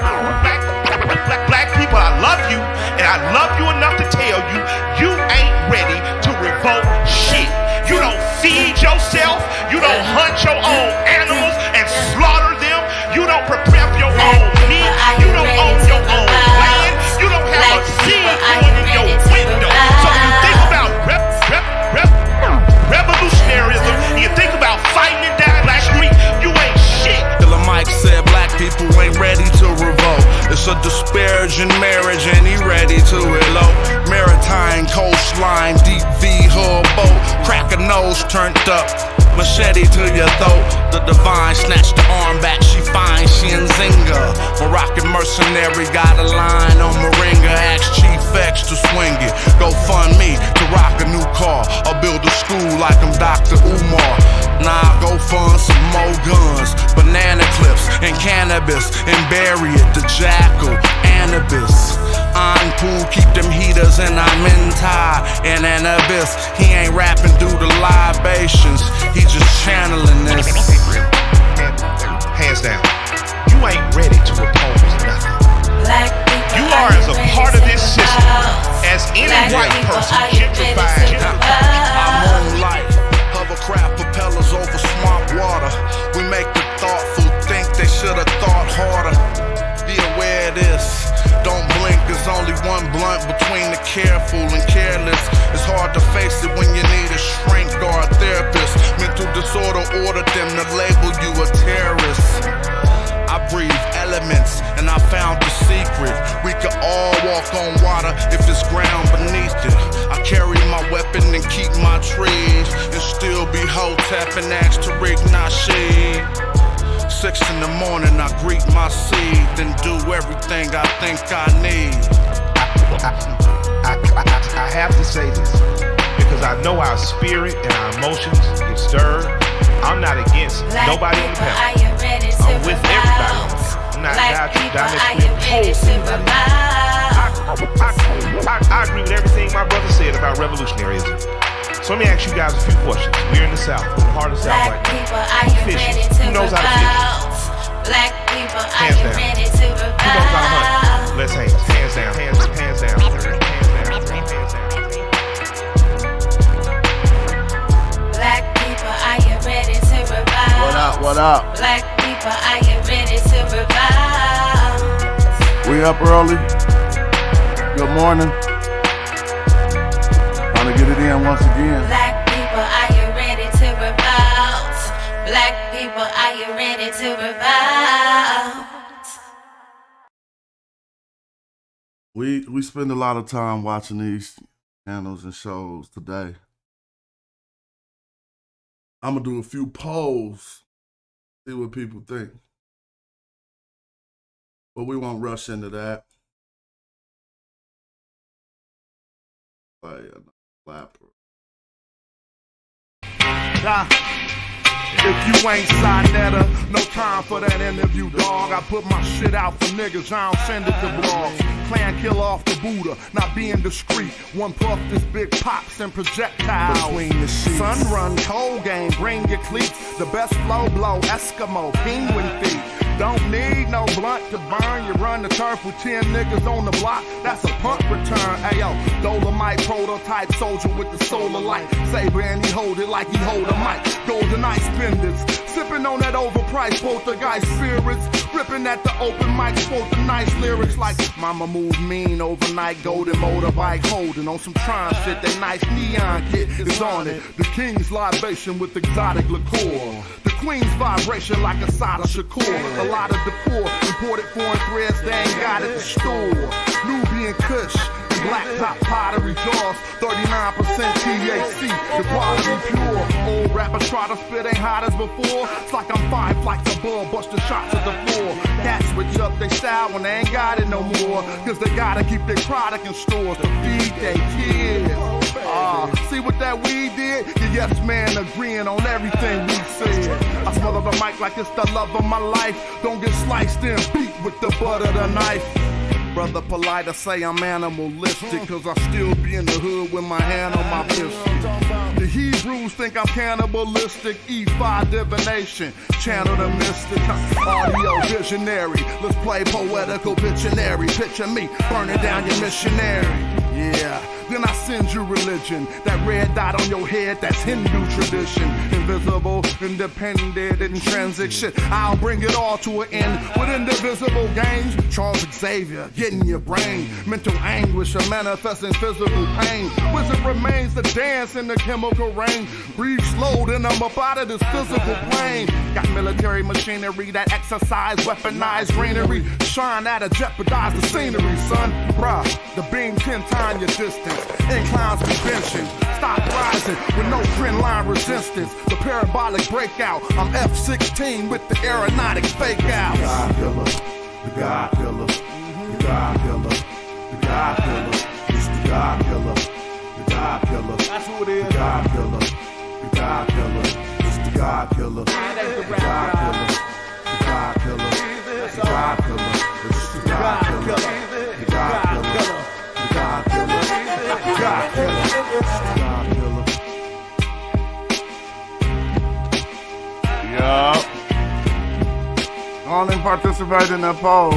Black people, I love you, and I love you enough to tell you, you ain't ready to revolt shit. You don't feed yourself, you don't hunt your own animals and slaughter them, you don't prepare your own meat, you don't own your own land, you don't have a seed growing in your window. So when you think about revolutionaryism, and you think about fighting and dying Black street, you ain't shit. Killer Mike said black people ain't ready to revolt. It's a disparaging marriage and he ready to elope. Maritime coastline, deep V hull boat, crack a nose turned up, machete to your throat. The divine snatched the arm back, she fine, she in Zinga. Moroccan mercenary got a line on Moringa. Ask Chief X to swing it. Go fund me to rock a new car or build a school like I'm Dr. Umar. Nah, go fund some more guns, banana clips and cannabis, and bury it, the jackal, Anubis. I'm cool, keep them heaters, and I'm in tie in an abyss. He ain't rapping due to libations, he just channeling this. Hands down, you ain't ready to oppose nothing. You are as a part of this system as any white person gentrified. I'm on life, hovercraft propellers over swamp water. We make the thoughtful think they should've thought harder. Be aware of this, don't blink, there's only one blunt between the careful and careless. It's hard to face it when you need a shrink or a therapist. Mental disorder ordered them to label you a terrorist. I breathe elements and I found the secret. We could all walk on water if it's ground beneath it. I carry my weapon and keep my trees, and still be Hotep and ask Tariq Nasheed. 6 in the morning I greet my seed, then do everything I think I need. I have to say this, because I know our spirit and our emotions get stirred. I'm not against nobody on the panel. I'm with everybody on the panel. I'm not down this I agree with everything my brother said about revolutionaryism. So let me ask you guys a few questions. We're in the South, we're in the heart of the South right now. Fishing. Who knows how to fish? Black people, hands down. Who knows how to hunt? Let's hands down, hands down, hands down, hands down. Black people, are you ready to revive? What up, what up? Black people, are you ready to revive? We up early. Good morning. Trying to get it in once again. Black people, are you ready to revive? Black people, are you ready to revive? We spend a lot of time watching these channels and shows today. I'm gonna do a few polls, see what people think. But we won't rush into that. If you ain't Sinetta, no time for that interview, dog. I put my shit out for niggas, I don't send it to blogs. Clan kill off the Buddha, not being discreet. One puff, this big pops and projectiles. Between the sheets. Sun run, cold game, bring your cleats. The best flow blow, Eskimo, penguin feet. Don't need no blunt to burn. You run the turf with 10 niggas on the block. That's a punt return. Ayo, Dolomite prototype soldier with the solar light. Saber and he hold it like he hold a mic. Golden ice spenders, sipping on that overpriced poltergeist spirits. Ripping at the open mic, quote the nice lyrics like Mama move mean overnight. Golden motorbike holding on some Tron shit. That nice neon kit is on it. The king's libation with exotic liqueur. The queen's vibration like a Sada Shakur. A lot of decor, imported foreign threads, they ain't got at the store. Nubian Kush, black top pottery jars, 39% THC, the quality pure. Old rappers try to spit ain't hot as before. It's like I'm 5 flights above, busting shots at the floor. Cats switch up they style when they ain't got it no more. Cause they gotta keep their product in stores to feed their kids. See what that weed did? The yes man agreeing on everything we said. I smother the mic like it's the love of my life. Don't get sliced and beat with the butt of the knife. brother polite to say I'm animalistic, cause I still be in the hood with my hand on my pistol. The Hebrews think I'm cannibalistic, E5 divination, channel the mystic, audio visionary. Let's play poetical Pictionary. Picture me burning down your missionary. Yeah, then I send you religion. That red dot on your head, that's Hindu tradition. Invisible, independent, intrinsic shit. I'll bring it all to an end with indivisible games. Charles Xavier, getting your brain. Mental anguish or manifesting physical pain. Wizard remains to dance in the chemical rain. Breathe slow, then I'm up out of this physical plane. Got military machinery that exercise weaponized greenery. Shine that'll jeopardize the scenery, son. Bruh, the beam 10 times your distance. Inclines be benching. Stop rising with no trend line resistance. The parabolic breakout. I'm F-16 with the aeronautic fake out. The God killer. The God killer. The God killer. The God killer. It's the God killer. The God killer. That's who it is. The God killer. The God killer. It's the God killer. The God killer. The God killer. The God killer. It's the God killer. The God killer. The God killer. The God killer. It's the God killer. Yup. Go on and participate in that poll.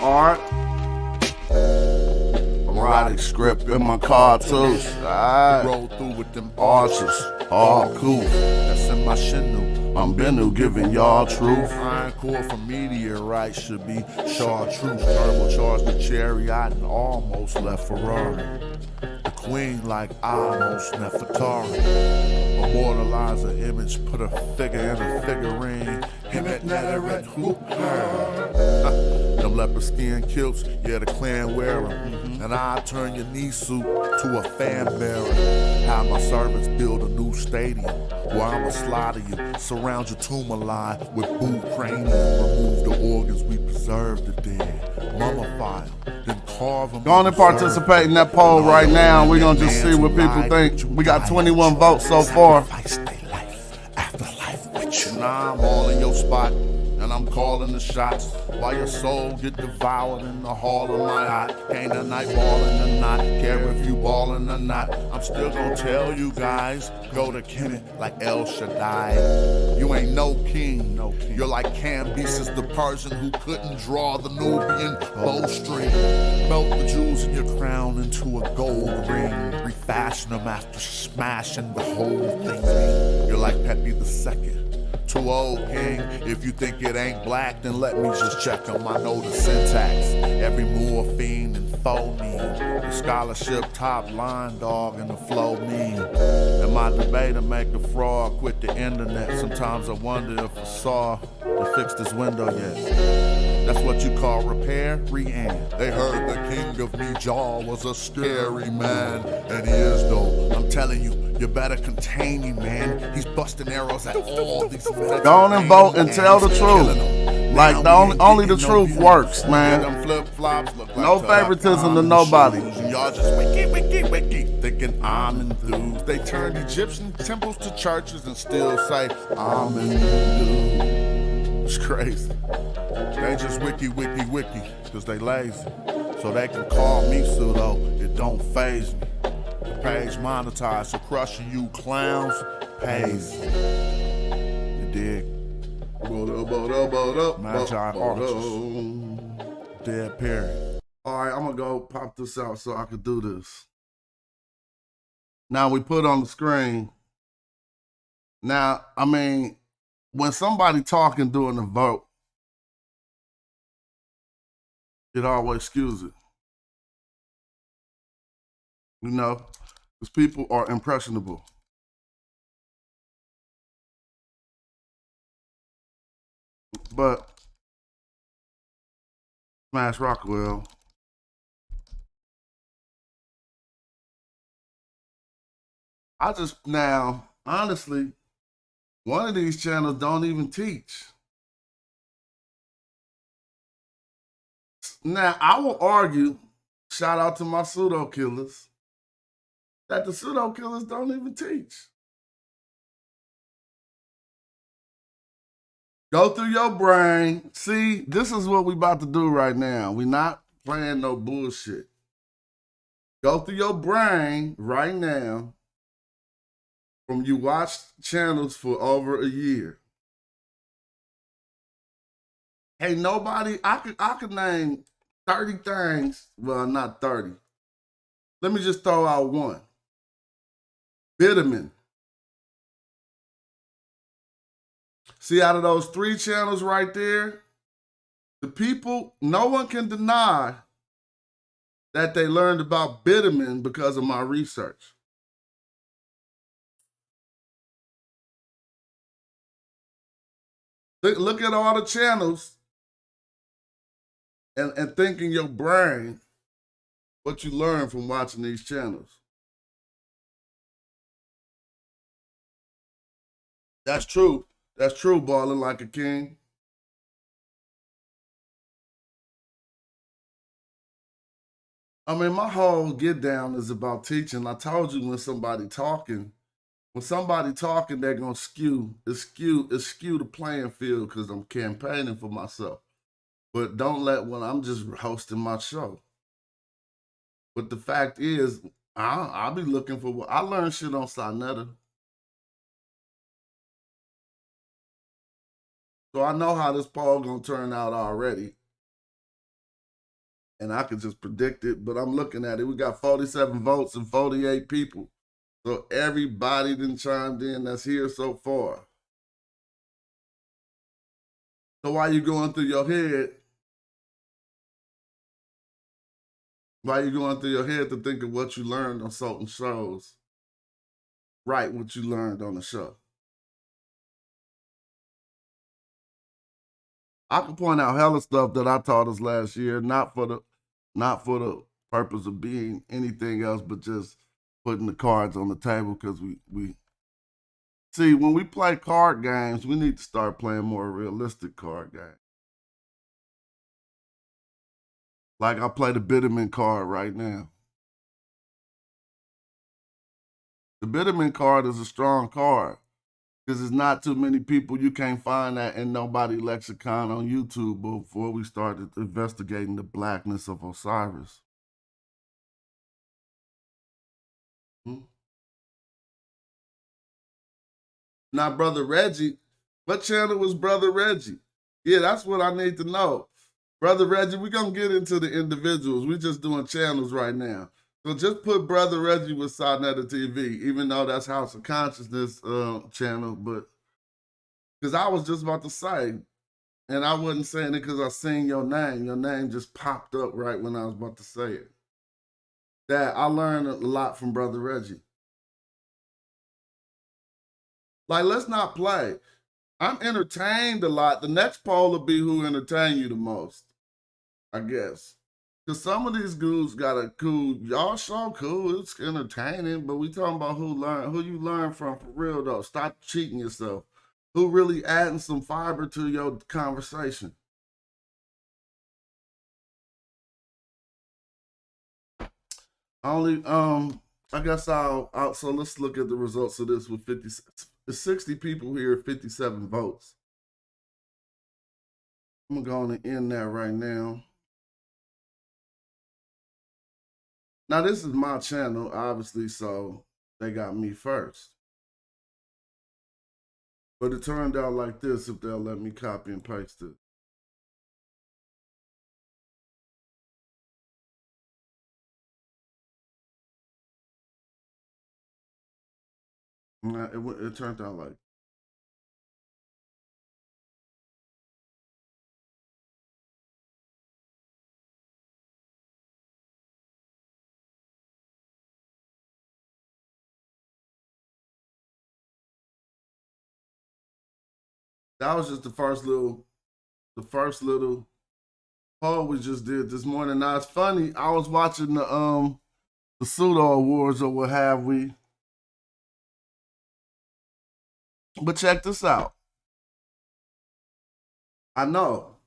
Art. Erotic script in my cartouche. Alright. Roll through with them Archers. All cool. that's in my shinu. I'm Bennu giving y'all truth. Iron core from meteorite should be chartreuse. Turbocharged the chariot and almost left Ferrari. The queen like almost Nefertari. Immortalize an image, put a figure in a figurine. Him at Netherett, who her? Them leopard skin kilts, yeah, the clan wear 'em. And I turn your knee suit to a fan bearer. Have my servants build a new stadium where I'ma slaughter you, surround your tumor line with boot cranium. Remove the organs, we preserve the dead, mummify them, then carve them. Go on and participate in that poll right now. We're gonna just see what people think. We got 21 votes so far. Afterlife with you. Now I'm all in your spot, and I'm calling the shots. While your soul get devoured in the hall of my eye. Ain't a night ballin' or not, care if you ballin' or not. I'm still gonna tell you guys, go to Kemet like El Shaddai. You ain't no king, You're like Cambyses the Persian who couldn't draw the Nubian bowstring. Melt the jewels in your crown into a gold ring. Refashion them after smashing the whole thing. You're like Pepe II. Too old, king. If you think it ain't black, then let me just check them. I know the syntax. Every morphine and phoneme. The scholarship top line, dog, and the flow mean. And my debater make a fraud, quit the internet. Sometimes I wonder if I saw to fix this window yet. That's what you call repair, re-end. They heard the king of Mijal was a scary man. And he is though. I'm telling you, you better contain him, man. He's busting arrows at all these. Go on and vote and tell the truth. Like only the truth works, man. No favoritism to nobody. Y'all just wiki, thinking I'm enthused. They turned Egyptian temples to churches and still say I'm enthused. It's crazy. They just wiki, cause they lazy. So they can call me pseudo, it don't faze me. The page monetized, so crushing you clowns pays. You dig? Madjai archers. Dead period. Alright, I'm gonna go pop this out so I can do this. Now we put on the screen. Now, I mean, when somebody talking during the vote, it always skews it. You know, because people are impressionable. But Smash Rockwell, I just now, honestly, one of these channels don't even teach. Now, I will argue, shout out to my pseudo killers, that the pseudo killers don't even teach. Go through your brain. See, this is what we about to do right now. We not playing no bullshit. Go through your brain right now from you watched channels for over a year. Hey, nobody, I could name 30 things. Well, not 30. Let me just throw out one. Vitamin. See, out of those 3 channels right there, the people, no one can deny that they learned about vitamin because of my research. Look at all the channels and think in your brain what you learn from watching these channels. That's true. That's true, balling like a king. I mean, my whole get down is about teaching. I told you when somebody talking, they're gonna skew the playing field because I'm campaigning for myself. But don't let when I'm just hosting my show. But the fact is, I'll be looking for what I learned shit on Sonetta. So I know how this poll gonna turn out already. And I can just predict it, but I'm looking at it. We got 47 votes and 48 people. So everybody done chimed in that's here so far. So while you going through your head, to think of what you learned on certain shows, write what you learned on the show. I can point out hella stuff that I taught us last year, not for the purpose of being anything else, but just putting the cards on the table because we see when we play card games, we need to start playing more realistic card games. Like I play the Bitterman card right now. The Bitterman card is a strong card because there's not too many people. You can't find that in nobody lexicon on YouTube before we started investigating the blackness of Osiris. Now, Brother Reggie, what channel was Brother Reggie? Yeah, that's what I need to know. Brother Reggie, we're going to get into the individuals. We're just doing channels right now. So just put Brother Reggie with Sonetta TV, even though that's House of Consciousness channel. But because I was just about to say, and I wasn't saying it because I seen your name. Your name just popped up right when I was about to say it. That I learned a lot from Brother Reggie. Like, let's not play. I'm entertained a lot. The next poll will be who entertained you the most, I guess. Because some of these dudes got a cool, y'all show cool, it's entertaining, but we talking about who you learn from for real though. Stop cheating yourself. Who really adding some fiber to your conversation. I guess so let's look at the results of this with 60 people here, 57 votes. I'm going to end that right now. Now, this is my channel, obviously, so they got me first. But it turned out like this if they'll let me copy and paste it. It turned out like that was just the first little poll we just did this morning. Now it's funny, I was watching the pseudo awards or what have we. But check this out. I know.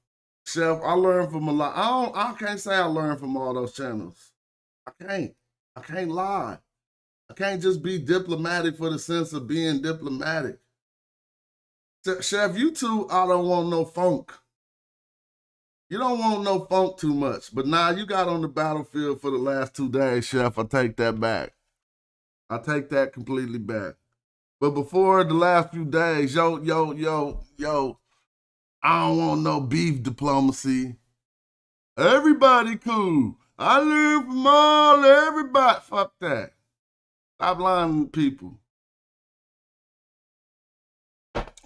Chef, I learned from a lot. I can't say I learned from all those channels. I can't lie. I can't just be diplomatic for the sense of being diplomatic. Chef, you two, I don't want no funk. You don't want no funk too much. But now you got on the battlefield for the last 2 days, Chef. I take that back. I take that completely back. But before the last few days, yo, I don't want no beef diplomacy. Everybody cool. I learn from all everybody. Fuck that. Stop lying to people.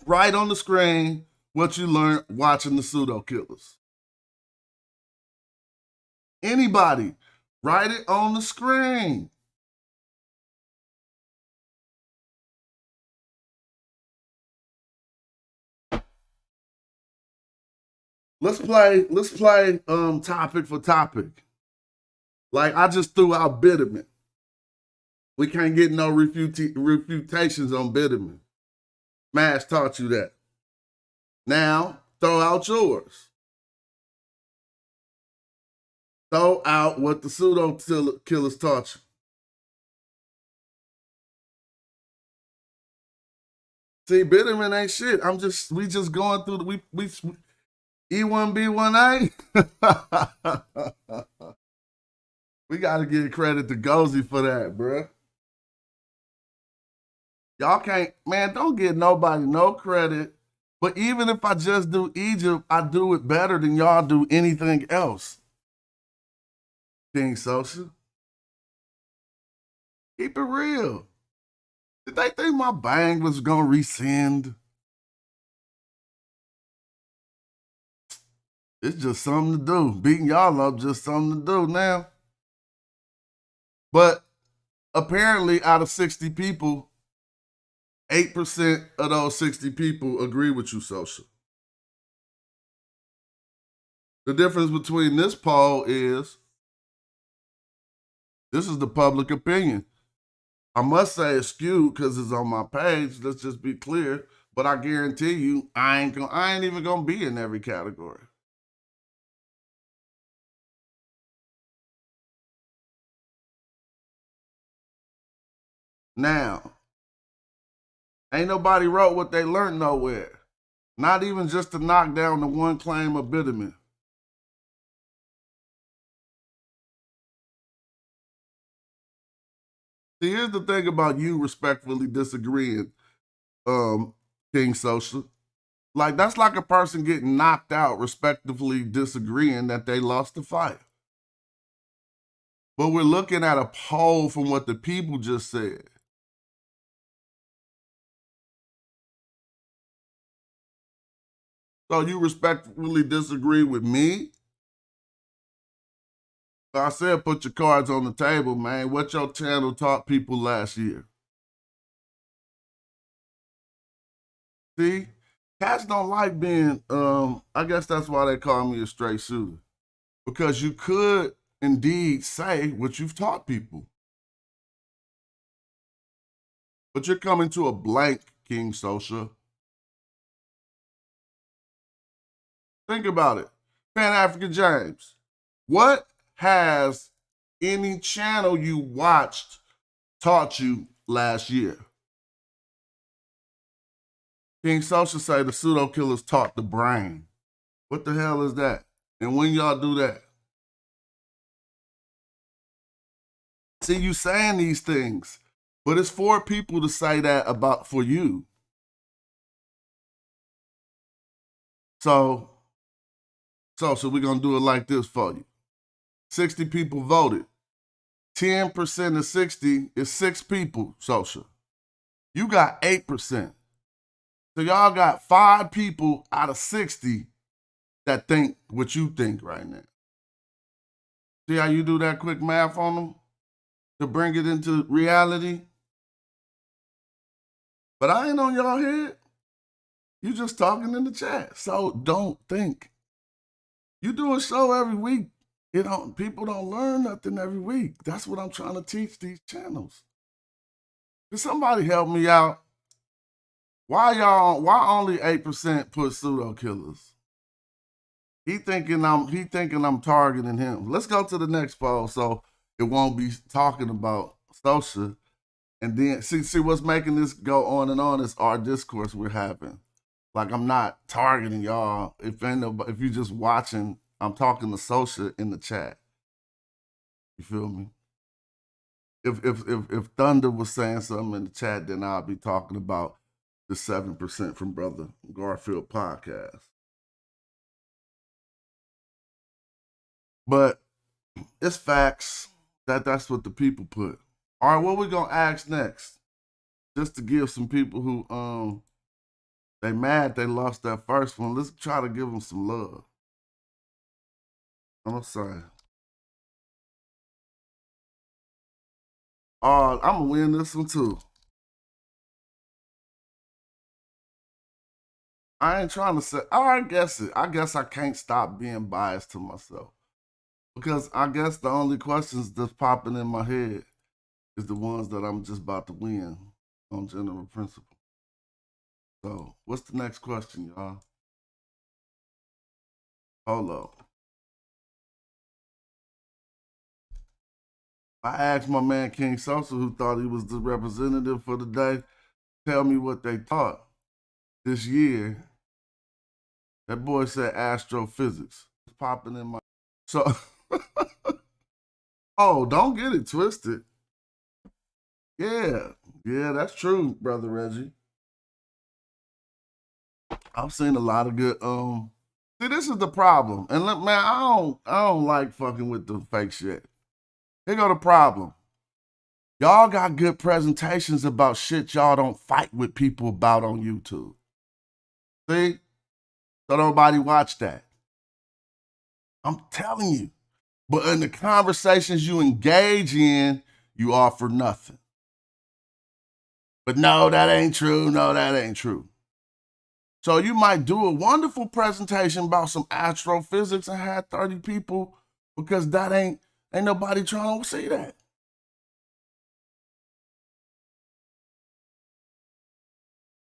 Right on the screen what you learned watching the pseudo killers. Anybody, write it on the screen. Let's play topic for topic. Like I just threw out Bitterman. We can't get no refutations on Bitterman. Smash taught you that. Now, throw out yours. Throw out what the pseudo killers taught you. See, Bitterman ain't shit. We just going through the we E1B1A. We got to give credit to Gozy for that, bruh. Y'all can't, man, don't give nobody no credit. But even if I just do Egypt, I do it better than y'all do anything else. King Social. Keep it real. Did they think my bang was going to rescind? It's just something to do. Beating y'all up, just something to do now. But apparently out of 60 people, 8% of those 60 people agree with you, Social. The difference between this poll is, this is the public opinion. I must say it's skewed because it's on my page. Let's just be clear. But I guarantee you, I ain't even gonna be in every category. Now, ain't nobody wrote what they learned nowhere. Not even just to knock down the one claim of Bitterman. See, here's the thing about you respectfully disagreeing, King Social. Like, that's like a person getting knocked out respectively disagreeing that they lost the fight. But we're looking at a poll from what the people just said. So you respectfully disagree with me? So I said put your cards on the table, man. What your channel taught people last year? See? Cats don't like being, I guess that's why they call me a straight shooter. Because you could indeed say what you've taught people. But you're coming to a blank, King Social. Think about it. Pan-African James, what has any channel you watched taught you last year? King Social say the pseudo killers taught the brain. What the hell is that? And when y'all do that? See, you saying these things, but it's for people to say that about for you. So we're going to do it like this for you. 60 people voted. 10% of 60 is 6 people, Social. You got 8%. So y'all got 5 people out of 60 that think what you think right now. See how you do that quick math on them to bring it into reality? But I ain't on y'all head. You just talking in the chat. So don't think. You do a show every week. People don't learn nothing every week. That's what I'm trying to teach these channels. Can somebody help me out? Why only 8% put pseudo killers? He thinking I'm targeting him. Let's go to the next poll so it won't be talking about social. And then see what's making this go on and on is our discourse we're having. Like I'm not targeting y'all. If you just watching, I'm talking to Social in the chat. You feel me? If Thunder was saying something in the chat, then I'll be talking about the 7% from Brother Garfield podcast. But it's facts that's what the people put. All right, what we gonna ask next? Just to give some people who they mad they lost that first one. Let's try to give them some love. I'm sorry. I'm gonna win this one too. I ain't trying to say. I guess I can't stop being biased to myself because I guess the only questions that's popping in my head is the ones that I'm just about to win on general principle. So, what's the next question, y'all? Hold up. I asked my man King Sosa, who thought he was the representative for the day, tell me what they taught this year. That boy said astrophysics. It's popping in my. So, oh, don't get it twisted. Yeah, that's true, Brother Reggie. I've seen a lot of good. See, this is the problem, and look, man, I don't like fucking with the fake shit. Here go the problem. Y'all got good presentations about shit y'all don't fight with people about on YouTube. See? So nobody watch that. I'm telling you. But in the conversations you engage in, you offer nothing. But no, that ain't true. No, that ain't true. So you might do a wonderful presentation about some astrophysics and have 30 people because that ain't nobody trying to see that.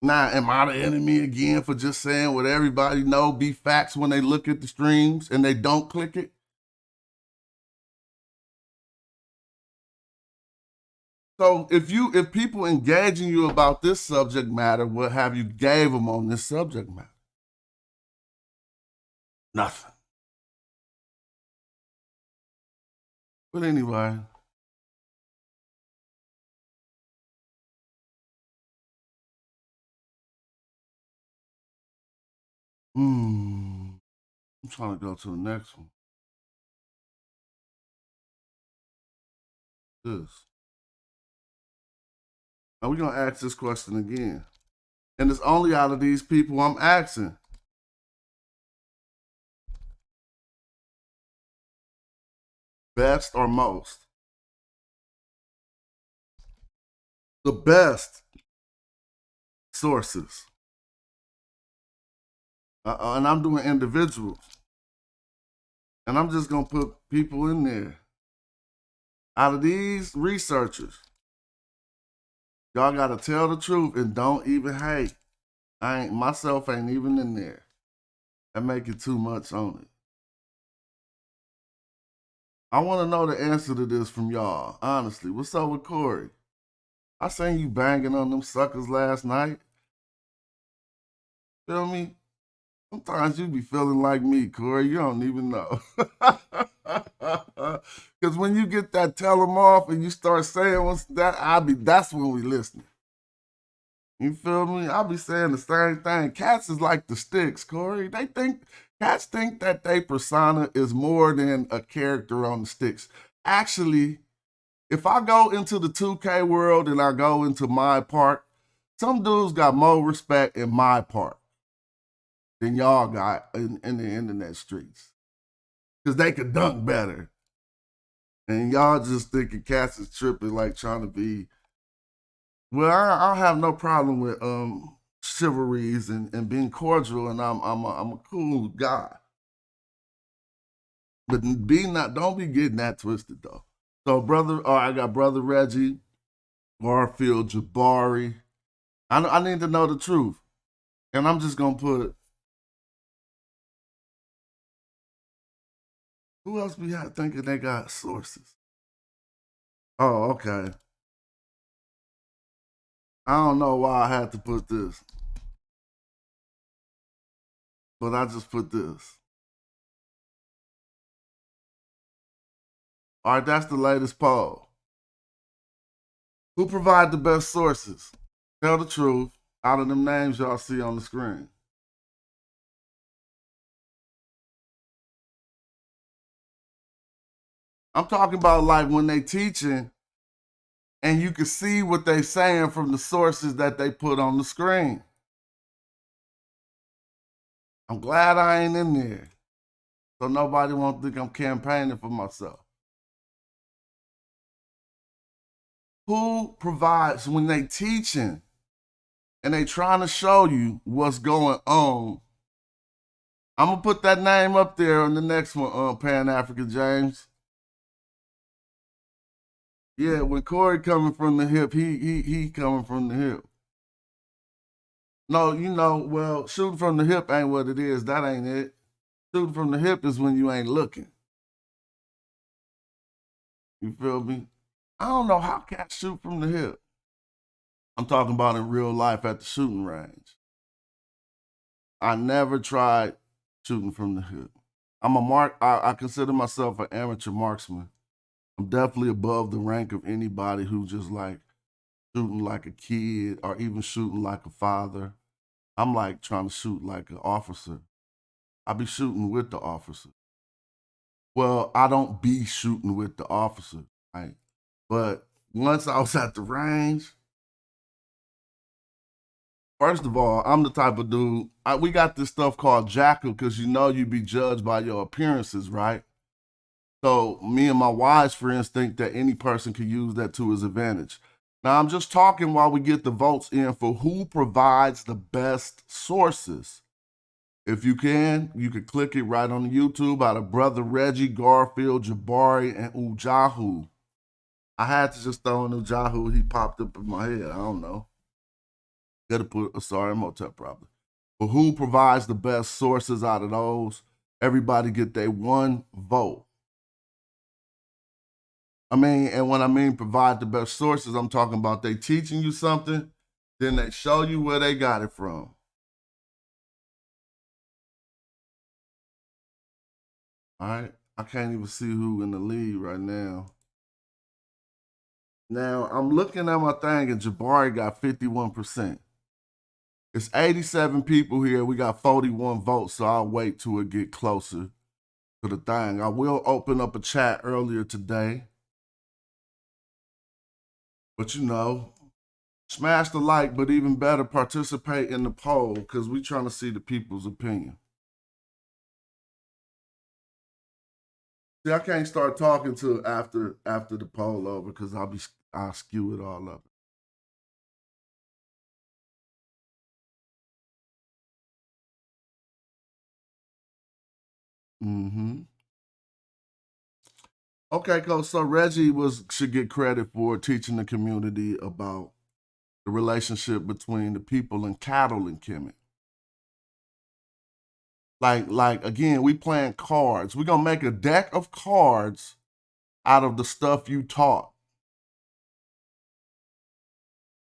Now, am I the enemy again for just saying what everybody know be facts when they look at the streams and they don't click it? So if people engaging you about this subject matter, what have you gave them on this subject matter? Nothing. But anyway. I'm trying to go to the next one. This. Now we're gonna ask this question again. And it's only out of these people I'm asking. Best or most? The best sources. And I'm doing individuals. And I'm just going to put people in there. Out of these researchers, y'all got to tell the truth and don't even hate. Myself ain't even in there. That make it too much on it. I want to know the answer to this from y'all. Honestly, what's up with Corey? I seen you banging on them suckers last night. Feel me? Sometimes you be feeling like me, Corey. You don't even know. Because when you get that tell them off and you start saying what's that, that's when we listening. You feel me? I'll be saying the same thing. Cats is like the sticks, Corey. Cats think that they persona is more than a character on the sticks. Actually, if I go into the 2K world and I go into my park, some dudes got more respect in my park than y'all got in the internet streets. Because they could dunk better. And y'all just thinking cats is tripping, like trying to be. Well, I have no problem with chivalries and being cordial, and I'm a cool guy. But don't be getting that twisted though. So I got Brother Reggie, Garfield, Jabari. I need to know the truth. And I'm just gonna put, who else be thinking they got sources? Oh, okay. I don't know why I had to put this. but I just put this. All right, that's the latest poll. Who provide the best sources? Tell the truth out of them names y'all see on the screen. I'm talking about like when they teaching and you can see what they saying from the sources that they put on the screen. I'm glad I ain't in there, so nobody won't think I'm campaigning for myself. Who provides when they teaching and they trying to show you what's going on? I'm gonna put that name up there on the next one, Pan Africa James. Yeah, when Corey coming from the hip, he coming from the hip. No, well, shooting from the hip ain't what it is. That ain't it. Shooting from the hip is when you ain't looking. You feel me? I don't know how cats shoot from the hip. I'm talking about in real life at the shooting range. I never tried shooting from the hip. I consider myself an amateur marksman. I'm definitely above the rank of anybody who just like shooting like a kid or even shooting like a father. I'm like trying to shoot like an officer. I be shooting with the officer. Well, I don't be shooting with the officer, right? But once I was at the range, first of all, I'm the type of dude, we got this stuff called jackal because you be judged by your appearances, right? So me and my wise friends think that any person can use that to his advantage. Now, I'm just talking while we get the votes in for who provides the best sources. If you can click it right on the YouTube out of Brother Reggie, Garfield, Jabari, and Ujahu. I had to just throw in Ujahu. He popped up in my head. I don't know. Gotta put, sorry, Motep probably. But who provides the best sources out of those? Everybody get their one vote. And when I mean provide the best sources, I'm talking about they teaching you something, then they show you where they got it from. All right, I can't even see who in the lead right now. Now, I'm looking at my thing and Jabari got 51%. It's 87 people here. We got 41 votes, so I'll wait till it get closer to the thing. I will open up a chat earlier today. But smash the like, but even better, participate in the poll because we trying to see the people's opinion. See, I can't start talking till after the poll over because I'll skew it all up. Okay, Coach. So Reggie should get credit for teaching the community about the relationship between the people and cattle and Kemet. Like again, we playing cards. We're gonna make a deck of cards out of the stuff you taught.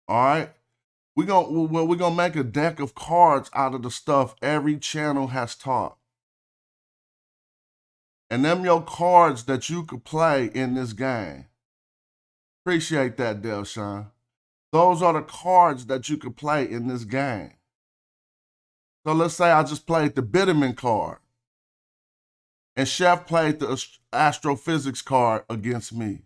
All right? We're gonna make a deck of cards out of the stuff every channel has taught. And them your cards that you could play in this game. Appreciate that, Delshawn. Those are the cards that you could play in this game. So let's say I just played the Bitterman card. And Chef played the astrophysics card against me.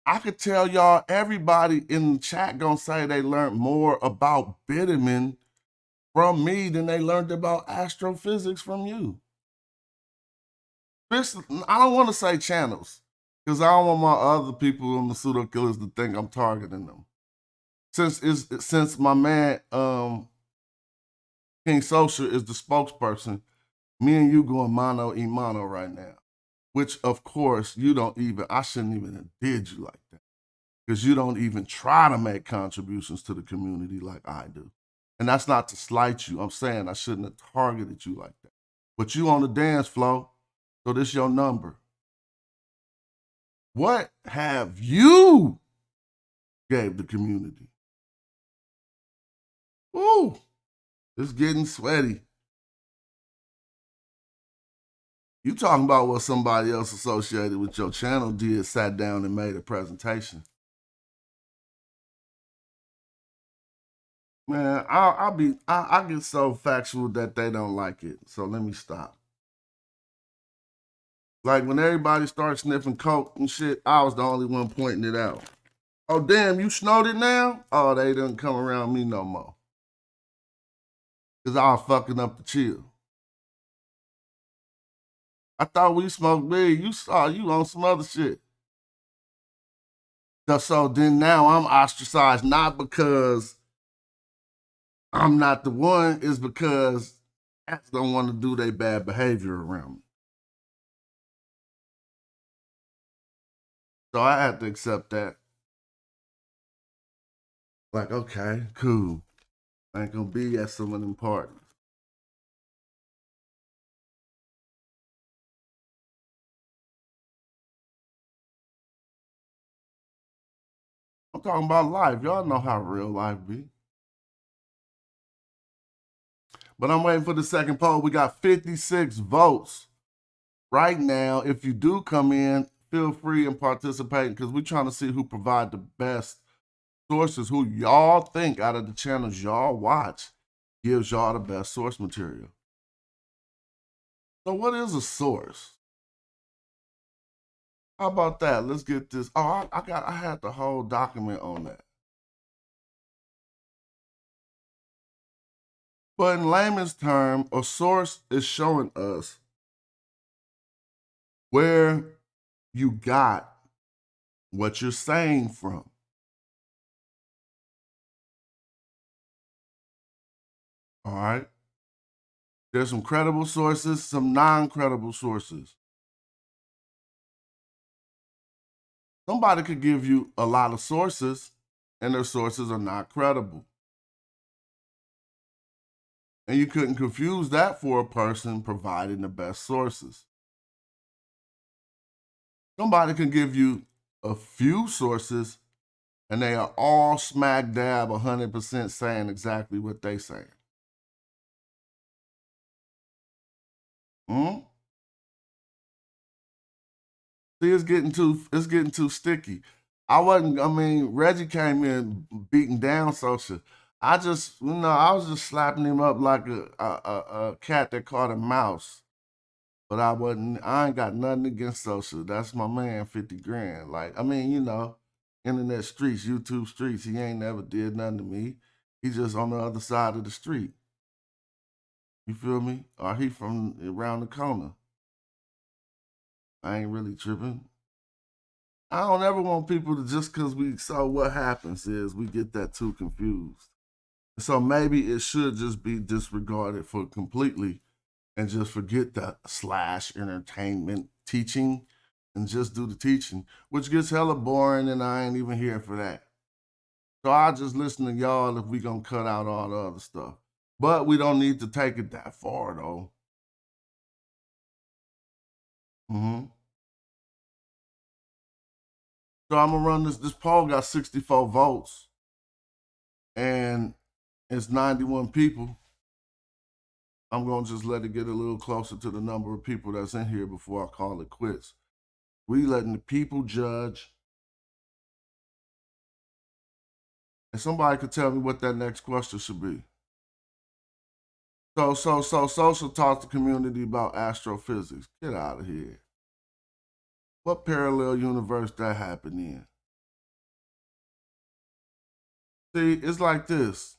I could tell y'all, everybody in the chat gonna say they learned more about Bitterman from me than they learned about astrophysics from you. I don't want to say channels because I don't want my other people on the pseudo killers to think I'm targeting them. Since my man King Social is the spokesperson, me and you going mano a mano right now. Which of course I shouldn't even have did you like that. Because you don't even try to make contributions to the community like I do. And that's not to slight you. I'm saying I shouldn't have targeted you like that. But you on the dance floor, so this your number. What have you gave the community? Ooh, it's getting sweaty. You talking about what somebody else associated with your channel did, sat down and made a presentation. Man, I get so factual that they don't like it. So let me stop. Like when everybody starts sniffing coke and shit, I was the only one pointing it out. Oh damn, you snowed it now? Oh, they didn't come around me no more. Cause I was fucking up the chill. I thought we smoked weed. You saw you on some other shit. So then now I'm ostracized, not because I'm not the one, it's because cats don't want to do their bad behavior around me. So I had to accept that. Like, okay, cool. I ain't gonna be at some of them parties. I'm talking about life. Y'all know how real life be. But I'm waiting for the second poll. We got 56 votes. Right now, if you do come in, feel free and participate because we're trying to see who provide the best sources, who y'all think out of the channels y'all watch gives y'all the best source material. So what is a source? How about that? Let's get this. Oh, I had the whole document on that. But in layman's term, a source is showing us where you got what you're saying from. All right? There's some credible sources, some non-credible sources. Somebody could give you a lot of sources, and their sources are not credible. And you couldn't confuse that for a person providing the best sources. Somebody can give you a few sources, and they are all smack dab 100% saying exactly what they saying. See, it's getting too sticky. I mean, Reggie came in beating down Social. I was just slapping him up like a cat that caught a mouse. But I ain't got nothing against Social. That's my man, 50 grand. Like, I mean, internet streets, YouTube streets, he ain't never did nothing to me. He's just on the other side of the street. You feel me? Or he from around the corner. I ain't really tripping. I don't ever want people to just because what happens is we get that too confused. So maybe it should just be disregarded for completely and just forget the / entertainment teaching and just do the teaching, which gets hella boring and I ain't even here for that. So I'll just listen to y'all if we gonna cut out all the other stuff. But we don't need to take it that far though. So I'm gonna run this poll got 64 votes and it's 91 people. I'm gonna just let it get a little closer to the number of people that's in here before I call it quits. We letting the people judge. And somebody could tell me what that next question should be. So Social taught the community about astrophysics. Get out of here. What parallel universe that happened in? See, it's like this.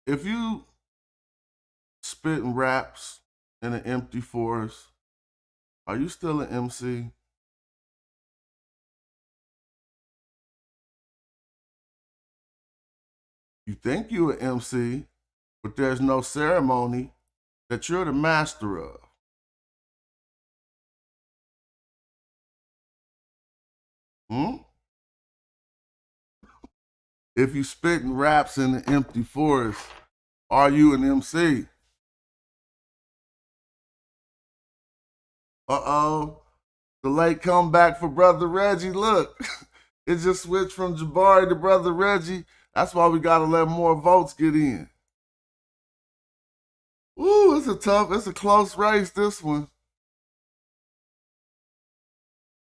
If you spitting raps in an empty forest, are you still an MC? You think you're an MC, but there's no ceremony that you're the master of. If you spitting raps in an empty forest, are you an MC? Uh-oh. The late comeback for Brother Reggie. Look, it just switched from Jabari to Brother Reggie. That's why we got to let more votes get in. Ooh, it's a close race, this one.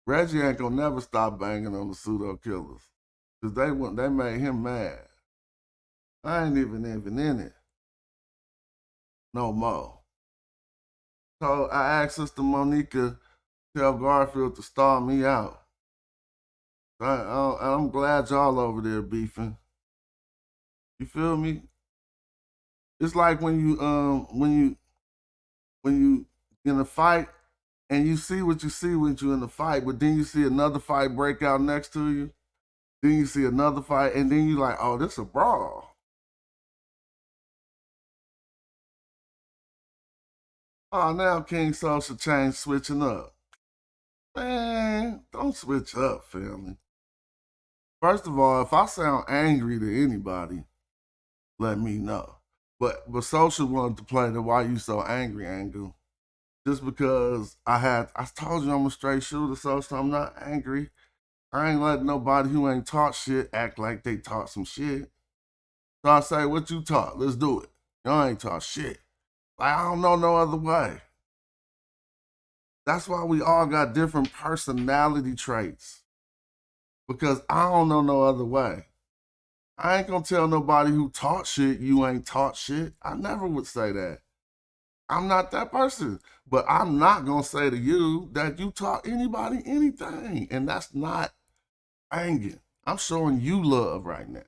Reggie ain't gonna never stop banging on the pseudo killers. Cause they made him mad. I ain't even in it. No more. So I asked Sister Monica, tell Garfield to star me out. I'm glad y'all over there beefing. You feel me? It's like when you in a fight and you see what you see when you in the fight, but then you see another fight break out next to you. Then you see another fight, and then you like, oh, this a brawl. Oh, now King Social Change switching up. Man, don't switch up, family. First of all, if I sound angry to anybody, let me know. But Social wanted to play the why you so angry angle. Just because I told you I'm a straight shooter, Social, I'm not angry. I ain't letting nobody who ain't taught shit act like they taught some shit. So I say, what you taught? Let's do it. Y'all ain't taught shit. Like, I don't know no other way. That's why we all got different personality traits. Because I don't know no other way. I ain't gonna tell nobody who taught shit you ain't taught shit. I never would say that. I'm not that person. But I'm not gonna say to you that you taught anybody anything. And that's not banging. I'm showing you love right now.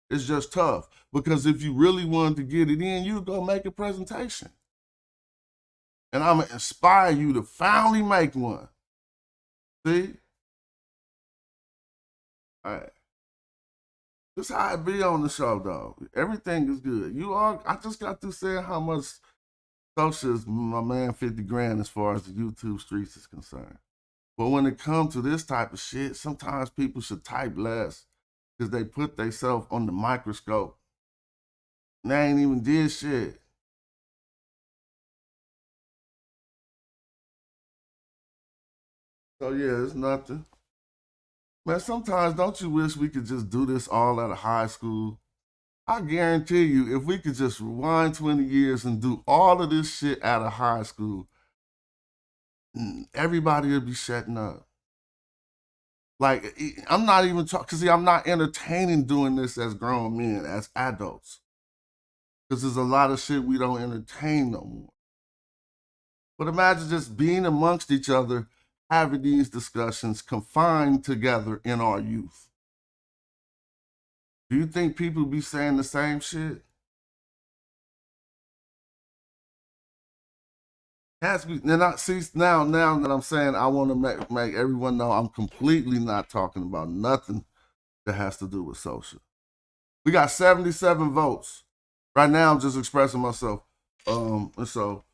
It's just tough. Because if you really wanted to get it in, you'd go make a presentation. And I'm gonna inspire you to finally make one. See? All right. This how it be on the show, though. Everything is good. I just got through saying how much Social is my man 50 grand as far as the YouTube streets is concerned. But when it comes to this type of shit, sometimes people should type less because they put themselves on the microscope. And they ain't even did shit. So yeah, it's nothing. Man, sometimes don't you wish we could just do this all at a high school? I guarantee you, if we could just rewind 20 years and do all of this shit at a high school, everybody would be shutting up. Like, I'm not even talking, because see, I'm not entertaining doing this as grown men, as adults. Because there's a lot of shit we don't entertain no more. But imagine just being amongst each other, having these discussions confined together in our youth. Do you think people be saying the same shit? Has be, and I see now that I'm saying I want to make everyone know I'm completely not talking about nothing that has to do with social. We got 77 votes. Right now I'm just expressing myself. And so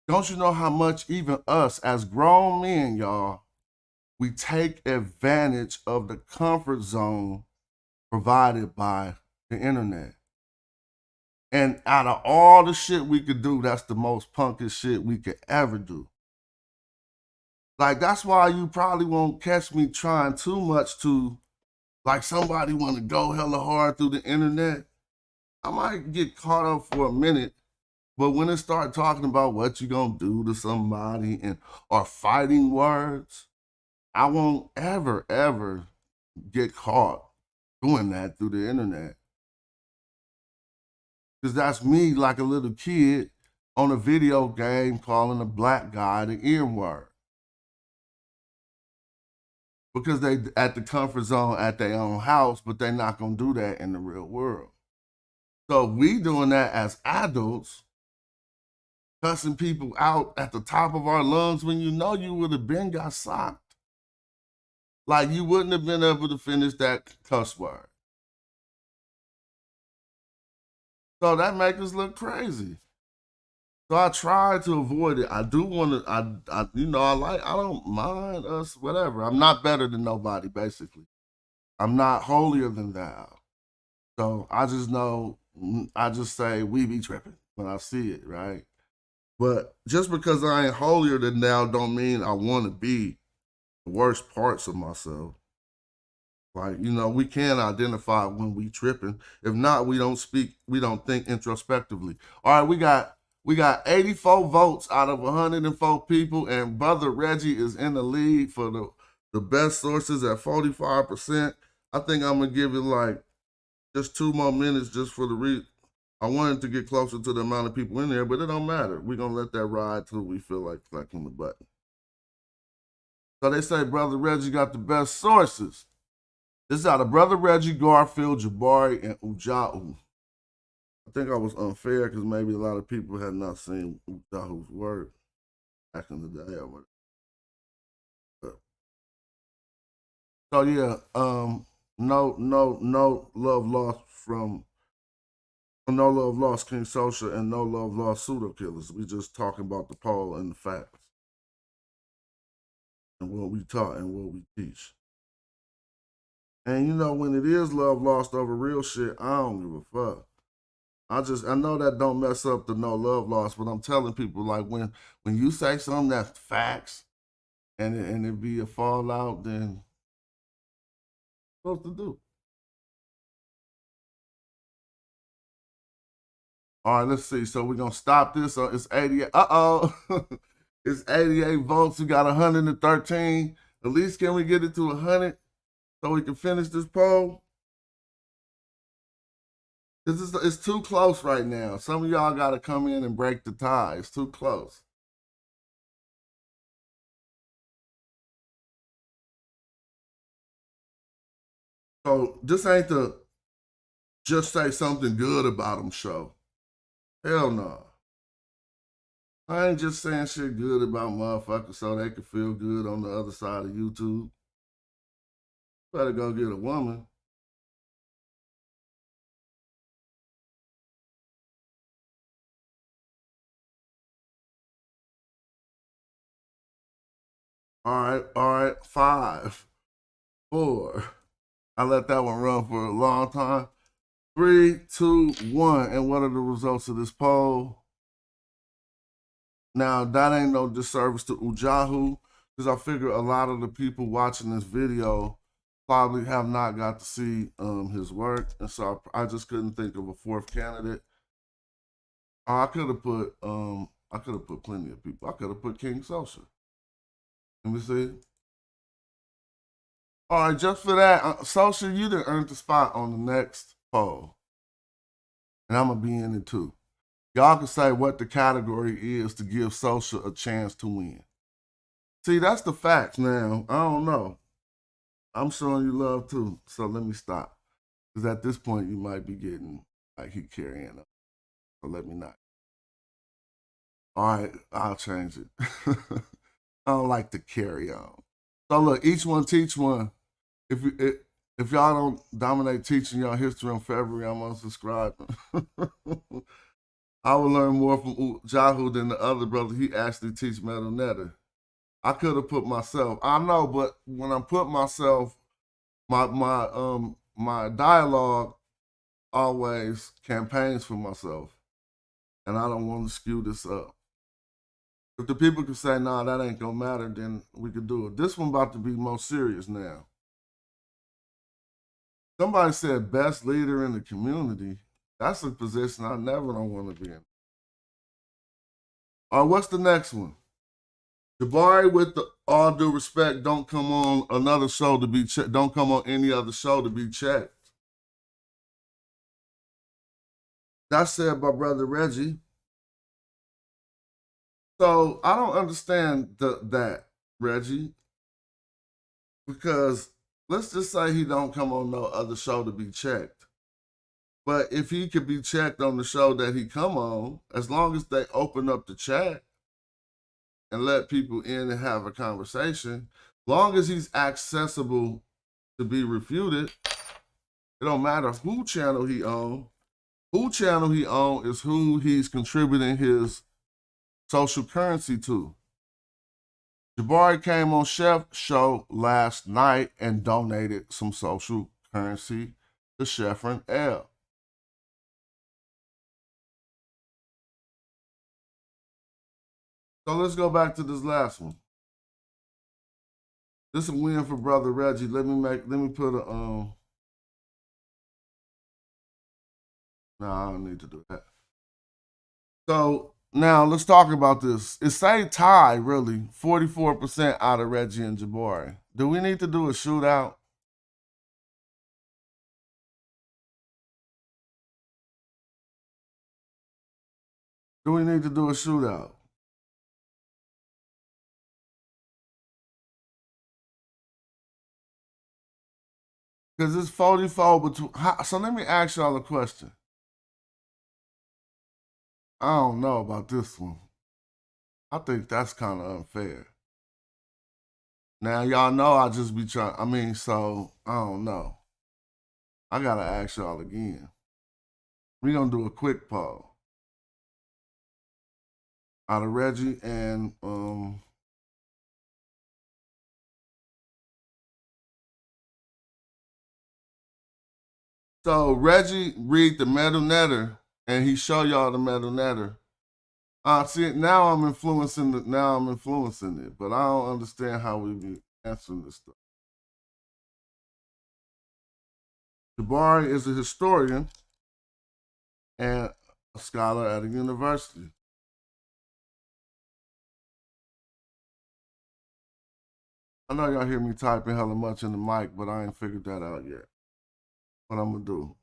don't you know how much even us as grown men, y'all, we take advantage of the comfort zone provided by the internet. And out of all the shit we could do, that's the most punkish shit we could ever do. Like, that's why you probably won't catch me trying too much to, like, somebody want to go hella hard through the internet. I might get caught up for a minute, but when it start talking about what you gonna do to somebody and or fighting words, I won't ever get caught doing that through the internet. Because that's me like a little kid on a video game calling a black guy the N-word. Because they at the comfort zone at their own house, but they're not gonna do that in the real world. So we doing that as adults, cussing people out at the top of our lungs when you know you would have been got socked. Like you wouldn't have been able to finish that cuss word. So that makes us look crazy. So I try to avoid it. I do want to, I don't mind us, whatever. I'm not better than nobody, basically. I'm not holier than thou. So I just know, I just say we be tripping when I see it, right? But just because I ain't holier than thou don't mean I want to be the worst parts of myself. Like, we can identify when we tripping. If not, we don't speak, we don't think introspectively. All right, we got We got 84 votes out of 104 people, and Brother Reggie is in the lead for the best sources at 45%. I think I'm going to give it like just 2 more minutes just for the read. I wanted to get closer to the amount of people in there, but it don't matter. We're going to let that ride till we feel like clicking the button. So they say Brother Reggie got the best sources. This is out of Brother Reggie, Garfield, Jabari, and Ujahu. I think I was unfair because maybe a lot of people had not seen Ujahu's work back in the day or whatever. So yeah, no love lost from No Love Lost King Social and No Love Lost Pseudo Killers. We just talking about the poll and the facts and what we taught and what we teach. And you know, when it is love lost over real shit, I don't give a fuck. I know that don't mess up the no love lost, but I'm telling people, like, when you say something that's facts and it be a fallout, then what to do? All right, let's see. So we're gonna stop this. So it's 88. It's 88 votes. We got 113. At least can we get it to 100 so we can finish this poll? It's too close right now. Some of y'all got to come in and break the tie. It's too close. So this ain't the just say something good about them show. Hell no. I ain't just saying shit good about motherfuckers so they can feel good on the other side of YouTube. Better go get a woman. All right, 5, 4. I let that one run for a long time. 3, 2, 1. And what are the results of this poll? Now, that ain't no disservice to Ujahu, because I figure a lot of the people watching this video probably have not got to see his work, and so I just couldn't think of a fourth candidate. I could have put plenty of people. I could have put King Social. Let me see. All right, just for that, Social, you done earned the spot on the next poll, and I'm gonna be in it too. Y'all can say what the category is to give Social a chance to win. See, that's the facts now. I don't know. I'm showing you love too, so let me stop. Because at this point, you might be getting like he carrying up. So let me not. All right, I'll change it. I don't like to carry on. So look, each one teach one. If y'all don't dominate teaching y'all history on February, I'm unsubscribing. I will learn more from Jahu than the other brother. He actually teach Metal Netter. I could have put myself. I know, but when I put myself, my dialogue always campaigns for myself, and I don't want to skew this up. If the people can say, nah, that ain't gonna matter, then we could do it. This one about to be more serious now. Somebody said best leader in the community. That's a position I never don't want to be in. All right, what's the next one? Jabari, with all due respect, don't come on another show to be checked. Don't come on any other show to be checked. That's said by Brother Reggie. So I don't understand that, Reggie, because let's just say he don't come on no other show to be checked. But if he could be checked on the show that he come on, as long as they open up the chat and let people in and have a conversation, long as he's accessible to be refuted, it don't matter who channel he on. Who channel he on is who he's contributing his social currency to. Jabari came on Chef Show last night and donated some social currency to Chefrin L. So let's go back to this last one. This is a win for Brother Reggie. Let me put a no, I don't need to do that. So Now let's talk about this. It say tie, really, 44% out of Reggie and Jabari. Do we need to do a shootout? Do we need to do a shootout? Because it's 44 between. So let me ask y'all a question. I don't know about this one. I think that's kind of unfair. Now, y'all know I just be trying. So I don't know. I got to ask y'all again. We're going to do a quick poll. Out of Reggie and so Reggie read the Metal Netter and he show y'all the Metal Netter. See, now I'm influencing it, but I don't understand how we be answering this stuff. Jabari is a historian and a scholar at a university. I know y'all hear me typing hella much in the mic, but I ain't figured that out yet. What I'm gonna do?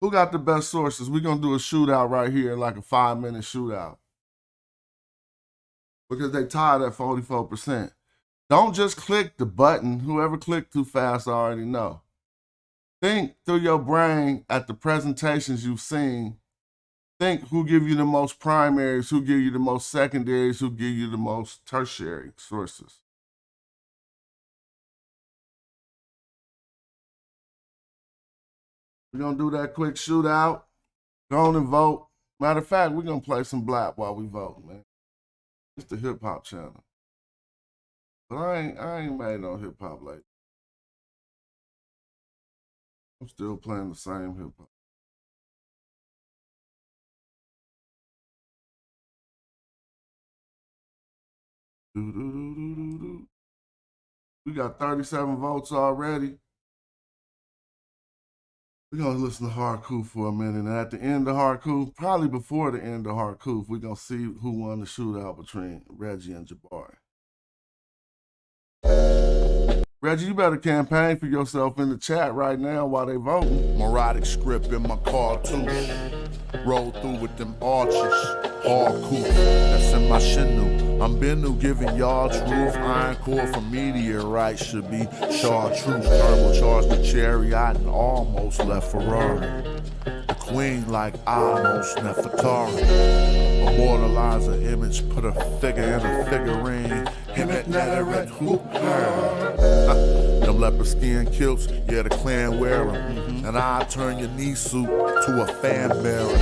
Who got the best sources? We're gonna do a shootout right here, like a 5-minute shootout. Because they tied at 44%. Don't just click the button. Whoever clicked too fast, I already know. Think through your brain at the presentations you've seen. Think who give you the most primaries, who give you the most secondaries, who give you the most tertiary sources. We're going to do that quick shootout. Go on and vote. Matter of fact, we're going to play some black while we vote, man. It's the hip-hop channel. But I ain't made no hip-hop lately. I'm still playing the same hip-hop. We got 37 votes already. We're going to listen to Hardcore for a minute. And at the end of Hardcore, probably before the end of Hardcore, we're going to see who won the shootout between Reggie and Jabari. Reggie, you better campaign for yourself in the chat right now while they voting. Moronic script in my cartouche. Roll through with them arches. Hardcore, that's in my shinu. I'm Bennu giving y'all truth. Iron core from meteorite should be chartreuse. Turbocharged the chariot and almost left Ferrari. The queen like almost Nefertari. Immortalize an image, put a figure in a figurine. Him at Netter hoop her. Them leopard skin kilts, yeah, the clan wear 'em. And I turn your knee suit to a fan bearer.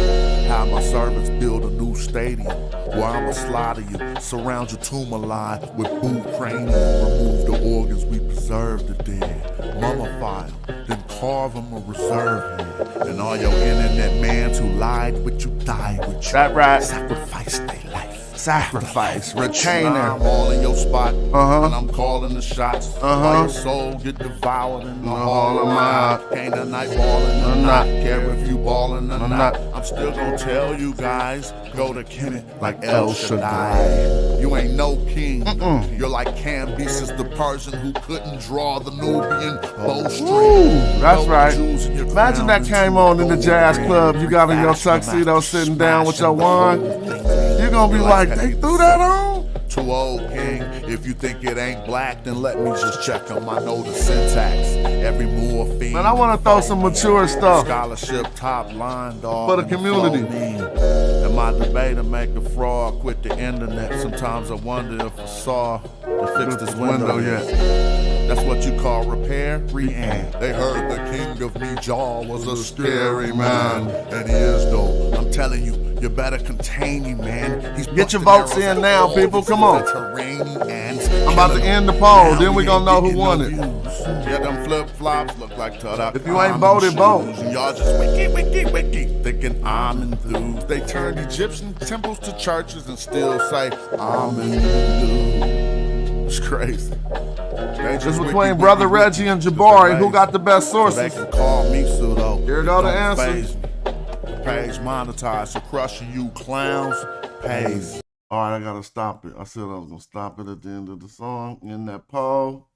Have my servants build a new stadium where I'ma slaughter you, surround your tomb alive with boot cranium. Remove the organs, we preserve the dead. Mummify them, then carve them a reserve head. And all your internet mans who lied with you, died with you. That right. Sacrifice their life. Sacrifice, retainer. I'm all in your spot, and I'm calling the shots. While your soul get devoured in the hall of my Ain't a night ballin' or not. Care if you ballin' or not. I'm still gonna tell you guys, go to Kemet like El Shaddai. You ain't no king. You're like Cambyses the Persian who couldn't draw the Nubian bowstring. That's right. Imagine that came on in the jazz club. You got in your tuxedo sitting down with your wine. You're gonna be like, they threw that on? Too old, king. If you think it ain't black, then let me just check them. I know the syntax. Every morphine. Man, I want to throw some mature stuff. Scholarship top line, dog. For the community. And my debate to make the fraud quit the internet. Sometimes I wonder if I saw to fix this window yet. That's what you call repair? Re-amp. They heard the king of Mijal was a scary man. And he is though. I'm telling you, you better contain him, man. He's get your votes in now, people. Come on. I'm about to end the poll. Then we're going to know who won it. Yeah, them flip-flops look like Tada. If you ain't voted, vote. Y'all just wiki, thinking I'm enthused. They turned Egyptian temples to churches and still say, I'm enthused. It's crazy. It's between Brother Reggie and Jabari. Who got the best sources? They can call me pseudo. Here go the answer. Page monetized, so crushing you clowns. Haze. All right, I gotta stop it. I said I was gonna stop it at the end of the song. In that poll,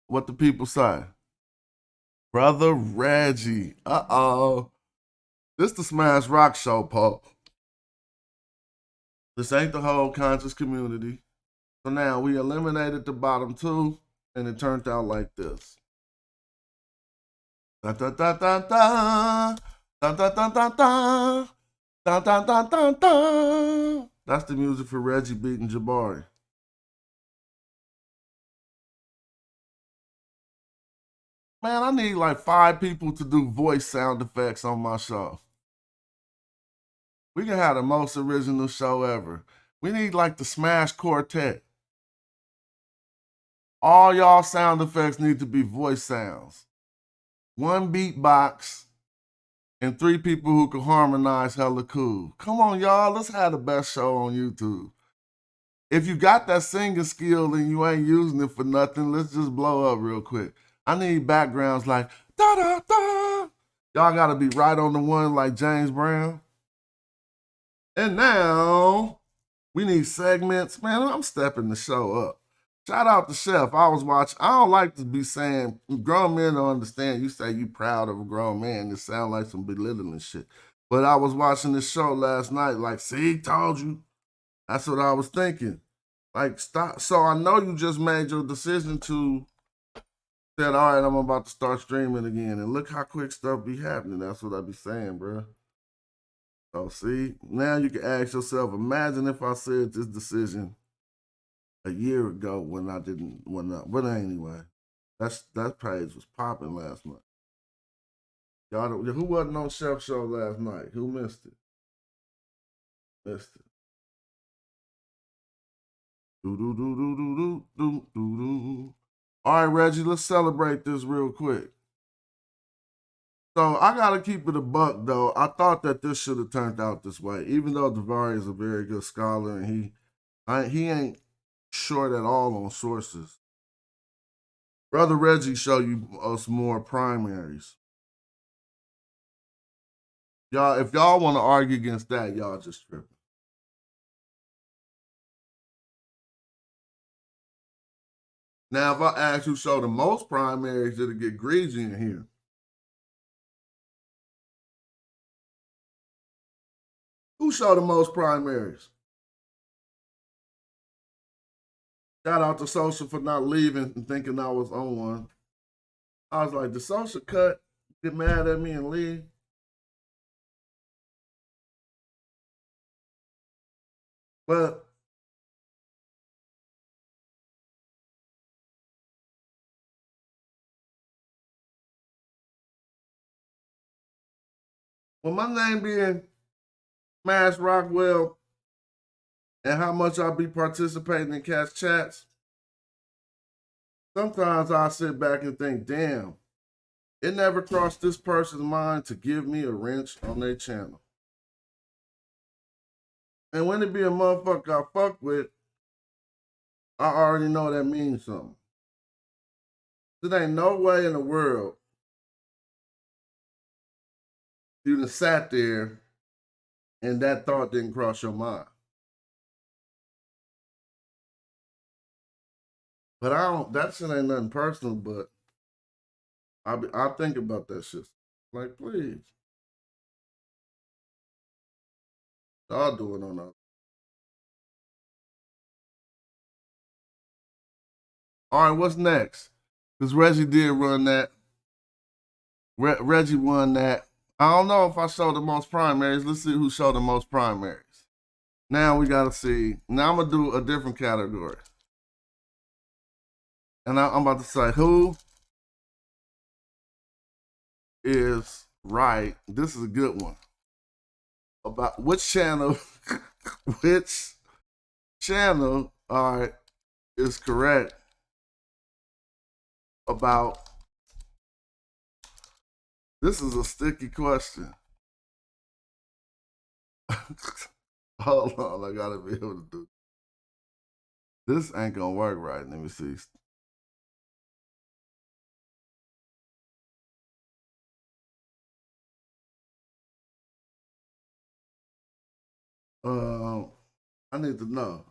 what the people say? Brother Reggie. Uh-oh. This the Smash Rock Show, Paul. This ain't the whole conscious community. So now we eliminated the bottom two, and it turned out like this. Da da da da da da da da da da da da da da da. That's the music for Reggie beating Jabari. Man, I need like 5 people to do voice sound effects on my show. We can have the most original show ever. We need like the Smash Quartet. All y'all sound effects need to be voice sounds. 1 beatbox and 3 people who can harmonize hella cool. Come on, y'all. Let's have the best show on YouTube. If you got that singing skill and you ain't using it for nothing, let's just blow up real quick. I need backgrounds like da-da-da. Y'all got to be right on the one like James Brown. And now we need segments. Man, I'm stepping the show up. Shout out to Chef. I was watching. I don't like to be saying, grown men don't understand. You say you proud of a grown man. It sounds like some belittling shit. But I was watching this show last night, like, see, told you. That's what I was thinking. Like, stop. So I know you just made your decision to said, all right, I'm about to start streaming again. And look how quick stuff be happening. That's what I be saying, bro. So see, now you can ask yourself, imagine if I said this decision a year ago when I didn't, but anyway, that page was popping last night. Y'all, who wasn't on Chef Show last night? Who missed it? Missed it. All right, Reggie, let's celebrate this real quick. So I gotta keep it a buck, though. I thought that this should have turned out this way, even though Davari is a very good scholar and he ain't short at all on sources. Brother Reggie show you us more primaries. Y'all, if y'all want to argue against that, y'all just tripping. Now, if I ask who show the most primaries, it'll get greasy in here. Who show the most primaries? Shout out to Social for not leaving and thinking I was on one. I was like, the Social cut, get mad at me and leave? But with my name being Smash Rockwell and how much I'll be participating in Cat's chats, sometimes I sit back and think, damn, it never crossed this person's mind to give me a wrench on their channel. And when it be a motherfucker I fuck with, I already know that means something. There ain't no way in the world you done sat there and that thought didn't cross your mind. But that shit ain't nothing personal, but I think about that shit. Like, please. Y'all doing on that. All right, what's next? Because Reggie did run that. Reggie won that. I don't know if I showed the most primaries. Let's see who showed the most primaries. Now we got to see. Now I'm going to do a different category. And I'm about to say who is right. This is a good one. About which channel, all right, is correct about, this is a sticky question. Hold on, I gotta be able to do this. Ain't gonna work right. Let me see. I need to know.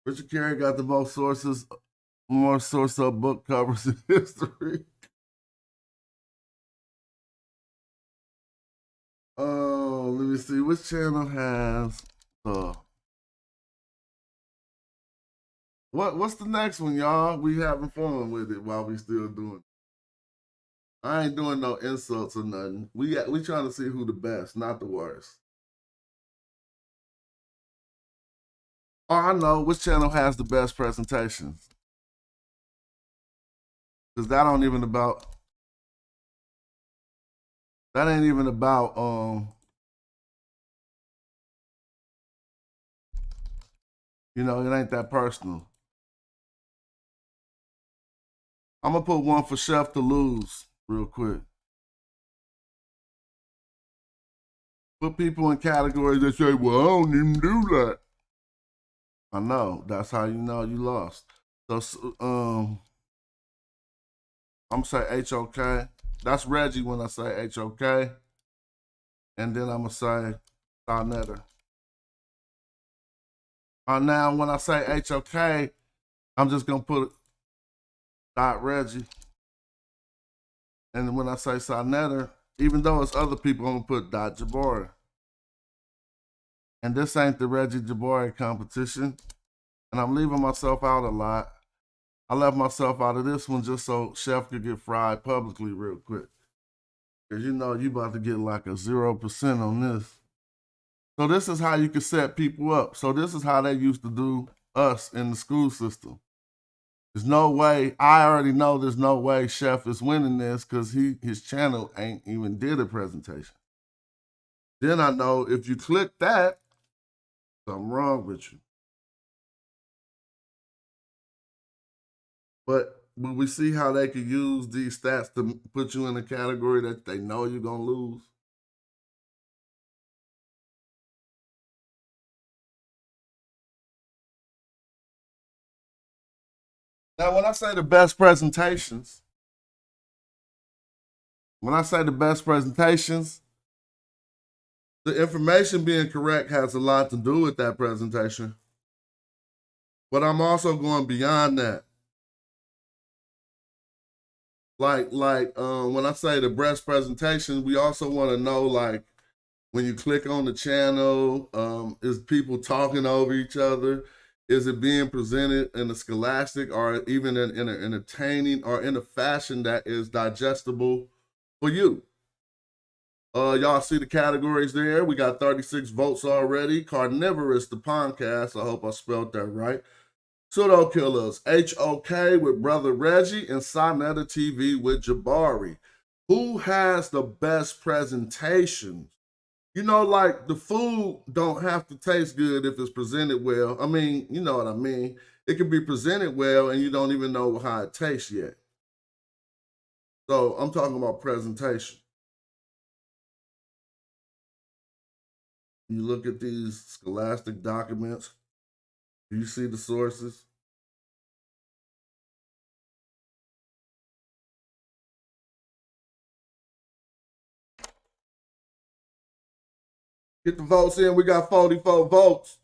Richard Carey got the most sources, more source of book covers in history. Oh, let me see. Which channel has the what's the next one, y'all? We having fun with it while we still doing it. I ain't doing no insults or nothing. We trying to see who the best, not the worst. Oh, I know which channel has the best presentations. Cause that ain't even about you know, it ain't that personal. I'm gonna put one for Chef to lose real quick. Put people in categories that say, well, I don't even do that. I know. That's how you know you lost. So I'm gonna say HOK. That's Reggie when I say HOK. And then I'm gonna say Donetta. Now when I say HOK, I'm just gonna put Dot Reggie. And when I say Sonetta, even though it's other people, I'm gonna put Dot Jabari. And this ain't the Reggie Jabari competition. And I'm leaving myself out a lot. I left myself out of this one just so Chef could get fried publicly real quick. Because you know you about to get like a 0% on this. So this is how you can set people up. So this is how they used to do us in the school system. There's no way, I already know there's no way Chef is winning this because his channel ain't even did a presentation. Then I know if you click that, something wrong with you. But when we see how they could use these stats to put you in a category that they know you're going to lose. Now, when I say the best presentations, the information being correct has a lot to do with that presentation. But I'm also going beyond that. Like when I say the best presentation, we also want to know, like, when you click on the channel, is people talking over each other? Is it being presented in a scholastic or even in an entertaining or in a fashion that is digestible for you? Y'all see the categories there? We got 36 votes already. Carnivorous, the podcast. I hope I spelled that right. Pseudo Killers, HOK with Brother Reggie, and Sonetta TV with Jabari. Who has the best presentations? You know, like the food don't have to taste good if it's presented well. I mean, you know what I mean. It can be presented well and you don't even know how it tastes yet. So I'm talking about presentation. You look at these scholastic documents. Do you see the sources? Get the votes in. We got 44 votes.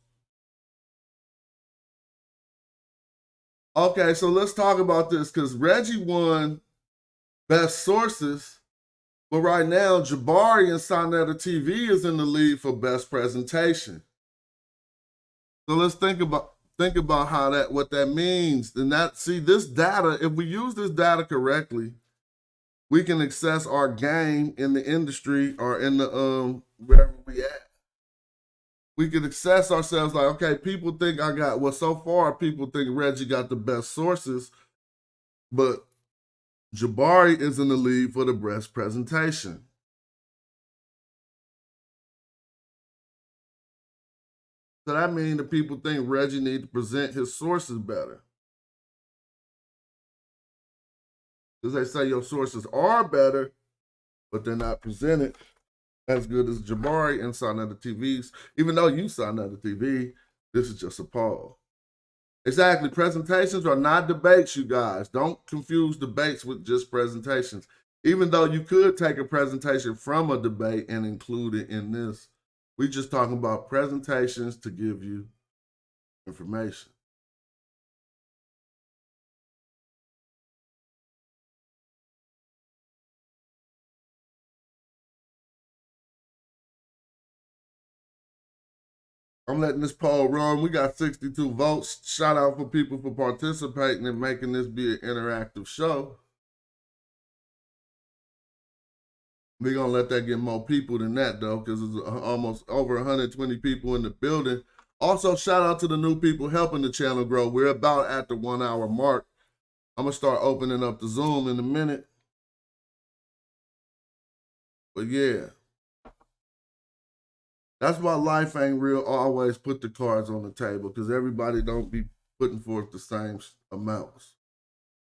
Okay, so let's talk about this because Reggie won best sources, but right now Jabari and Sonetta TV is in the lead for best presentation. So let's think about how what that means. And this data, if we use this data correctly, we can access our game in the industry or in the wherever we at. We can assess ourselves like, okay, people think so far people think Reggie got the best sources, but Jabari is in the lead for the best presentation. So that means that people think Reggie need to present his sources better. Because they say your sources are better, but they're not presented as good as Jabari and Sonetta TV's. Even though you Sonetta TV, this is just a poll. Exactly. Presentations are not debates, you guys. Don't confuse debates with just presentations. Even though you could take a presentation from a debate and include it in this, we just talking about presentations to give you information. I'm letting this poll run. We got 62 votes. Shout out for people for participating and making this be an interactive show. We're going to let that get more people than that, though, because it's almost over 120 people in the building. Also, shout out to the new people helping the channel grow. We're about at the 1 hour mark. I'm going to start opening up the Zoom in a minute. But yeah. That's why life ain't real. Always put the cards on the table, because everybody don't be putting forth the same amounts.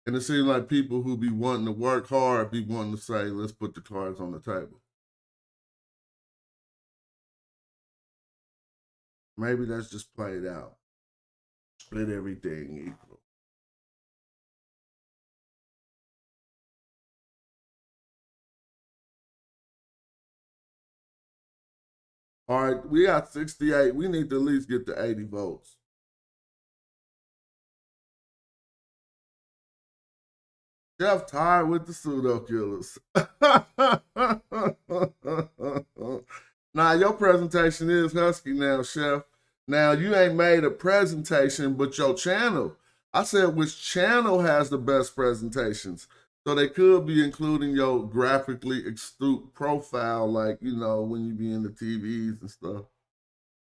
And it seems like people who be wanting to work hard be wanting to say, let's put the cards on the table. Maybe that's just played out. Split everything equal. All right, we got 68. We need to at least get to 80 votes. Jeff tired with the pseudo killers. Nah, your presentation is husky now, Chef. Now, you ain't made a presentation, but your channel. I said which channel has the best presentations. So they could be including your graphically astute profile, like, you know, when you be in the TVs and stuff.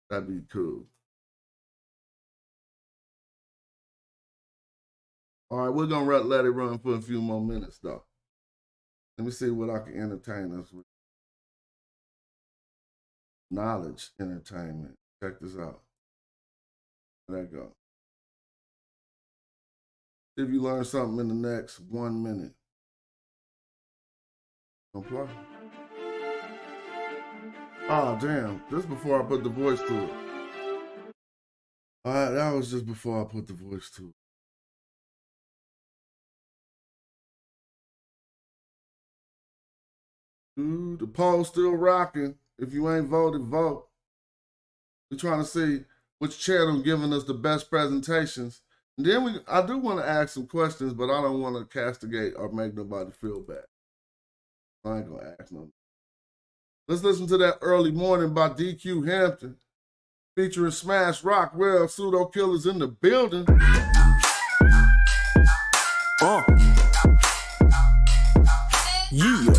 That'd be cool. All right, we're going to let it run for a few more minutes, though. Let me see what I can entertain us with. Knowledge entertainment. Check this out. There you go. See if you learn something in the next 1 minute. Don't play. Oh, damn. This before I put the voice to it. All right, that was just before I put the voice to it. Ooh, the poll's still rocking. If you ain't voted, vote. We're trying to see which channel giving us the best presentations. And then I do want to ask some questions, but I don't want to castigate or make nobody feel bad. I ain't going to ask no. Let's listen to that Early Morning by DQ Hampton, featuring Smash Rockwell, Pseudo Killers in the building. Yeah.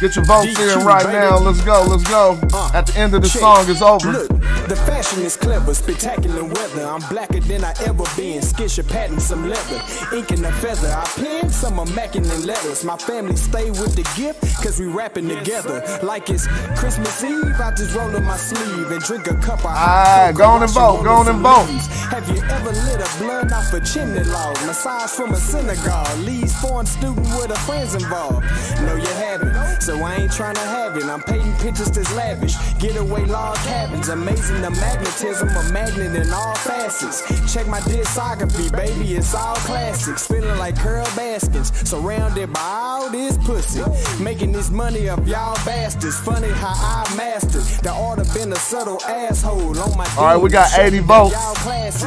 Get your votes DQ, in right baby. now. Let's go. Let's go. At the end of the song, it's over. Look, the fashion is clever, spectacular weather. I'm blacker than I ever been. Skisha patent some leather, ink and a feather. I pen some of macking and letters. My family stay with the gift, cause we rapping together. Like it's Christmas Eve, I just roll in my sleeve and drink a cup of hot cocoa. Go on and vote. Go on and vote. Have you ever lit a blunt off a chimney log? Massage from a synagogue. Leads foreign student with her friends involved. No, you haven't. So I ain't trying to have it. I'm painting pictures that's lavish. Getaway log cabins. Amazing the magnetism of magnet in all facets. Check my discography, baby. It's all classics. Feeling like Carol Baskins. Surrounded by all this pussy. Making this money up y'all bastards. Funny how I mastered the art of being a subtle asshole on my. All right, we got 80 votes.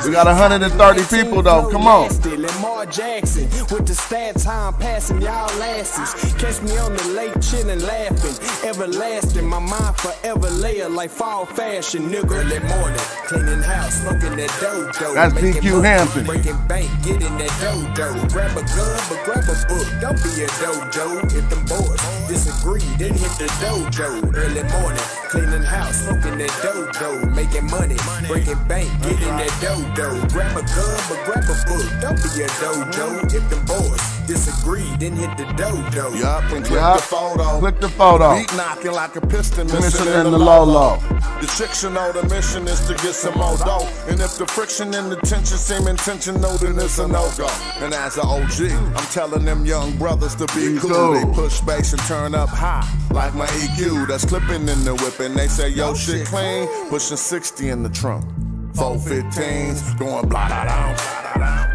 We got 130 people though. Come on. Lamar Jackson with the stat time passing y'all asses. Catch me on the lake chillin', laughing, everlasting. My mind forever layer like fall fashion, nigga. Early morning, cleaning house, smoking that dough. That's DQ Hampton. Breaking bank, getting that dough. Grab a gun, but grab a book. Don't be a dojo. If them boys disagree, then hit the dojo. Early morning, cleaning house, smoking that dough. Making money, breaking bank, getting that dough. Grab a gun, but grab a book. Don't be a dojo. If them boys disagree, then hit the dojo. Yup, and click the photo. Click the photo. Beat knocking like a piston, missing Missing in in the the low low-low. The chicks should know the mission is to get some more dough. And if the friction and the tension seem intentional, then it's a no-go. And as an OG, I'm telling them young brothers to be cool. They push bass and turn up high, like my EQ that's clipping in the whip. And they say, yo, shit clean, pushing 60 in the trunk. 415s, going blah da down,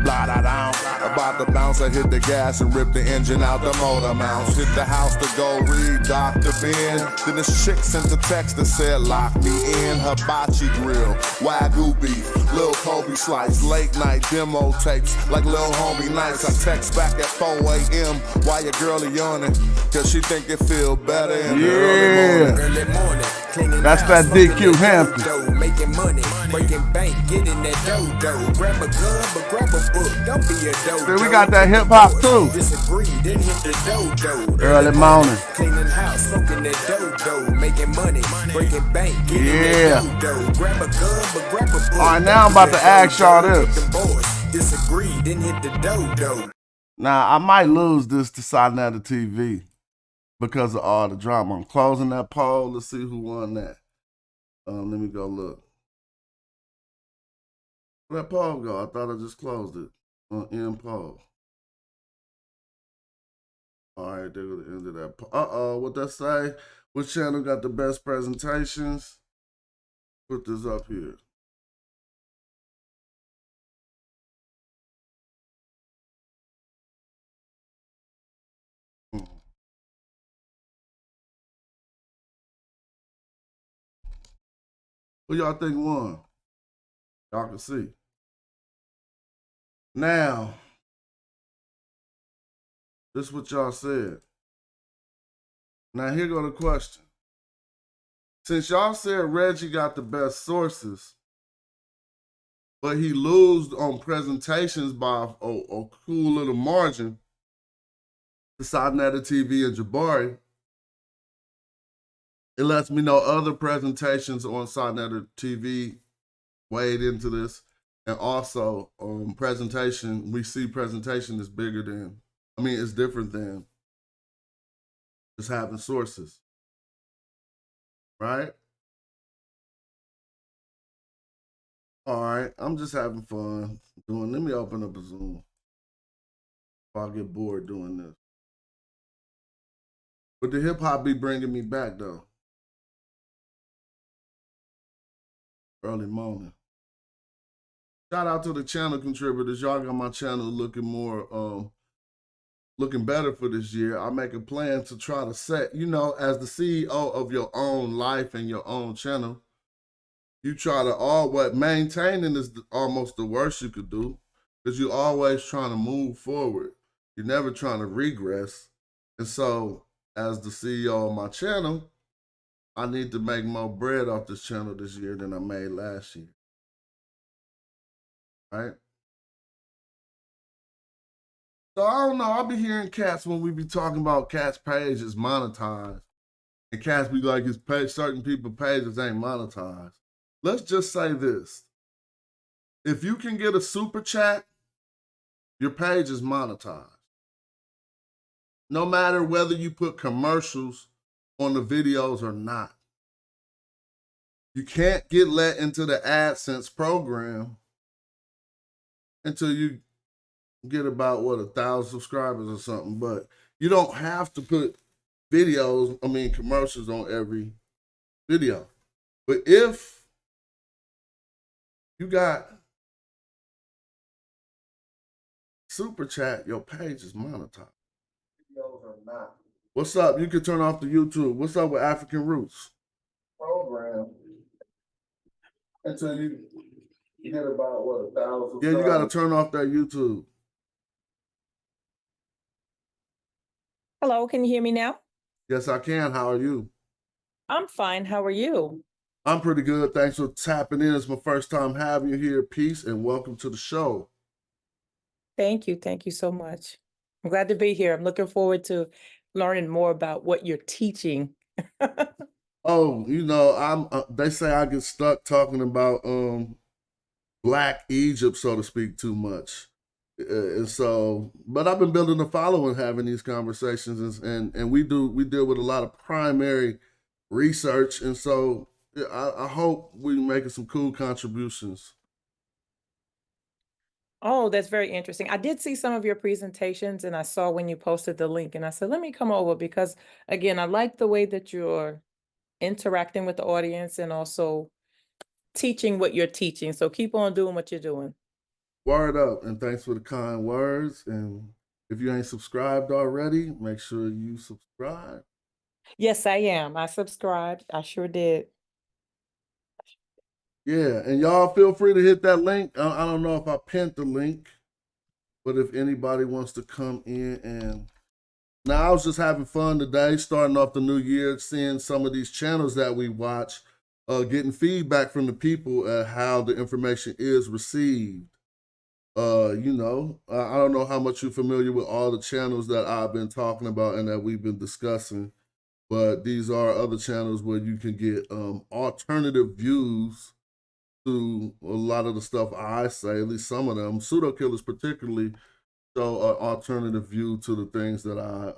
blah da down. About to bounce, I hit the gas and rip the engine out the motor mounts. Hit the house to go read Dr. Ben. Then this chick sent the text that said, lock me in. Hibachi grill, Wagyu beef, Lil Kobe slice, late night demo tapes like Lil Homie nights. I text back at 4 a.m. while your girl yawning, cause she think it feel better in the early morning. That's that DQ Hampton. Making money, breaking bank, getting that dough. Grab a gun, but grab a book. Don't be a dough. See, we got that hip hop too. Disagree, then hit the dough. Early morning. Cleaning house, smoking that dough. Making money, breaking bank, getting that dough. Grab a gun, but grab a book. All right, now I'm about to ask y'all this. Disagree, then hit the dough. Now, I might lose this to Sinetta TV because of all the drama. I'm closing that poll. Let's see who won that. Let me go look. Where'd that poll go? I thought I just closed it on end poll. All right, there go the end of that poll. Uh-oh, what that say? Which channel got the best presentations? Put this up here. Who y'all think won? Y'all can see. Now, this is what y'all said. Now, here go the question. Since y'all said Reggie got the best sources, but he losed on presentations by a cool little margin to Sinetta TV and Jabari, it lets me know other presentations on Sinetta TV weighed into this. And also, presentation, we see presentation is bigger than, it's different than just having sources. Right? All right, I'm just having fun let me open up a Zoom if I get bored doing this. But the hip hop be bringing me back though. Early morning. Shout out to the channel contributors. Y'all got my channel looking more, looking better for this year. I make a plan to try to set, as the CEO of your own life and your own channel, you try to maintaining is almost the worst you could do because you're always trying to move forward. You're never trying to regress. And so as the CEO of my channel, I need to make more bread off this channel this year than I made last year. Right? So I don't know. I'll be hearing cats when we be talking about cats' pages monetized. And cats be like, his page, certain people's pages ain't monetized. Let's just say this. If you can get a super chat, your page is monetized. No matter whether you put commercials on the videos or not. You can't get let into the AdSense program until you get about 1,000 subscribers or something. But you don't have to put commercials on every video. But if you got super chat, your page is monetized. Videos are not. What's up? You can turn off the YouTube. What's up with African Roots? Program until you get about 1,000. Yeah, you got to turn off that YouTube. Hello, can you hear me now? Yes, I can. How are you? I'm fine. How are you? I'm pretty good. Thanks for tapping in. It's my first time having you here. Peace and welcome to the show. Thank you. Thank you so much. I'm glad to be here. I'm looking forward to learning more about what you're teaching. Oh, I'm. They say I get stuck talking about Black Egypt, so to speak, too much. And so, but I've been building a following having these conversations, and we deal with a lot of primary research, and so I hope we're making some cool contributions. Oh, that's very interesting. I did see some of your presentations and I saw when you posted the link and I said, let me come over because again, I like the way that you're interacting with the audience and also teaching what you're teaching. So keep on doing what you're doing. Word up, and thanks for the kind words. And if you ain't subscribed already, make sure you subscribe. Yes, I am. I subscribed. I sure did. Yeah, and y'all feel free to hit that link. I don't know if I pinned the link, but if anybody wants to come in and now I was just having fun today, starting off the new year, seeing some of these channels that we watch, getting feedback from the people at how the information is received. I don't know how much you're familiar with all the channels that I've been talking about and that we've been discussing, but these are other channels where you can get alternative views to a lot of the stuff I say, at least some of them. Pseudo killers particularly show an alternative view to the things that I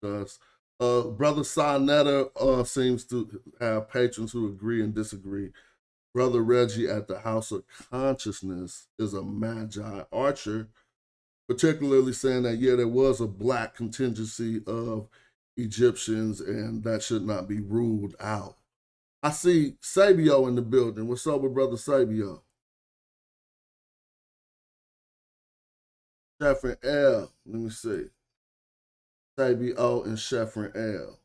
does. Brother Sinetta seems to have patrons who agree and disagree. Brother Reggie at the House of Consciousness is a Magi archer, particularly saying that, yeah, there was a black contingency of Egyptians and that should not be ruled out. I see Sabio in the building. What's up with Brother Sabio? Sheffrin L. Let me see. Sabio and Sheffrin L.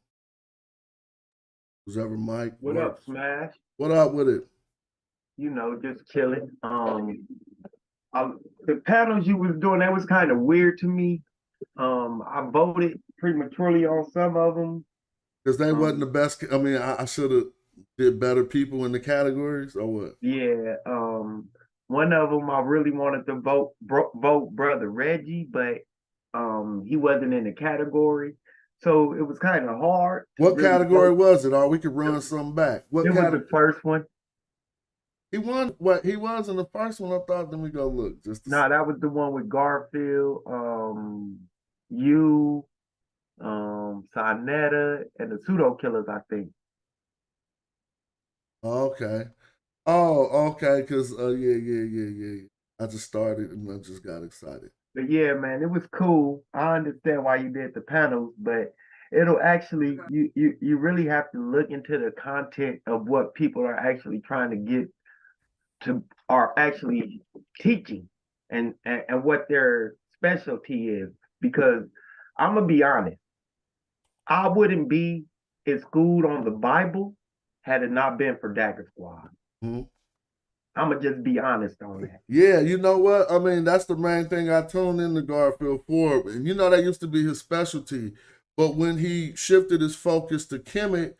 Who's ever Mike? What up, Smash? What up with it? You know, just chilling. The panels you was doing, that was kind of weird to me. I voted prematurely on some of them. Because they wasn't the best. I mean, I should have did better people in the categories, or what? Yeah. One of them I really wanted to vote Brother Reggie, but he wasn't in the category, so it was kind of hard. What really category was it? Or we could run something back. What it was the first one. He won. What he was in the first one? I thought. Then we go look. That was the one with Garfield, you, Sinetta, and the Pseudo Killers, I think. Okay. Oh, okay. Because yeah. I just started and I just got excited. But yeah, man, it was cool. I understand why you did the panels, but it'll actually you really have to look into the content of what people are actually trying to get to, are actually teaching, and what their specialty is. Because I'm gonna be honest, I wouldn't be schooled on the Bible had it not been for Dagger Squad. Mm-hmm. I'm gonna just be honest on that. Yeah, you know what? I mean, that's the main thing I tuned in to Garfield for. And you know, that used to be his specialty. But when he shifted his focus to Kemet,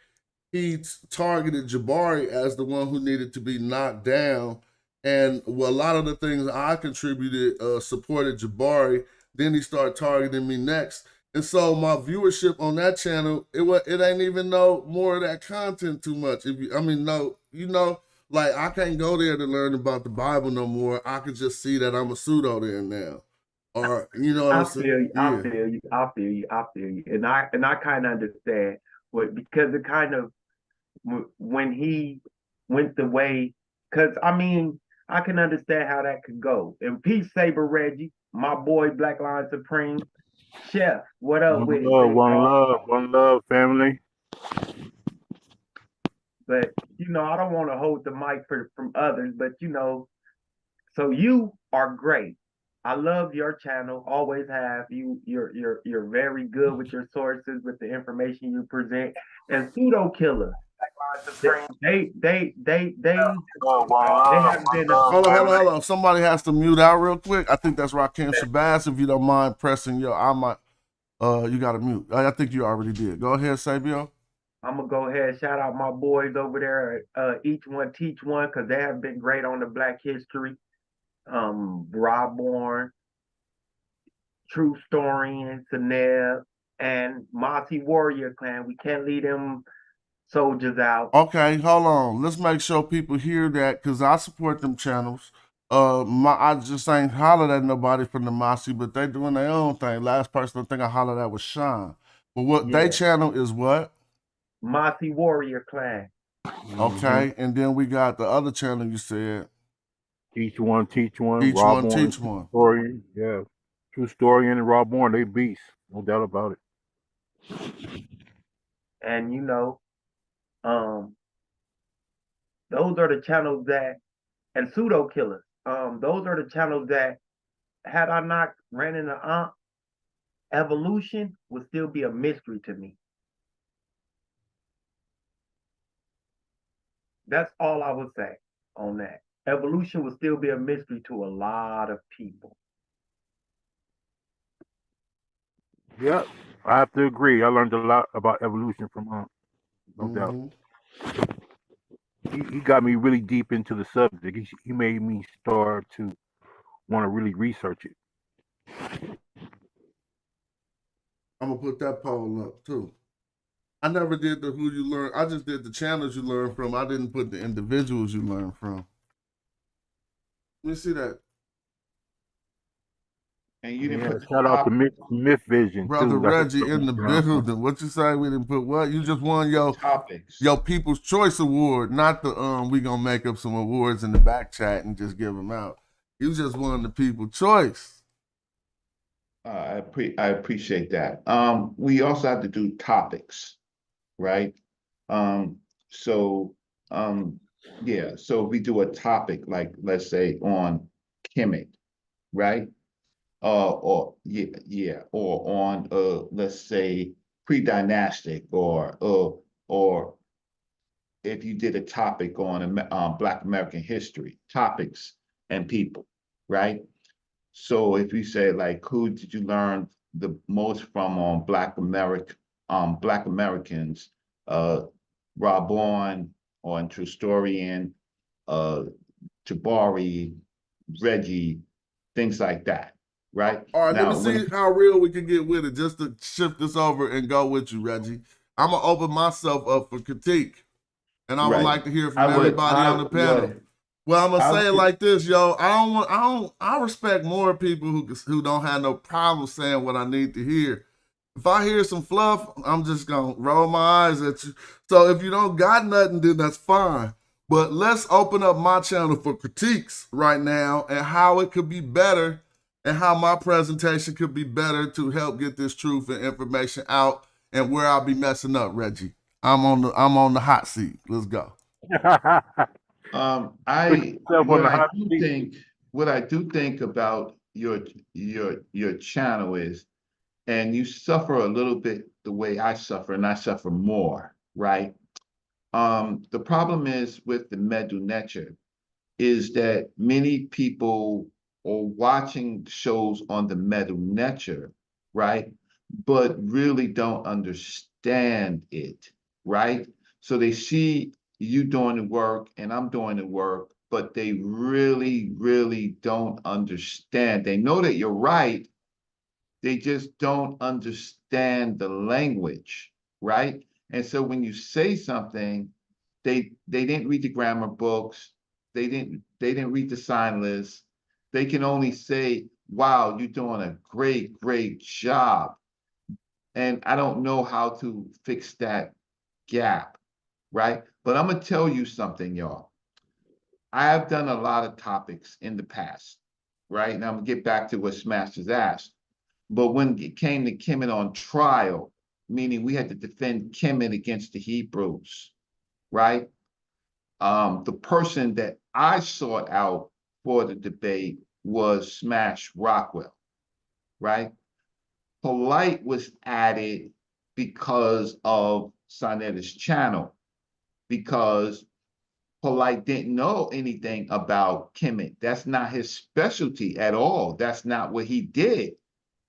he targeted Jabari as the one who needed to be knocked down. And a lot of the things I contributed supported Jabari. Then he started targeting me next. And so my viewership on that channel, it ain't even no more of that content too much. Like, I can't go there to learn about the Bible no more. I can just see that I'm a pseudo there now. Or, you know what I'm saying? I feel you. And I kind of understand. Because it kind of, when he went the way, because, I mean, I can understand how that could go. And peace, Saber Reggie, my boy, Black Lion Supreme. Chef, what up with one love, family. But I don't want to hold the mic from others, but so you are great. I love your channel, always have. You're very good with your sources, with the information you present. And Pseudo Killer, they have been. Hold on. Somebody has to mute out real quick. I think that's Rakim Shabazz. If you don't mind pressing you got to mute. I think you already did. Go ahead, Sabio. I'm gonna go ahead and shout out my boys over there, Each One Teach One, because they have been great on the Black History. Rob Bourne, True Storian, Sanel, and Mossy Warrior Clan. We can't leave them soldiers out. Okay, hold on. Let's make sure people hear that, because I support them channels. I just ain't hollered at nobody from the Mossy, but they doing their own thing. Last person I think I hollered at was Sean. But what they channel is what? Mossy Warrior Clan. Okay, and then we got the other channel you said. Teach One. Teach One. Historian, yeah. True Storian and Rob Bourne, they beasts. No doubt about it. And Those are the channels that, and pseudo killers. Those are the channels that, had I not ran into evolution would still be a mystery to me. That's all I would say on that. Evolution would still be a mystery to a lot of people. Yep, I have to agree. I learned a lot about evolution from no doubt. Mm-hmm. He got me really deep into the subject. He made me start to want to really research it. I'm gonna put that poll up too. I never did the who you learn. I just did the channels you learn from. I didn't put the individuals you learn from. Let me see that. And you didn't Yeah, put shout out to Myth Vision Brother too. That's Reggie in the building. What you say? We didn't put what? You just won topics. your People's Choice Award, not the we gonna make up some awards in the back chat and just give them out. You just won the People's Choice. I appreciate that. We also have to do topics, right? So yeah, so if we do a topic like, let's say, on Kemet, right? Or or on let's say pre-dynastic, or if you did a topic on Black American history, topics and people, right? So if you say, like, who did you learn the most from on Black Americans, Rob Bourne, or True Historian, Jabari, Reggie, things like that, right? All right, let me Now, see how real we can get with it. Just to shift this over and go with you, Reggie. I'm gonna open myself up for critique, and I would right, like to hear from everybody on the panel. Well, I'm gonna say it like this, yo. I respect more people who don't have no problem saying what I need to hear. If I hear some fluff, I'm just gonna roll my eyes at you. So if you don't got nothing, then that's fine. But let's open up my channel for critiques right now and how it could be better and how my presentation could be better to help get this truth and information out and where I'll be messing up, Reggie. I'm on the hot seat. Let's go. What I do think about your channel is, and you suffer a little bit the way I suffer, and I suffer more, right? The problem is with the Medu Neter is that many people are watching shows on the Medu Neter, right? But really don't understand it, right? So they see you doing the work and I'm doing the work, but they really, really don't understand. They know that you're right, they just don't understand the language, right? And so when you say something, they didn't read the grammar books, they didn't read the sign list. They can only say, wow, you're doing a great job. And I don't know how to fix that gap, right? But I'm gonna tell you something, y'all. I have done a lot of topics in the past, right? And I'm gonna get back to what Smash has asked. But when it came to Kemet on trial, meaning we had to defend Kemet against the Hebrews, right? The person that I sought out for the debate was Smash Rockwell, right? Polite was added because of Sonetta's channel, because Polite didn't know anything about Kemet. That's not his specialty at all. That's not what he did.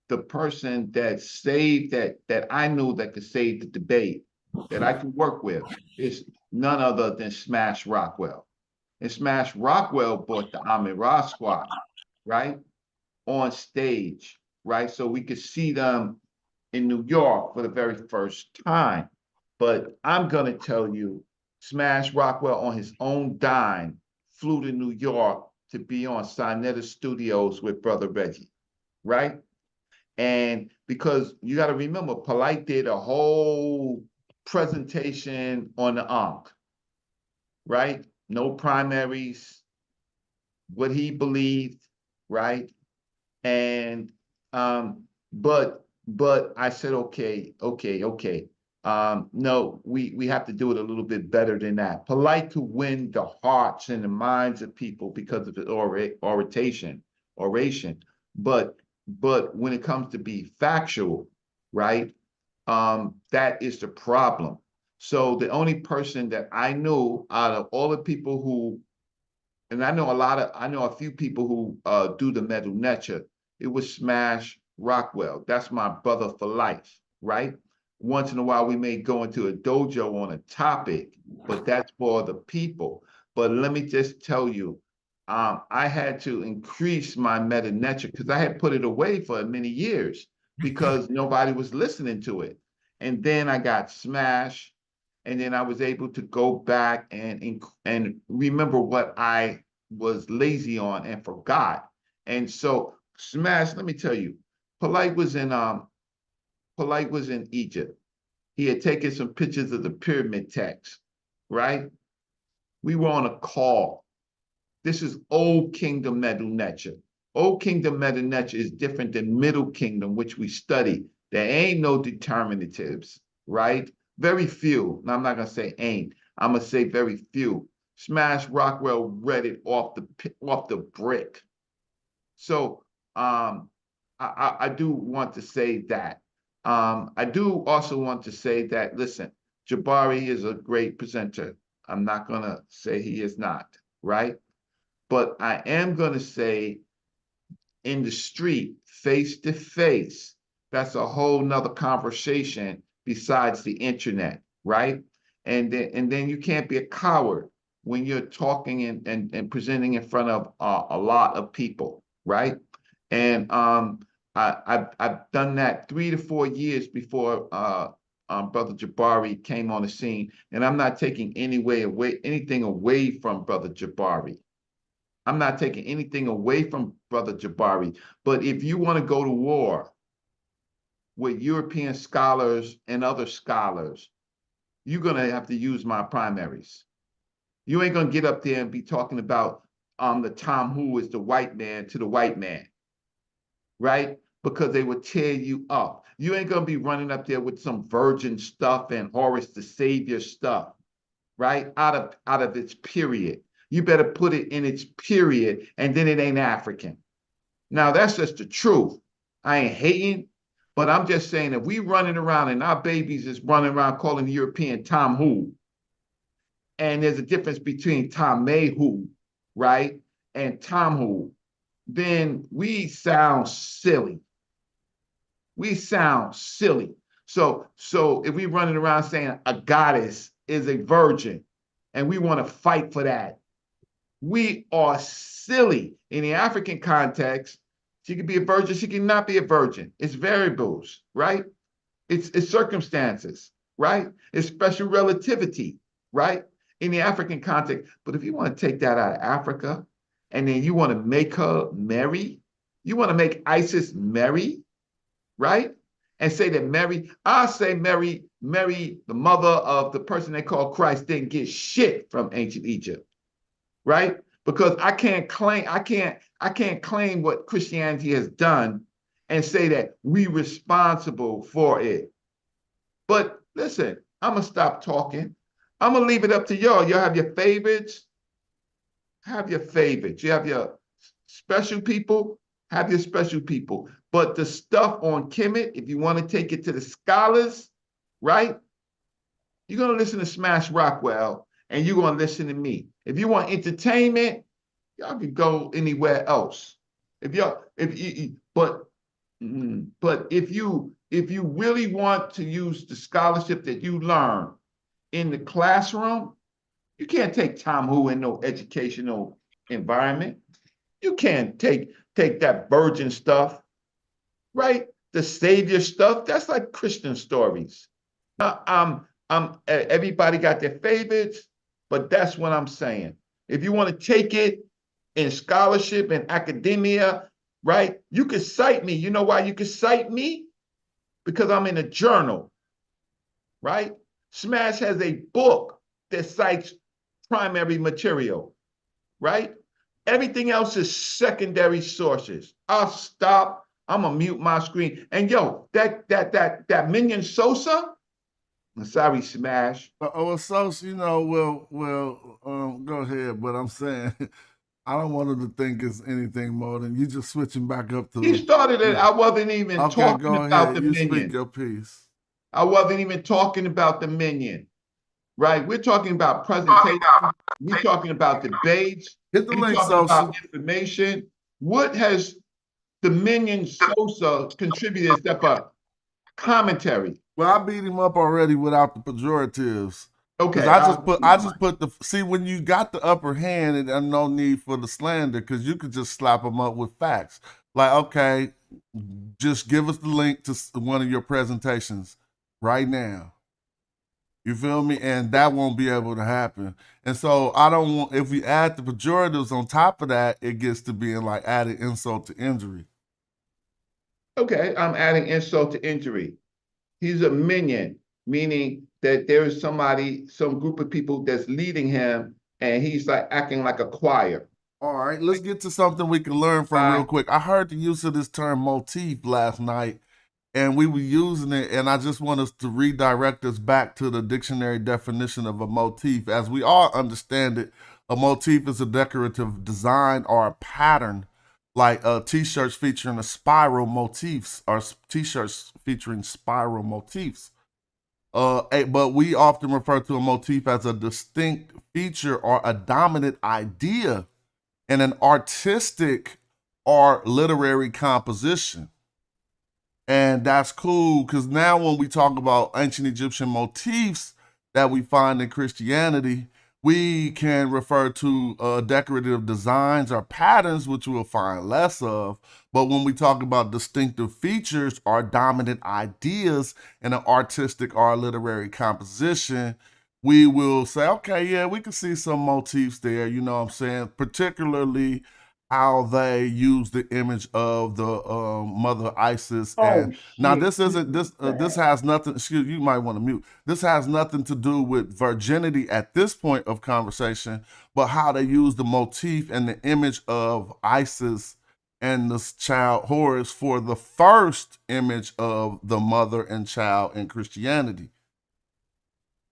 The person that saved that I knew that could save the debate, that I could work with, is none other than Smash Rockwell. And Smash Rockwell brought the Amin Ra squad, right, on stage, right? So we could see them in New York for the very first time. But I'm gonna tell you, Smash Rockwell on his own dime flew to New York to be on Sinetta Studios with Brother Reggie, right? And because you got to remember, Polite did a whole presentation on the Ankh, right? No primaries, what he believed, right? And but I said, okay. No, we have to do it a little bit better than that. Polite to win the hearts and the minds of people because of his oration. But when it comes to be factual, right? That is the problem. So the only person that I knew out of all the people who, and I know a few people who do the metal nature, it was Smash Rockwell. That's my brother for life, right? Once in a while we may go into a dojo on a topic, but that's for the people. But let me just tell you, I had to increase my meta nature because I had put it away for many years because nobody was listening to it. And then I got smashed, and then I was able to go back and remember what I was lazy on and forgot. And so Smash, let me tell you, Polite was in Egypt. He had taken some pictures of the pyramid text, right? We were on a call. This is Old Kingdom Medu Neter. Old Kingdom Medu Neter is different than Middle Kingdom, which we study. There ain't no determinatives, right? Very few. Now, I'm not going to say ain't. I'm going to say very few. Smash Rockwell read it off the brick. So I do want to say that. I do also want to say that, listen, Jabari is a great presenter. I'm not going to say he is not, right? But I am going to say in the street, face to face, that's a whole nother conversation besides the internet, right? And then you can't be a coward when you're talking and presenting in front of a lot of people, right? And I've done that 3 to 4 years before Brother Jabari came on the scene, and I'm not taking anything away from Brother Jabari. I'm not taking anything away from Brother Jabari. But if you want to go to war with European scholars and other scholars, you're going to have to use my primaries. You ain't going to get up there and be talking about the Tom who is the white man to the white man, right? Because they would tear you up. You ain't going to be running up there with some virgin stuff and Horus the Savior stuff, right? Out of its period. You better put it in its period, and then it ain't African. Now, that's just the truth. I ain't hating, but I'm just saying if we running around and our babies is running around calling the European Tom who, and there's a difference between Tom Mayhu, right, and Tom who, then we sound silly. We sound silly. So if we running around saying a goddess is a virgin, and we want to fight for that, we are silly. In the African context, she could be a virgin, she cannot be a virgin. It's variables, right? It's circumstances, right? It's special relativity, right? In the African context. But if you want to take that out of Africa, and then you want to make her Mary, you want to make Isis Mary, right? And say that Mary, I say Mary, the mother of the person they call Christ, didn't get shit from ancient Egypt. Right? Because I can't claim what Christianity has done and say that we responsible for it. But listen, I'm gonna stop talking. I'm gonna leave it up to y'all. Y'all have your favorites. Have your favorites. You have your special people. Have your special people. But the stuff on Kemet, if you want to take it to the scholars, right? You're gonna listen to Smash Rockwell, and you're gonna listen to me. If you want entertainment, y'all can go anywhere else. But if you really want to use the scholarship that you learn in the classroom, you can't take Tom Who in no educational environment. You can't take that virgin stuff, right? The Savior stuff. That's like Christian stories. Everybody got their favorites. But that's what I'm saying. If you want to take it in scholarship and academia, right? You can cite me. You know why you can cite me? Because I'm in a journal, right? Smash has a book that cites primary material, right? Everything else is secondary sources. I'll stop. I'm gonna mute my screen. And yo, that Minion Sosa, Sorry, Smash. So you know, go ahead. But I'm saying, I don't want her to think it's anything more than you just switching back up He to. started it. Yeah. I wasn't even Okay, talking go about ahead. the You speak minion. your piece. I wasn't even talking about the minion, right? We're talking about presentation. We're talking about debates. Hit the We're link, talking about social. information. What has the minion Sosa contributed except for commentary? Well, I beat him up already without the pejoratives. Because Okay, I just put the see when you got the upper hand and there's no need for the slander because you could just slap them up with facts. Like, okay, just give us the link to one of your presentations right now. You feel me? And that won't be able to happen. And so I don't want if we add the pejoratives on top of that, it gets to being like adding insult to injury. okay, I'm adding insult to injury. He's a minion, meaning that there is somebody, some group of people that's leading him, and he's like acting like a choir. All right, let's get to something we can learn from real quick. I heard the use of this term motif last night, and we were using it, and I just want us to redirect us back to the dictionary definition of a motif. As we all understand it, a motif is a decorative design or a pattern, like t-shirts featuring a spiral motifs or t-shirts featuring spiral motifs. But we often refer to a motif as a distinct feature or a dominant idea in an artistic or literary composition. And that's cool because now when we talk about ancient Egyptian motifs that we find in Christianity, we can refer to decorative designs or patterns, which we'll find less of. But when we talk about distinctive features or dominant ideas in an artistic or literary composition, we will say, okay, yeah, we can see some motifs there, you know what I'm saying? Particularly how they use the image of the mother Isis. And now this isn't this has nothing, excuse you might want to mute. This has nothing to do with virginity at this point of conversation, but how they use the motif and the image of Isis and this child Horus for the first image of the mother and child in Christianity.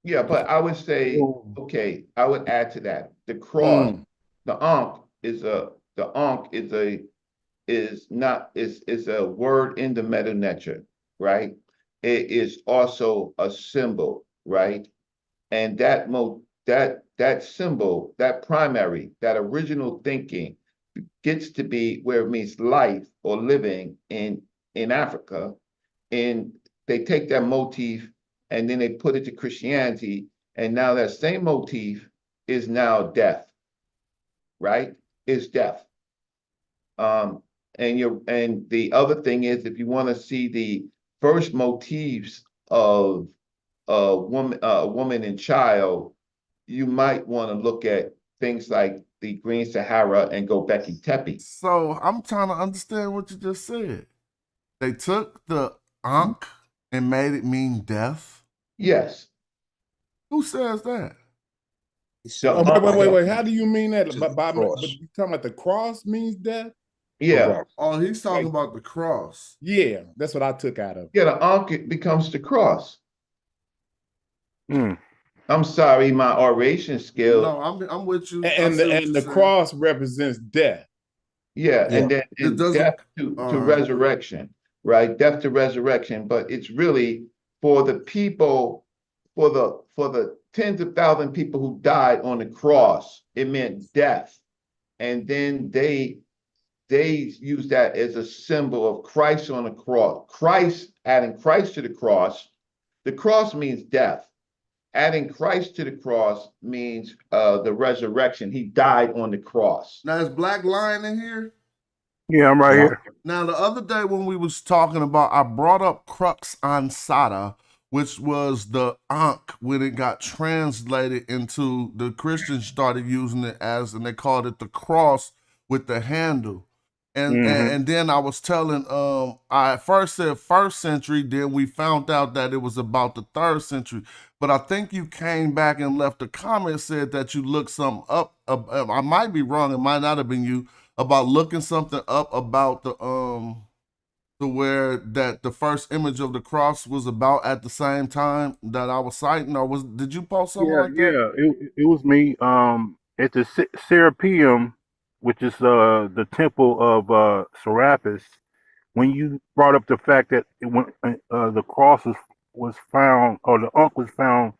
Yeah, but I would say, okay, I would add to that. The cross, the Ankh is a is a word in the Meta Nature, right? It is also a symbol, right? And that symbol, that primary, that original thinking gets to be where it means life or living in Africa. And they take that motif and then they put it to Christianity, and now that same motif is now death, right? Is death. And the other thing is, if you want to see the first motifs of a woman and child, you might want to look at things like the Green Sahara and Göbekli Tepe. So I'm trying to understand what you just said. They took the Ankh and made it mean death? Yes. Who says that? Wait. How do you mean that? But you talking about the cross means death? Yeah. Oh, he's talking about the cross. Yeah, that's what I took out of it. Yeah, the Ankh becomes the cross. I'm sorry, my oration skill. No, I'm with you. And the cross represents death. Yeah, and then death to resurrection, right? Death to resurrection, but it's really for the people, for the tens of thousands of people who died on the cross. It meant death, and then they use that as a symbol of Christ on the cross. Christ, adding Christ to the cross. The cross means death. Adding Christ to the cross means the resurrection. He died on the cross. Now, is Black Lion in here? Yeah, I'm right here. Now, the other day when we was talking about, I brought up Crux Ansata, which was the Ankh when it got translated into, the Christians started using it as, and they called it the cross with the handle. And then I was telling, I at first said 1st century, then we found out that it was about the 3rd century. But I think you came back and left a comment, said that you looked something up. I might be wrong, it might not have been you, about looking something up about the to where that the first image of the cross was about at the same time that I was citing, or did you post something like that? It was me. At the Serapeum, which is the temple of Serapis. When you brought up the fact that when the cross was found, or the Ankh was found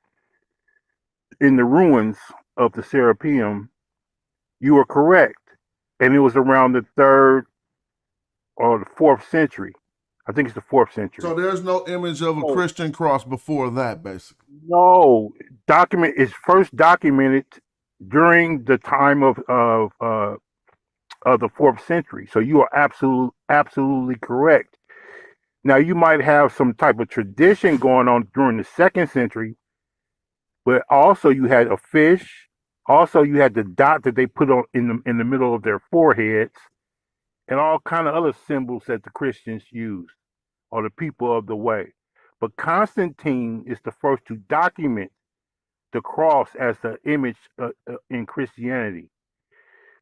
in the ruins of the Serapeum, you were correct, and it was around the 3rd or the 4th century. I think it's the 4th century. So there's no image of a Christian cross before that, basically. No, document is first documented during the time of the 4th century. So you are absolutely correct. Now you might have some type of tradition going on during the 2nd century, but also you had a fish. Also, you had the dot that they put on in the middle of their foreheads, and all kind of other symbols that the Christians used, or the people of the way. But Constantine is the first to document the cross as the image in Christianity.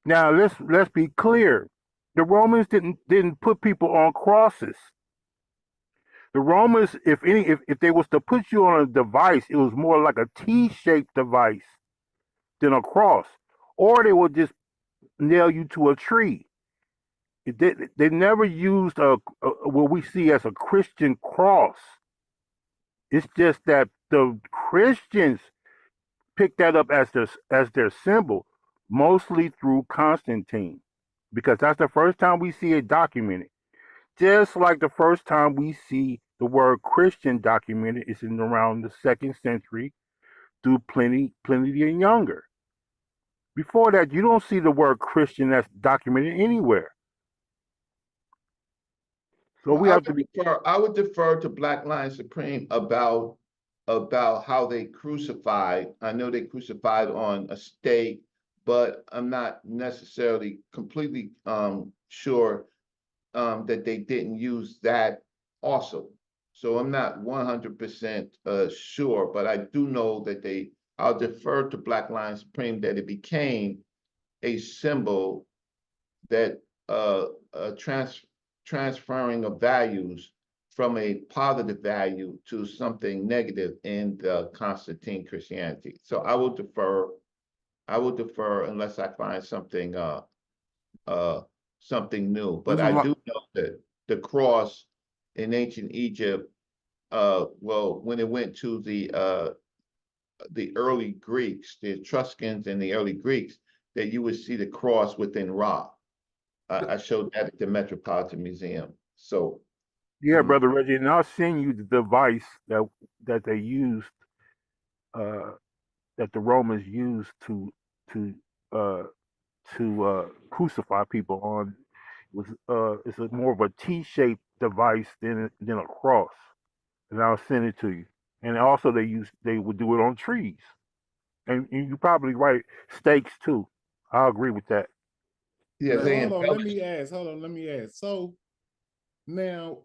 Now let's be clear: the Romans didn't put people on crosses. The Romans, if they was to put you on a device, it was more like a T-shaped device than a cross, or they would just nail you to a tree. They never used what we see as a Christian cross. It's just that the Christians picked that up as their symbol, mostly through Constantine, because that's the first time we see it documented. Just like the first time we see the word Christian documented is in around the 2nd century through Pliny the Younger. Before that, you don't see the word Christian that's documented anywhere. So we have to be. I would defer to Black Lion Supreme about how they crucified. I know they crucified on a stake, but I'm not necessarily completely sure that they didn't use that also. So I'm not 100% sure, but I do know that I'll defer to Black Lion Supreme that it became a symbol that transferring of values from a positive value to something negative in the Constantine Christianity. So I will defer unless I find something something new. But I do know that the cross in ancient Egypt, well, when it went to the early Greeks, the Etruscans and the early Greeks, that you would see the cross within Ra. I showed that at the Metropolitan Museum. So yeah, Brother Reggie, and I'll send you the device that they used, that the Romans used to crucify people on. It's more of a T-shaped device than a cross, and I'll send it to you. And also they would do it on trees, and you probably right, stakes too. I agree with that. Yeah, hold on, let me ask. So now,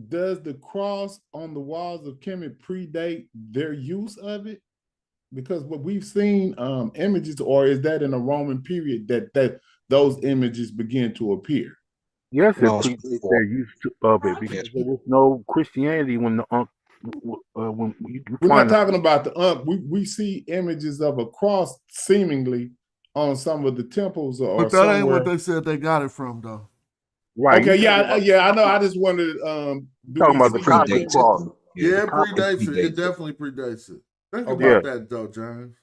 does the cross on the walls of Kemet predate their use of it? Because what we've seen images, or is that in a Roman period that those images begin to appear? Yes, it predates their use of it, because there was no Christianity when the when we're not talking about the we see images of a cross seemingly on some of the temples or but that somewhere. Ain't what they said they got it from, though. Right. Okay. Yeah. I know. I just wondered. Talking about the Coptic cross. Yeah, it predates it. It definitely predates it. Think about that, though, James.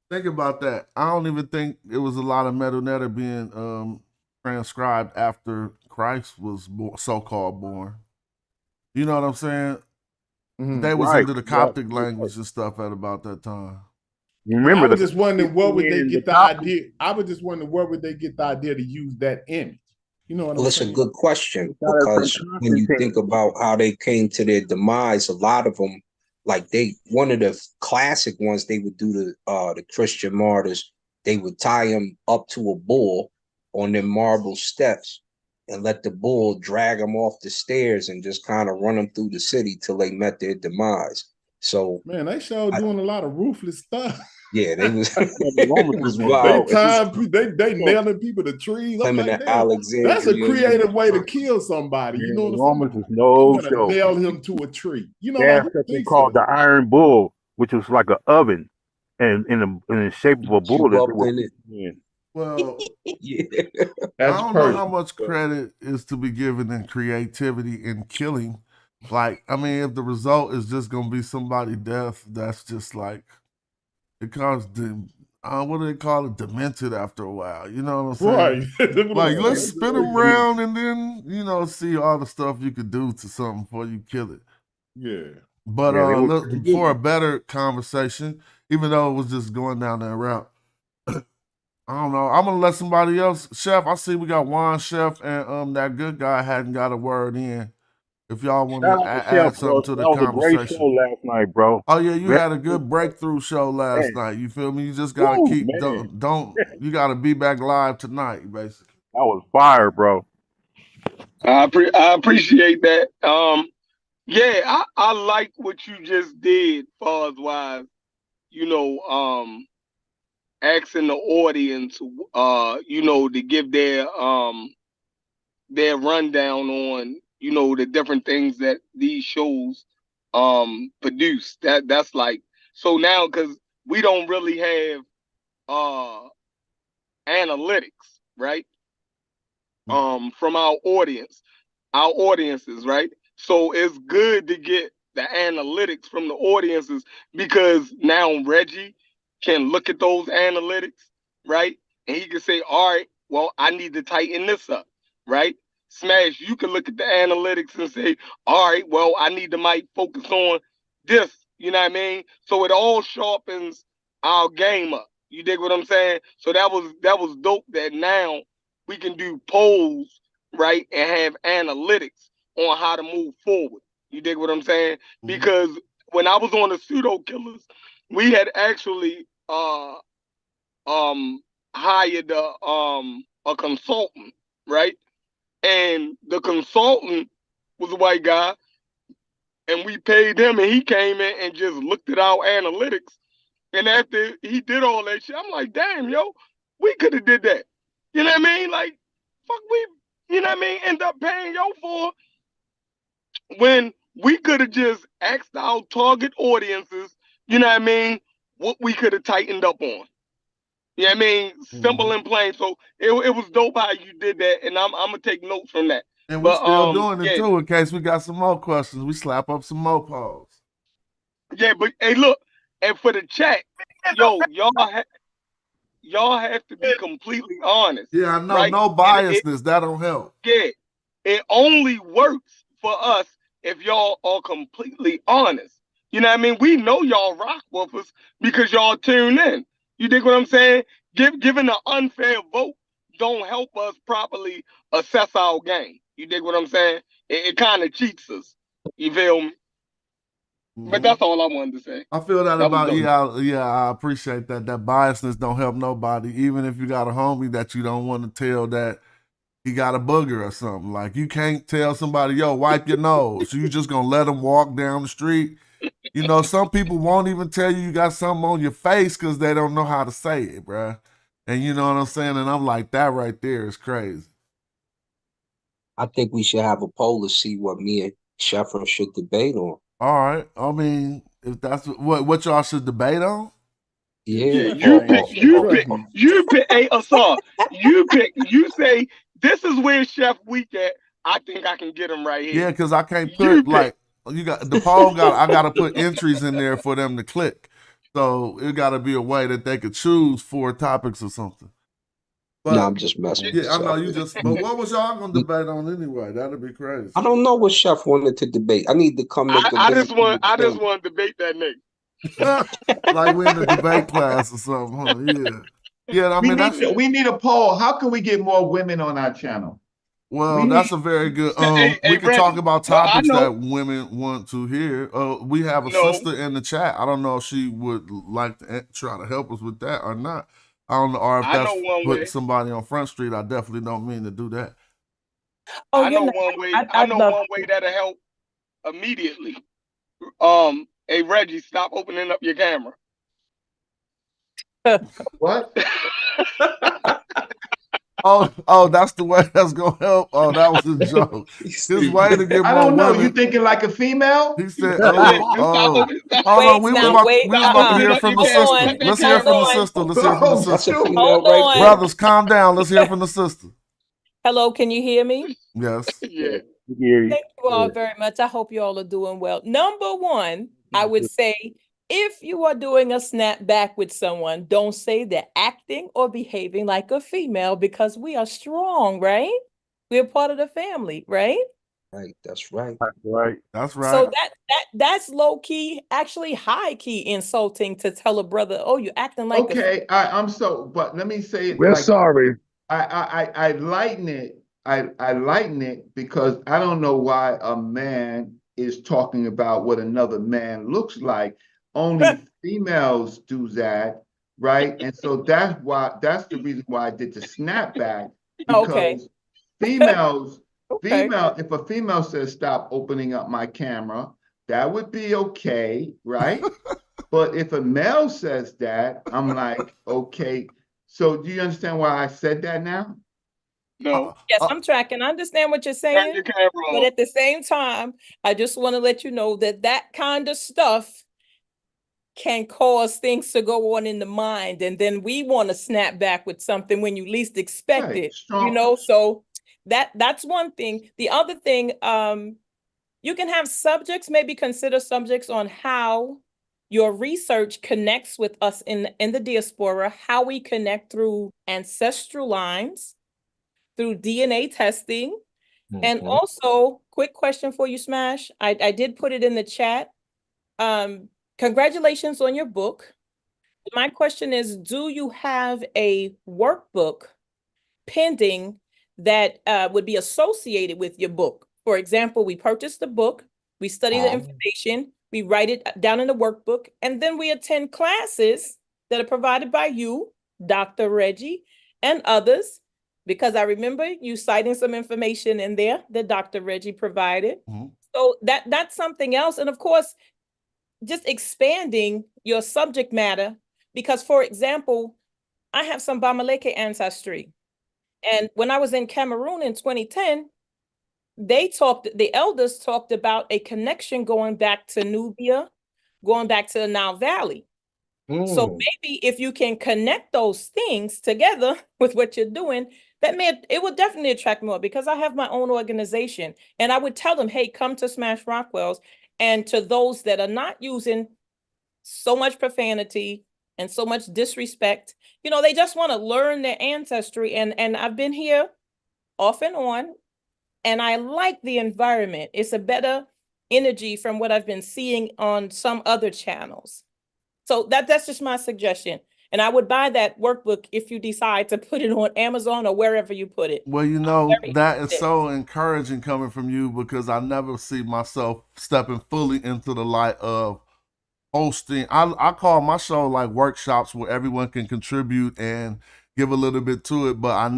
Think about that. I don't even think it was a lot of metal netter being transcribed after Christ was so-called born. You know what I'm saying? They was into the Coptic language and stuff at about that time. Remember, I was just wondering what would they get the idea. I was just wondering where would they get the idea to use that image. You know what I'm saying? It's a good question, because when you think about how they came to their demise, a lot of them, like one of the classic ones, they would do the Christian martyrs. They would tie them up to a bull on their marble steps and let the bull drag them off the stairs and just kind of run them through the city till they met their demise. So man, they sure doing a lot of ruthless stuff. Yeah, they was Yeah, the it Romans was was wild. It was They nailing people to trees. I'm Clement like, and damn, that's a Alexandria. creative way to kill somebody. You yeah, know the what I'm saying? Romans was I'm no gonna joke. nail him to a tree. You know, They like had who something thinks of called that? the Iron Bull, which was like an oven, and in the shape of a beat bull you that up they would in it. put in. Well, Yeah. I That's don't know how personal. much credit is to be given in creativity in killing. Like, I mean, if the result is just gonna be somebody death, that's just like it causes what do they call it? Demented after a while. You know what I'm saying? Right. That's what I'm Like, let's saying. spin them around and then, see all the stuff you could do to something before you kill it. Yeah. But Yeah, they would. look, for a better conversation, even though it was just going down that route, I don't know. I'm gonna let somebody else. Chef, I see we got Juan Chef and that good guy hadn't got a word in. If y'all want Shout to out to add Chef, something bro. to That the was a great show conversation. last night, bro. Oh yeah, you Very had a good good show. breakthrough show last Man, night. You feel me? You just gotta woo, keep man, don't you gotta be back live tonight, basically. that was fire, bro. I appreciate that. Yeah, I like what you just did, far as wise, you know, asking the audience, to give their rundown on, the different things that these shows produce. That's like, so now, because we don't really have uh analytics, right? From our audiences, right? So it's good to get the analytics from the audiences, because now Reggie can look at those analytics, right? And he can say, all right, well, I need to tighten this up, right? Smash, you can look at the analytics and say, all right, well, I need to might focus on this, you know what I mean? So it all sharpens our game up. You dig what I'm saying? So that was dope that now we can do polls, right, and have analytics on how to move forward. You dig what I'm saying? Because when I was on the pseudo killers, we had actually hired a consultant, right? And the consultant was a white guy, and we paid him, and he came in and just looked at our analytics. And after he did all that shit, I'm like, damn, yo, we could have did that. You know what I mean? Like, fuck, you know what I mean? End up paying yo for when we could have just asked our target audiences, you know what I mean, what we could have tightened up on. You know what I mean? Simple and plain. So it was dope how you did that, and I'm gonna take notes from that. And we But still doing it yeah, too in case we got some more questions. We slap up some more polls. yeah, but hey, look, and for the chat, yo, y'all have to be completely honest, Yeah, I know. right? No And it, biasness. That don't help. yeah, it only works for us if y'all are completely honest. You know what I mean? We know y'all rock with us because y'all tune in. You dig what I'm saying? Giving an unfair vote don't help us properly assess our game. You dig what I'm saying? It kind of cheats us. You feel me? But that's all I wanted to say. I feel that That was about dope. I appreciate that. That biasness don't help nobody. Even if you got a homie that you don't want to tell that he got a booger or something. Like you can't tell somebody, yo, wipe your nose. You just gonna let them walk down the street. Some people won't even tell you got something on your face because they don't know how to say it, bruh. And you know what I'm saying? And I'm like, that right there is crazy. I think we should have a poll to see what me and Sheffer should debate on. All right. I mean, if that's what y'all should debate on. Yeah. You pick, hey, Asar, you say, this is where Chef Week at. I think I can get him right here. Yeah, because I can't You put pick. you got the poll I gotta put entries in there for them to click. So it gotta be a way that they could choose 4 topics or something. But no, I'm just messing with yeah, I know you Chef. just. But what was y'all gonna debate on anyway? That'd be crazy. I don't know what Chef wanted to debate. I need to come make a I visit. just want to debate that nigga. Like we're in a debate class or something, huh? Yeah. Yeah, I mean we need a poll. How can we get more women on our channel? Well, that's a very good. We could talk about topics that women want to hear. We have a sister in the chat. I don't know if she would like to try to help us with that or not. I don't know, or if that's putting somebody on Front Street. I definitely don't mean to do that. Oh, I know one way. I know one way that'll help immediately. Hey Reggie, stop opening up your camera. What? Oh, that's the way that's gonna help. Oh, that was a joke. His way to get I more don't know. You women. thinking like a female? He said, Yeah, "Oh, you oh, stop. hold on. Wait now, wait, We was about to hear You from the hold can't sister. on, cut that Let's hear hold from the camera on. sister. Let's hear from the Oh, That's a sister. shoot. female Hold right on. there. Brothers, calm down. Let's hear from the sister. Hello, can you hear me? Yes. Yeah. Yeah. Thank you all very much. I hope you all are doing well. Number one, I would say if you are doing a snapback with someone, don't say they're acting or behaving like a female because we are strong, right? We're part of the family, right? Right, that's right. That's right. That's So right. that's low key, actually high key insulting to tell a brother, oh, you're acting like a Okay, I'm so, but let me say it We're like sorry. I lighten it. I lighten it because I don't know why a man is talking about what another man looks like. Only females do that, right? And so that's the reason why I did the snapback Okay. because females, Okay. if a female says stop opening up my camera, that would be okay, right? But if a male says that, I'm like, okay. So do you understand why I said that now? No. Yes, I'm tracking. I understand what you're Turn saying, your camera but on. at the same time, I just want to let you know that that kind of stuff can cause things to go on in the mind, and then we want to snap back with something when you least expect Right, it. strong. So that's one thing. The other thing, you can have subjects, maybe consider subjects on how your research connects with us in the diaspora, how we connect through ancestral lines, through DNA testing. And Mhm. also, quick question for you, Smash. I did put it in the chat. Congratulations on your book. My question is, do you have a workbook pending that would be associated with your book? For example, we purchase the book, we study the Oh, information, we write it down in the workbook, and then we attend classes that are provided by you, Dr. Reggie, and others, because I remember you citing some information in there that Dr. Reggie provided. Mhm. So that's something else. And of course, just expanding your subject matter, because for example, I have some Bamaleke ancestry. And when I was in Cameroon in 2010, the elders talked about a connection going back to Nubia, going back to the Nile Valley. So mm. maybe if you can connect those things together with what you're doing, it would definitely attract more, because I have my own organization and I would tell them, hey, come to Smash Rockwell's. And to those that are not using so much profanity and so much disrespect, they just want to learn their ancestry. And I've been here off and on, and I like the environment. It's a better energy from what I've been seeing on some other channels. So that's just my suggestion. And I would buy that workbook if you decide to put it on Amazon or wherever you put it. Well, Very that is interested. so encouraging coming from you because I never see myself stepping fully into the light of hosting. I call my show like workshops where everyone can contribute and give a little bit to it, but I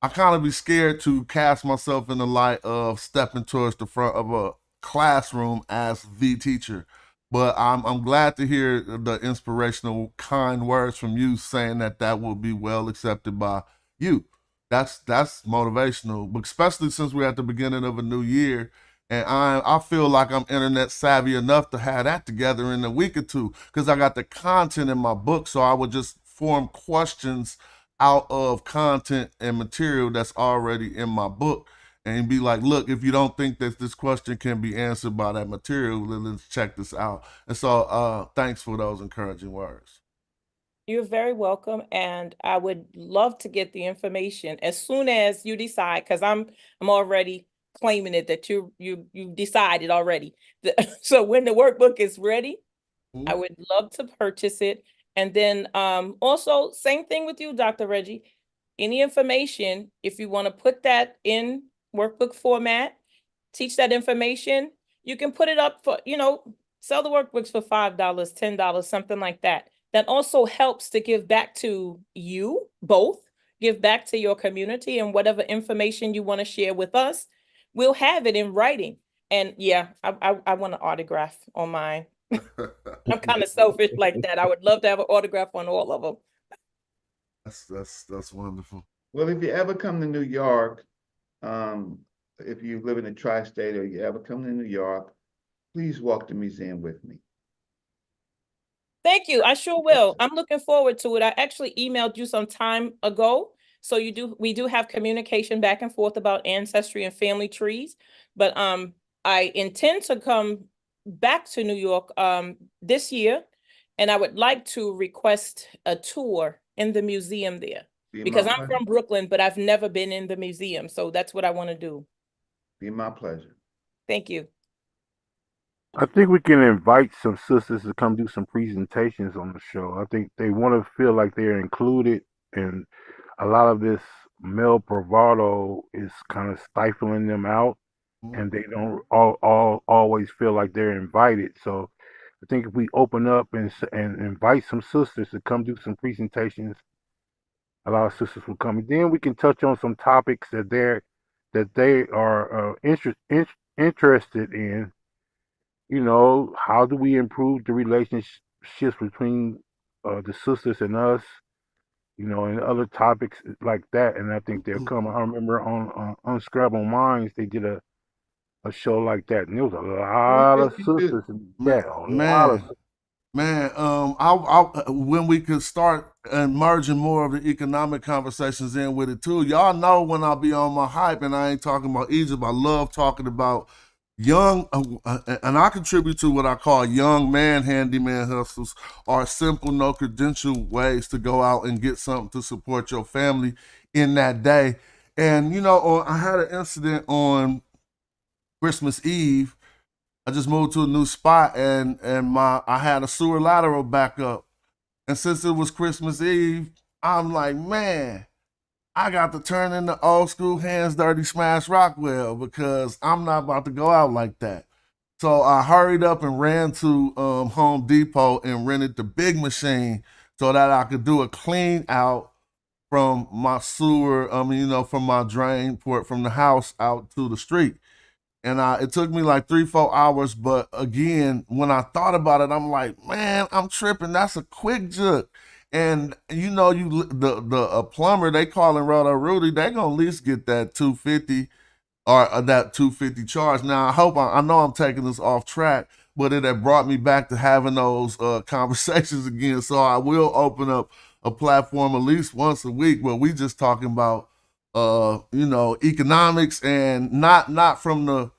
kind of be scared to cast myself in the light of stepping towards the front of a classroom as the teacher. But I'm glad to hear the inspirational, kind words from you saying that will be well accepted by you. That's motivational, but especially since we're at the beginning of a new year, and I feel like I'm internet savvy enough to have that together in a week or two because I got the content in my book, so I would just form questions out of content and material that's already in my book and be like, look, if you don't think that this question can be answered by that material, then let's check this out. And so thanks for those encouraging words. You're very welcome, and I would love to get the information as soon as you decide, because I'm already claiming it that you decided already. So when the workbook is ready, I would love to purchase it. And then also same thing with you, Dr. Reggie. Any information, if you want to put that in workbook format, teach that information, you can put it up for, sell the workbooks for $5, $10, something like that. That also helps to give back to you both, give back to your community, and whatever information you want to share with us, we'll have it in writing. And yeah, I want an autograph on mine. I'm kind of selfish like that. I would love to have an autograph on all of them. That's wonderful. Well, if you ever come to New York, if you live in the tri-state or you ever come to New York, please walk the museum with me. Thank you. I sure will. I'm looking forward to it. I actually emailed you some time ago. So we do have communication back and forth about ancestry and family trees. But I intend to come back to New York this year, and I would like to request a tour in the museum there. Because I'm from Brooklyn, but I've never been in the museum. So that's what I want to do. Be my pleasure. Thank you. I think we can invite some sisters to come do some presentations on the show. I think they want to feel like they're included, and a lot of this male bravado is kind of stifling them out, and they don't always feel like they're invited. So I think if we open up and invite some sisters to come do some presentations, a lot of sisters will come. And then we can touch on some topics that they are interested in. You know, how do we improve the relationships between the sisters and us? You know, and other topics like that. And I think they'll come. I remember on Unscrambled Minds, they did a show like that, and there was a lot of sisters in that. When we could start merging more of the economic conversations in with it too. Y'all know when I be on my hype, and I ain't talking about Egypt. I love talking about young, and I contribute to what I call young man handyman hustles, are simple, no credential ways to go out and get something to support your family in that day. And you know, I had an incident on Christmas Eve. I just moved to a new spot, and I had a sewer lateral back up. And since it was Christmas Eve, I'm like, man, I got to turn into old school hands dirty Smash Rockwell, because I'm not about to go out like that. So I hurried up and ran to Home Depot and rented the big machine so that I could do a clean out from my sewer, from my drain port from the house out to the street. And it took me like 3-4 hours, but again, when I thought about it, I'm like, man, I'm tripping. That's a quick jerk. And the plumber, they calling Roto Rudy, they gonna at least get that $250 or that $250 charge. Now I know I'm taking this off track, but it had brought me back to having those conversations again. So I will open up a platform at least once a week where we just talking about economics, and not from the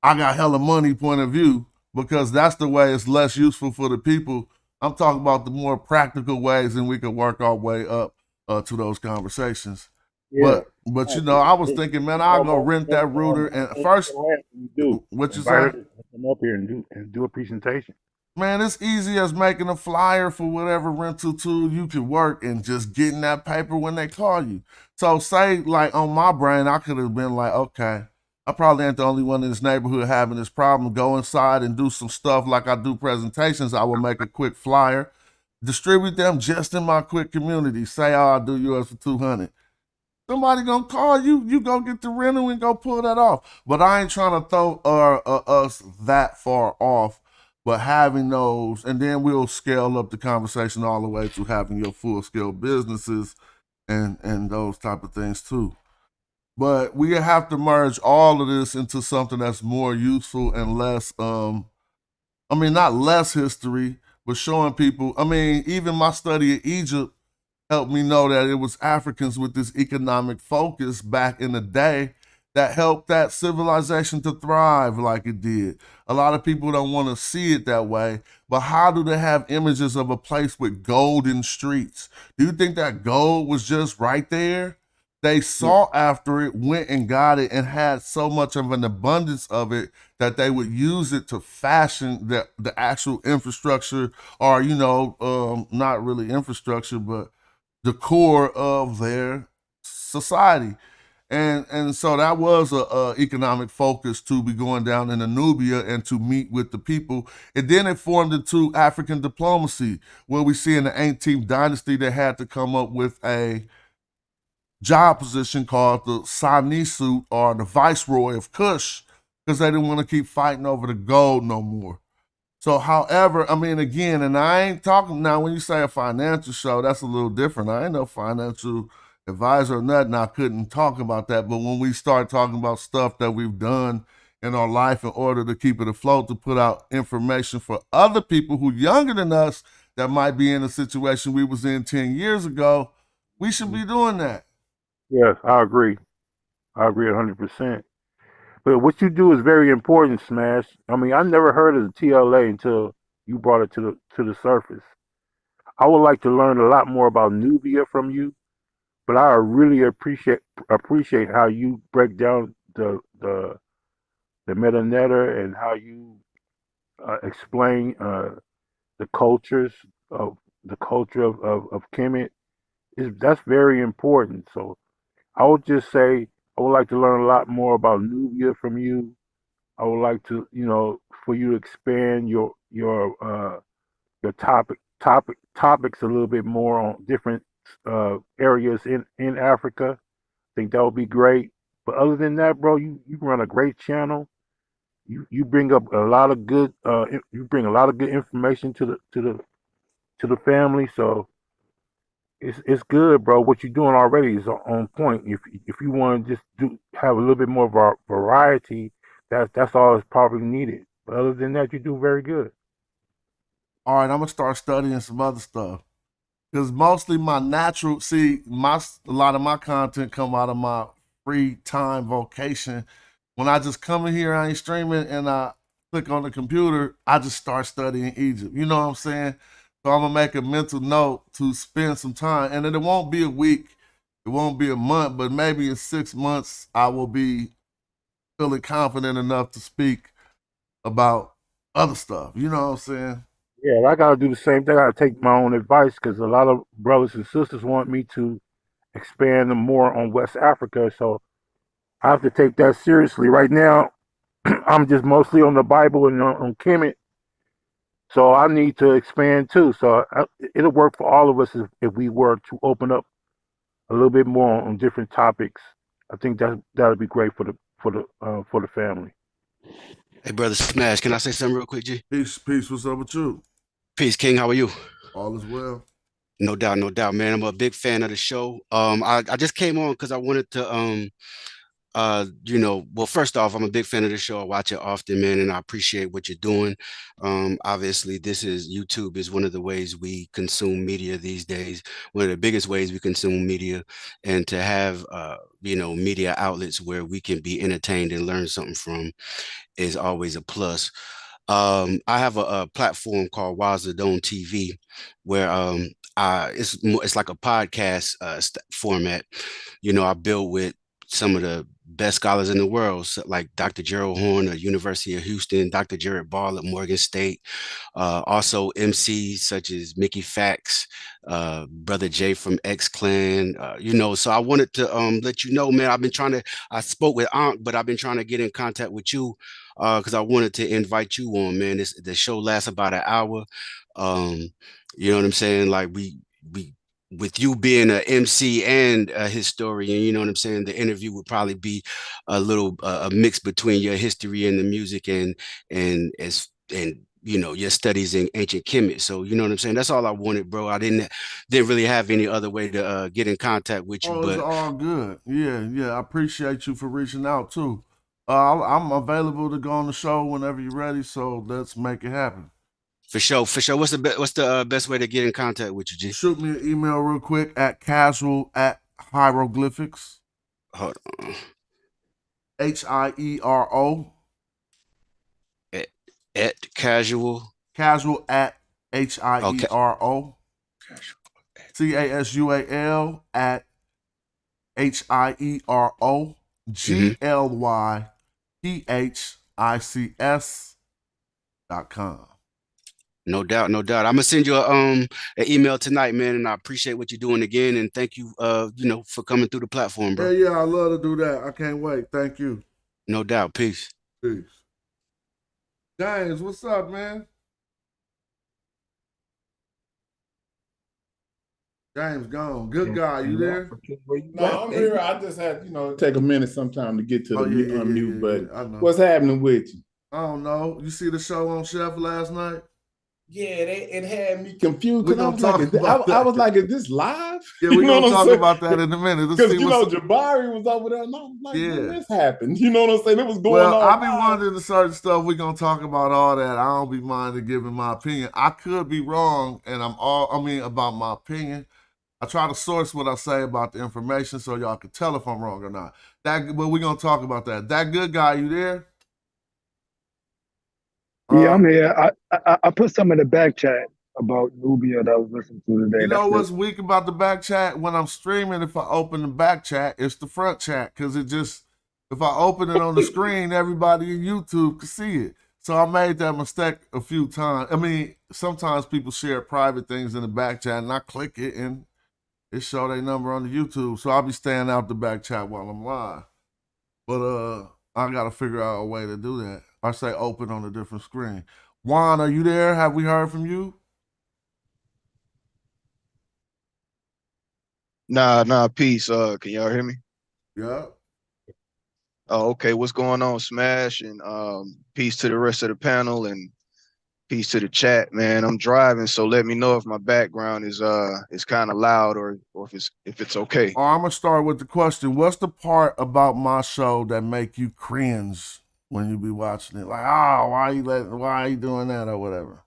I got hella money point of view, because that's the way it's less useful for the people. I'm talking about the more practical ways, and we could work our way up to those conversations. Yeah. But I was thinking, man, I'll go rent that router, and first, what you say? Come up here and do a presentation. Man, it's easy as making a flyer for whatever rental tool you can work and just getting that paper when they call you. So say, like, on my brain, I could have been like, okay, I probably ain't the only one in this neighborhood having this problem. Go inside and do some stuff like I do presentations. I will make a quick flyer, distribute them just in my quick community. Say, oh, I'll do yours for $200. Somebody gonna call you. You go get the rental and go pull that off. But I ain't trying to throw us that far off. But having those, and then we'll scale up the conversation all the way to having your full scale businesses and those type of things too. But we have to merge all of this into something that's more useful and less, not less history, but showing people. Even my study of Egypt helped me know that it was Africans with this economic focus back in the day that helped that civilization to thrive like it did. A lot of people don't want to see it that way, but how do they have images of a place with golden streets? Do you think that gold was just right there? They sought after it, went and got it, and had so much of an abundance of it that they would use it to fashion the actual infrastructure, or, not really infrastructure, but the core of their society. And so that was a economic focus to be going down in Nubia and to meet with the people. And then it formed into African diplomacy, where we see in the 18th dynasty, they had to come up with a job position called the Sanisu, or the Viceroy of Kush, because they didn't want to keep fighting over the gold no more. So, however, I mean, again, and I ain't talking now. When you say a financial show, that's a little different. I ain't no financial advisor or nothing. I couldn't talk about that. But when we start talking about stuff that we've done in our life in order to keep it afloat, to put out information for other people who younger than us that might be in a situation we was in 10 years ago, we should be doing that. Yes, I agree. I agree 100%. But what you do is very important, Smash. I mean, I never heard of the TLA until you brought it to the surface. I would like to learn a lot more about Nubia from you, but I really appreciate how you break down the metanetter and how you explain the cultures of the culture of Kemet. That's very important. So I would just say I would like to learn a lot more about Nubia from you. I would like to, for you to expand your topics a little bit more on different areas in Africa. I think that would be great. But other than that, bro, you run a great channel. You bring up a lot of good you bring a lot of good information to the family. So it's good, bro. What you're doing already is on point. If you want to just have a little bit more variety, that's all that's probably needed. But other than that, you do very good. All right, I'm gonna start studying some other stuff because mostly my natural. A lot of my content come out of my free time vocation. When I just come in here, I ain't streaming, and I click on the computer, I just start studying Egypt. You know what I'm saying? So I'm gonna make a mental note to spend some time, and then it won't be a week, it won't be a month, but maybe in 6 months I will be feeling confident enough to speak about other stuff. You know what I'm saying? Yeah, I gotta do the same thing. I gotta take my own advice because a lot of brothers and sisters want me to expand more on West Africa. So I have to take that seriously. Right now, I'm just mostly on the Bible and on Kemet. So I need to expand too. So it'll work for all of us if we were to open up a little bit more on different topics. I think that'll be great for the family. Hey, brother Smash, can I say something real quick, G? Peace. What's up with you? Peace, King. How are you? All is well. No doubt, man. I'm a big fan of the show. I just came on because I wanted to well, first off, I'm a big fan of the show. I watch it often, man, and I appreciate what you're doing. Obviously, YouTube is one of the ways we consume media these days, one of the biggest ways we consume media, and to have media outlets where we can be entertained and learn something from is always a plus. I have a platform called Wazadone TV where it's like a podcast format. I built with some of the best scholars in the world, so like Dr. Gerald Horn at University of Houston, Dr. Jared Ball at Morgan State, also MCs such as Mickey Fax, Brother Jay from X Clan, so I wanted to let you know, man, I spoke with Ankh, but I've been trying to get in contact with you because I wanted to invite you on, man. The show lasts about an hour. You know what I'm saying? Like we with you being an MC and a historian, you know what I'm saying? The interview would probably be a mix between your history and the music and your studies in ancient Kemet. So you know what I'm saying? That's all I wanted, bro. I didn't really have any other way to get in contact with you. Oh, it's But all good. Yeah. I appreciate you for reaching out too. I'm available to go on the show whenever you're ready. So let's make it happen. For sure. What's the best way to get in contact with you, G? Shoot me an email real quick at casual@hieroglyphics. Hold on. HIERO. At casual. Casual at HIERO. CASUAL at HIERO GLYPHICS.com. No doubt. I'm gonna send you an email tonight, man, and I appreciate what you're doing again, and thank you, for coming through the platform, bro. Yeah, I love to do that. I can't wait. Thank you. No doubt. Peace. James, what's up, man? James gone. Good guy. You there? No, I'm here. I just had, take a minute sometime to get to the unmute button. I know. What's happening with you? I don't know. You see the show on Chef last night? Yeah, it had me confused We're because I gonna was like, talk about I that. was like, is this live? Yeah, You we're know gonna what I'm talk saying? about that in a minute. Let's Because see what's Jabari was over there, and I was like, when yeah. this happened? You know what I'm saying? It was going Well, I on be live. wondering the certain stuff. We're gonna talk about all that. I don't be minding giving my opinion. I could be wrong, and about my opinion. I try to source what I say about the information so y'all can tell if I'm wrong or not. But we're gonna talk about that. That good guy, you there? Yeah, I'm here. I put some in the back chat about Nubia that I was listening to today. You know what's weak about the back chat? When I'm streaming, if I open the back chat, it's the front chat because if I open it on the screen, everybody in YouTube can see it. So I made that mistake a few times. I mean, sometimes people share private things in the back chat, and I click it and it show their number on the YouTube. So I'll be staying out the back chat while I'm live. But I gotta figure out a way to do that. I say open on a different screen. Juan, are you there? Have we heard from you? Nah, peace. Can y'all hear me? Yeah. Oh, okay. What's going on, Smash? And peace to the rest of the panel and peace to the chat, man. I'm driving, so let me know if my background is kind of loud or if it's okay. I'm gonna start with the question. What's the part about my show that make you cringe when you be watching it? Like, why are you doing that or whatever?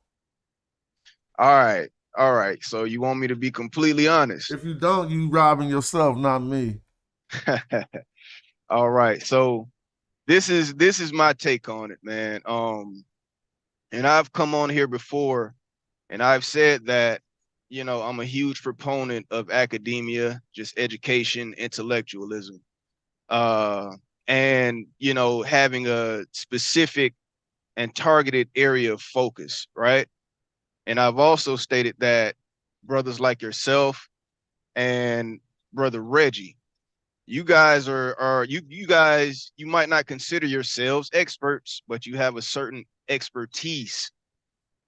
All right. So you want me to be completely honest? If you don't, you robbing yourself, not me. All right. So this is my take on it, man. And I've come on here before and I've said that, I'm a huge proponent of academia, just education, intellectualism. And having a specific and targeted area of focus, right? And I've also stated that brothers like yourself and brother Reggie, you guys you guys, you might not consider yourselves experts, but you have a certain expertise,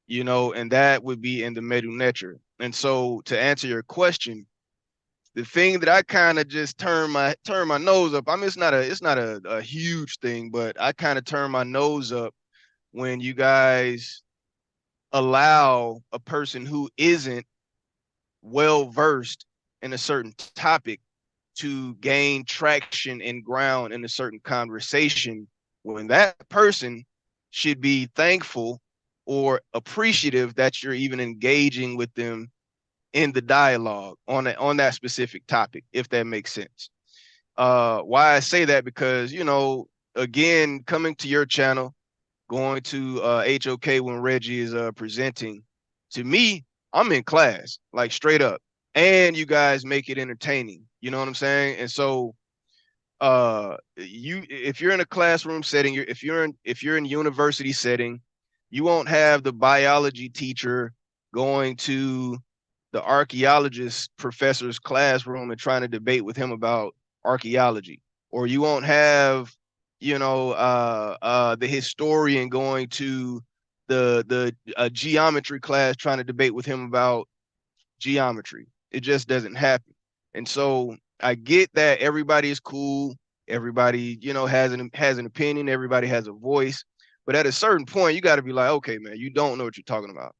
and that would be in the medu neter. And so to answer your question, the thing that I kind of just turn my nose up. I mean, it's not a huge thing, but I kind of turn my nose up when you guys allow a person who isn't well versed in a certain topic to gain traction and ground in a certain conversation, when that person should be thankful or appreciative that you're even engaging with them in the dialogue on that specific topic, if that makes sense. Why I say that, because, again, coming to your channel, going to HOK when Reggie is presenting, to me, I'm in class, like straight up. And you guys make it entertaining. You know what I'm saying? And so if you're in a classroom setting, if you're in university setting, you won't have the biology teacher going to the archaeologist professor's classroom and trying to debate with him about archaeology. Or you won't have, the historian going to the geometry class trying to debate with him about geometry. It just doesn't happen. And so I get that everybody is cool, everybody, has an opinion, everybody has a voice, but at a certain point, you got to be like, okay, man, you don't know what you're talking about.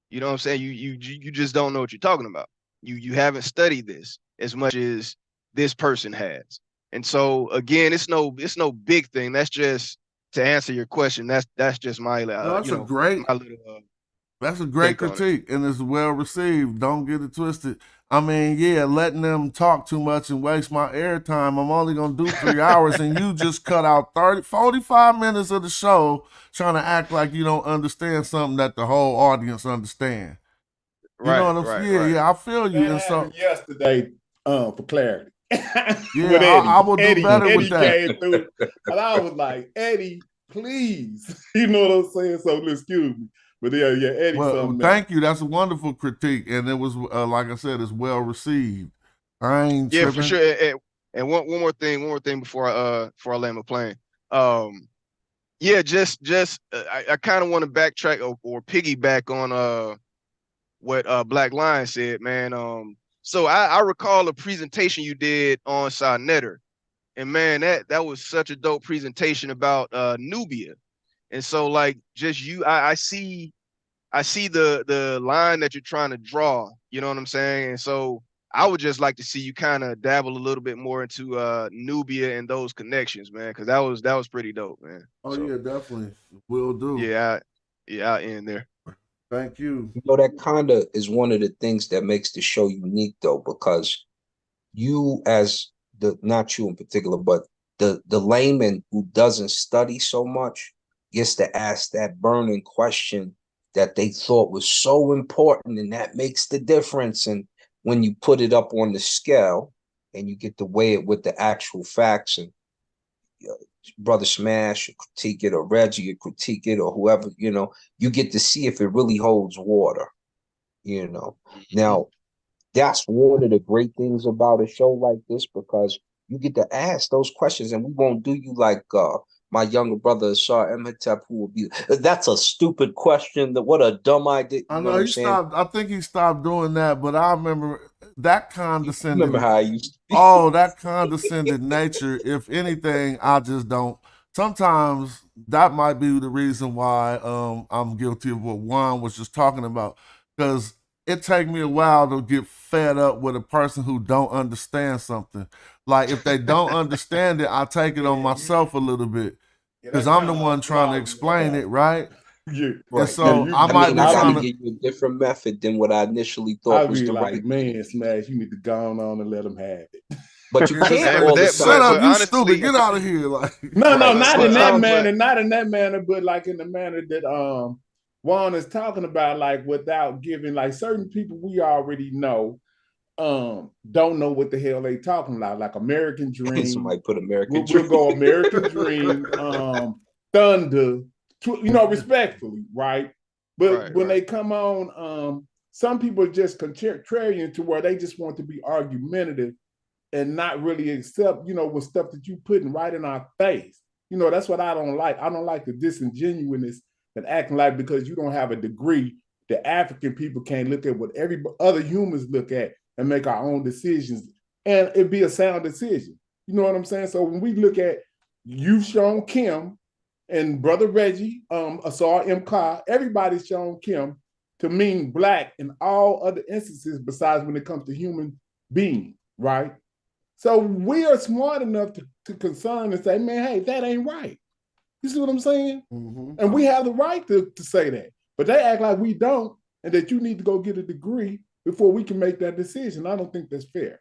You know what I'm saying? You just don't know what you're talking about. You haven't studied this as much as this person has. And so again, it's no big thing. That's just to answer your question. That's just my That's a great critique, and it's well received. Don't get it twisted. I mean, yeah, letting them talk too much and waste my airtime. I'm only gonna do 3 hours, and you just cut out 45 minutes of the show trying to act like you don't understand something that the whole audience understand. You know what I'm saying? Yeah, I feel you. That And so yesterday, for clarity. Yeah, with Eddie. I will do better Eddie with that. came through, and I was like, Eddie, please. You know what I'm saying? So excuse me. But yeah, Eddie. Well, thank you. That's a wonderful critique, and it was like I said, it's well received. I ain't tripping. For sure. And one more thing before I land my plane. I kind of want to backtrack or piggyback on what Black Lion said, man. So I recall a presentation you did on Sa Neter, and man, that was such a dope presentation about Nubia. And so like just I see the line that you're trying to draw, you know what I'm saying? And so I would just like to see you kind of dabble a little bit more into Nubia and those connections, man, because that was pretty dope, man. Oh So yeah, definitely will do. I'll end there. Thank you. You know, that kind of is one of the things that makes the show unique, though, because you, as the not you in particular, but the layman who doesn't study so much gets to ask that burning question that they thought was so important, and that makes the difference. And when you put it up on the scale and you get to weigh it with the actual facts, and Brother Smash critique it, or Reggie critique it, or whoever, you know, you get to see if it really holds water, you know. Now, that's one of the great things about a show like this, because you get to ask those questions, and we won't do you like my younger brother Asar Emhetep, who will be, that's a stupid question, that what a dumb idea. I You know know what I'm he saying? stopped. I think he stopped doing that, but I remember that condescending. Remember how I used to be? Oh, that condescending nature. If anything, I just don't. Sometimes that might be the reason why I'm guilty of what Juan was just talking about, because it take me a while to get fed up with a person who don't understand something. Like if they don't understand it, I take it on myself a little bit, because I'm the one trying to explain it, right? And Right. so I I might mean, be I got to trying to. give you a different method than what I initially thought I'll was be the like, right. man, Smash, you need to go on and let them have it. But you can't all the Shut time. up, you stupid! Get out of here! Like No, Right. not But in that manner, not in that manner, but like in the manner that Juan is talking about, like without giving like certain people we already know don't know what the hell they talking about, like American Dream. Somebody put American We'll Dream. go American Dream, Thunder, you know, respectfully, right? But when they come on, some people are just contrarian to where they just want to be argumentative and not really accept, you know, with stuff that you putting right in our face. You know, that's what I don't like. I don't like the disingenuousness and acting like because you don't have a degree, the African people can't look at what every other humans look at and make our own decisions, and it be a sound decision. You know what I'm saying? So when we look at you've shown Kim and Brother Reggie, Asar M. Ka, everybody's shown Kim to mean black in all other instances besides when it comes to human being, right? So we are smart enough to concern and say, man, hey, that ain't right. You see what I'm saying? Mm-hmm. And we have the right to say that. But they act like we don't, and that you need to go get a degree before we can make that decision. I don't think that's fair.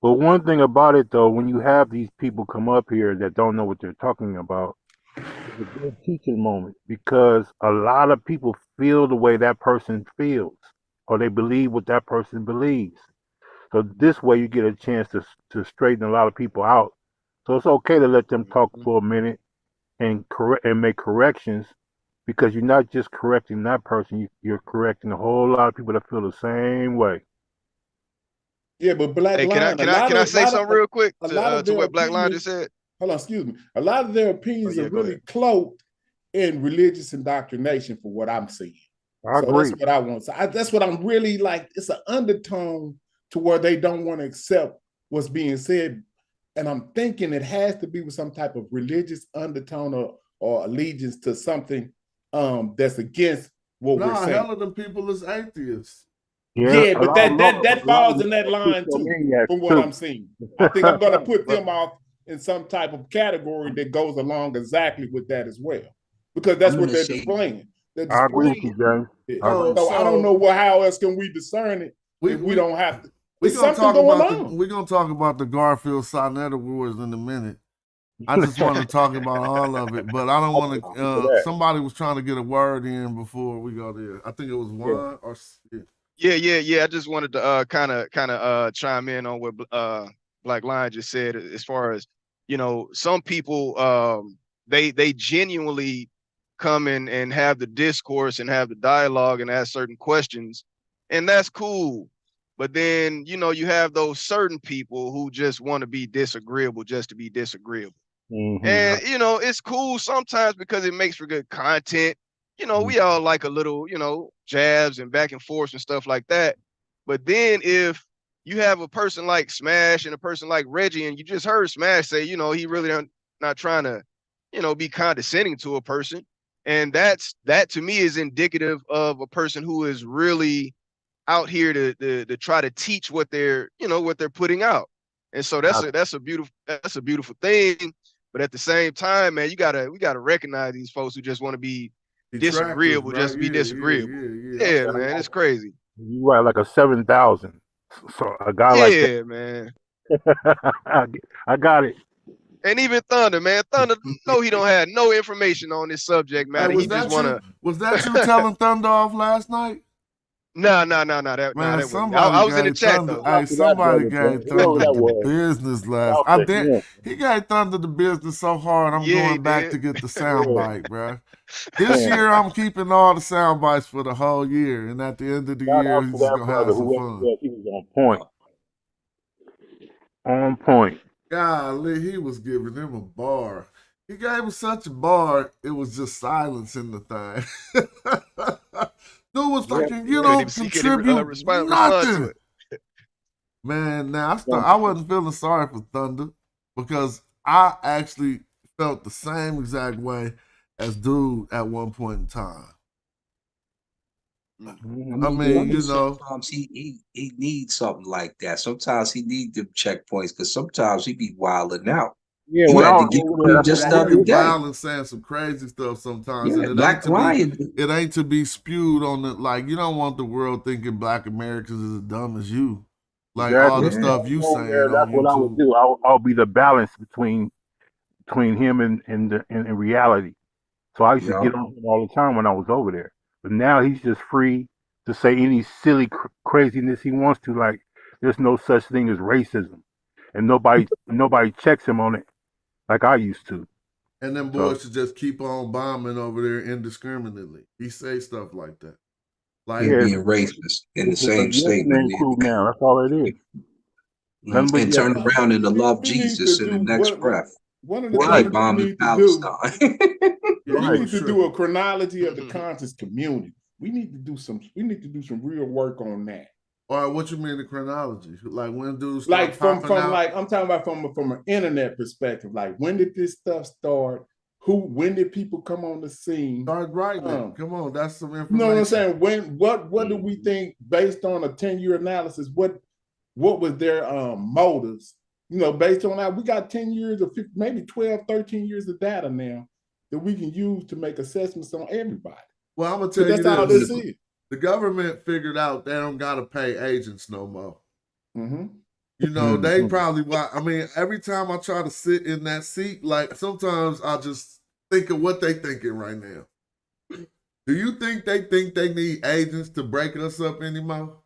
But one thing about it, though, when you have these people come up here that don't know what they're talking about, it's a good teaching moment, because a lot of people feel the way that person feels, or they believe what that person believes. So this way, you get a chance to straighten a lot of people out. So it's okay to let them talk for a minute and correct and make corrections, because you're not just correcting that person, you're correcting a whole lot of people that feel the same way. Yeah, but Black Hey, Lion, can I say something real quick to what Black Lion just said? Hold on, excuse me. A lot of their opinions are really cloaked in religious indoctrination, for what I'm seeing. I agree. That's what I want. So that's what I'm really like. It's an undertone to where they don't want to accept what's being said, and I'm thinking it has to be with some type of religious undertone or allegiance to something that's against what we're saying. Hell of them people is atheists. Yeah, but that falls in that line too, from what I'm seeing. I think I'm going to put them off in some type of category that goes along exactly with that as well, because that's what they're displaying. I agree with you, James. So I don't know how else can we discern it if we don't have to. There's something going on. We're gonna talk about the Garfield Sonetta Wars in a minute. I just want to talk about all of it, but I don't want to. Somebody was trying to get a word in before we go there. I think it was Juan or. Yeah. I just wanted to kind of chime in on what Black Lion just said, as far as, you know, some people they genuinely come in and have the discourse and have the dialogue and ask certain questions, and that's cool. But then, you know, you have those certain people who just want to be disagreeable just to be disagreeable. Mm-hmm. And, you know, it's cool sometimes because it makes for good content. You know, we all like a little, you know, jabs and back and forth and stuff like that. But then if you have a person like Smash and a person like Reggie, and you just heard Smash say, you know, he really not trying to be condescending to a person. And that to me is indicative of a person who is really out here to try to teach what they're putting out. And so that's a beautiful thing. But at the same time, man, we gotta recognize these folks who just want to be disagreeable, right? just to be disagreeable. Yeah, man, it's crazy. You write like a 7,000. So a guy like that. Yeah, man. I got it. And even Thunder, man, Thunder, no, he don't have no information on this subject matter. Hey, He just wanna. Was that you telling Thunder off last night? No. Man, Wasn't. I was in the chat Thunder, though. hey, somebody gave Thunder the was. business I'll last. take He gave Thunder the business so hard. I'm Yeah, he going back did. to get the sound bite, bro. This year, I'm keeping all the sound bites for the whole year, and at the end of the Shout year, out he's to just that gonna have brother, some whoever fun. was. He was on point. On point. Golly, he was giving him a bar. He gave him such a bar, it was just silence in the thing. Dude was like, you don't contribute respond nothing. to it. Man, now I wasn't feeling sorry for Thunder because I actually felt the same exact way as dude at one point in time. I mean, sometimes he needs something like that. Sometimes he needs them checkpoints because sometimes he be wilding out. Yeah, you when I had to was get over clean there, just the He other be day. wild and saying some crazy stuff sometimes, Yeah, and Black Lion. it ain't to be spewed on the you don't want the world thinking Black Americans is as dumb as you. Like all the exactly. stuff you Over saying there, that's on what I would YouTube. do. I'll be the balance between him and reality. So I used to get on him all the time when I was over there. But now he's just free to say any silly craziness he wants to. Like there's no such thing as racism, and nobody checks him on it like I used to. And them boys should just keep on bombing over there indiscriminately. He say stuff like that. Like being racist in the same statement. Crew now, that's all it is. And turn around and to love Jesus in the next breath. One of the Like things we bombing need to Palestine. we need to do a chronology of the conscious community. We need to do some real work on that. All right, what you mean the chronology? Like when dudes like from out? like I'm talking about from an internet perspective. Like when did this stuff start? When did people come on the scene? Start writing it. Come on, that's some information. You know what I'm saying? What do we think based on a 10-year analysis? What was their motives? Based on that, we got 10 years of maybe 12, 13 years of data now that we can use to make assessments on everybody. Well, I'm gonna tell you that's all this is. The government figured out they don't gotta pay agents no more. Mm-hmm. They probably. I mean, every time I try to sit in that seat, like sometimes I just think of what they thinking right now. Do you think they need agents to break us up anymore?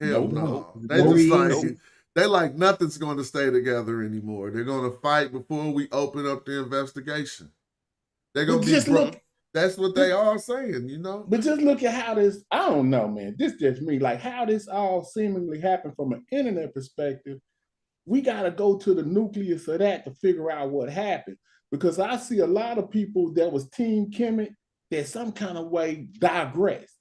Hell no. They just they like nothing's going to stay together anymore. They're going to fight before we open up the investigation. They're going to be that's what they are saying, But just look at how this, I don't know, man. This just me, like how this all seemingly happened from an internet perspective. We got to go to the nucleus of that to figure out what happened. Because I see a lot of people that was Team Kemet that some kind of way digressed.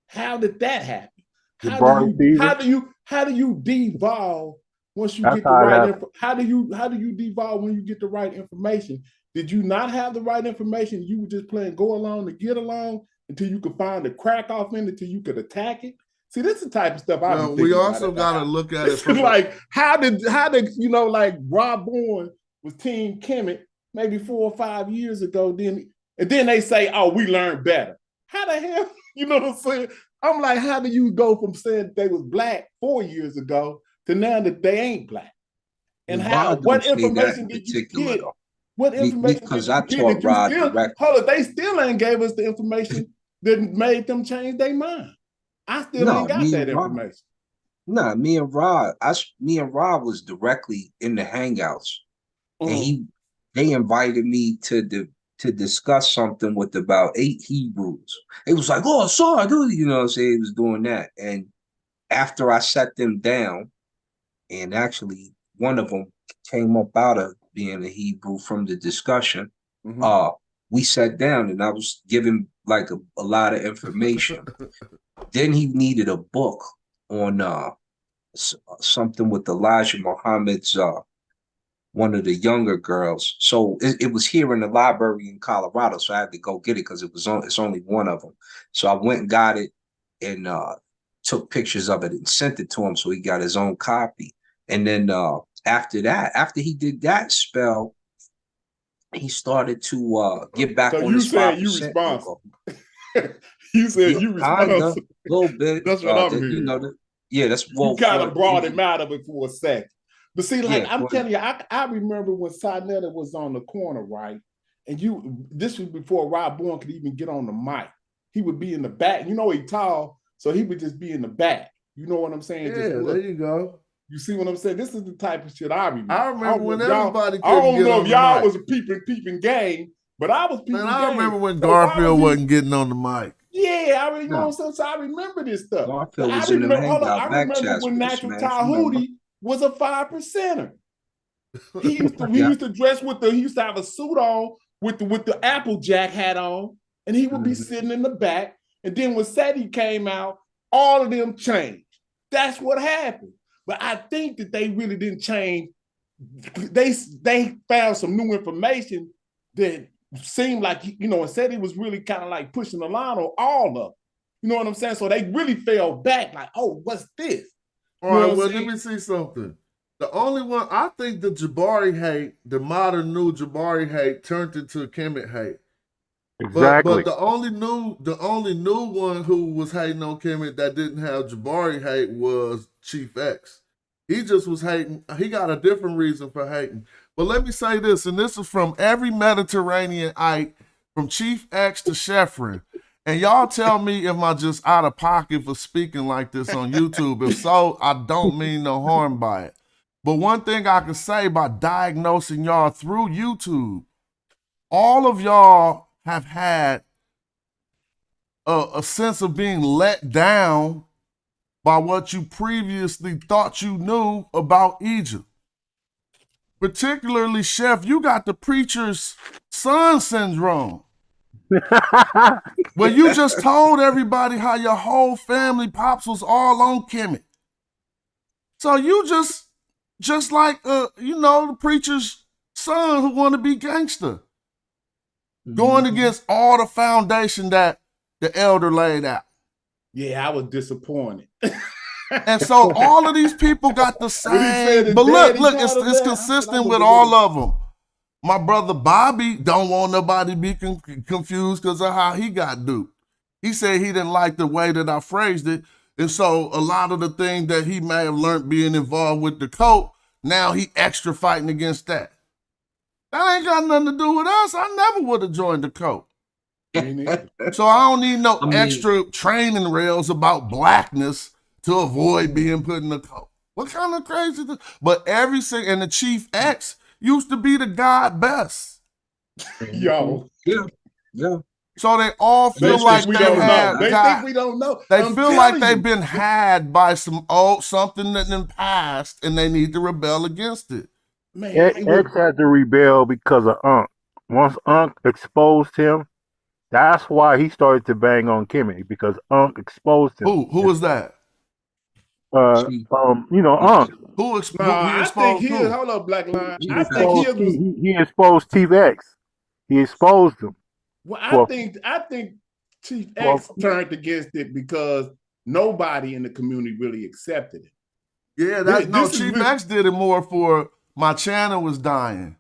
How did that happen? How do you devolve once you get the right how do you devolve when you get the right information? Did you not have the right information? You were just playing go along to get along until you could find the crack off in it, until you could attack it. See, this is the type of stuff I be we also got to look at it from like how did like Rob Bourne was Team Kemet maybe 4 or 5 years ago, and then they say, oh, we learned better. How the hell, you know what I'm saying? I'm like, how do you go from saying they was black 4 years ago to now that they ain't black? And what information did you get? What information because did you get? They still ain't gave us the information that made them change their mind. I still ain't got that information. Me and Rob was directly in the hangouts, and they invited me to discuss something with about 8 Hebrews. It was like, oh, sorry, dude, you know what I'm saying? He was doing that. And after I sat them down, and actually one of them came up out of being a Hebrew from the discussion, we sat down and I was giving like a lot of information. Then he needed a book on something with Elijah Muhammad's one of the younger girls. So it was here in the library in Colorado. So I had to go get it because it's only one of them. So I went and got it and took pictures of it and sent it to him. So he got his own copy. And then after that, after he did that spell, he started to get back So on you his 5%. said you responsible. You said you responsible. A little bit. That's what I'm you hearing. know, that's You kind of brought him out of it for a second. But see, like I'm telling you, I remember when Sinetta was on the corner, right? And this was before Rob Bourne could even get on the mic. He would be in the back. You know, he tall, so he would just be in the back. You know what I'm saying? Yeah, just there you go. You see what I'm saying? This is the type of shit I remember. I remember when everybody I don't couldn't get know on if the y'all mic. was a peeping game, but I was peeping game. Man, I remember when So why Garfield was he- wasn't getting on the mic. Yeah, I already know. So I remember this stuff. Garfield I was in them remember. Hold on, hangout I back remember chats when with the Natural Smash, remember? Tahuti was a 5%er. He used to dress with he used to have a suit on with the Applejack hat on, and he would be sitting in the back. And then when SETI came out, all of them changed. That's what happened. But I think that they really didn't change. They found some new information that seemed like, and SETI was really kind of like pushing the line on all of them. You know what I'm saying? So they really fell back like, oh, what's this? All right, well, let me see something. The only one, I think the Jabari hate, the modern new Jabari hate turned into Kemet hate. Exactly. But the only new one who was hating on Kemet that didn't have Jabari hate was Chief X. He just was hating. He got a different reason for hating. But let me say this, and this is from every Mediterraneanite, from Chief X to Sheffrin. And y'all tell me if I'm just out of pocket for speaking like this on YouTube. If so, I don't mean no harm by it. But one thing I can say by diagnosing y'all through YouTube, all of y'all have had a sense of being let down by what you previously thought you knew about Egypt. Particularly, Chef, you got the preacher's son syndrome. Well, you just told everybody how your whole family pops was all on Kemet. So you just like the preacher's son who want to be gangster, going against all the foundation that the elder laid out. Yeah, I was disappointed. And so all of these people got the same. But look, it's consistent with all of them. My brother Bobby don't want nobody to be confused because of how he got duped. He said he didn't like the way that I phrased it. And so a lot of the things that he may have learned being involved with the cult, now he extra fighting against that. That ain't got nothing to do with us. I never would have joined the cult. So I don't need no extra training rails about blackness to avoid being put in the cult. What kind of crazy thing? But every single, and the Chief X used to be the God best. Yo. Yeah. So they all feel like they had They think we don't know. They feel like they've been had by something in the past, and they need to rebel against it. Man, X had to rebel because of Unc. Once Unc exposed him, that's why he started to bang on Kimmy, because Unc exposed him. Who was that? Unc. Who exposed? I think hold up, Black Line. He exposed Chief X. He exposed him. Well, I think Chief X turned against it because nobody in the community really accepted it. Yeah, Chief X did it more for my channel was dying.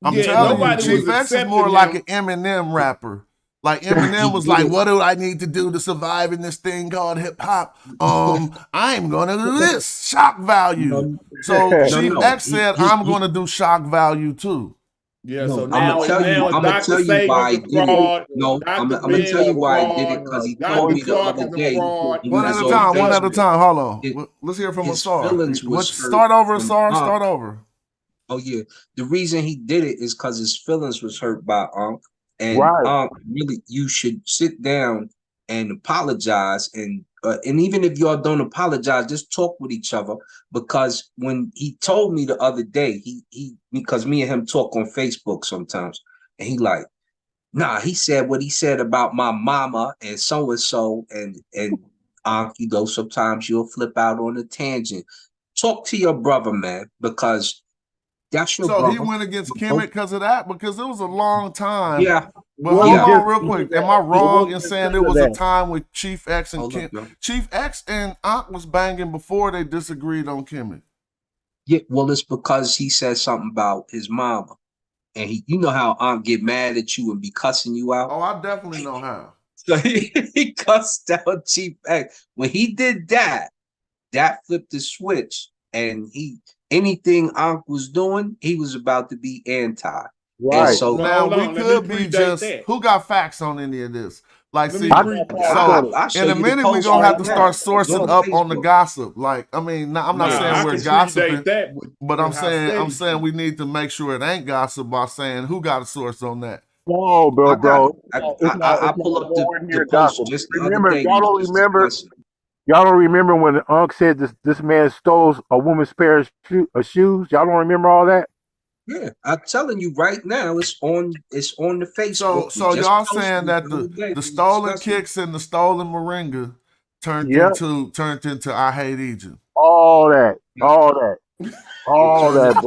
I'm telling you, Chief X is more like an Eminem rapper. Like Eminem was like, what do I need to do to survive in this thing called hip hop? I'm gonna do this, shock value. So Chief X said, I'm gonna do shock value too. Yeah, so now I'm gonna tell you why I did it. No, I'm gonna tell you why I did it, because he told me the other day. One at a time. Hold on. Let's hear from Asar. Start over, Asar. Start over. Oh yeah, the reason he did it is because his feelings was hurt by Unc, and really, you should sit down and apologize, and even if y'all don't apologize, just talk with each other. Because when he told me the other day, he because me and him talk on Facebook sometimes, and he like, nah, he said what he said about my mama and so and Unc, sometimes you'll flip out on a tangent. Talk to your brother, man, because That's your So he brother. went against Kemet because of that? Because it was a long time. Yeah. But hold on real quick. Am I wrong in saying it was a time with Chief X and Kim? Chief X and Ankh was banging before they disagreed on Kemet. Yeah, well, it's because he said something about his mama. And you know how Ankh get mad at you and be cussing you out? Oh, I definitely know how. So he cussed out Chief X. When he did that, that flipped the switch. And anything Ankh was doing, he was about to be anti. Right. And so now we could be just who got facts on any of this? Like, see, so in a minute we're gonna have to start sourcing up on the gossip. Like, I mean, I'm not saying we're gossiping, but I'm saying we need to make sure it ain't gossip by saying who got a source on that. Oh, bro. I pull up the post just the other day. Y'all don't remember when Unc said this man stole a woman's pair of shoes? Y'all don't remember all that? Yeah, I'm telling you right now, it's on the Facebook. So y'all saying that the stolen kicks and the stolen moringa turned into I Hate Egypt. All that, bro. I've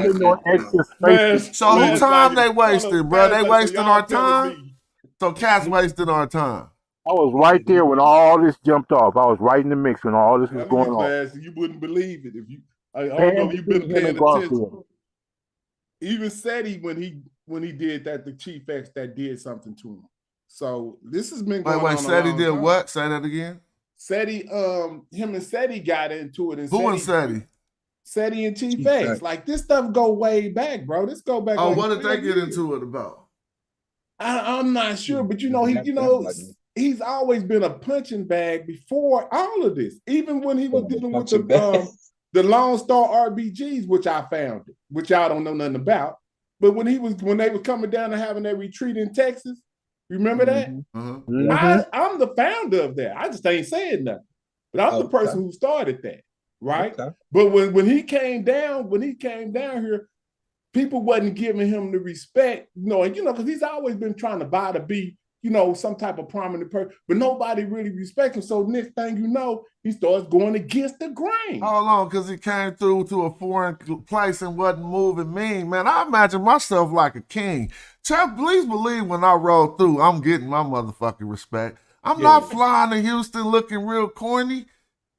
been doing extra space. So who time they wasted, bro? They wasting our time. So cats wasting our time. I was right there when all this jumped off. I was right in the mix when all this was going on. You wouldn't believe it if you. I don't know if you've been paying attention. Even SETI when he did that, the Chief X that did something to him. So this has been going on. SETI did what? Say that again. SETI, him and SETI got into it. And who was SETI? SETI and Chief X. Like this stuff go way back, bro. This go back. Oh, what did they get into it about? I'm not sure, but he's always been a punching bag before all of this. Even when he was dealing with the Lone Star RBGs, which I found, which y'all don't know nothing about. But when they were coming down and having their retreat in Texas, remember that? I'm the founder of that. I just ain't saying nothing. But I'm the person who started that, right? Okay. But when he came down here, people wasn't giving him the respect, because he's always been trying to buy to be, some type of prominent person, but nobody really respects him. So next thing you know, he starts going against the grain. Hold on, because he came through to a foreign place and wasn't moving mean. Man, I imagine myself like a king. Please believe when I roll through, I'm getting my motherfucking respect. I'm not flying to Houston looking real corny.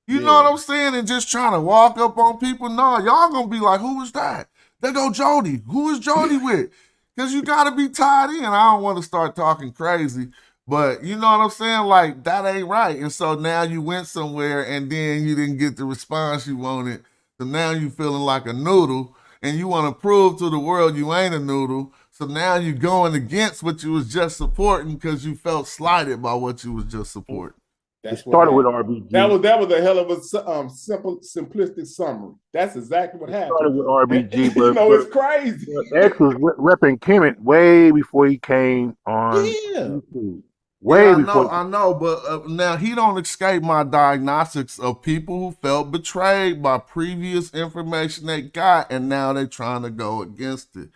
You know what I'm saying? And just trying to walk up on people. No, y'all gonna be like, who is that? There go Jody. Who is Jody with? Because you got to be tied in. I don't want to start talking crazy, but you know what I'm saying? Like, that ain't right. And so now you went somewhere and then you didn't get the response you wanted. So now you feeling like a noodle and you want to prove to the world you ain't a noodle. So now you're going against what you was just supporting because you felt slighted by what you was just supporting. It started with RBG. That was a hell of a simplistic summary. That's exactly what happened. Started with RBG, but it's crazy. X was repping Kemet way before he came on YouTube. Way before. I know, but now he don't escape my diagnostics of people who felt betrayed by previous information they got, and now they're trying to go against it.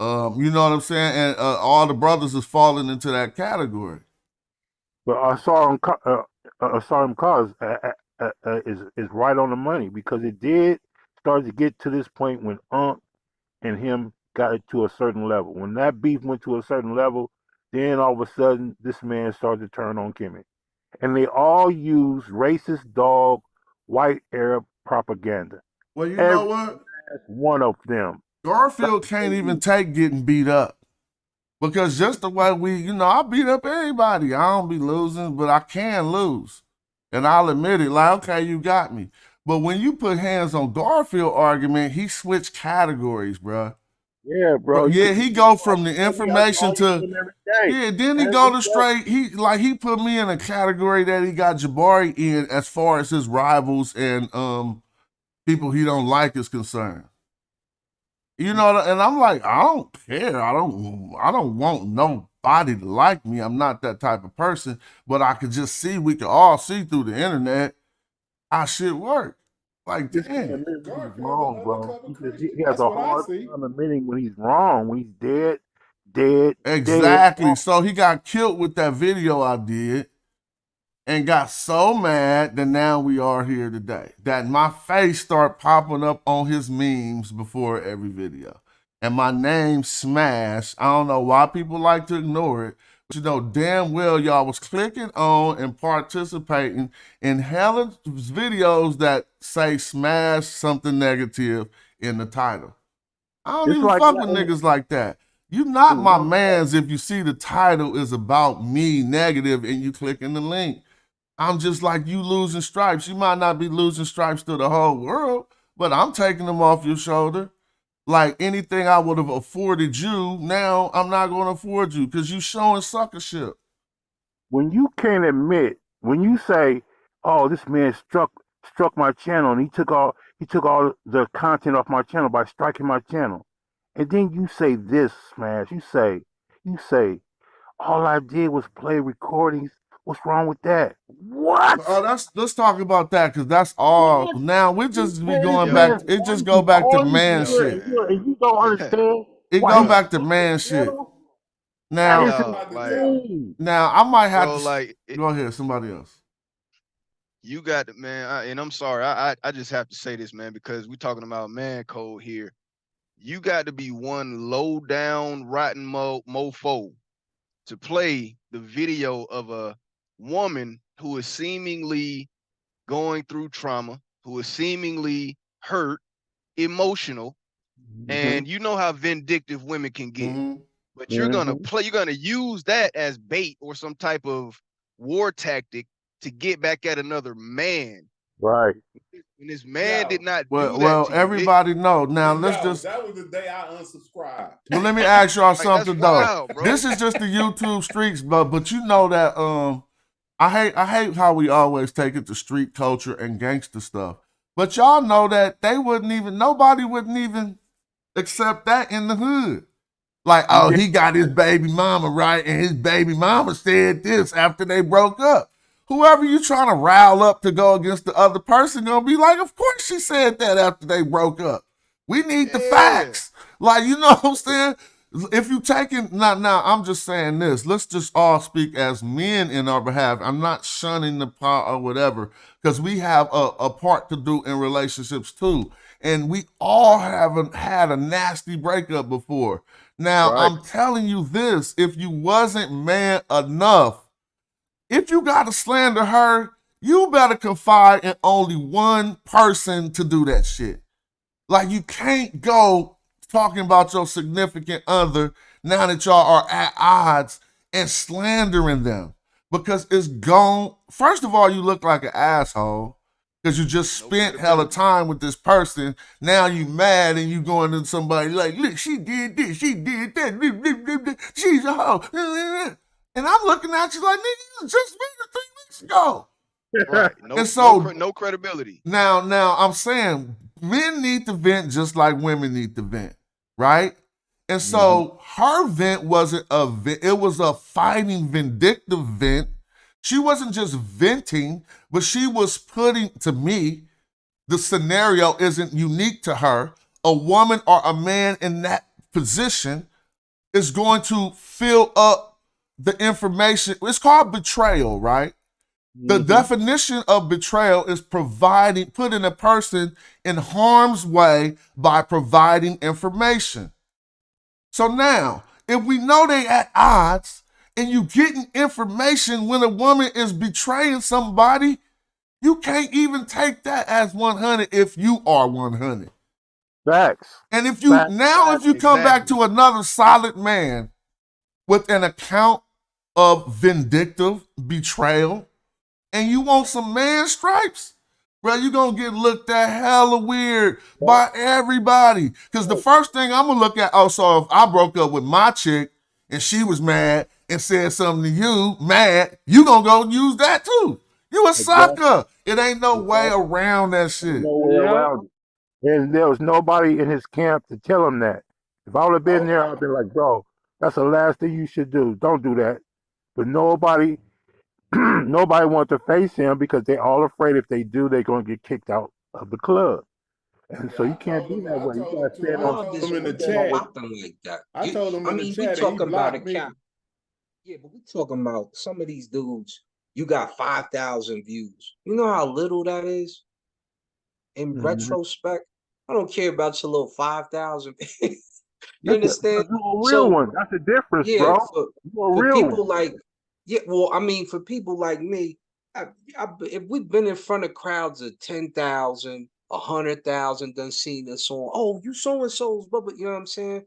You know what I'm saying? And all the brothers is falling into that category. But I saw him cause is right on the money, because it did start to get to this point when Unc and him got it to a certain level. When that beef went to a certain level, then all of a sudden this man started to turn on Kemet. And they all use racist dog, white Arab propaganda. Well, you know what? One of them. Garfield can't even take getting beat up. Because just the way I beat up everybody. I don't be losing, but I can lose. And I'll admit it, like, okay, you got me. But when you put hands on Garfield argument, he switched categories, bro. Yeah, bro. Yeah, he go from the information to, then he go to straight, he put me in a category that he got Jabari in as far as his rivals and people he don't like is concerned. You know, and I'm like, I don't care. I don't want nobody to like me. I'm not that type of person. But I could just see, we could all see through the internet how shit work. Like, damn. He's wrong, bro. He has a hard time admitting when he's wrong, when he's dead. Exactly. So he got killed with that video I did. and got so mad that now we are here today. That my face start popping up on his memes before every video. And my name Smash. I don't know why people like to ignore it, but you know damn well y'all was clicking on and participating in hella videos that say Smash something negative in the title. I don't It's even like fuck with niggas like that. You not my mans if you see the title is about me negative and you clicking the link. I'm just like you losing stripes. You might not be losing stripes to the whole world, but I'm taking them off your shoulder. Like anything I would have afforded you, now I'm not going to afford you because you showing suckership. When you can't admit, when you say, "Oh, this man struck my channel and he took all the content off my channel by striking my channel," and then you say this, Smash, you say, "All I did was play recordings. What's wrong with that?" What? Oh, let's talk about that because that's all. What? Now we just be going back. Yo, It just go back to man yo, shit. And you don't understand It why go he back struck to your man shit. channel? That Now, is I'm about to tell you. insane. now I might have bro, to like go ahead. Somebody else. you got it, man. And I'm sorry, I just have to say this, man, because we're talking about man code here. You got to be one low down rotten mofo to play the video of a woman who is seemingly going through trauma, who is seemingly hurt, emotional, and you know how vindictive women can get. Mm-hmm. But you're gonna use that as bait or some type of war tactic to get back at another man. Right. And this man did not do that Well, to you. everybody know. Now Yo, let's just. that was the day I unsubscribed. But let me ask y'all Like, that's something though. wild, bro. This is just the YouTube streets, but you know that I hate how we always take it to street culture and gangster stuff. But y'all know that nobody wouldn't even accept that in the hood. Like, oh, he got his baby mama right, and his baby mama said this after they broke up. Whoever you trying to rile up to go against the other person gonna be like, of course she said that after they broke up. We need the facts. Like, you know what I'm saying? If you taking now, I'm just saying this. Let's just all speak as men in our behalf. I'm not shunning the part or whatever, because we have a part to do in relationships too. And we all haven't had a nasty breakup before. Now, I'm telling you this, if you wasn't man enough, if you got to slander her, you better confide in only one person to do that shit. Like, you can't go talking about your significant other now that y'all are at odds and slandering them because it's gone. First of all, you look like an asshole because you just spent hella time with this person. Now you mad and you going to somebody like, look, she did this, she did that, she's a hoe. And I'm looking at you like, nigga, you just met her 3 weeks ago. Right. No, And so no credibility. Now I'm saying men need to vent just like women need to vent, right? And so her vent wasn't a vent, it was a fighting, vindictive vent. She wasn't just venting, but she was putting, to me, the scenario isn't unique to her. A woman or a man in that position is going to fill up the information. It's called betrayal, right? The definition of betrayal is putting a person in harm's way by providing information. So now, if we know they at odds and you getting information when a woman is betraying somebody, you can't even take that as 100 if you are 100. Facts. And if you come back to another solid man with an account of vindictive betrayal, and you want some man stripes, bro, you gonna get looked at hella weird by everybody. Because the first thing I'm gonna look at, so if I broke up with my chick and she was mad and said something to you, mad, you gonna go use that too. You a sucker. It ain't no way around that shit. No way around it. And there was nobody in his camp to tell him that. If I would have been there, I'd be like, bro, that's the last thing you should do. Don't do that. But nobody wanted to face him because they're all afraid if they do, they're going to get kicked out of the club. And so you can't be that way. You got to stand on. I told him in the chat. Like that. I told him in the chat. We talking about me. Yeah, but we talking about some of these dudes. you got 5,000 views. You know how little that is? In retrospect, I don't care about your little 5,000. You understand? You're a real So one. That's the difference, yeah, bro. for You're a for real people one. like well, I mean, for people like me, if we've been in front of crowds of 10,000, 100,000, done seen us on. Oh, you so and so's, but you know what I'm saying?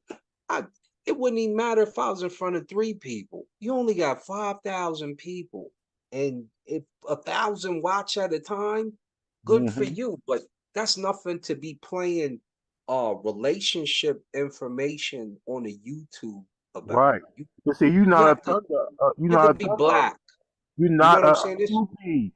I It wouldn't even matter if I was in front of 3 people. You only got 5,000 people, and if 1,000 watch at a time, good for you. But that's nothing to be playing relationship information on a YouTube about. Right. But see, You have to you're you have not to a be thunder. black. You're You know not what I'm a saying? This groupie.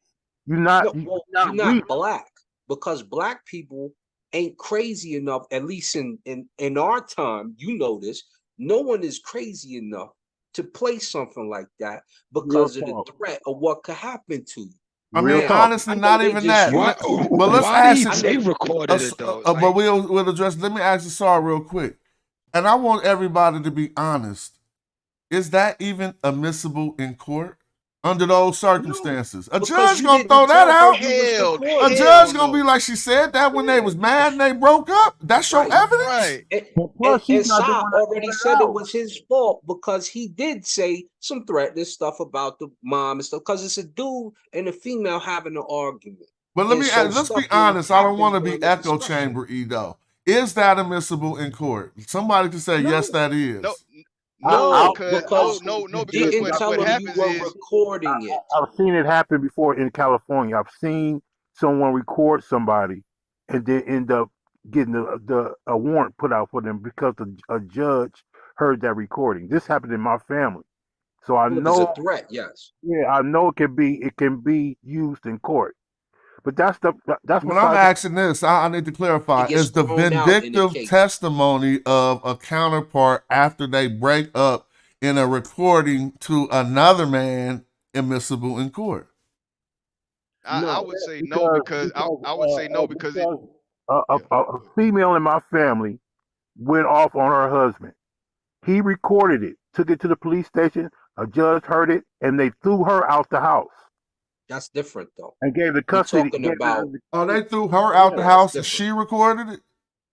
no, You're well, you're not weak. not black because black people ain't crazy enough, at least in our time, you know this, no one is crazy enough to play something like that Real because of the talk. threat of what could happen to you. I mean, Real Now, talk. honestly, I know not they even just that. use But let's Why did ask he it. say recorded it though? But Like, we'll address. Let me ask you, Sar, real quick, and I want everybody to be honest. Is that even admissible in court under those circumstances? A because judge you gonna didn't throw that tell her out. you was A recording. judge gonna be like, she said that when they was mad and they broke up. That's your Right. evidence. And, But plus, she's and not the Saab one that already put it said it out. was his fault because he did say some threatening stuff about the mom and stuff. Because it's a dude and a female having an argument. But And so let's be stuff will honest. I don't happen want to be during the echo discussion. chamber though. Is that admissible in court? Somebody can say yes, that is. No, because you because didn't tell what him you happens were is recording it. I've seen it happen before in California. I've seen someone record somebody and then end up getting a warrant put out for them because a judge heard that recording. This happened in my family, so I Well, if it's a know. threat, yes. Yeah, I know it can be used in court. But that's When I'm beside the. asking this, I need to clarify: It gets is the thrown out in the vindictive case. testimony of a counterpart after they break up in a recording to another man admissible in court? I would say no because I would say no because it A female in my family went off on her husband. He recorded it, took it to the police station. A judge heard it, and they threw her out the house That's different though. and gave the We're custody. talking about Oh, they threw her out the yeah, that's house and different. she recorded it?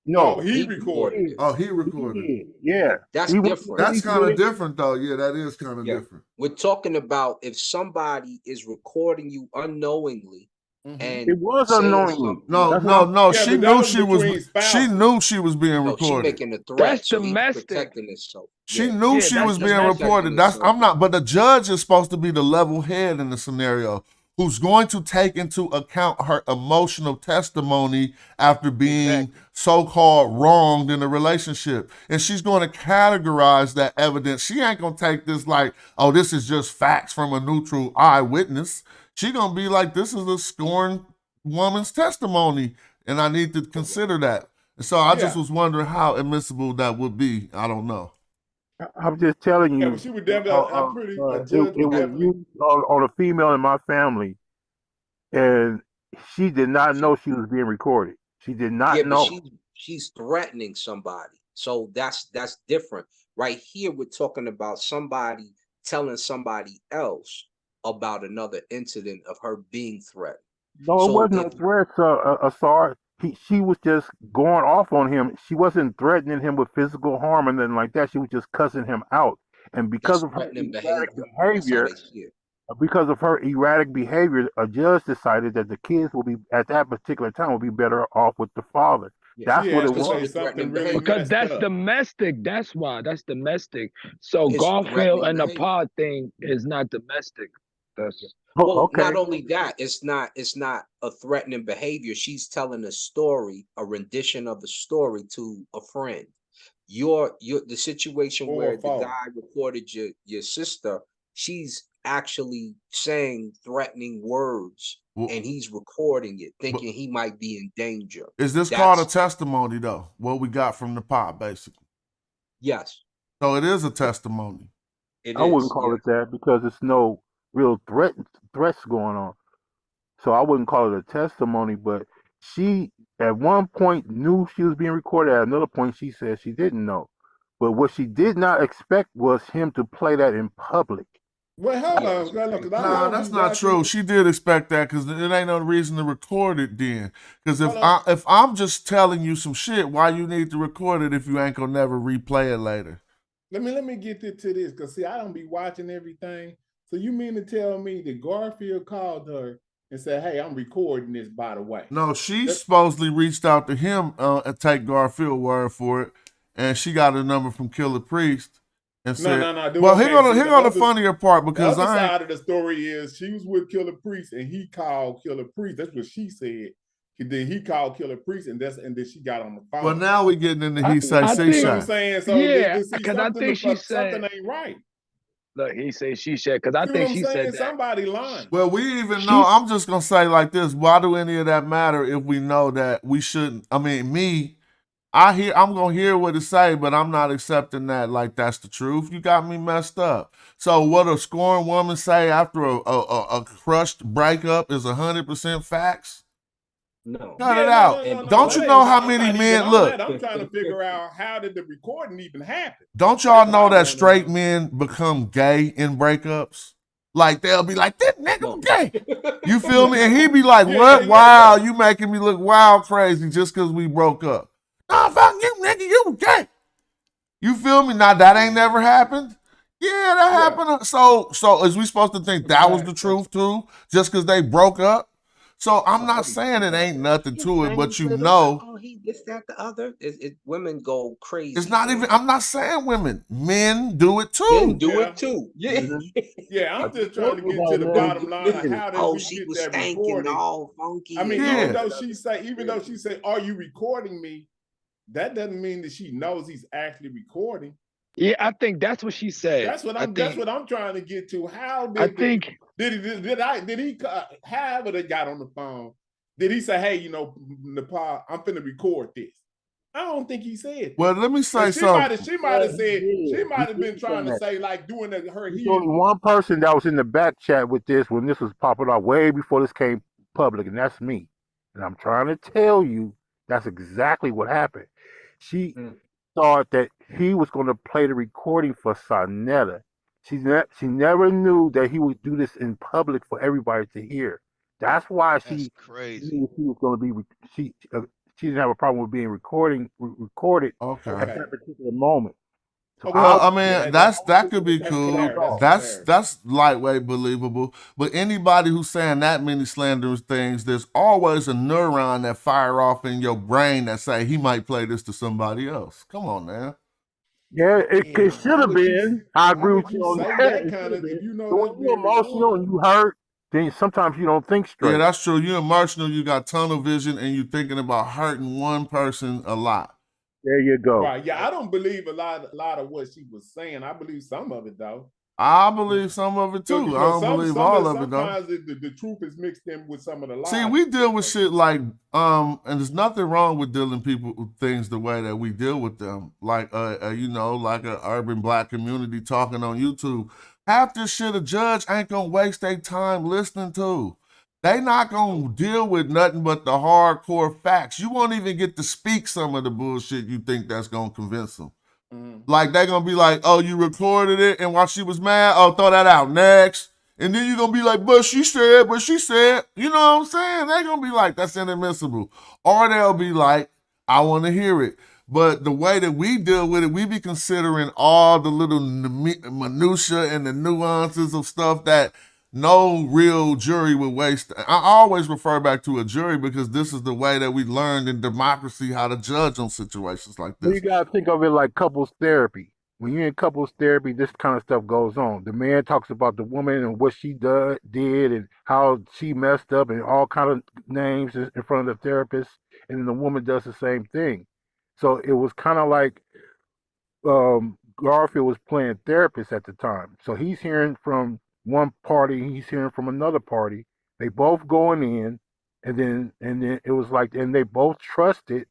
No, No, he recorded it. Oh, he recorded it. yeah, That's he went to different. That's police kind with of it. different, though. Yeah, that is kind of Yeah. different. We're talking about if somebody is recording you unknowingly and It was saying unknowingly. something. No, That's no, what no. Yeah, She but that knew was she was. between She spouses. knew she was being No, she recorded. making a threat, that's so he's domestic. protecting himself. She Yeah. knew Yeah, she that's was being domestic. reported. That's but the judge is supposed to be the level head in the scenario, who's going to take into account her emotional testimony after being so-called wronged in a relationship. And she's going to categorize that evidence. She ain't going to take this like, oh, this is just facts from a neutral eyewitness. She going to be like, this is a scorned woman's testimony, and I need to consider that. And so I just Yeah. was wondering how admissible that would be. I don't know. I'm just telling Yeah, you. but she was definitely. I'm pretty. A It judge would was definitely. used on a female in my family, and she did not know she was being recorded. She did not Yeah, but know. she's threatening somebody. So that's different. Right here, we're talking about somebody telling somebody else about another incident of her being threatened. No, it So wasn't if a threat, Asar. She was just going off on him. She wasn't threatening him with physical harm and nothing like that. She was just cussing him out. And because that's of her threatening erratic behavior. That's how behavior, they see it. a judge decided that the kids will be at that particular time will be better off with the father. Yeah. That's She what has it to Because was. say it's something threatening really behavior. Because messed that's up. domestic. That's why. That's domestic. So It's Garfield threatening and the behavior. pod thing is not domestic. That's Well, Okay. not only that, it's not a threatening behavior. She's telling a story, a rendition of the story to a friend. The situation Or where a the fault. guy recorded your sister, she's actually saying threatening words Well, and he's recording it, but thinking he might be in danger. is this called a That's testimony, though? What we got from the pot, basically. yes, So it is a testimony. it I wouldn't is. call Yeah. it that because it's no real threats going on. So I wouldn't call it a testimony, but she at one point knew she was being recorded. At another point, she said she didn't know. But what she did not expect was him to play that in public. Well, hold on, because I Nah, don't that's be not watching. true. She did expect that because it ain't no reason to record it then. Because Hold on. if I'm just telling you some shit, why you need to record it if you ain't gonna never replay it later? Let me get to this, because see, I don't be watching everything. So you mean to tell me that Garfield called her and said, "Hey, I'm recording this, by the way"? No, she supposedly reached out to him and take Garfield word for it, and she got a number from Killer Priest and said, No. "Well, here go the funnier part The because other I ain't." side of the story is she was with Killer Priest and he called Killer Priest. That's what she said. Then he called Killer Priest and then she got on the phone. Well, now we getting into he say, I she think, You know what I'm say. saying? So yeah, see, because I think she said, something ain't right. look, he said she said, because I You know think what I'm she saying? said that. Somebody lying. Well, we even know. I'm just gonna say like this: why do any of that matter if we know that we shouldn't? I mean, I'm gonna hear what it say, but I'm not accepting that like that's the truth. You got me messed up. So what a scorned woman say after a crushed breakup is 100% facts? No. Cut it out. Don't you know how many men look? I'm trying to figure out how did the recording even happen. Don't y'all know that straight men become gay in breakups? Like they'll be like, "This nigga gay." You feel me? And he be like, "What? Wow, you making me look wild crazy just because we broke up." Nah, fuck you, nigga. You gay. You feel me? Now that ain't never happened. Yeah, that happened. So is we supposed to think that was the truth too? Just because they broke up? So I'm not saying it ain't nothing to it, but you know. Oh, he this, that, the other. Women go crazy. It's not even. I'm not saying women. Men do it too. Men do it too. Yeah. Yeah, I'm just trying to get to the bottom line of how did we get that recording. All funky. I mean, even though she say, "Are you recording me?" That doesn't mean that she knows he's actually recording. Yeah, I think that's what she said. That's what I'm trying to get to. How did did he however they got on the phone? Did he say, "Hey, you know, Nepal, I'm finna record this"? I don't think he said that. Well, let me say something. She might have said, she might have been trying to say, like, doing her There's heat. only one person that was in the back chat with this when this was popping up way before this came public, and that's me. And I'm trying to tell you that's exactly what happened. She thought that he was going to play the recording for Sonetta. She never knew that he would do this in public for everybody to hear. That's why she knew she was going to be. She didn't have a problem with being recorded at that particular moment. So Well, I mean, that could be cool. That's lightweight believable. But anybody who's saying that many slanderous things, there's always a neuron that fire off in your brain that say he might play this to somebody else. Come on, man. Yeah, it should have been. I agree with you on that. If you know so when you're emotional and you hurt, then sometimes you don't think straight. Yeah, that's true. You're emotional, you got tunnel vision, and you're thinking about hurting one person a lot. There you go. Right. Yeah, I don't believe a lot of what she was saying. I believe some of it though. I believe some of it too. I don't believe all of it though. Sometimes the truth is mixed in with some of the lies. See, we deal with shit like, and there's nothing wrong with dealing people with things the way that we deal with them. Like, you know, like an urban black community talking on YouTube. Half this shit a judge ain't gonna waste their time listening to. They not gonna deal with nothing but the hardcore facts. You won't even get to speak some of the bullshit you think that's gonna convince them. Like they gonna be like, "Oh, you recorded it, and while she was mad, oh, throw that out next." And then you gonna be like, but she said. You know what I'm saying? They gonna be like, that's inadmissible. Or they'll be like, I want to hear it. But the way that we deal with it, we be considering all the little minutia and the nuances of stuff that no real jury would waste. I always refer back to a jury because this is the way that we learned in democracy how to judge on situations like this. You gotta think of it like couples therapy. When you're in couples therapy, this kind of stuff goes on. The man talks about the woman and what she did and how she messed up and all kind of names in front of the therapist, and then the woman does the same thing. So it was kind of like Garfield was playing therapist at the time. So he's hearing from one party, he's hearing from another party. They both going in, and then it was like, and they both trusted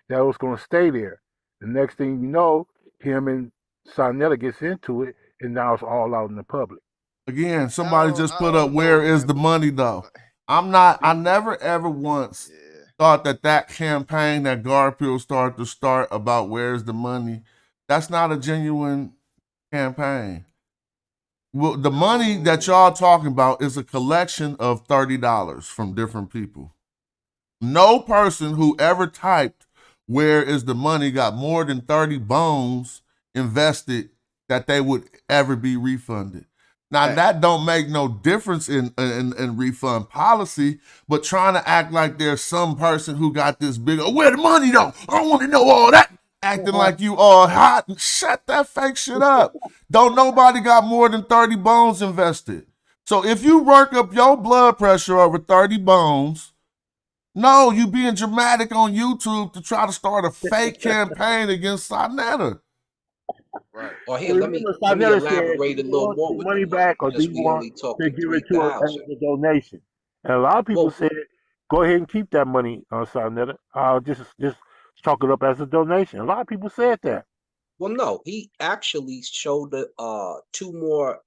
that it was going to stay there. The next thing you know, him and Sonetta gets into it, and now it's all out in the public. Again, somebody just put up, where is the money though? I never ever once thought that campaign that Garfield started to start about where's the money, that's not a genuine campaign. Well, the money that y'all talking about is a collection of $30 from different people. No person who ever typed where is the money got more than 30 bones invested that they would ever be refunded. Now that don't make no difference in refund policy, but trying to act like there's some person who got this big, oh, where the money though? I don't want to know all that. Acting like you all hot. Shut that fake shit up. Don't nobody got more than 30 bones invested. So if you work up your blood pressure over 30 bones, no, you being dramatic on YouTube to try to start a fake campaign against Sonetta. Right. Or here, let me elaborate a little more with money back, or do you want to give it to us as a donation? And a lot of people said, go ahead and keep that money, Sonetta. Just chalk it up as a donation. A lot of people said that. Well, no, he actually showed two more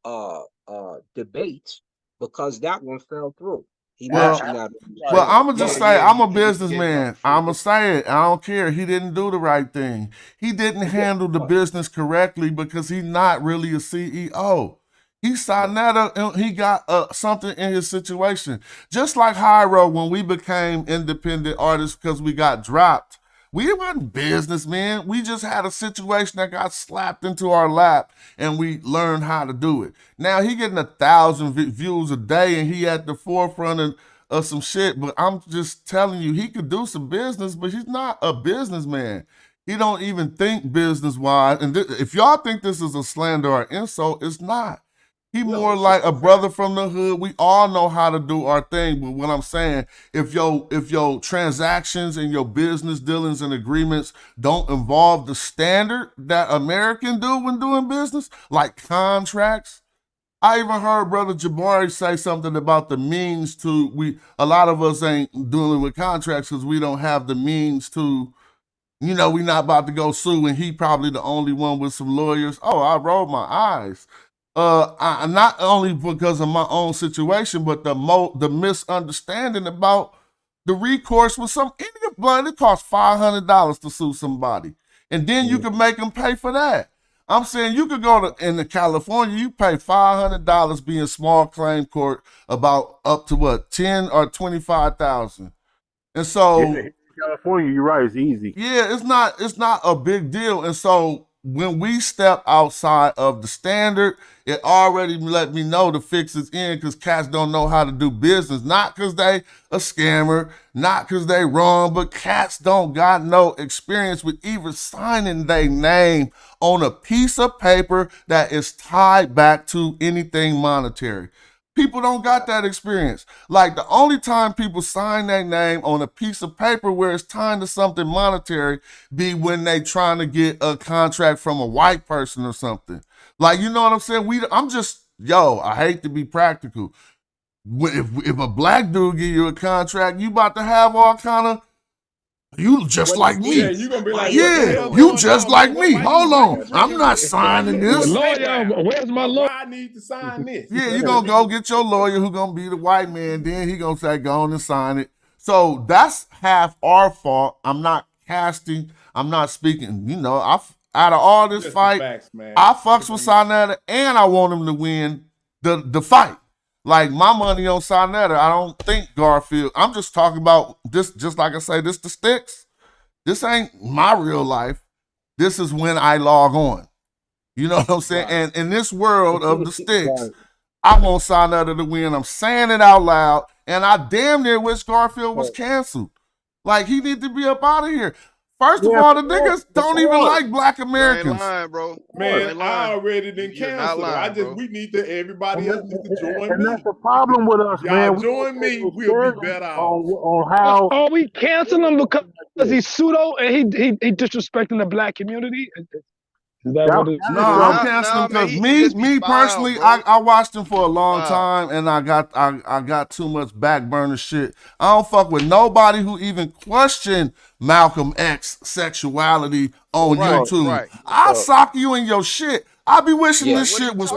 debates because that one fell through. Well, I'm going to just say, I'm a businessman. I'm going to say it. I don't care. He didn't do the right thing. He didn't handle the business correctly because he's not really a CEO. He's Sonetta, he got something in his situation. Just like Hyro, when we became independent artists because we got dropped, we weren't businessmen. We just had a situation that got slapped into our lap and we learned how to do it. Now he getting 1,000 views a day and he at the forefront of some shit, but I'm just telling you, he could do some business, but he's not a businessman. He don't even think business-wise. And if y'all think this is a slander or insult, it's not. He more like a brother from the hood. We all know how to do our thing. But what I'm saying, if your transactions and your business dealings and agreements don't involve the standard that Americans do when doing business, like contracts. I even heard Brother Jabari say something about the means to, a lot of us ain't dealing with contracts because we don't have the means to, we not about to go sue, and he probably the only one with some lawyers. Oh, I rolled my eyes. Not only because of my own situation, but the misunderstanding about the recourse with some idiot blood. It costs $500 to sue somebody, and then you can make them pay for that. I'm saying you could go in California, you pay $500 be in small claim court about up to what, 10 or 25,000, and so in California, you're right, it's easy. Yeah, it's not a big deal, and so when we step outside of the standard, it already let me know the fix is in because cats don't know how to do business. Not because they a scammer, not because they wrong, but cats don't got no experience with even signing their name on a piece of paper that is tied back to anything monetary. People don't got that experience. Like the only time people sign their name on a piece of paper where it's tied to something monetary be when they trying to get a contract from a white person or something. Like, you know what I'm saying? I hate to be practical. If a black dude give you a contract, you about to have all kind of, you just like me. Yeah, you gonna be like, you just like me. Hold on. I'm not signing this. Lawyer, where's my lawyer? I need to sign this. Yeah, you're going to go get your lawyer who going to be the white man. Then he going to say, go on and sign it. So that's half our fault. I'm not casting. I'm not speaking. Out of all this fight, I fucks with Sonetta and I want him to win the fight. Like my money on Sonetta, I don't think Garfield. I'm just talking about this, just like I say, this the sticks. This ain't my real life. This is when I log on. You know what I'm saying? Right. And in this world of the sticks, I want Sonetta to win. I'm saying it out loud. And I damn near wish Garfield was canceled. Like, he need to be up out of here. First of all, the niggas don't even like black Americans. Lying, bro. Man, I already didn't cancel. We need to, everybody else needs to join me. And that's the problem with us, man. Y'all join me, we'll be better off. On how... Are we canceling him because he's pseudo and he disrespecting the black community? Is that what it is? No, I'm canceling because me personally, I watched him for a long time and I got too much back burner shit. I don't fuck with nobody who even questioned Malcolm X sexuality on YouTube. Right. I'll sock you in your shit. I be wishing this shit was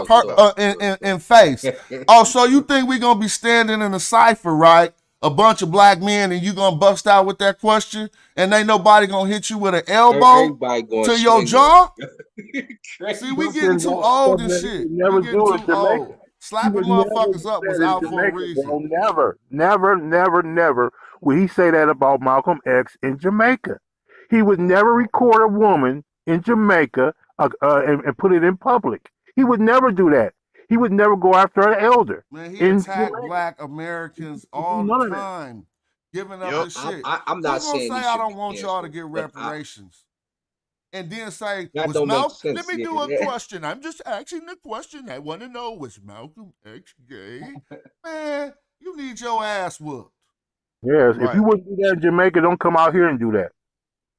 in face. Oh, so you think we gonna be standing in a cipher, right? a bunch of black men and you gonna bust out with that question and ain't nobody gonna hit you with an elbow Everybody going to to your swing jaw? on. See, we getting too old and shit. He We never getting do it too in old. Jamaica. He Slapping would never motherfuckers do up was that in out for a Jamaica, reason. bro. Never would he say that about Malcolm X in Jamaica. He would never record a woman in Jamaica and put it in public. He would never do that. He would never go after an elder. Man, he In attacked black Americans all the none of that. time, giving up Yep. his shit. I'm Who not gonna saying say he I should don't be want y'all to canceled, get but reparations? And then say, that was don't make Malcolm, let sense. me Yeah, do a yeah. question. I'm just asking the question. I want to know, was Malcolm X gay? Man, you need your ass whooped. Yes, if Right. you wouldn't do that in Jamaica, don't come out here and do that.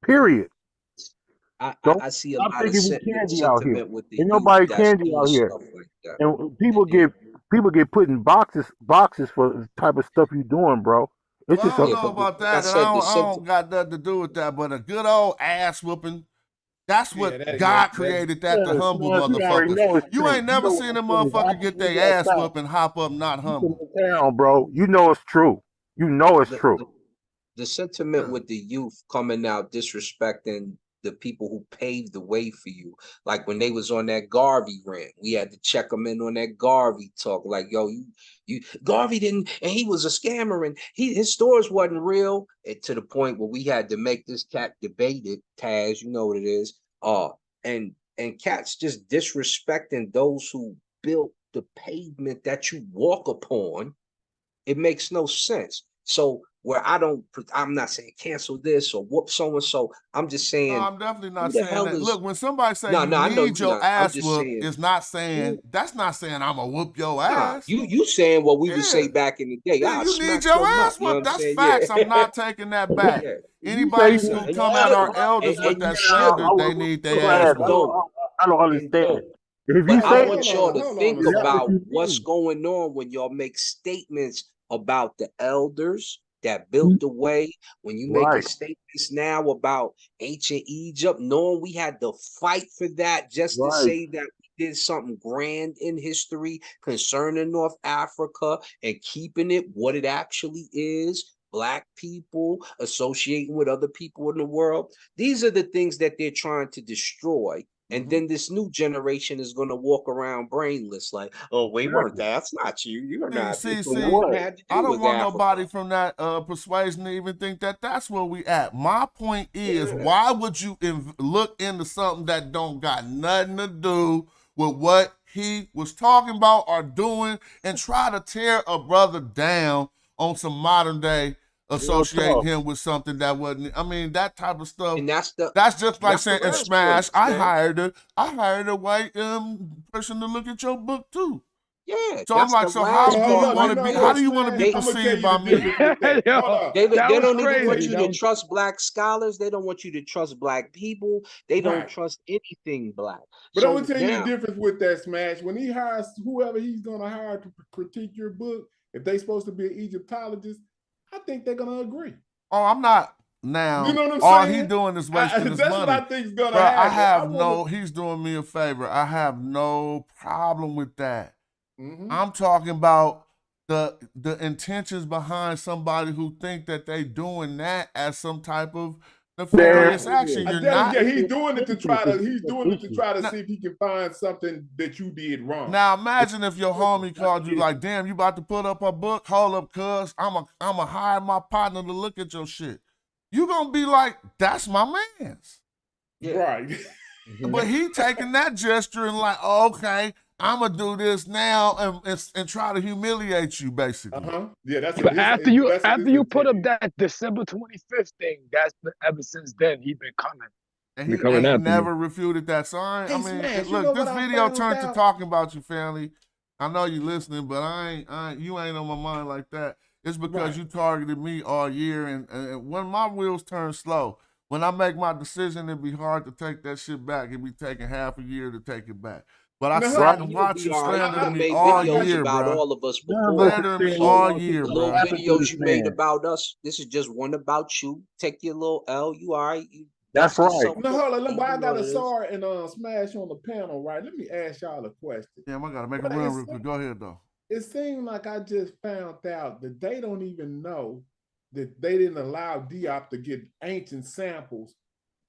Period. I see a Stop lot of thinking we candy out here. sentiment with the Ain't youth nobody that's candy doing out here. stuff like that. And people get put in boxes for the type of stuff you doing, bro. It's Well, I just don't a know about like I that, and I said, don't got nothing to do with that, but a good old ass whooping, that's what God created that to yes, humble man, you already motherfuckers. know it's You true. ain't You never know seen a it's true. motherfucker get their ass whooped and hop up not humble. in town, bro. You know it's true. You know it's true. The sentiment with the youth coming out disrespecting the people who paved the way for you. Like when they was on that Garvey rant, we had to check them in on that Garvey talk. Like, yo, you Garvey didn't, and he was a scammer, and his stores wasn't real. And to the point where we had to make this cat debate it, Taz, you know what it is. And cats just disrespecting those who built the pavement that you walk upon. It makes no sense. So I'm not saying cancel this or whoop so and so. I'm just No, saying, I'm definitely who not the saying hell that. is? Look, when somebody say No, you I know need you're your not. I'm ass just whooped, saying. it's not saying that's not saying I'm gonna whoop your Nah, ass. you saying what we would say Yeah. back in the day. Yeah, I'll you need smack your your mouth. ass You know what whooped. I'm That's saying? facts. Yeah. I'm not taking that back. Yeah. Anybody You who say come at our And, elders with and that you should. slander, they need their ass And whooped. don't. I don't And understand. don't. If you But I say want y'all to think is that what about you what's mean? going on when y'all make statements about the elders that built the way. When you making Right. statements now about ancient Egypt, knowing we had to fight for that just to Right. say that we did something grand in history concerning North Africa and keeping it what it actually is. Black people associating with other people in the world. These are the things that they're trying to destroy. And then this new generation is going to walk around brainless, like, oh, we weren't there. That's not you. You're not. See, Nothing had to I do don't with want Africa. nobody from that persuasion to even think that that's where we at. My point is, Yeah. why would you look into something that don't got nothing to do with what he was talking about or doing and try to tear a brother down on some modern day associating him with something that wasn't. I mean, that type of stuff. And that's just like saying in last Smash, place, I man. hired a white person to look at your book too. Yeah, So I'm like, so how do you want to be? How do you want to be perceived by me? They That was don't even crazy. want you to trust black scholars. They don't want you to trust black people. They don't trust anything black. But So I'm gonna tell you the now, difference with that, Smash. When he hires whoever he's gonna hire to critique your book, if they supposed to be an Egyptologist, I think they're gonna agree. Oh, I'm not now. You know what I'm all saying? he doing is wasting his that's money. what I think is gonna Bro, happen. I have he's doing me a favor. I have no problem with that. I'm talking about the intentions behind somebody who think that they doing that as some type of nefarious action. You're not. Yeah, he's doing it to try to see if he can find something that you did wrong. Now imagine if your homie called you like, damn, you about to put up a book? Hold up, cuz I'ma hire my partner to look at your shit. You gonna be like, that's my man's. Yeah. Right. But he taking that gesture and like, oh, okay, I'ma do this now and try to humiliate you, basically. Yeah, that's But after you put up that December 25th thing, ever since then he been coming. And he ain't never refuted that. So I mean, look, this video turned to talking about you, family. I know you listening, but you ain't on my mind like that. It's because you targeted me all year, and when my wheels turn slow, when I make my decision, it'd be hard to take that shit back. It'd be taking half a year to take it back. But I sat and watched you slandering me all year, bro. all of us Slandering me all year, the bro. little videos you made about us. This is just one about you. Take your little L. You all right? That's right. No, hold on. I got a SAR and Smash on the panel, right? Let me ask y'all a question. Damn, I gotta make a run real quick. Go ahead, though. it seemed like I just found out that they don't even know that they didn't allow Diop to get ancient samples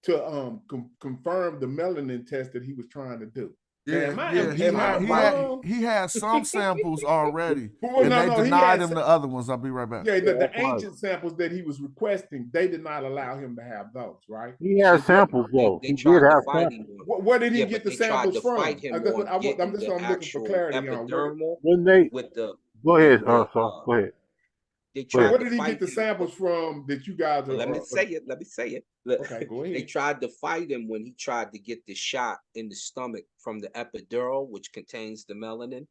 to confirm the melanin test that he was trying to do. Yeah, Now, yeah, am I wrong? he had some samples already, Well, and no, they no, he denied had him the other ones. I'll be right back. yeah, Yeah, the that's right. ancient samples that he was requesting, they did not allow him to have those, right? He had samples though. They He did tried to have fight samples. him on. Where did he Yeah, get but the they tried samples to fight from? him That's what on getting that's the what I'm looking for actual clarity on. epidermal When they with the go with ahead, the so go ahead. they Go ahead. Where tried to did he get fight the him. samples from that you guys But let me say it. Let me say it. Look, Okay, go they ahead. tried to fight him when he tried to get the shot in the stomach from the epidural, which contains the melanin.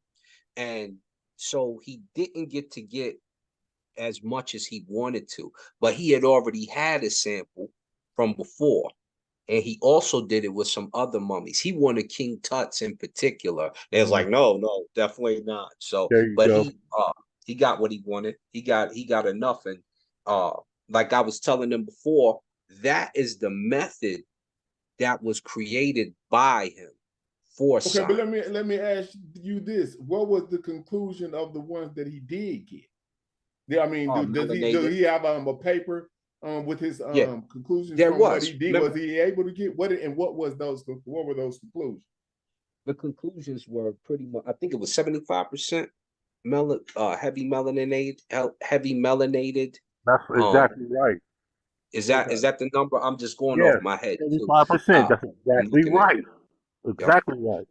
And so he didn't get to get as much as he wanted to, but he had already had a sample from before. And he also did it with some other mummies. He wanted King Tut's in particular. They was like, no, definitely not. So, There you but go. he got what he wanted. He got enough. And like I was telling them before, that is the method that was created by him for Okay, but science. let me ask you this: what was the conclusion of the ones that he did get? Yeah, I mean, does Melanated. he have a paper with his Yeah, conclusions there from what he was. did? Remember, Was he able to get what were those conclusions? the conclusions were pretty much, I think it was 75% heavy melanated. That's exactly right. Is Okay. that the number? I'm just going off Yes, my head too. 75%. That's I'm exactly looking at right. yep. Exactly right.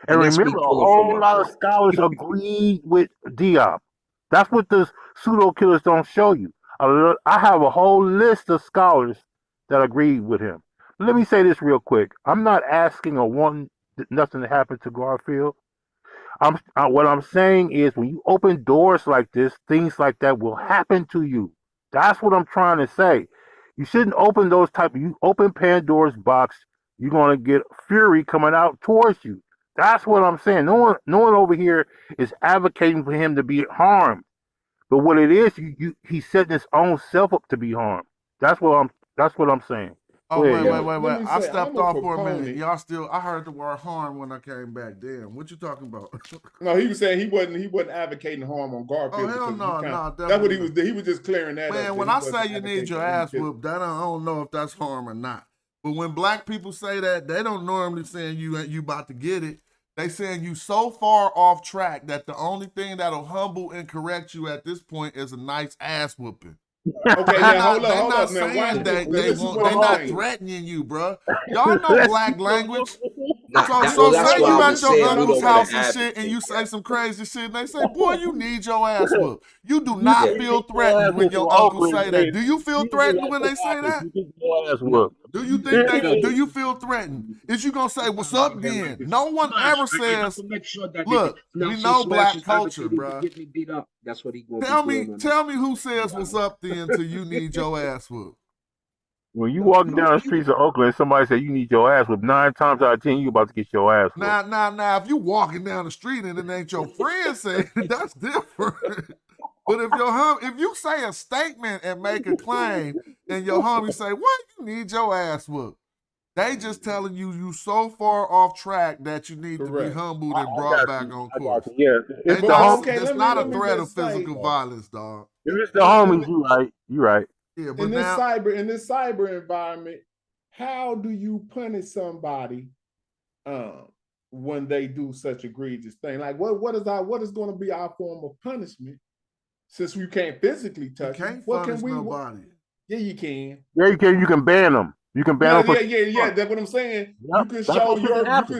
And And that's me remember, a pulling from whole my lot of brain. scholars agreed with Diop. That's what the pseudo killers don't show you. I have a whole list of scholars that agreed with him. Let me say this real quick. I'm not asking or wanting nothing to happen to Garfield. What I'm saying is when you open doors like this, things like that will happen to you. That's what I'm trying to say. You shouldn't open those type. You open Pandora's box, you're gonna get fury coming out towards you. That's what I'm saying. No one over here is advocating for him to be harmed. But what it is, he's setting his own self up to be harmed. That's what I'm saying. Oh, Go ahead, Let y'all. let wait. me I say, stepped I'm a off for a minute. proponent. Y'all still, I heard the word harm when I came back. Damn, what you talking about? No, he was saying he wasn't advocating harm on Oh, Garfield hell because he no, kind of no, that's what definitely not. he was just clearing that up Man, that when he I wasn't say you need advocating your for him ass because whooped, that I don't know if that's harm or not. But when black people say that, they don't normally saying you about to get it. They saying you so far off track that the only thing that'll humble and correct you at this point is a nice ass whooping. okay, They now not hold they up. not Now watch saying this. Now they this is want, what they I'm not saying. threatening you, bruh. Y'all know black language. Well, So that's say what you I at was your saying. We uncle's don't want house to and shit, and you advocate say that. some crazy shit, and they say, "Boy, you need your ass whooped." You do You not say Yeah. you feel get your threatened ass when whooped in your uncle Oakland, say that. hey, Do you feel you get threatened at when the they say office, that? you get your ass No. whooped. Do you think No. they? Do you feel threatened? Is you gonna say, "What's up?" Then no one ever I have says, to make sure that they get. "Look, Now, we see, know Smash black is culture, advocating to bruh." get me beat up. That's what he gonna be doing on Tell me the who says what's up then till you need your ass whooped. When you no, walking no, down the you. streets of Oakland, somebody say you need your ass whooped. 9 times out of 10, you about to get your ass whooped. Now, if you walking down the street and it ain't your friend saying it, that's different. But if you say a statement and make a claim, and your homie say, "What? You need your ass whooped." They just telling you so far off track that you need to be Correct. humbled I and brought got back you. on I got course. you. Yeah, it's They the But not. home. okay, That's let not a me threat of just say physical violence, dog. If it's the in homies, you right. You right. Yeah, in but this now cyber environment, how do you punish somebody when they do such egregious thing? Like what is going to be our form of punishment since we can't physically you touch them? can't What can punish we? nobody. Yeah, you can. Yeah, you can ban them. You can ban them for. Yeah. That's what I'm saying. Yep, that's what should happen.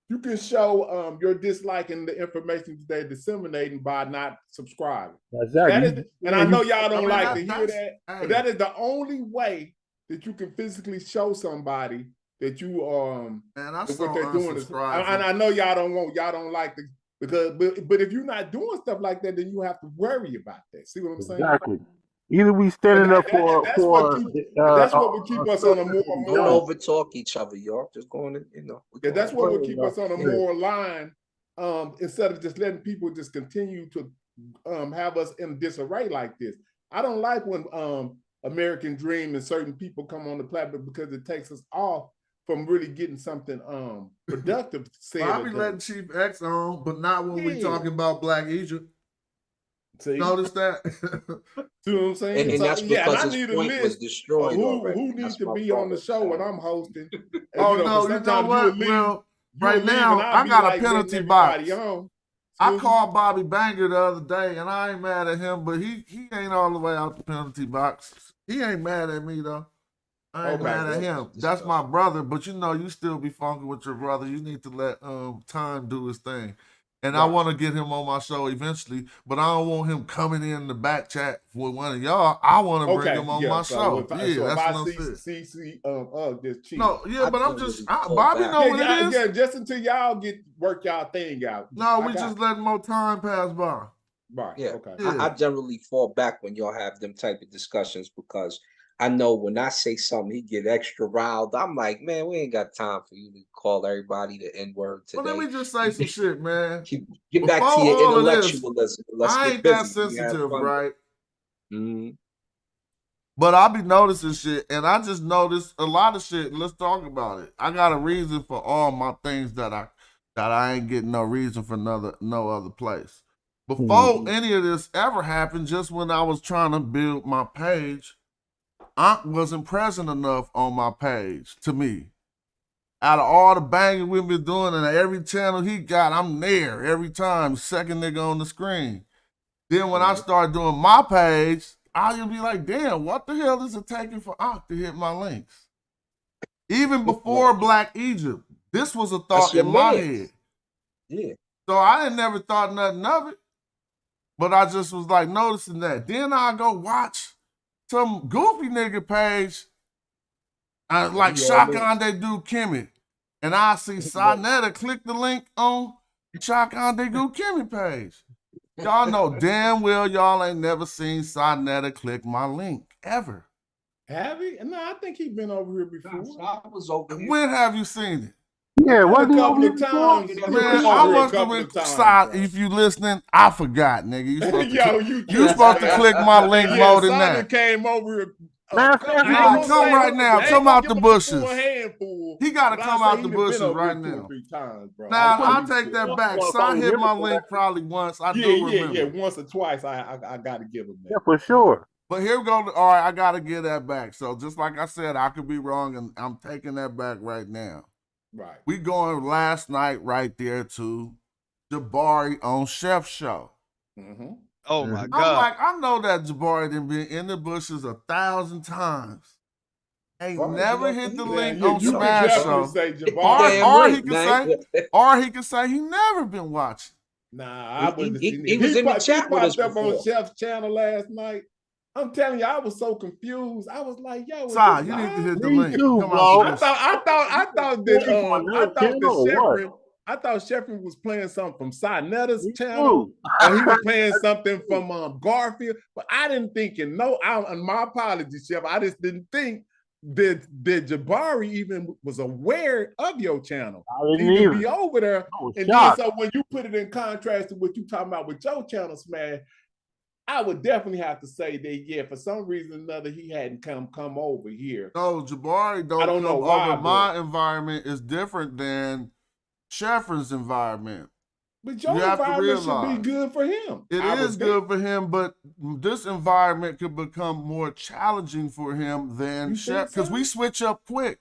You can show your dislike and the information that they're disseminating by not subscribing. That is, Exactly. and I know y'all I don't mean, like to hear that, but hey, that is the only way that you can physically show somebody that you man, I that what they're saw doing is. unsubscribe And from. I know y'all don't like the because but if you're not doing stuff like that, then you have to worry about that. See what I'm saying? Exactly. Either we And standing up that's what would keep us on a more Don't moral. overtalk each other, y'all. Just going to, Yeah, that's what would keep us on a Yeah. moral line, instead of just letting people just continue to have us in disarray like this. I don't like when American Dream and certain people come on the platform because it takes us off from really getting something productive said. I be letting Chief X on, but not when we talking about Black Egypt. See? Notice that? See what I'm saying? And So, that's yeah, and because I his need a point was list destroyed of who already. needs That's to my be on the brother. show when I'm hosting. And, Oh, you know, no, you know sometimes what? you'll leave, Well, you'll right leave now, and I'll I be got like a penalty letting box. everybody on. I called Bobby Banger the other day, and I ain't mad at him, but he ain't all the way out the penalty box. He ain't mad at me, though. I ain't mad at him. That's my brother, but you know, you still be funking with your brother. You need to let Time do his thing. And I want to get him on my show eventually, but I don't want him coming in the back chat with one of y'all. I want to bring him on my show. If I that's what I'm see, saying. just cheap. No, yeah, but I'm just Bobby know what it is. Yeah, just until y'all work y'all thing out. No, we just letting more time pass by. Right. Yeah. Okay. I generally fall back when y'all have them type of discussions because I know when I say something, he get extra riled. I'm like, man, we ain't got time for you to call everybody the N-word today. Well, let me just say some shit, man. Get back to your intellectualism. Let's I get ain't busy. that sensitive, fun. right? Mm-hmm. But I be noticing shit, and I just noticed a lot of shit. Let's talk about it. I got a reason for all my things that I ain't getting no reason for no other place. Before any of this ever happened, just when I was trying to build my page, Ankh wasn't present enough on my page to me. Out of all the banging we've been doing, and every channel he got, I'm there every time, second nigga on the screen. Then when I start doing my page, I'll be like, damn, what the hell is it taking for Ankh to hit my links? Even before Black Egypt, this was a thought in my head. Yeah. So I didn't never thought nothing of it, but I just was like noticing that. Then I go watch some goofy nigga page, like Shotgun they do Kimmy. And I see Sonetta click the link on Shotgun they do Kimmy page. Y'all know damn well y'all ain't never seen Sonetta click my link, ever. Have he? No, I think he's been over here before. I was over here. When have you seen it? Yeah, a couple of times. Man, I must have been if you listening, I forgot, nigga. You supposed to click my link more than that. Came over here. Come right now. Come out the bushes. He got to But come I out say the he done been bushes over right here 2 or now. 3 times, bro. Now, I'll take that back. Son hit my link probably once. I do remember. Yeah, once or twice. I got to give him that. Yeah, for sure. But here we go. All right, I got to get that back. So just like I said, I could be wrong, and I'm taking that back right now. Right. We going last night right there to Jabari on Chef Show. Mm-hmm. Oh my God. I'm like, I know that Jabari done been in the bushes 1,000 times. Ain't never hit the link on Smash Show. Or he can say he never been watching. Nah, I wouldn't. He was in the chat with us up before. on Chef's channel last night. I'm telling you, I was so confused. I was like, "Yo, Sorry, you need to hit the link. Come on, I thought Sheffrin was playing something from Sinetta's channel, or he was playing something from Garfield. But I didn't think, and my apologies, Chef. I just didn't think that Jabari even was aware of your channel. I didn't even be over there. And shocked. then so when you put it in contrast to what you talking about with your channel, Smash, I would definitely have to say that, yeah, for some reason or another, he hadn't come over here. No, Jabari don't know why, over. My environment is different than Sheffrin's environment. But your environment should be good for him. It is good for him, but this environment could become more challenging for him than Chef, because we switch up quick.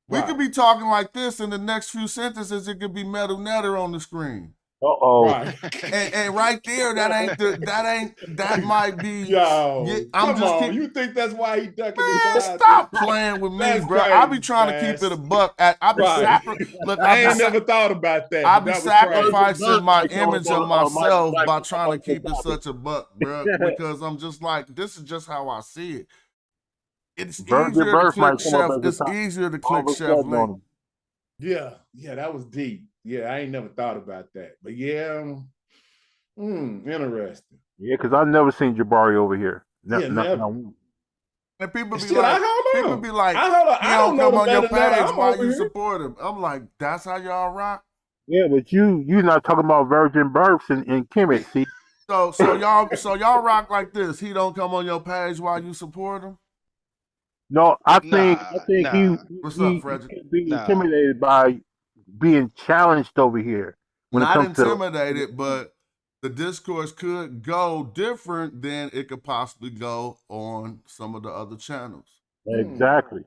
We could be talking like this, in the next few sentences, it could be Metal Netter on the screen. Right. And right there, that might be. Yo, come on. You think that's why he ducking his eyes? Stop playing with me, bro. Crazy, I be trying to keep it a buck. I ain't never thought about that. I be sacrificing my image of myself by trying to keep it such a buck, bro. Because I'm just like, this is just how I see it. It's easier to click Chef. It's easier to click Chef link. Yeah, that was deep. Yeah, I ain't never thought about that. But yeah, interesting. Yeah, because I've never seen Jabari over here. Never. And people be Shit, like, he don't come on your page why you support him. I'm like, that's how y'all rock? Yeah, but you're not talking about virgin births and Kemet, see? So y'all rock like this. He don't come on your page while you support him? No, I think Nah, he nah, What's up, he Frederick? can be nah. intimidated by being challenged over here when it Not comes to. intimidated, but the discourse could go different than it could possibly go on some of the other channels. Exactly.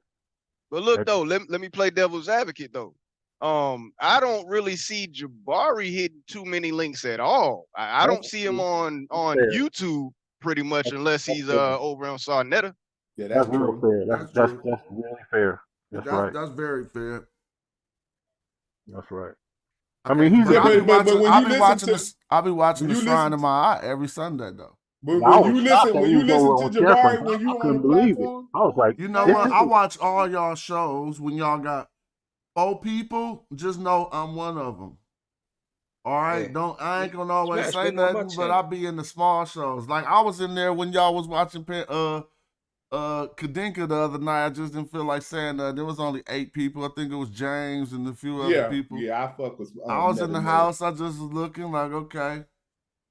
But look though, let me play devil's advocate though. I don't really see Jabari hitting too many links at all. I don't see him on Fair. YouTube pretty much unless he's over on Sarnetta. Yeah, That's that's real true. fair. That's That's true. really fair. That's right. That's very fair. That's right. I Okay, mean, he's but Yeah, a I'll be but watching. when I'll you be listen watching to this. I'll be watching when the you Shrine listen of my eye every Sunday though. when, I when was you shocked listen that when he you was over listen to on Jeffrey. Jabari when I you on couldn't the believe it. platform, I was like, You know this what? is I watch all y'all shows when y'all got 4 people. Just know I'm one of them. All right, Yeah. I ain't gonna always Smash say been on my nothing, but I'll channel. be in the small shows. Like I was in there when y'all was watching Kadinka the other night. I just didn't feel like saying nothing. There was only 8 people. I think it was James and a few other people. I fuck with. I was in Netta the Neb. house. I just was looking like, okay.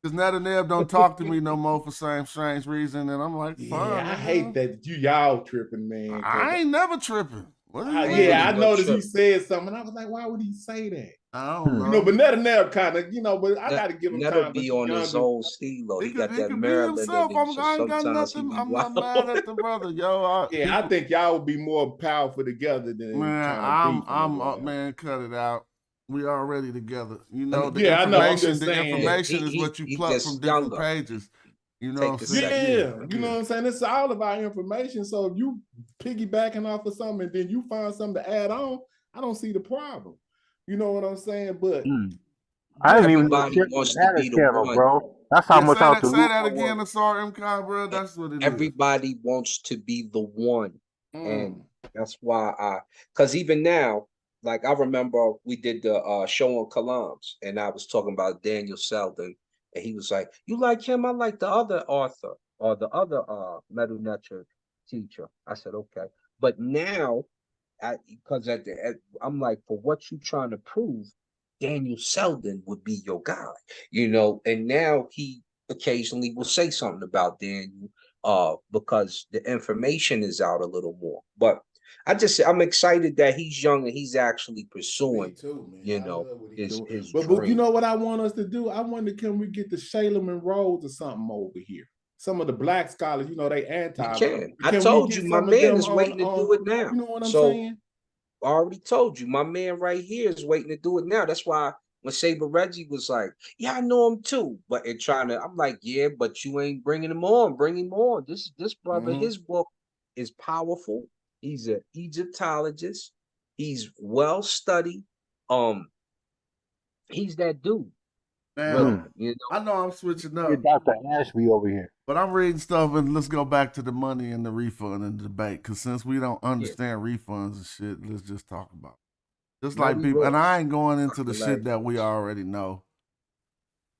Because Netta Neb don't talk to me no more for same strange reason. And I'm like, fine. Yeah, I hate that y'all tripping, man. I ain't never tripping. What do you mean? Yeah, I no noticed trip. he said something. And I was like, why would he say that? I don't know. You know, but Netta Neb kind of, but I got to give him Never time. be But on his younger. own stilo. He got He that could be Maryland himself. in him, so I ain't got sometimes he nothing. be I'm wild. not mad at the brother, yo. Yeah, I think y'all would be more powerful together than Man, kind of beefing. man, cut it out. We already together. You I know, mean, the Yeah, I know. I'm information, just the saying. information is what you he pluck from just different younger. pages. You know Take what a I'm saying? second. Yeah, you know what I'm saying? It's all about information. So if you piggybacking off of something and then you find something to add on, I don't see the problem. You know what I'm saying? But I didn't even know Everybody Jeffrey wants to had a be the channel, one. bro. That's how much out the Say loop that I again, was. Asar M. bro. That's what it is. Everybody wants to be the one. And mm, that's why because even now, like I remember we did the show on Kalams and I was talking about Daniel Selden and he was like, you like him? I like the other author or the other metal nature teacher. I said, okay. But now, because I'm like, for what you trying to prove, Daniel Selden would be your guy, and now he occasionally will say something about Daniel because the information is out a little more. But I'm excited that he's young and he's actually pursuing, me too, man. I love what he's doing. his But you dream. know what I want us to do? I wonder, can we get the Shalem and Rhodes or something over here? Some of the black scholars, they anti. We can. I Can we told get you, my some of man them is waiting to do it now. You know what I'm So saying? I already told you, my man right here is waiting to do it now. That's why when Saber Reggie was like, yeah, I know him too. But I'm like, yeah, but you ain't bringing him on. Bring him on. This brother, his book is powerful. He's an Egyptologist. He's well studied. He's that dude. Now, Really, I know I'm switching up. Get Dr. Ashby over here. But I'm reading stuff, and let's go back to the money and the refund and the debate. Because since we don't understand refunds and shit, let's just talk about it. Just like people, and I ain't going into the shit that we already know.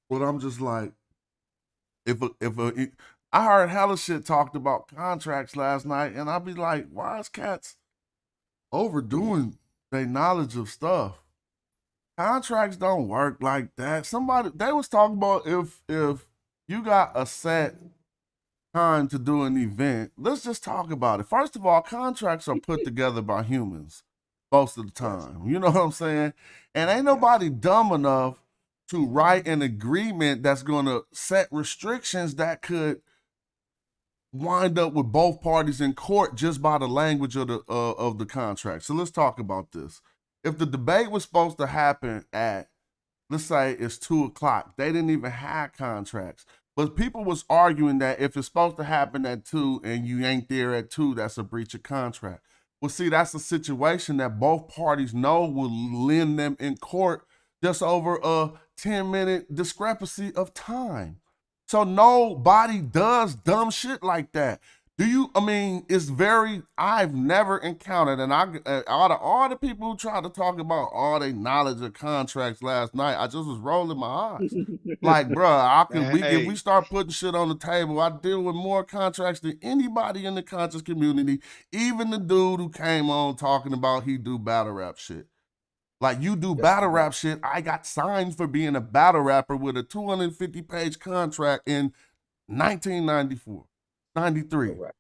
But I'm just like, I heard hella shit talked about contracts last night, and I'd be like, why is cats overdoing their knowledge of stuff? Contracts don't work like that. They was talking about if you got a set time to do an event, let's just talk about it. First of all, contracts are put together by humans most of the time. You know what I'm saying? And ain't nobody dumb enough to write an agreement that's going to set restrictions that could wind up with both parties in court just by the language of the contract. So let's talk about this. If the debate was supposed to happen at, let's say it's 2:00, they didn't even have contracts. But people was arguing that if it's supposed to happen at 2 and you ain't there at 2, that's a breach of contract. Well, see, that's a situation that both parties know will lend them in court just over a 10-minute discrepancy of time. So nobody does dumb shit like that. I've never encountered, and out of all the people who tried to talk about all their knowledge of contracts last night, I just was rolling my eyes. Like, bruh, if we start putting shit on the table, I deal with more contracts than anybody in the conscious community, even the dude who came on talking about he do battle rap shit. Like, you do battle rap shit, I got signed for being a battle rapper with a 250-page contract in 1994, 93. Correct.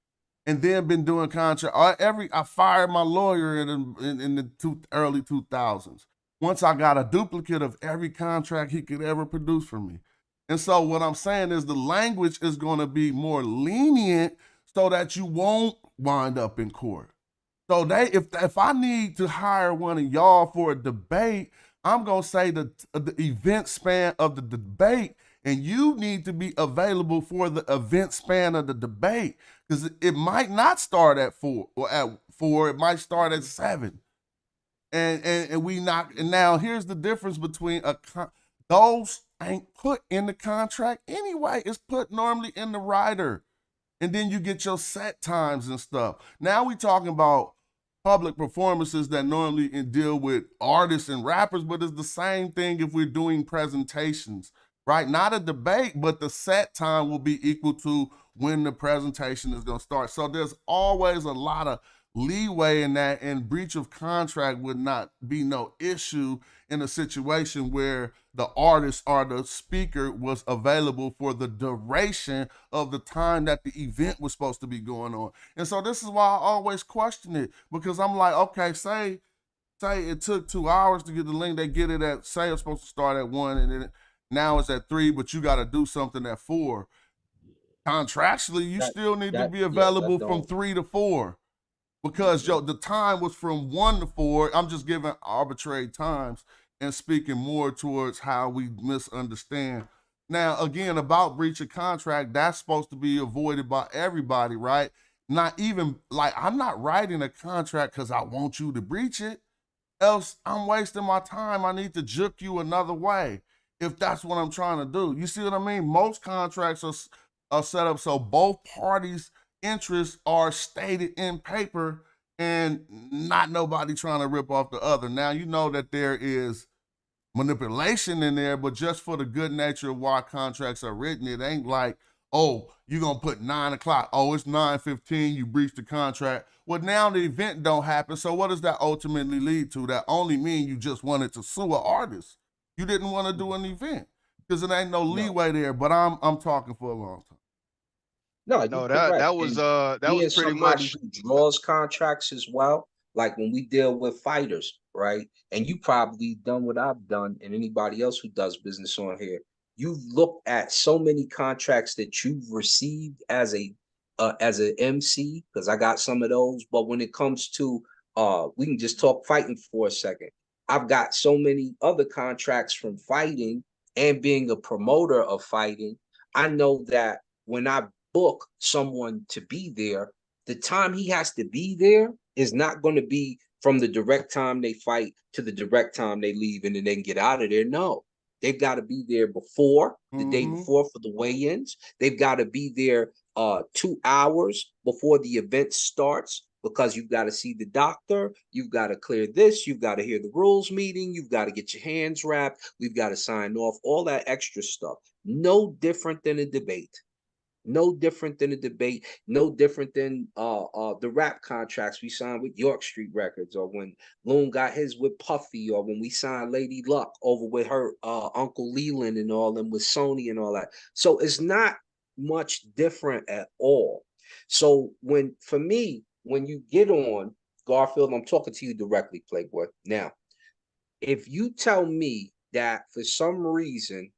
and then been doing contract. I fired my lawyer in the early 2000s. Once I got a duplicate of every contract he could ever produce for me. And so what I'm saying is the language is going to be more lenient so that you won't wind up in court. So if I need to hire one of y'all for a debate, I'm gonna say the event span of the debate, and you need to be available for the event span of the debate, because it might not start at 4 or at 4. It might start at 7. And now here's the difference between those ain't put in the contract anyway. It's put normally in the rider, and then you get your set times and stuff. Now we talking about public performances that normally deal with artists and rappers, but it's the same thing if we're doing presentations, right? Not a debate, but the set time will be equal to when the presentation is going to start. So there's always a lot of leeway in that, and breach of contract would not be no issue in a situation where the artist or the speaker was available for the duration of the time that the event was supposed to be going on. And so this is why I always question it, because I'm like, okay, say it took 2 hours to get the link. They get it at, say it's supposed to start at 1, and then now it's at 3, but you got to do something at 4. Contractually, you still need to be available from 3 to 4. Because the time was from 1 to 4. I'm just giving arbitrary times and speaking more towards how we misunderstand. Now, again, about breach of contract, that's supposed to be avoided by everybody, right? Not even, like, I'm not writing a contract because I want you to breach it. Else, I'm wasting my time. I need to juke you another way if that's what I'm trying to do. You see what I mean? Most contracts are set up so both parties' interests are stated in paper and not nobody trying to rip off the other. Now, you know that there is manipulation in there, but just for the good nature of why contracts are written, it ain't like, oh, you're going to put 9 o'clock. Oh, it's 9:15, you breached the contract. Well, now the event don't happen, so what does that ultimately lead to? That only mean you just wanted to sue an artist. You didn't want to do an event because it ain't no leeway there, but I'm talking for a long time. No, No, you're that correct. was And that being was pretty somebody much who draws contracts as well, like when we deal with fighters, right? And you probably done what I've done, and anybody else who does business on here. You've looked at so many contracts that you've received as an MC, because I got some of those. But when it comes to we can just talk fighting for a second. I've got so many other contracts from fighting and being a promoter of fighting. I know that when I book someone to be there, the time he has to be there is not going to be from the direct time they fight to the direct time they leave and then they can get out of there. No, they've got to be there before the day before for the weigh-ins. They've got to be there 2 hours before the event starts, because you've got to see the doctor, you've got to clear this, you've got to hear the rules meeting, you've got to get your hands wrapped, we've got to sign off, all that extra stuff. No different than a debate. No different than a debate, no different than the rap contracts we signed with York Street Records, or when Loon got his with Puffy, or when we signed Lady Luck over with her Uncle Leland and all them with Sony and all that. So it's not much different at all. So for me, when you get on Garfield, I'm talking to you directly, Playboy. Now, if you tell me that for some reason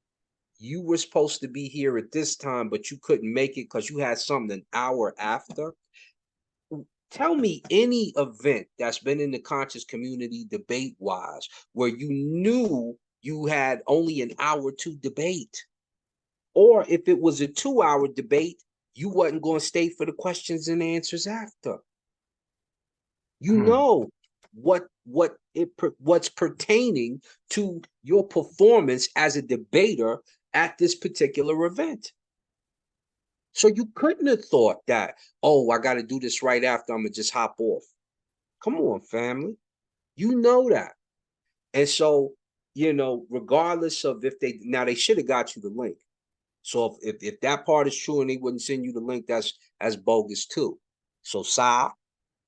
you were supposed to be here at this time, but you couldn't make it because you had something an hour after, tell me any event that's been in the conscious community debate-wise where you knew you had only an hour to debate. Or if it was a 2-hour debate, you wasn't going to stay for the questions and answers after. You know what's pertaining to your performance as a debater at this particular event. So you couldn't have thought that, oh, I got to do this right after, I'm going to just hop off. Come on, family. You know that. And so, regardless of if they should have got you the link. So if that part is true and they wouldn't send you the link, that's bogus too. So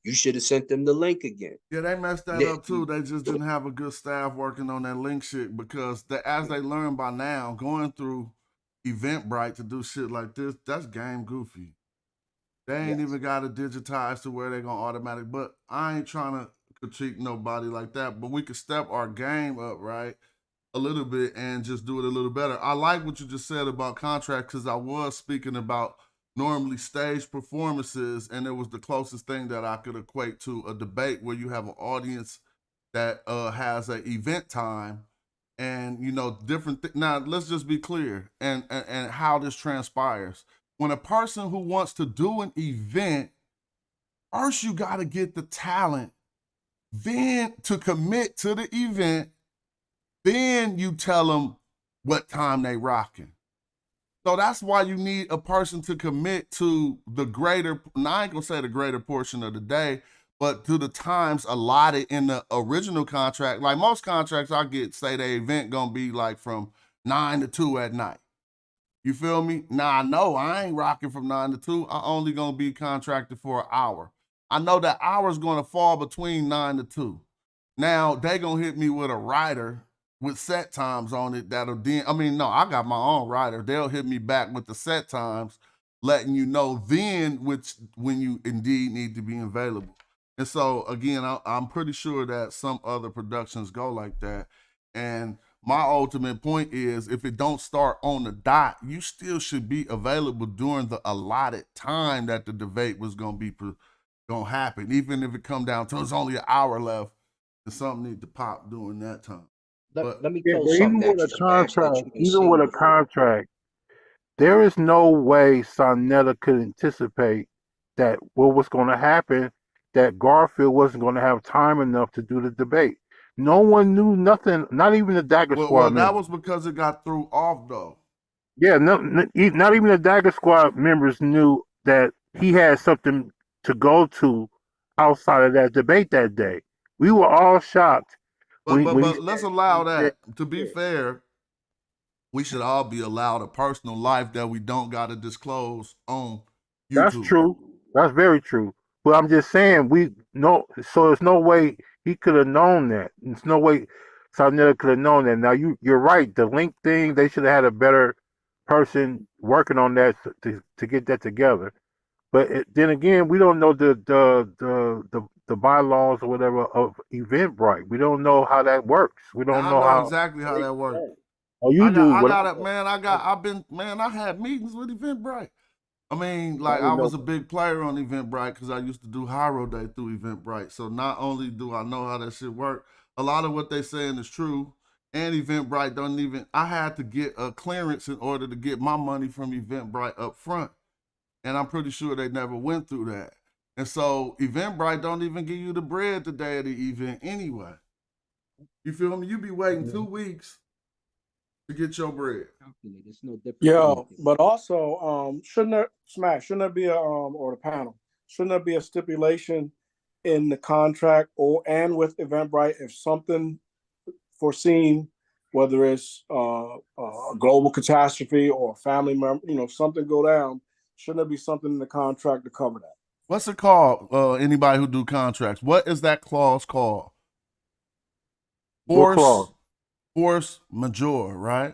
you should have sent them the link again. Yeah, they messed that up too. They just didn't have a good staff working on that link shit, because as they learn by now, going through Eventbrite to do shit like this, that's game goofy. They ain't even got it digitized to where they gonna automatic. But I ain't trying to critique nobody like that. But we could step our game up, right, a little bit and just do it a little better. I like what you just said about contract because I was speaking about normally stage performances, and it was the closest thing that I could equate to a debate where you have an audience that has an event time and different now let's just be clear and how this transpires. When a person who wants to do an event, first you got to get the talent, then to commit to the event, then you tell them what time they rocking. So that's why you need a person to commit to the greater, now I ain't gonna say the greater portion of the day, but to the times allotted in the original contract. Like most contracts I get, say the event gonna be like from 9 to 2 at night. You feel me? Now I know I ain't rocking from 9 to 2. I only gonna be contracted for an hour. I know that hour's gonna fall between 9 to 2. Now they gonna hit me with a rider with set times on it that'll then, I got my own rider. They'll hit me back with the set times, letting you know then when you indeed need to be available. And so again, I'm pretty sure that some other productions go like that. And my ultimate point is if it don't start on the dot, you still should be available during the allotted time that the debate was gonna happen. Even if it come down to it's only an hour left, and something need to pop during that time. Let me Yeah, throw but even something with at a you, Smash, that contract, you can even see with a before. contract, there is no way Sonetta could anticipate that what was going to happen, that Garfield wasn't going to have time enough to do the debate. No one knew nothing, not even the Dagger Well, Squad that members. was because it got threw off though. Yeah, not even the Dagger Squad members knew that he had something to go to outside of that debate that day. We were all shocked But when he let's allow said, that. To be fair, we should all be allowed a personal life that we don't gotta disclose on that's YouTube. true. That's very true. But I'm just saying, so there's no way he could have known that. There's no way Sarnetta could have known that. Now you're right. The link thing, they should have had a better person working on that to get that together. But then again, we don't know the bylaws or whatever of Eventbrite. We don't know how that works. We don't Now I know know how. exactly how that works. Oh, you do. I had meetings with Eventbrite. I I didn't know. was a big player on Eventbrite because I used to do Hiro Day through Eventbrite. So not only do I know how that shit work, a lot of what they saying is true. And Eventbrite don't even, I had to get a clearance in order to get my money from Eventbrite up front. And I'm pretty sure they never went through that. And so Eventbrite don't even give you the bread the day of the event anyway. You feel me? You be waiting 2 weeks to get your bread. It's no different. Yeah, but also, shouldn't there be a or the panel, shouldn't there be a stipulation in the contract and with Eventbrite if something foreseen, whether it's a global catastrophe or a family member, something go down, shouldn't there be something in the contract to cover that? What's it called? Anybody who do contracts, what is that clause called? What clause? Force majeure, right?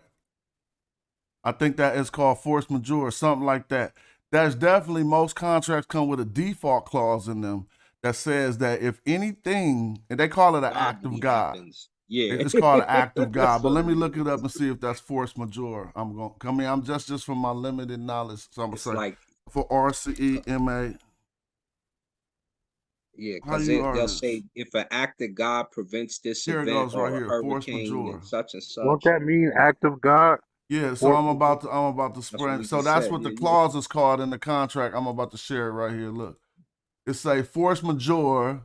I think that is called force majeure, something like that. There's definitely, most contracts come with a default clause in them that says that if anything, and they call it an act of God. Yeah. It's called an act of God. But let me look it up and see if that's force majeure. I'm just from my limited knowledge. So I'm gonna say like for RCEMA. Yeah, because they'll say if an act of God prevents this here event it goes or right a here, force hurricane majeure. and such and such. Won't that mean act of God? Yeah, so I'm about to spread. So that's said, what the yeah. clause is called in the contract. I'm about to share it right here. Look, it say force majeure.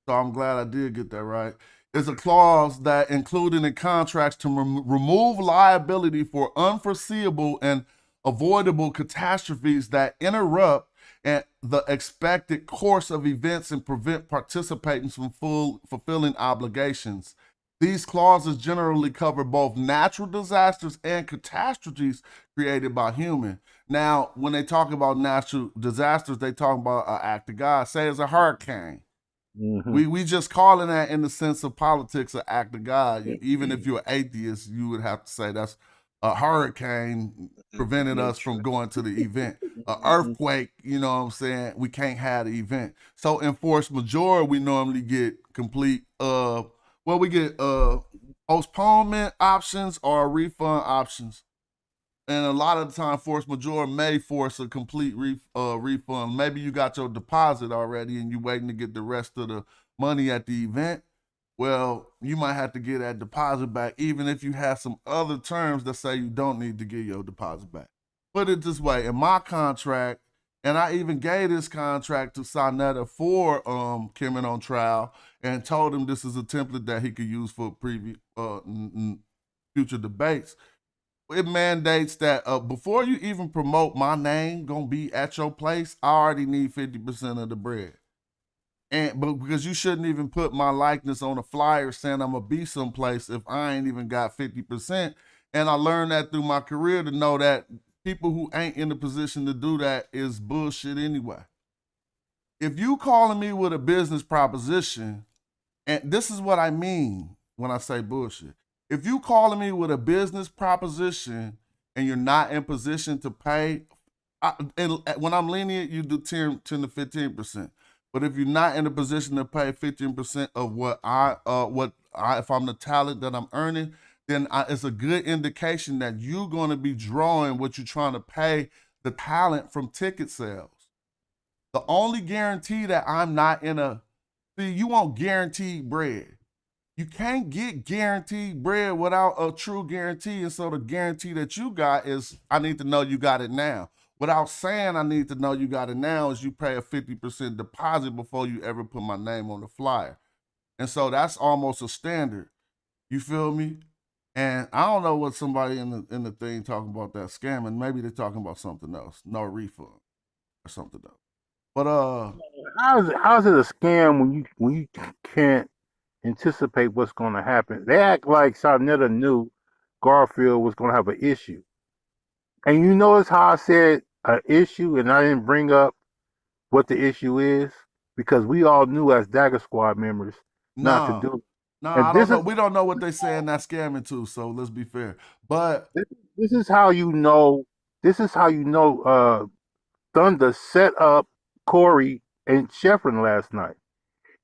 So I'm glad I did get that right. It's a clause that included in contracts to remove liability for unforeseeable and avoidable catastrophes that interrupt and the expected course of events and prevent participants from fulfilling obligations. These clauses generally cover both natural disasters and catastrophes created by human. Now, when they talk about natural disasters, they talk about an act of God. Say it's a hurricane. Mm-hmm. We just calling that in the sense of politics an act of God. Even if you're an atheist, you would have to say that's A hurricane prevented us from going to the event. An earthquake, you know what I'm saying? We can't have the event. So in force majeure, we normally get complete. We get postponement options or refund options. And a lot of the time, force majeure may force a complete refund. Maybe you got your deposit already and you're waiting to get the rest of the money at the event. Well, you might have to get that deposit back, even if you have some other terms that say you don't need to get your deposit back. Put it this way, in my contract, and I even gave this contract to Sonetta for Kimmin on trial and told him this is a template that he could use for future debates. It mandates that before you even promote my name gonna be at your place, I already need 50% of the bread. But because you shouldn't even put my likeness on a flyer saying I'm gonna be someplace if I ain't even got 50%. And I learned that through my career to know that people who ain't in the position to do that is bullshit anyway. If you calling me with a business proposition, and this is what I mean when I say bullshit. If you calling me with a business proposition and you're not in position to pay, and when I'm lenient, you do 10 to 15%. But if you're not in a position to pay 15% of what if I'm the talent that I'm earning, then it's a good indication that you're going to be drawing what you're trying to pay the talent from ticket sales. The only guarantee that I'm not you want guaranteed bread. You can't get guaranteed bread without a true guarantee. And so the guarantee that you got is, I need to know you got it now. Without saying I need to know you got it now is you pay a 50% deposit before you ever put my name on the flyer. And so that's almost a standard. You feel me? And I don't know what somebody in the thing talking about that scamming. Maybe they're talking about something else. No refund or something else. But how's it a scam when you can't anticipate what's going to happen? They act like Sonetta knew Garfield was going to have an issue. And you notice how I said an issue and I didn't bring up what the issue is? Because we all knew as Dagger Squad members not to do it. No, I don't know. We don't know what they're saying that's scamming too, so let's be fair. But this is how you know Thunder set up Corey and Sheffrin last night.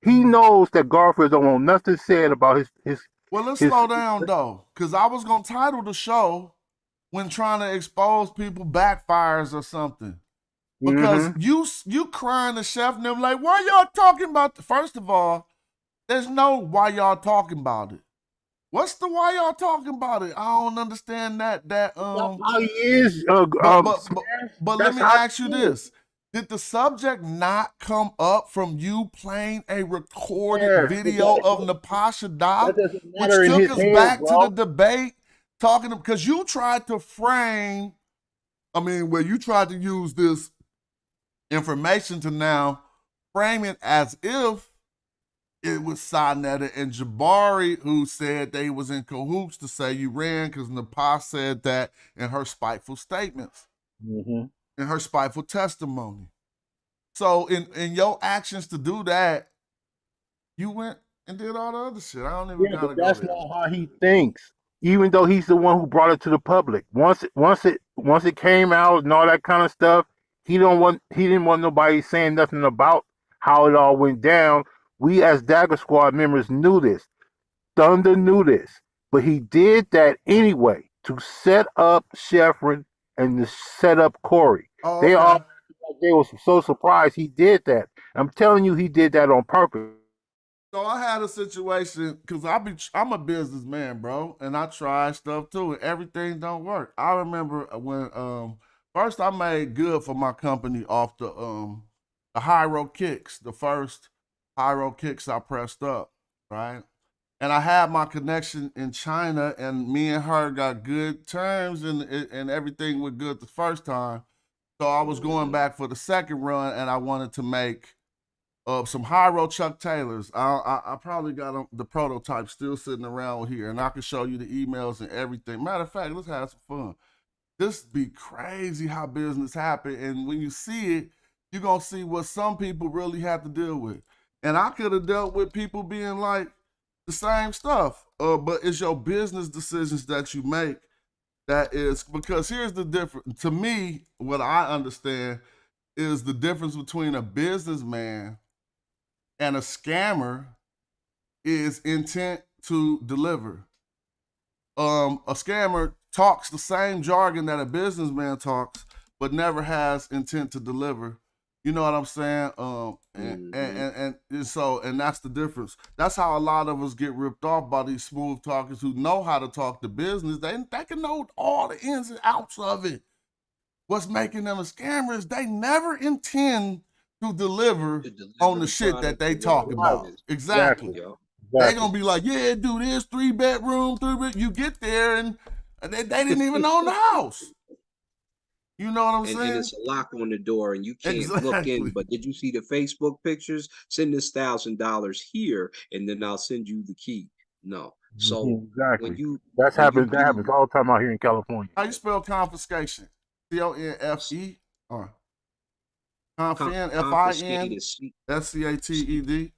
He knows that Garfield don't want nothing said about his Well, let's slow down though, because I was gonna title the show when trying to expose people backfires or something. Because you crying to Chef and them like, why y'all talking about first of all, there's no why y'all talking about it. What's the why y'all talking about it? I don't understand that. How he is. But let me ask you this: did the subject not come up from you playing a recorded video of Natasha Doc, which took us back to the debate, talking because you tried to frame. You tried to use this information to now frame it as if it was Sonetta and Jabari who said they was in cahoots to say you ran because Napa said that in her spiteful statements, in her spiteful testimony. So in your actions to do that, you went and did all the other shit. I don't even gotta go that's there. not how he thinks. Even though he's the one who brought it to the public. Once it came out and all that kind of stuff, he didn't want nobody saying nothing about how it all went down. We as Dagger Squad members knew this. Thunder knew this. But he did that anyway to set up Sheffrin and to set up Corey. Oh, They were so surprised he did that. I'm telling you, he did that on purpose. So I had a situation because I'm a businessman, bro, and I try stuff too, and everything don't work. I remember when first I made good for my company off the Hyro kicks, the first Hyro kicks I pressed up, right? And I had my connection in China, and me and her got good terms, and everything was good the first time. So I was going back for the second run, and I wanted to make some Hyro Chuck Taylors. I probably got the prototype still sitting around here, and I can show you the emails and everything. Matter of fact, let's have some fun. This be crazy how business happen, and when you see it, you're gonna see what some people really have to deal with. And I could have dealt with people being like the same stuff, but it's your business decisions that you make That is because here's the difference. To me, what I understand is the difference between a businessman and a scammer is intent to deliver. A scammer talks the same jargon that a businessman talks, but never has intent to deliver. You know what I'm saying? And that's the difference. That's how a lot of us get ripped off by these smooth talkers who know how to talk the business. They can know all the ins and outs of it. What's making them a scammer is they never intend to deliver on the shit that they talk about. Exactly. They gonna be like, yeah, do this 3-bedroom, 3-bed. You get there and they didn't even own the house. You know what I'm saying? And it's a lock on the door and you can't look in. But did you see the Facebook pictures? Send this $1,000 here and then I'll send you the key. No. So exactly. that happens all the time out here in California. How you spell confiscation? CONFE or confiscated? FINSCATED.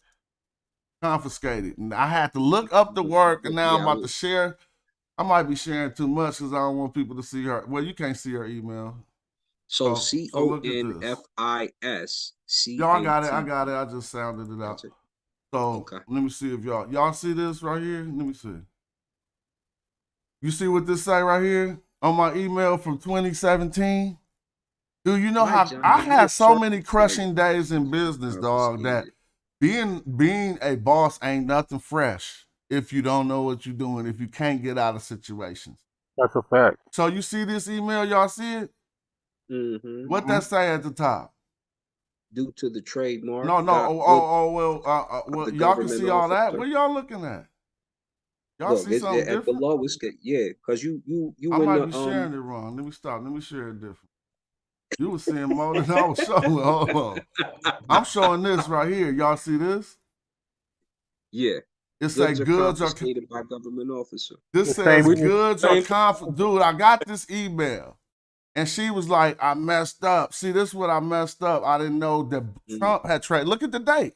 Confiscated. And I had to look up the word, and now I'm about to share. I might be sharing too much because I don't want people to see her. Well, you can't see her email. So CONFIS. Y'all got it. I got it. I just sounded it out. So let me see if y'all see this right here. Let me see. You see what this say right here on my email from 2017? Dude, you know how I had so many crushing days in business, dog, that being a boss ain't nothing fresh if you don't know what you're doing, if you can't get out of situations. That's a fact. So you see this email, y'all see it? Mm-hmm. What that say at the top? Due to the trademark. No. Well, y'all can see all that. What y'all looking at? Y'all see something different? Below it's because you I might be sharing it wrong. Let me stop. Let me share it different. You were seeing more than I was showing. Hold on. I'm showing this right here. Y'all see this? Yeah. It say goods are confiscated by government officer. This says goods are confiscated. Dude, I got this email. And she was like, I messed up. See, this is what I messed up. I didn't know that Trump had traded. Look at the date.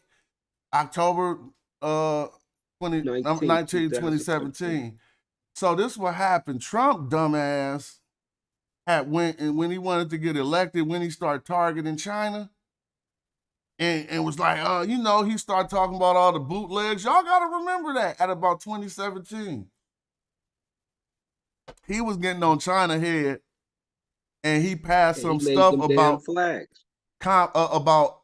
October 19, 2017. So this is what happened. Trump, dumbass, had went, and when he wanted to get elected, when he started targeting China, and was like, he started talking about all the bootlegs. Y'all got to remember that at about 2017. He was getting on China head, and he passed some stuff about flags, about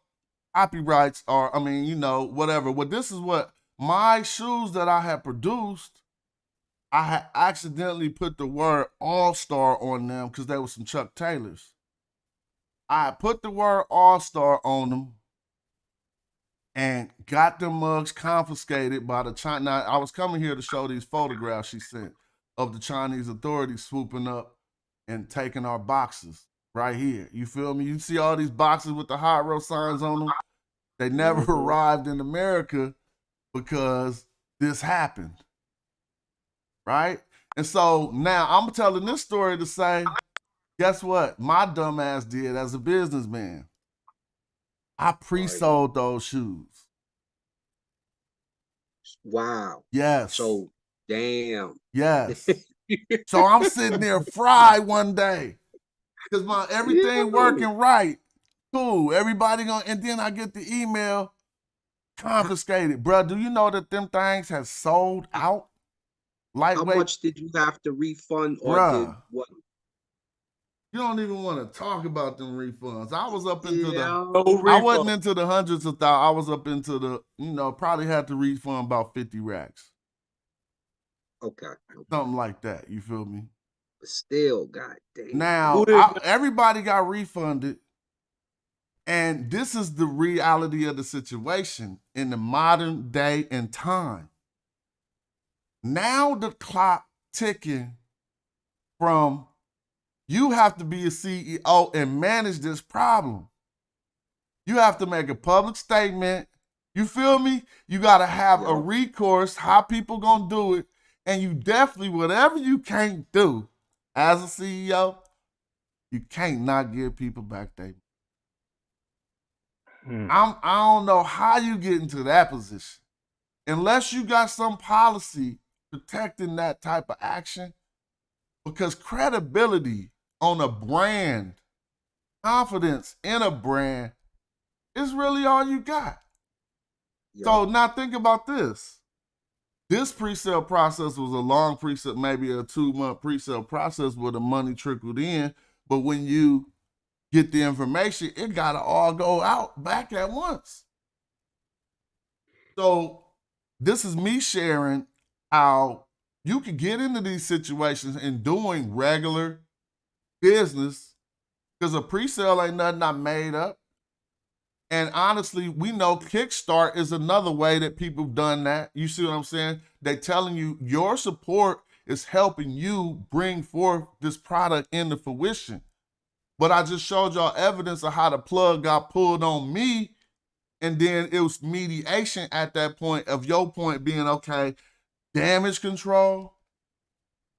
copyrights, or whatever. Well, this is what my shoes that I had produced. I had accidentally put the word All-Star on them because they were some Chuck Taylors. I put the word All-Star on them and got them mugs confiscated by the China. Now, I was coming here to show these photographs she sent of the Chinese authorities swooping up and taking our boxes right here. You feel me? You see all these boxes with the hot row signs on them? They never arrived in America because this happened. Right? And so now I'm telling this story to say, guess what? My dumb ass did as a businessman. I pre-sold those shoes. Wow. Yes. So, damn. Yes. So I'm sitting there fried one day because everything working right. Cool. Everybody and then I get the email confiscated. Bruh, do you know that them things have sold out? Lightweight. How much did you have to refund or did what? You don't even want to talk about them refunds. I was up into I wasn't into the hundreds of thousands. I was up into the, probably had to refund about 50 racks. Okay. Something like that. You feel me? But still, goddamn. Now, everybody got refunded. And this is the reality of the situation in the modern day and time. Now the clock ticking from you have to be a CEO and manage this problem. You have to make a public statement. You feel me? You got to have a recourse, how people going to do it. And you definitely, whatever you can't do as a CEO, you can't not give people back their I don't know how you get into that position. Unless you got some policy protecting that type of action, because credibility on a brand, confidence in a brand is really all you got. So now think about this. This pre-sale process was a long pre-sale, maybe a 2-month pre-sale process where the money trickled in. But when you get the information, it got to all go out back at once. So this is me sharing how you can get into these situations and doing regular business, because a pre-sale ain't nothing I made up. And honestly, we know Kickstart is another way that people have done that. You see what I'm saying? They're telling you your support is helping you bring forth this product into fruition. But I just showed y'all evidence of how the plug got pulled on me. And then it was mediation at that point of your point being, okay, damage control,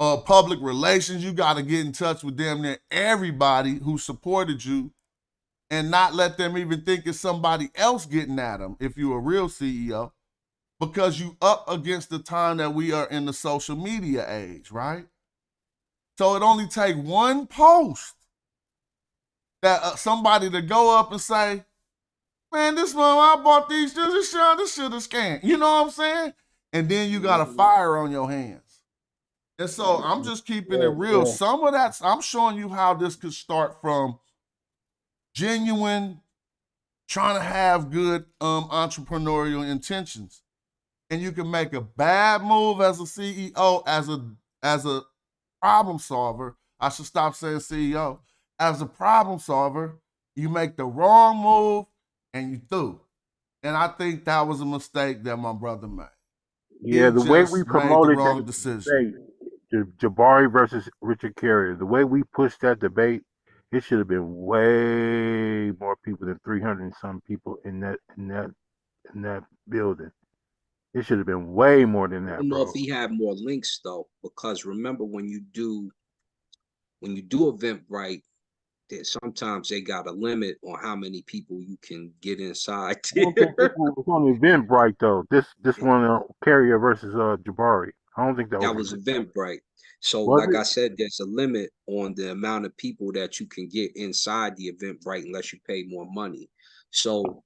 public relations, you got to get in touch with damn near everybody who supported you and not let them even think it's somebody else getting at them if you're a real CEO, because you up against the time that we are in the social media age, right? So it only take one post that somebody to go up and say, man, this one, I bought these, this shit is scam. You know what I'm saying? And then you got a fire on your hands. And so I'm just keeping it real. Some of that, I'm showing you how this could start from genuine, trying to have good entrepreneurial intentions. And you can make a bad move as a CEO, as a problem solver. I should stop saying CEO. As a problem solver, you make the wrong move and you threw. And I think that was a mistake that my brother made. Yeah, the way we promoted the wrong that decision. debate, Jabari versus Richard Carrier, the way we pushed that debate, it should have been way more people than 300 and some people in that building. It should have been way more than I that, don't know bro. if he had more links though, because remember when you do Eventbrite, that sometimes they got a limit on how many people you can get inside I don't think this there. one was on Eventbrite though. This one, Carrier versus Jabari. I don't think that That was. was Eventbrite. So, Was like it? I said, there's a limit on the amount of people that you can get inside the Eventbrite unless you pay more money. So,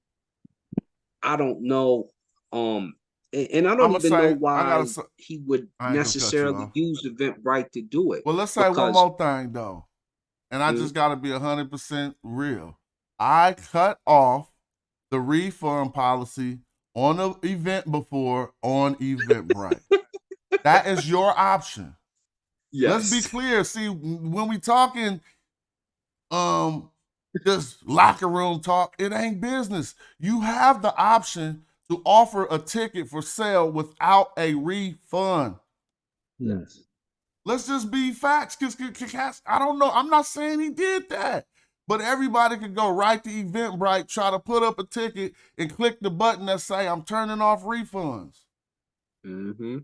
I don't know. And I don't I'ma even know say, why he would I ain't gonna cut you necessarily off. use Eventbrite to do it. Well, let's say one Because more thing though. And I just gotta be 100% real. I cut off the refund policy on the event before on Eventbrite. That is your option. Let's be clear. See, when we talking just locker room talk, it ain't business. You have the option to offer a ticket for sale without a refund. Yes. Let's just be facts. Cause I don't know. I'm not saying he did that. But everybody could go right to Eventbrite, try to put up a ticket, and click the button that say, I'm turning off refunds. Mm-hmm.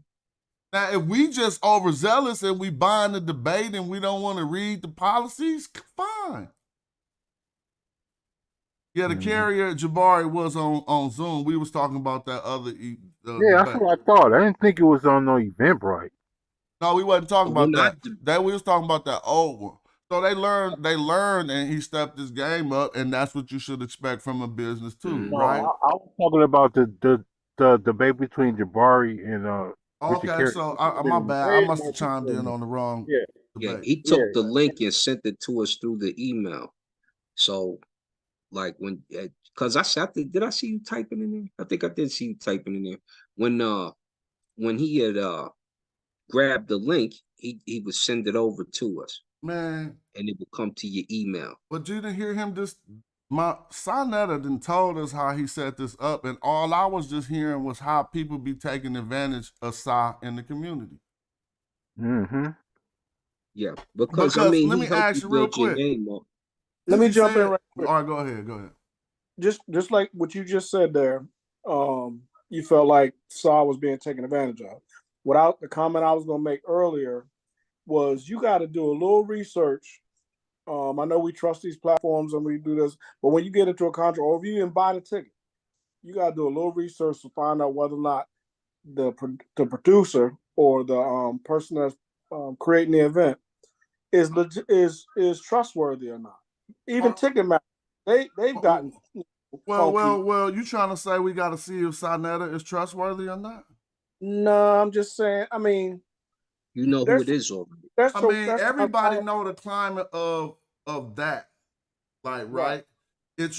Now, if we just overzealous and we buying the debate and we don't want to read the policies, fine. Yeah, the carrier Jabari was on Zoom. We was talking about that other Yeah, debate. that's what I thought. I didn't think it was on no Eventbrite. No, we wasn't talking about not that. We was talking about that old one. So they learned, and he stepped his game up, and that's what you should expect from a business too, No, right? I was talking about the debate between Jabari and Richard Okay, Carrier. so my bad. I must have chimed in on the wrong Yeah, debate. he took the link and sent it to us through the email. So, like because I said, did I see you typing in there? I think I did see you typing in there. When he had grabbed the link, he would send it over to us. Man. And it would come to your email. But you didn't hear him my Sonetta done told us how he set this up, and all I was just hearing was how people be taking advantage of Sa in the community. Mm-hmm. Yeah, because I mean, let me ask you real quick. Let me jump in right quick. All right, go ahead. Just like what you just said there, you felt like Saw was being taken advantage of. Without the comment I was going to make earlier was you got to do a little research. I know we trust these platforms and we do this, but when you get into a contract or if you even buy the ticket, you got to do a little research to find out whether or not the producer or the person that's creating the event is trustworthy or not. Even Ticketmaster, they've gotten funky. Well, you trying to say we got to see if Sonetta is trustworthy or not? No, I'm just saying. I mean, you know who it is already. I mean, everybody know the climate of that, like right. It's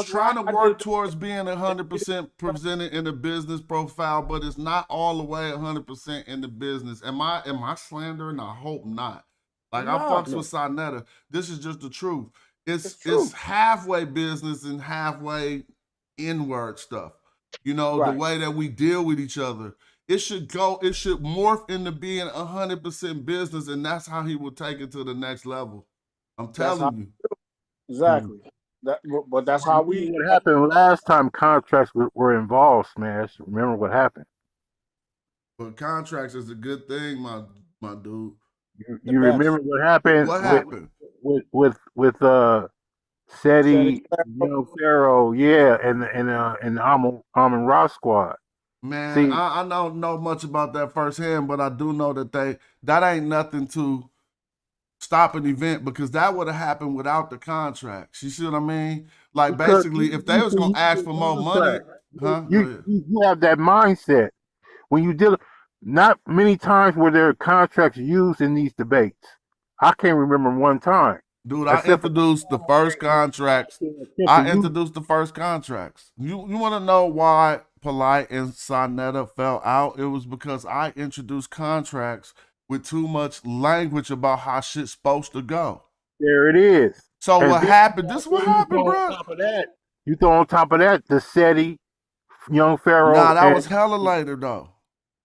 trying to work towards being 100% presented in the business profile, but it's not all the way 100% in the business. Am I slandering? I hope not. Like I fucks with Sonetta. This is just the truth. It's halfway business and halfway inward stuff. You know, the way that we deal with each other. It should morph into being 100% business, and that's how he will take it to the next level. I'm telling you. Exactly. But that's how we. What happened last time contracts were involved, Smash? Remember what happened? But contracts is a good thing, my dude. You remember what happened? What happened with Seti, Young Pharaoh, yeah, and the Amon Ra squad. Man, See, I don't know much about that firsthand, but I do know that ain't nothing to stop an event, because that would have happened without the contracts. You see what I mean? Like basically, if they was gonna ask for more money, you have that mindset when you deal. Not many times were there contracts used in these debates. I can't remember one time. Dude, I introduced the first contracts. You want to know why Polite and Sonetta fell out? It was because I introduced contracts with too much language about how shit's supposed to go. There it is. So what happened? This is what happened, bro. You throw on top of that the Seti, Young Pharaoh. Nah, that was hella later though.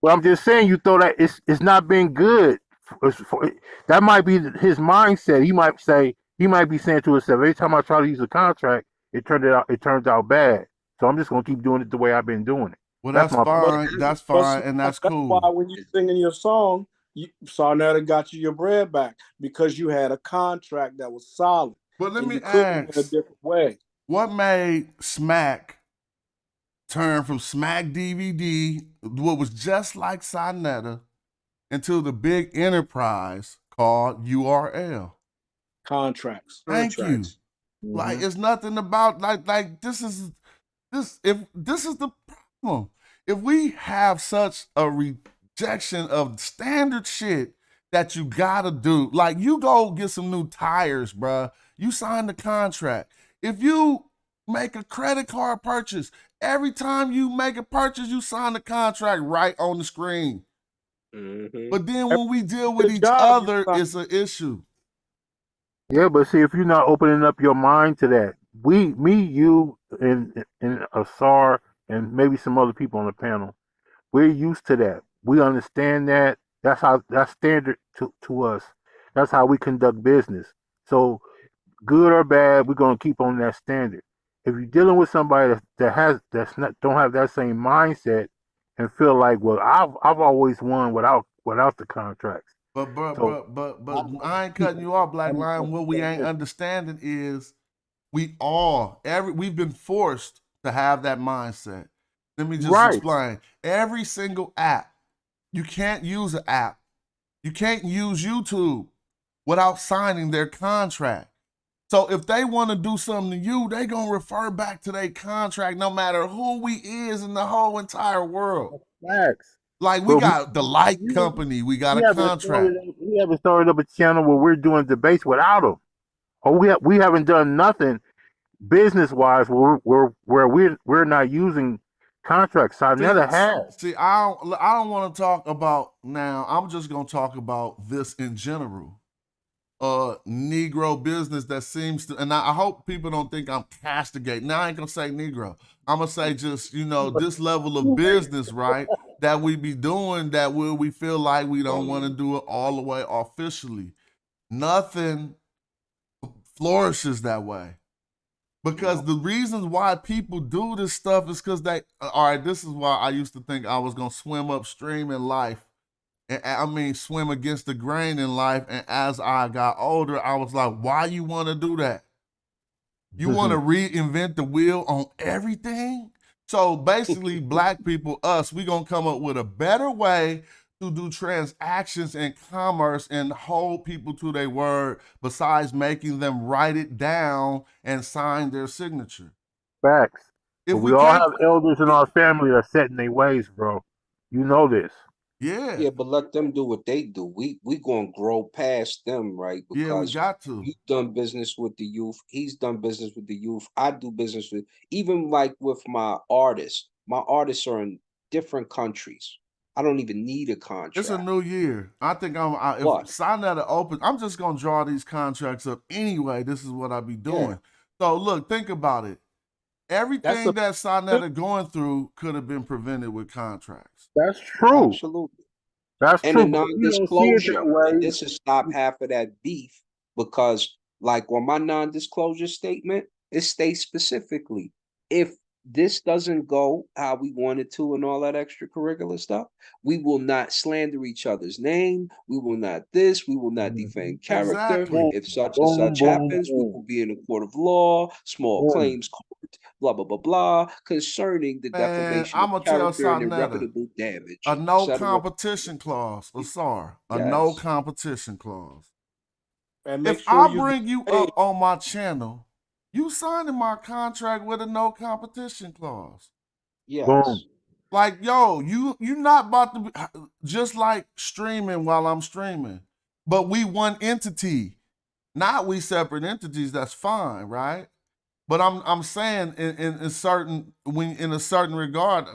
Well, I'm just saying, you throw that, it's not been good. That might be his mindset. He might be saying to himself, every time I try to use a contract, it turns out bad. So I'm just gonna keep doing it the way I've been doing it. Well, that's fine. That's fine, and that's cool. That's why when you singing your song, Sonetta got you your bread back, because you had a contract that was solid. But let me ask, in a different way. What made Smack turn from Smack DVD, what was just like Sonetta, into the big enterprise called URL? Contracts. Thank you. Mm-hmm. Like it's nothing about like this is the problem. If we have such a rejection of standard shit that you gotta do, like you go get some new tires, bruh. You sign the contract. If you make a credit card purchase, every time you make a purchase, you sign the contract right on the screen. Mm-hmm. But then when we deal with each other, it's an issue. Yeah, but see, if you're not opening up your mind to that, you, and Asar, and maybe some other people on the panel, we're used to that. We understand that. That's standard to us. That's how we conduct business. So, good or bad, we're gonna keep on that standard. If you're dealing with somebody don't have that same mindset and feel like, well, I've always won without the contracts. But I ain't cutting you off, Black Lion. What we ain't understanding is we've been forced to have that mindset. Let me just explain. Every single app, you can't use an app. You can't use YouTube without signing their contract. So if they want to do something to you, they going to refer back to their contract no matter who we is in the whole entire world. Facts. Like we got the light company, we got a contract. We haven't started up a channel where we're doing debates without them. Or we haven't done nothing business-wise where we're not using contracts. So I never have. See, I don't want to talk about now. I'm just going to talk about this in general. Negro business that seems to, and I hope people don't think I'm castigating. Now I ain't gonna say Negro. I'm gonna say just, this level of business, right, that we be doing that we feel like we don't want to do it all the way officially. Nothing flourishes that way. Because the reasons why people do this stuff is because this is why I used to think I was gonna swim upstream in life. Swim against the grain in life. And as I got older, I was like, why you want to do that? You want to reinvent the wheel on everything? So basically, black people, we going to come up with a better way to do transactions and commerce and hold people to their word besides making them write it down and sign their signature. Facts. If But we we all can't, have elders in our family that are set in their ways, bro. You know this. yeah, Yeah, but let them do what they do. We gonna grow past them, right? yeah, we Because got to. you've done business with the youth. He's done business with the youth. I do business with even like with my artists. My artists are in different countries. I don't even need a It's a contract. new year. I think if But Sinetta open, I'm just gonna draw these contracts up anyway. This is what I be yeah, doing. So look, think about it. That's Everything a that Sinetta going through could have been prevented with contracts. That's true. absolutely. That's And the true. But we don't see it that non-disclosure, and way. this will stop half of that beef because, like on my non-disclosure statement, it states specifically if this doesn't go how we want it to and all that extracurricular stuff, we will not slander each other's name. We will not this. We will not defame character. Exactly. Boom, If such and boom, such boom, happens, we will boom, be in a court of law, small boom. claims court, blah blah blah blah, concerning the Man, defamation of I'm gonna tell character and Sinetta irreparable a damage, no etc. competition clause, Asar, a no Yes. competition clause. and make If sure I you bring you get paid. up on my channel, you signing my contract with a no competition clause. Yes. Boom. Like, yo, you not about to be just like streaming while I'm streaming, but we one entity, not we separate entities. That's fine, right? But I'm saying in certain when in a certain regard,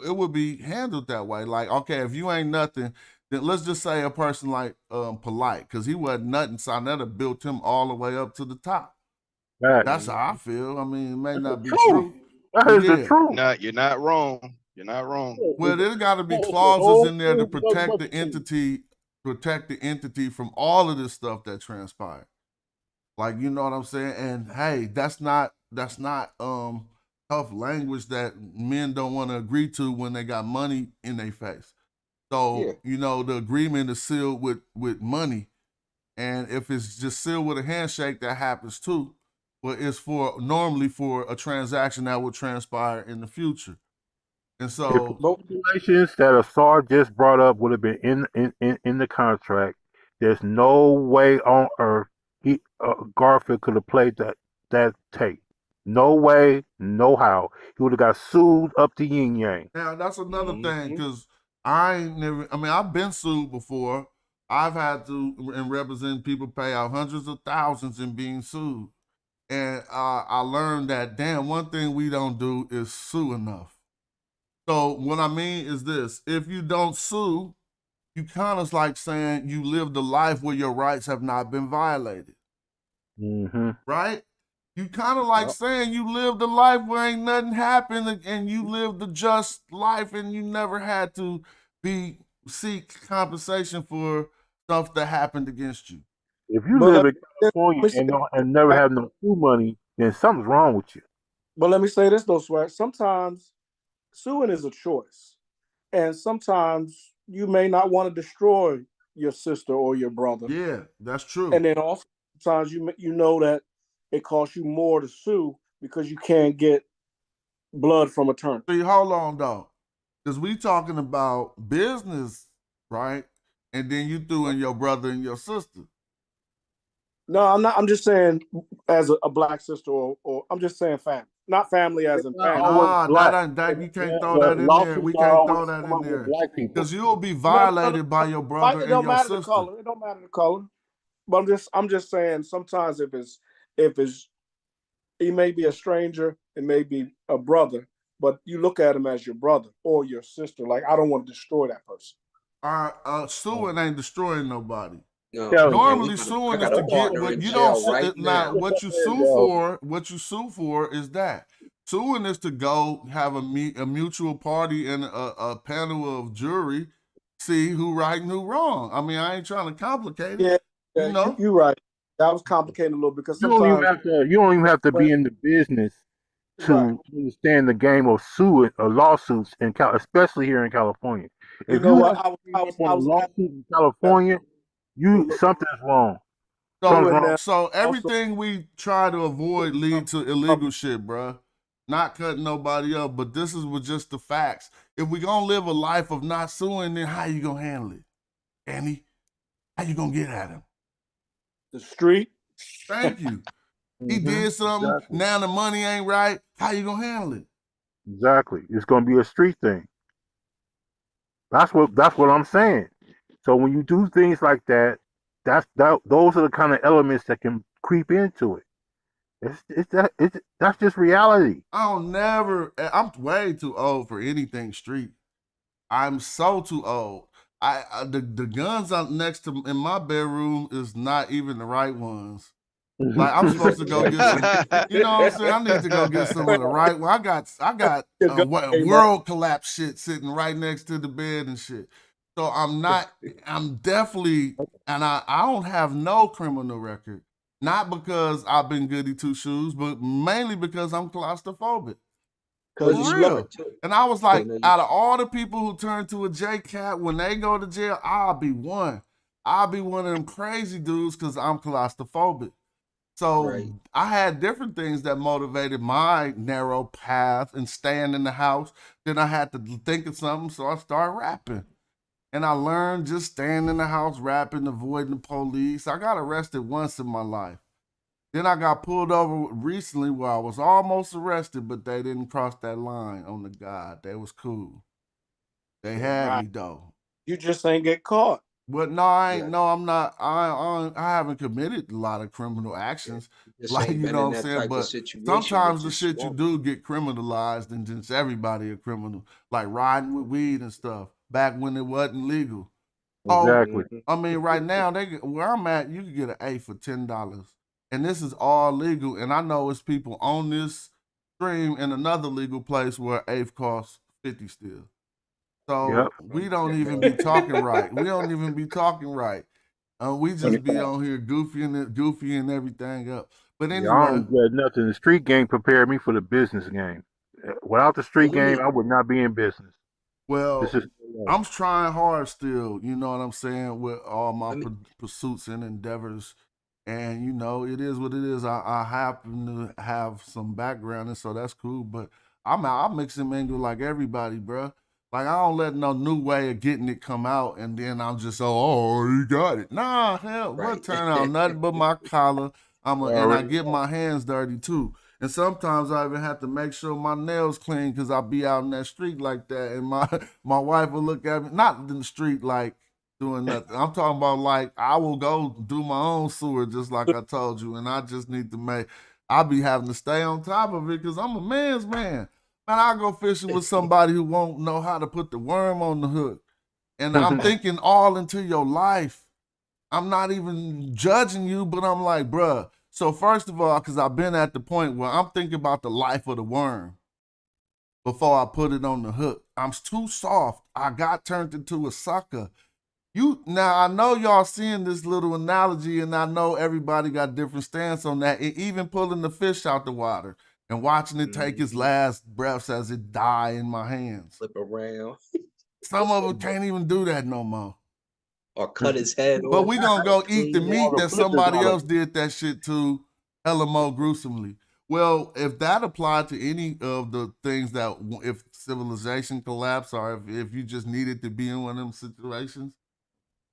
it would be handled that way. Like, okay, if you ain't nothing, then let's just say a person like Polite, because he wasn't nothing. Sinetta built him all the way up to the top. Facts. That's how I feel. I mean, it may That's the not be truth. true, That but is the yeah. truth. You're not wrong. You're not wrong. Well, there's got to be It's the clauses whole in there to truth, nothing but the truth. protect the entity from all of this stuff that transpired. Like, you know what I'm saying? And hey, that's not tough language that men don't want to agree to when they got money in their face. Yeah. So, you know, the agreement is sealed with money. And if it's just sealed with a handshake, that happens too. But it's normally for a transaction that will transpire in the future. And If so the stipulations that Asar just brought up would have been in the contract, there's no way on earth Garfield could have played that tape. No way, no how. He would have got sued up to yin yang. now that's another thing, Mhm. because I ain't never, I mean, I've been sued before. I've had to and represent people pay out hundreds of thousands in being sued. And I learned that, damn, one thing we don't do is sue enough. So what I mean is this: if you don't sue, you kind of like saying you lived a life where your rights have not been violated, Mm-hmm. right? You kind of like Yep. saying you lived a life where ain't nothing happened and you lived a just life and you never had to seek compensation for stuff that happened against you. If you But live let, in California me say, and never have no food money, then something's wrong with you. but let me say this though, Swag. Sometimes suing is a choice, and sometimes you may not want to destroy your sister or your brother, Yeah, that's true. and then also sometimes you know that it costs you more to sue because you can't get blood from attorney. See, hold on though, because we talking about business, right? And then you threw in your brother and your sister. No, I'm not. I'm just saying as a black sister, or I'm just saying family, not family as in family. Nah, Black. you can't throw The that in there. lawsuits We are can't throw always that come in up with there. black people. Because you'll be No, violated by your brother it and don't your matter the sister. color. It don't matter the color. But I'm just saying sometimes if it's he may be a stranger, it may be a brother, but you look at him as your brother or your sister. Like I don't want to destroy that person. Suing ain't destroying nobody. No. Telling you. Normally, I suing is got a to get partner what in you don't. jail right Now, now. what you sue for? What you sue for is that suing is to go have a mutual party and a panel of jury see who right and who wrong. I mean, I ain't trying to complicate it. Yeah, You know, you're right. That was complicated a little because You don't even sometimes have to. You don't even have to be in the business right. to understand the game of suing or lawsuits especially here in California. You If know you what? have to bring up on I a was lawsuit in California, something's wrong. Something's so doing wrong. that also everything we try to avoid lead to illegal shit, bruh. not cutting nobody up, but this is with just the facts. If we gonna live a life of not suing, then how you gonna handle it, Annie? How you gonna get at him? The street. Thank you. He did something. Exactly. Now the money ain't right. How you gonna handle it? Exactly. It's going to be a street thing. That's what I'm saying. So when you do things like that, those are the kind of elements that can creep into it. That's just reality. I'm way too old for anything street. I'm so too old. The guns next to in my bedroom is not even the right ones. Like I'm supposed to go get some, you know what I'm saying? I need to go get some of the right one. I got world collapse shit sitting right next to the bed and shit. So I'm definitely, and I don't have no criminal record. Not because I've been goody two shoes, but mainly because I'm claustrophobic. For real. And I was like, out of all the people who turn to a JCat, when they go to jail, I'll be one. I'll be one of them crazy dudes because I'm claustrophobic. So I had different things that motivated my narrow path and staying in the house. Then I had to think of something, so I started rapping. And I learned just staying in the house, rapping, avoiding the police. I got arrested once in my life. Then I got pulled over recently where I was almost arrested, but they didn't cross that line on the God. They was cool. They had me though. You just ain't get caught. But no, I ain't. No, I'm not. I haven't committed a lot of criminal actions. Like, you know what I'm saying? But sometimes the shit you do get criminalized, and just everybody a criminal. Like riding with weed and stuff back when it wasn't legal. Exactly. Oh, I mean, right now where I'm at, you can get an A for $10, and this is all legal. And I know it's people on this stream in another legal place where eighth costs 50 still. So we don't even be talking right. We don't even be talking right. We just be on here goofy and everything up. But Yeah, I anyway, don't regret nothing. The street game prepared me for the business game. Without the street game, I would not be in business. well, I'm trying hard still. You know what I'm saying, with all my pursuits and endeavors. And you know, it is what it is. I happen to have some background, and so that's cool. But I mix and mingle like everybody, bro. Like I don't let no new way of getting it come out, and then I'm just oh you got it. Nah, hell, what turn out nothing but my collar. And I get my hands dirty too. And sometimes I even have to make sure my nails clean because I be out in that street like that, and my wife will look at me, not in the street like doing nothing. I'm talking about like I will go do my own sewer just like I told you, and I just need to I be having to stay on top of it because I'm a man's man. Man, I go fishing with somebody who won't know how to put the worm on the hook. And I'm thinking all into your life. I'm not even judging you, but I'm like, bruh. So first of all, because I've been at the point where I'm thinking about the life of the worm before I put it on the hook. I'm too soft. I got turned into a sucker. Now I know y'all seeing this little analogy, and I know everybody got different stance on that. Even pulling the fish out the water and watching it take its last breaths as it die in my hands. Flip around. Some of them can't even do that no more. Or cut his head off. But we gonna go eat the meat that somebody else did that shit to hella more gruesomely. Well, if that applied to any of the things that if civilization collapsed or if you just needed to be in one of them situations,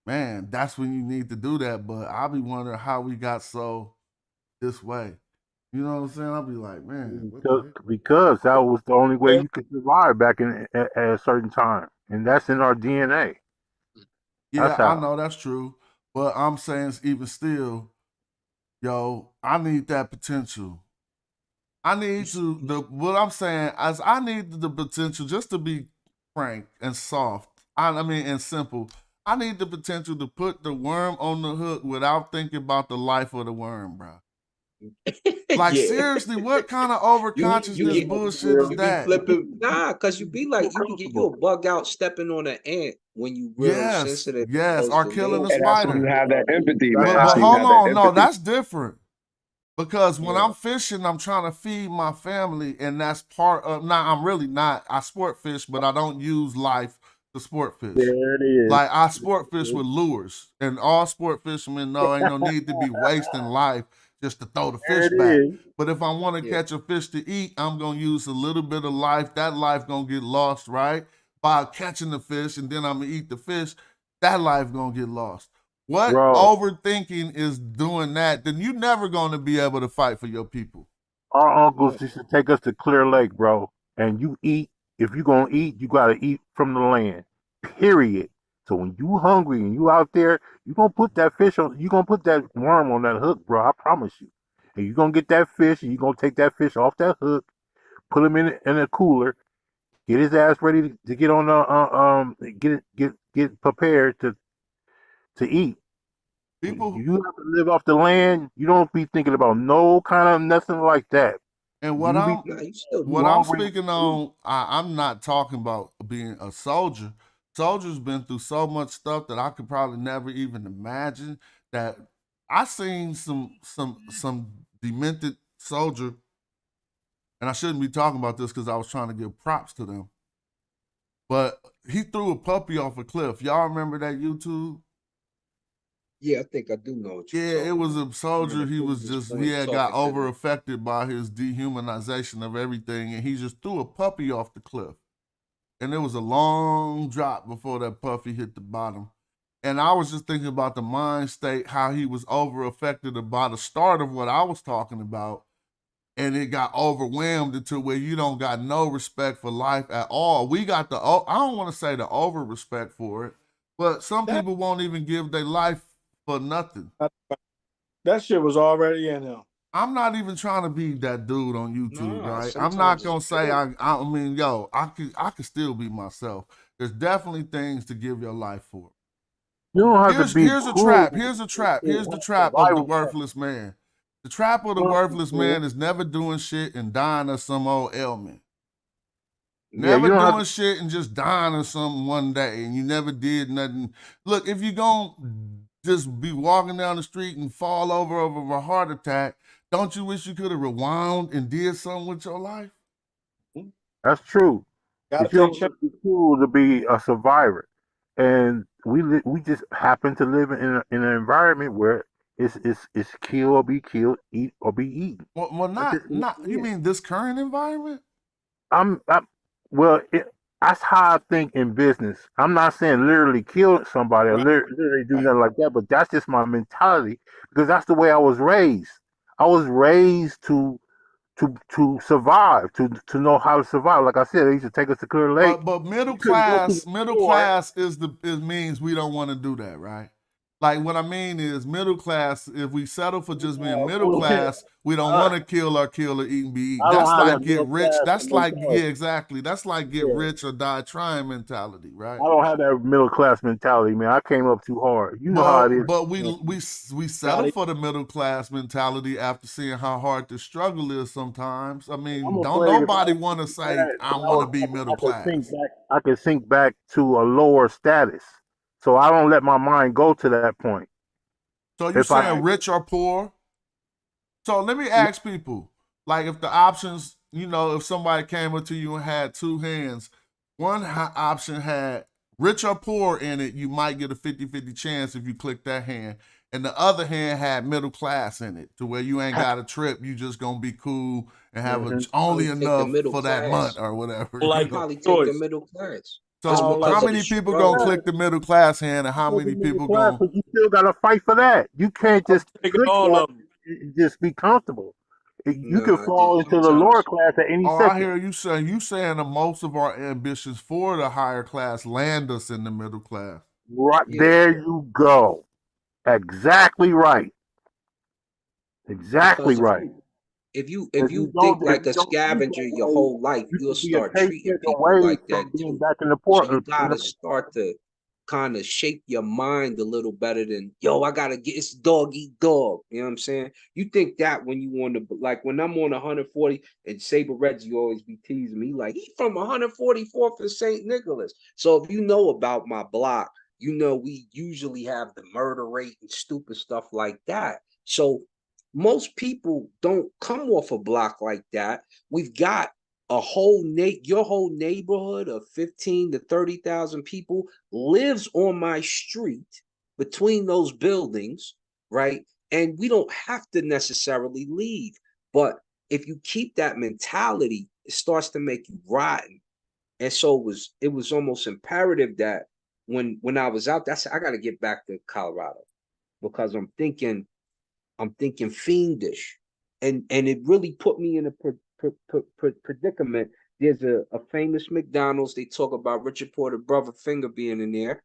man, that's when you need to do that. But I'll be wondering how we got so this way. You know what I'm saying? I'll be like, man, because that was the only way you could survive back at a certain time, and that's in our DNA. Yeah, I know that's true, but I'm saying even still, yo, I need that potential. I need what I'm saying is I need the potential just to be frank and soft. I mean, and simple. I need the potential to put the worm on the hook without thinking about the life of the worm, bro. Like seriously, what kind of overconsciousness bullshit is that? Nah, cause you be like you can get you a bug out stepping on an ant when you real sensitive. Yes, or killing a spider. That's when you have that empathy, man. But hold on, no, that's different. Because when I'm fishing, I'm trying to feed my family, and that's part of. Now I'm really not. I sport fish, but I don't use life to sport fish. There it is. Like I sport fish with lures, and all sport fishermen know ain't no need to be wasting life just to throw the There fish it back. is. But if I want to catch a fish to eat, I'm gonna use a little bit of life. That life gonna get lost, right? By catching the fish, and then I'm gonna eat the fish. That life gonna get lost. What Bro, overthinking is doing that? Then you never gonna be able to fight for your people. our uncles used to take us to Clear Lake, bro. And you eat, if you gonna eat, you gotta eat from the land. Period. So when you hungry and you out there, you gonna put that fish on, you gonna put that worm on that hook, bro. I promise you. And you gonna get that fish, and you gonna take that fish off that hook, put him in a cooler, get his ass ready to get on the get prepared to eat. People, You have to live off the land. You don't be thinking about no kind of nothing like that. and what You be I'm thinking, you what I'm hungry. speaking on, I'm not talking about being a soldier. Soldiers been through so much stuff that I could probably never even imagine. That I seen some demented soldier, and I shouldn't be talking about this because I was trying to give props to them. But he threw a puppy off a cliff. Y'all remember that YouTube? Yeah, I think I do know what you're Yeah, it talking was about. a soldier. He was Previous just, he point had got talking to over them. affected by his dehumanization of everything, and he just threw a puppy off the cliff. And there was a long drop before that puppy hit the bottom. And I was just thinking about the mind state, how he was over affected by the start of what I was talking about. And it got overwhelmed into where you don't got no respect for life at all. We got the, I don't want to say the over respect for it, but some people won't even give their life for nothing. That shit was already in him. I'm not even trying to be that dude on YouTube, Nah, right? I'm not sometimes gonna it's say good. I mean, yo, I could still be myself. There's definitely things to give your life for. You don't have to Here's be here's a cruel trap. Here's a trap. to Here's the have trap of the survival stuff. worthless man. The trap of the You don't have to be worthless cruel. man is never doing shit and dying of some old ailment. Yeah, Never you don't have doing to. shit and just dying of something one day and you never did nothing. Look, if you gon' just be walking down the street and fall over a heart attack, don't you wish you could have rewound and did something with your life? That's true. Gotta But you take don't chances. have to be cool to be a survivor. And we just happen to live in an environment where it's kill or be killed, eat or be eaten. Well, That's just what not. it You is. mean this current environment? I'm well. That's how I think in business. I'm not saying literally kill somebody or Right, literally do right. nothing like that, but that's just my mentality because that's the way I was raised. I was raised to survive, to know how to survive. Like I said, they used to take us to Clear Lake. But We couldn't go to the middle store. class is it means we don't want to do that, right? Like what I mean is middle class, if we settle for just being middle class, we don't want to kill or eat and be eaten. I don't That's have like that get middle rich. class That's like, yeah, mentality. exactly. That's like get Yeah. rich or die trying mentality, right? I don't have that middle class mentality, man. I came up too hard. You know how it is. But we settle for the middle class mentality after seeing how hard the struggle is sometimes. I I'm mean, don't afraid if I nobody was want to to do say that, I want to be I middle could sink class. back. I could sink back to a lower status. So I don't let my mind go to that point. So you If I saying had, rich or poor? So let me ask people, like if the options, if somebody came up to you and had two hands, one option had rich or poor in it, you might get a 50-50 chance if you click that hand. And the other hand had middle class in it to where you ain't got a trip, you just gonna be cool and have Mhm. only Probably take the enough middle for that month class. or whatever. You Like probably take the choice. middle class. I Just So don't like because how of that. the many people gonna struggle. click the middle class hand and how take the many middle people class, gonna but you still got to fight for that. You can't I'm just taking click all that of them. and just be comfortable. You can Nah, fall just into the lower sometimes. class at any Oh, I second. hear you saying. You saying that most of our ambitions for the higher class land us in the middle class. Right Yeah, there, you go. Exactly right. Exactly because right. if you think If like you a don't think scavenger that your way, whole life, you you'll could be a start treating paycheck people away like that from being too. back in the So port. you gotta start to kind of shape your mind a little better than yo, I gotta get it's dog eat dog. You know what I'm saying? You think that when you on the like when I'm on 140 and Saber Reggie always be teasing me like he from 144th and St. Nicholas. So if you know about my block, you know we usually have the murder rate and stupid stuff like that. So most people don't come off a block like that. We've got a whole your whole neighborhood of 15 to 30,000 people lives on my street between those buildings, right? And we don't have to necessarily leave. But if you keep that mentality, it starts to make you rotten. And so it was almost imperative that when I was out there, I said, I got to get back to Colorado because I'm thinking fiendish. And it really put me in a predicament. There's a famous McDonald's. They talk about Richard Porter brother finger being in there.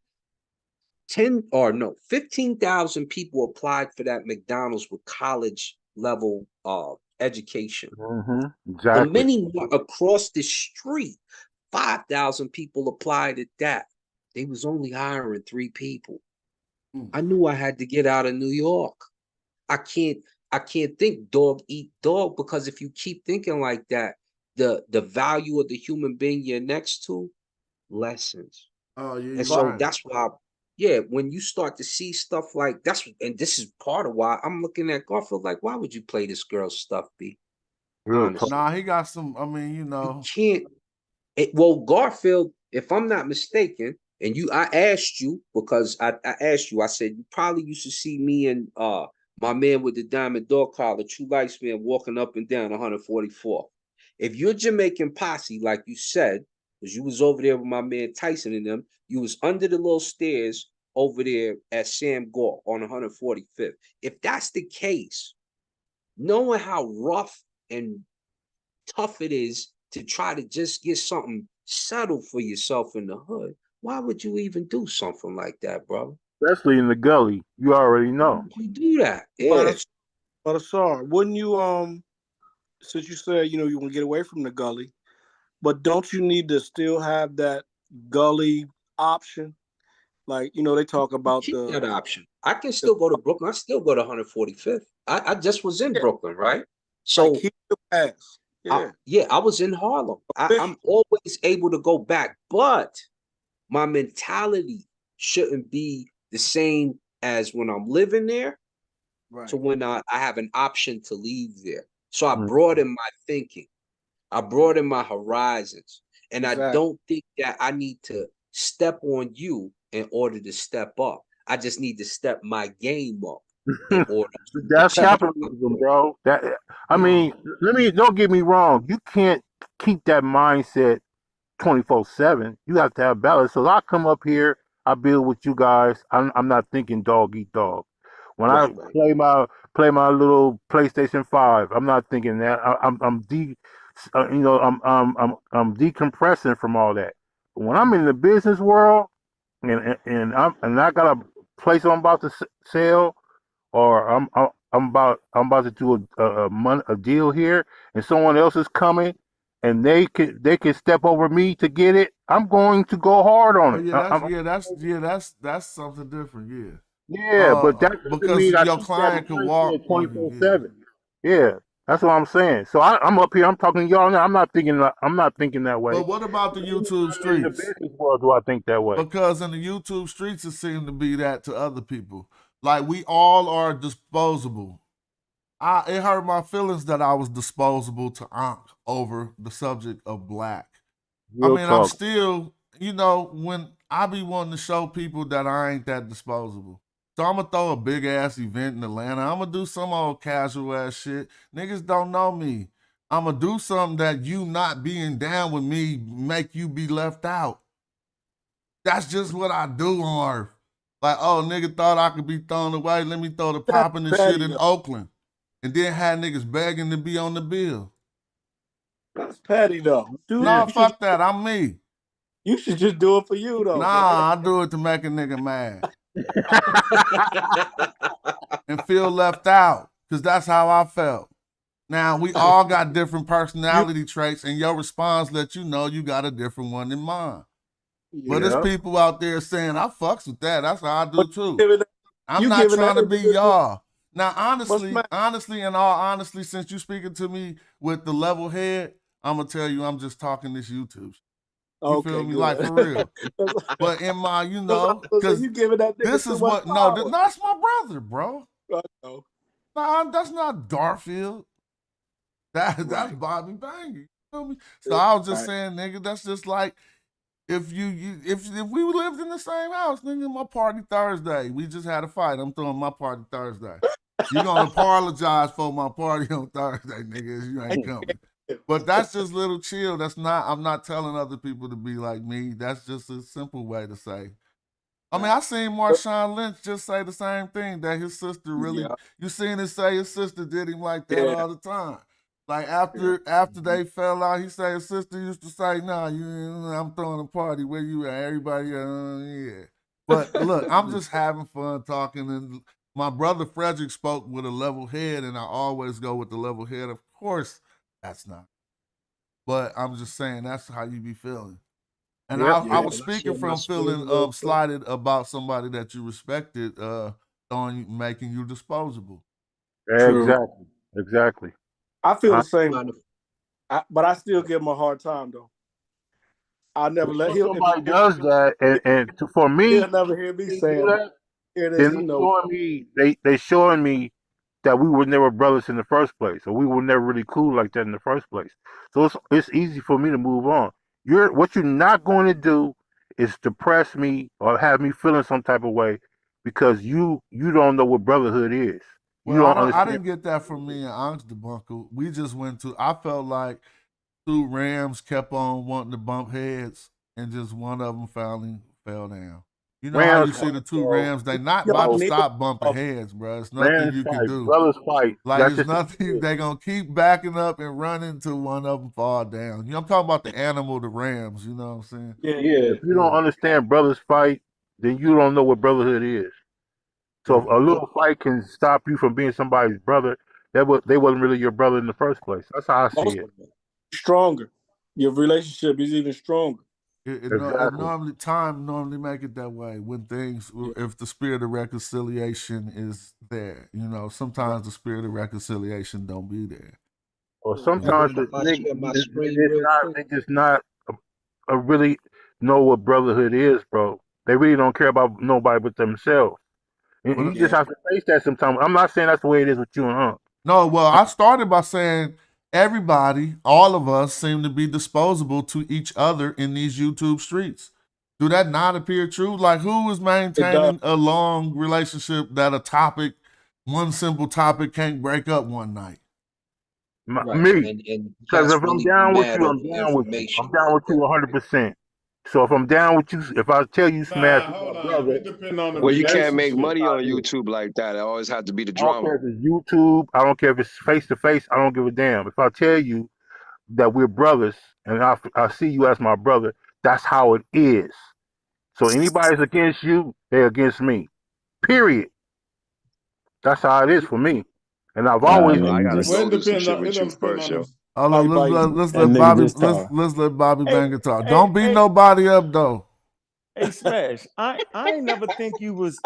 15,000 people applied for that McDonald's with college level education. Exactly. The mini across the street, 5,000 people applied at that. They was only hiring 3 people. I knew I had to get out of New York. I can't think dog eat dog, because if you keep thinking like that, the value of the human being you're next to lessens. Oh, yeah, And so that's why, when you start to see stuff like and this is part of why I'm looking at Garfield like, why would you play this girl's stuff, B? Honestly. Nah, he got some. I mean, you know, You can't. Well, Garfield, if I'm not mistaken, and I asked you because I asked you, I said you probably used to see me and my man with the diamond dog collar, True Lights man, walking up and down 144. If you're Jamaican posse, like you said, because you was over there with my man Tyson and them, you was under the little stairs over there at Sam Gore on 145th. If that's the case, knowing how rough and tough it is to try to just get something settled for yourself in the hood, why would you even do something like that, brother? Especially in the gully. You already know. You do that. Yeah. But sorry, wouldn't you since you said you want to get away from the gully, but don't you need to still have that gully option? Like, they talk about that option. I can still go to Brooklyn. I still go to 145th. I just was in Brooklyn, right? So keep your pass. I was in Harlem. I'm always able to go back, but my mentality shouldn't be the same as when I'm living there to when I have an option to leave there. So I broaden my thinking. I broaden my horizons. And I don't think that I need to step on you in order to step up. I just need to step my game up in order. That's capitalism, bro. I mean, don't get me wrong. You can't keep that mindset 24/7. You have to have balance. So I come up here, I build with you guys. I'm not thinking dog eat dog. When I play my little PlayStation 5, I'm not thinking that. I'm decompressing from all that. But when I'm in the business world and I got a place I'm about to sell, or I'm about to do a deal here, and someone else is coming, and they can step over me to get it, I'm going to go hard on it. That's something different. But that doesn't because mean your client can walk 24/7. Yeah, that's what I'm saying. So I'm up here. I'm talking to y'all now. I'm not thinking that way. But what about the YouTube streets? In the business world, do I think that way? Because in the YouTube streets, it seemed to be that to other people. Like, we all are disposable. It hurt my feelings that I was disposable to Ankh over the subject of black. I'm still, when I be wanting to show people that I ain't that disposable. So I'm going to throw a big ass event in Atlanta. I'm going to do some old casual ass shit. Niggas don't know me. I'm going to do something that you not being down with me make you be left out. That's just what I do on Earth. Like, oh, nigga thought I could be thrown away. Let me throw the popping and shit in Oakland. And then had niggas begging to be on the bill. That's petty, though. Dude, nah, fuck that. I'm me. You should just do it for you, though. Nah, I do it to make a nigga mad. And feel left out. Because that's how I felt. Now, we all got different personality traits, and your response lets you know you got a different one than mine. But there's people out there saying, I fucks with that. That's how I do too. I'm not trying to be y'all. Now, honestly, in all honesty, since you speaking to me with the level head, I'm going to tell you I'm just talking this YouTube. You feel me? Good. Like, for real. But in my, because this is what, that's my brother, bro. Nah, that's not Darfield. That's Bobby Banger. You feel me? So I was just saying, nigga, that's just like, if we lived in the same house, nigga, my party Thursday. We just had a fight. I'm throwing my party Thursday. You gonna apologize for my party on Thursday, nigga, if you ain't coming. But that's just little chill. I'm not telling other people to be like me. That's just a simple way to say. I mean, I seen Marshawn Lynch just say the same thing, that his sister really, you seen him say his sister did him like that all the time. Like after they fell out, he said his sister used to say, "Nah, I'm throwing a party. Where you at? Everybody, yeah." But look, I'm just having fun talking, and my brother Frederick spoke with a level head, and I always go with the level head. Of course, that's not. But I'm just saying that's how you be feeling. And I was speaking from feeling slighted about somebody that you respected, on making you disposable. Exactly. I feel the same, but I still give him a hard time though. I never let If him. somebody does that, for me, He'll never hear me they do saying, that, "Here it is." then He they knows. showing me they showing me that we were never brothers in the first place, or we were never really cool like that in the first place. So it's easy for me to move on. What you're not going to do is depress me or have me feeling some type of way because you don't know what brotherhood is. You Well, don't I understand. didn't get that from me and Onyx Debunker. We just went to. I felt like two Rams kept on wanting to bump heads, and just one of them finally fell down. You know how Rams you see fight, the two bro. Rams? They not about to Bro, stop bumping heads, bro. It's nothing Rams you can fight, do. brothers fight. Like That's it's just nothing. They gonna keep backing up and running until one of them fall down. You know, I'm talking about the animal, the Rams. You know what I'm saying? If you don't understand brothers fight, then you don't know what brotherhood is. So if a little fight can stop you from being somebody's brother, they wasn't really your brother in the first place. That's how I see Most it. stronger. Your relationship is even stronger. It Exactly. normally make it that way when things, if the spirit of reconciliation is there. You know, sometimes the spirit of reconciliation don't be there. Or You sometimes mind if I share my screen real quick? they just not really know what brotherhood is, bro. They really don't care about nobody but themselves. And Well, you just have to face that sometimes. I'm not saying that's the way it is with you and Unc. no, well, I started by saying everybody, all of us, seem to be disposable to each other in these YouTube streets. Do that not appear true? Like, who is maintaining a long relationship that one simple topic can't break up one night? Right. Me. And Because cats if I'm really be down with mad you, over I'm down with you. I'm information down like with you that. 100%. So if I'm down with you, if I tell you Smash, Nah, you hold my on. brother, It depends on the Well, you can't make relationship. money on YouTube like that. It always have to be the I don't drama. care if it's YouTube. I don't care if it's face to face. I don't give a damn. If I tell you that we're brothers and I see you as my brother, that's how it is. So anybody's against you, they're against me. Period. That's how it is for me. And I've always Yo, I been. gotta Well, go it through some depends shit on. It with you depend first, on yo. the. Hold on, Bye, bye. let's let Bobby Banger talk. Don't beat nobody up though. Hey, Smash, I ain't never think you was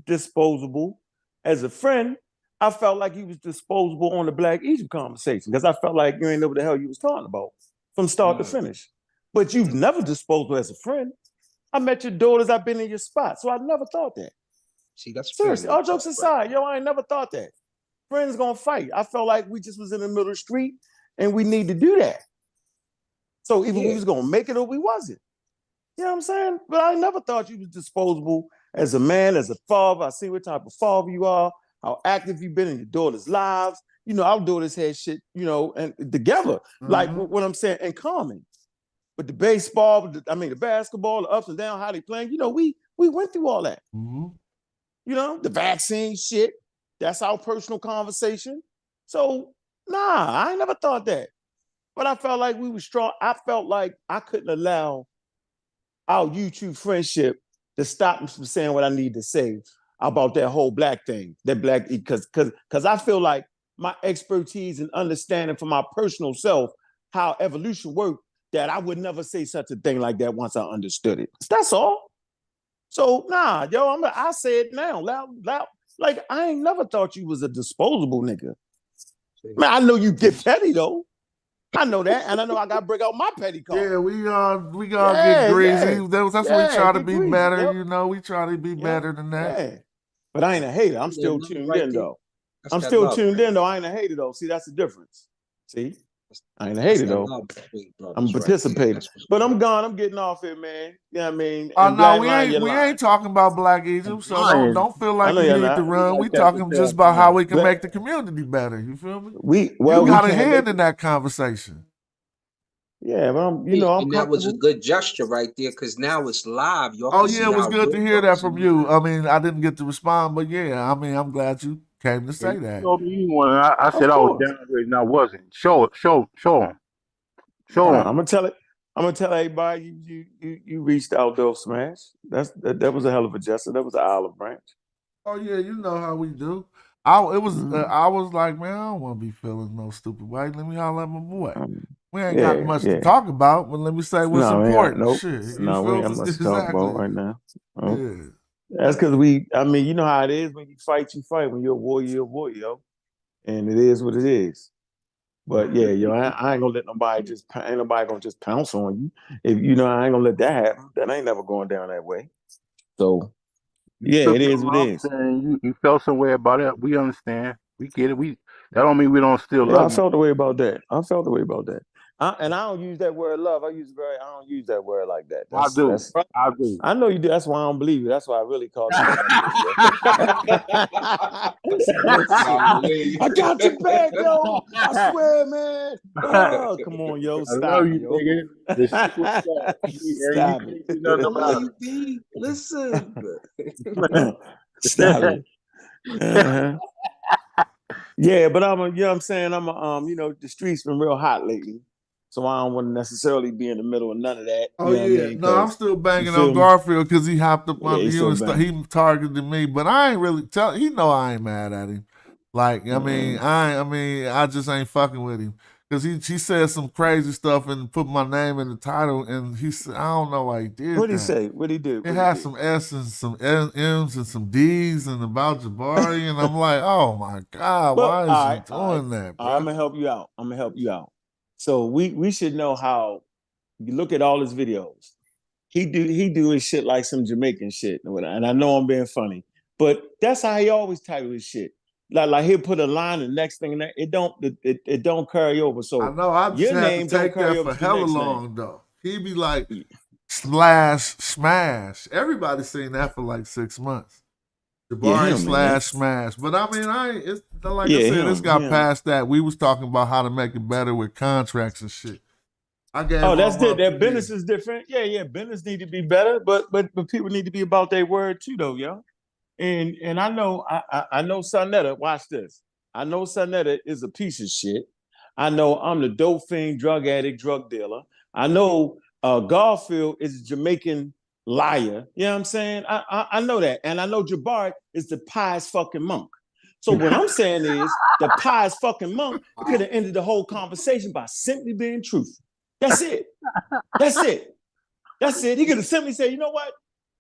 disposable as a friend. I felt like you was disposable on the Black Egypt conversation because I felt like you ain't know what the hell you was talking about from start to finish. But you've never disposable as a friend. I met your daughters. I've been in your spot, so I never thought that. See, that's Seriously, family all jokes talk right aside, yo, I ain't never thought that. Friends gonna fight. I felt like we just was in the middle of the street and we need to do that. So either we was gonna make it or we wasn't. You know what I'm saying? But I never thought you was disposable as a man, as a father. I see what type of father you are, how active you've been in your daughters' lives. You know, our daughters had shit, you know, and together, like what I'm saying, in common. But the baseball, the basketball, the ups and downs, how they playing, you know, we went through all that. You know, the vaccine shit, that's our personal conversation. So, nah, I ain't never thought that. But I felt like we were strong. I felt like I couldn't allow our YouTube friendship to stop me from saying what I need to say about that whole black thing. That black, because I feel like my expertise and understanding for my personal self, how evolution worked, that I would never say such a thing like that once I understood it. That's all. So nah, yo, I say it now, loud. Like I ain't never thought you was a disposable nigga. Man, I know you get petty though. I know that, and I know I gotta break out my petty card. Yeah, we all get greasy. That's what we try to be greasy, better. yep. You know, we try to be better than that. Yeah. But I ain't a hater. I'm still tuned in though. I'm still tuned in though. I ain't a hater though. See, that's the difference. See? I ain't hate it that though. love between brothers I'm right there. participating. That's what's But good. I'm gone. I'm getting off here, man. You know what I mean? Oh And no, Black we Lion, ain't you're we lying. ain't talking about Black Egypt, so don't feel I like know you you're need to not. run. We Like that talking with just that, about how we can Black, make the community better. You feel me? we You got a can't hand make in that conversation. Yeah, but I'm And that was a comfortable. good gesture right there, because now it's live. Y'all Oh can yeah, see it was our good to real hear that brothers from in you. live. I mean, I didn't get to respond, but yeah, I mean, I'm glad you came to say You that. told me you want, and I Of said I was course. down with it, and I wasn't. Show them. Show them. I'm gonna tell it. I'm gonna tell everybody you reached out though, Smash. That was a hell of a gesture. That was an olive branch. Oh yeah, you know how we do. I Mhm. was like, man, I don't want to be feeling no stupid way. Let me holler at my boy. We ain't got Yeah, much to yeah. talk about, but let me say what's No, we ain't. important. Nope. Shit, you No, we feel ain't me? much to talk about Exactly. right now. Nope. Yeah. That's because I mean, you know how it is when you fight. When you're a warrior, you're a warrior, yo. And it is what it is. But yeah, yo, I ain't gonna let nobody ain't nobody gonna just pounce on you. If you know, I ain't gonna let that happen. That ain't never going down that way. So You yeah, took it your is what it lumps is. and you felt some way about it. We understand. We get it. That don't mean we don't still Yeah, I love you. felt the way about that. I felt the way about that. And I don't use that word love. I don't use that word like that. I do. That's I do. I know you do. That's why I don't believe you. That's why I really called it what I did, yo. Some bullshit. I got your back, yo. I swear, man. Oh, come on, yo. I love Stop it, you, yo. nigga. The simple fact. And you Stop can't do I nothing love about you, B. Listen. it. Stop it. Uh-huh. Yeah, but you know what I'm saying? The streets been real hot lately. So I don't want to necessarily be in the middle of none of that. Oh You know what I yeah, mean? no, I'm Because still you banging on feel me? Garfield because he hopped up Yeah, under he's you still and banging. he targeted me, but I ain't really tell. He know I ain't mad at him. Like I just ain't fucking with him because she said some crazy stuff and put my name in the title, and he said I don't know why he did What'd he that. say? What'd he do? It What'd he had do? some S and some M's and some D's and about Jabari, and I'm like, oh my god, Well, why is all he right, all right. doing that, All right, I'm bro? gonna help you out. I'm gonna help you out. So we should know how you look at all his videos. He do his shit like some Jamaican shit. And I know I'm being funny, but that's how he always title his shit. Like he'll put a line, the next thing that it don't carry over. I So know. I just your had to name don't take carry that over for to the hella next name. long though. He be like slash smash. Everybody seen that for like 6 months. Yeah, Jabari him, man. slash smash. But I mean, it's like I Yeah, said, it's got him. past that. We was talking about how to make it better with contracts and shit. I gave Oh, all that's my good. That opinion. business is different. Yeah. Business need to be better, but people need to be about their word too, though, yo. And I know Sonetta, watch this. I know Sonetta is a piece of shit. I know I'm the dope fiend, drug addict, drug dealer. I know Garfield is a Jamaican liar. You know what I'm saying? I know that. And I know Jabari is the pious fucking monk. So what I'm saying is the pious fucking monk could have ended the whole conversation by simply being truthful. That's it. That's it. That's it. He could have simply said, you know what?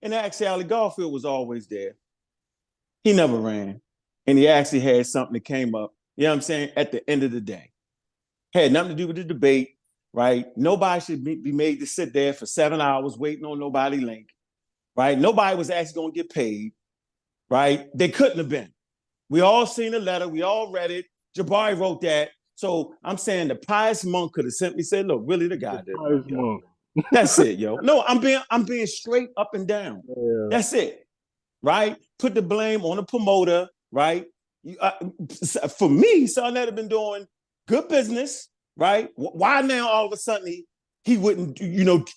And actually, Garfield was always there. He never ran. And he actually had something that came up, you know what I'm saying, at the end of the day. Had nothing to do with the debate, right? Nobody should be made to sit there for 7 hours waiting on nobody link, right? Nobody was actually going to get paid, right? They couldn't have been. We all seen the letter. We all read it. Jabari wrote that. So I'm saying the pious monk could have simply said, look, really the guy did. That's it, yo. No, I'm being straight up and down. Yeah. That's it. Right? Put the blame on the promoter, right? For me, son that have been doing good business, right? Why now all of a sudden he wouldn't,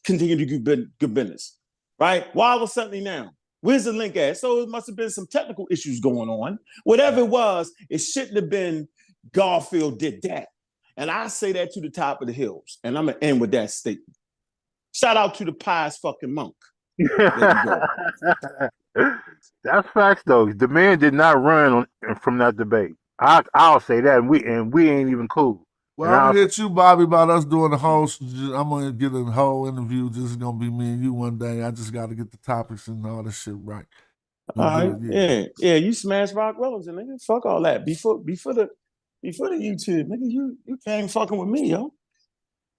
continue to do good business, right? Why all of a sudden now? Where's the link at? So it must have been some technical issues going on. Whatever it was, it shouldn't have been Garfield did that. And I say that to the top of the hills. And I'm going to end with that statement. Shout out to the pious fucking monk. There you go. That's facts though. The man did not run from that debate. I'll say that, and we ain't even cool. Well, And I'm I'll gonna hit you, Bobby, about us doing the whole. I'm gonna get a whole interview. Just gonna be me and you one day. I just got to get the topics and all this shit right. All right, yeah. You Smash Rockwell, nigga. Fuck all that. Before the YouTube, nigga. You came fucking with me, yo.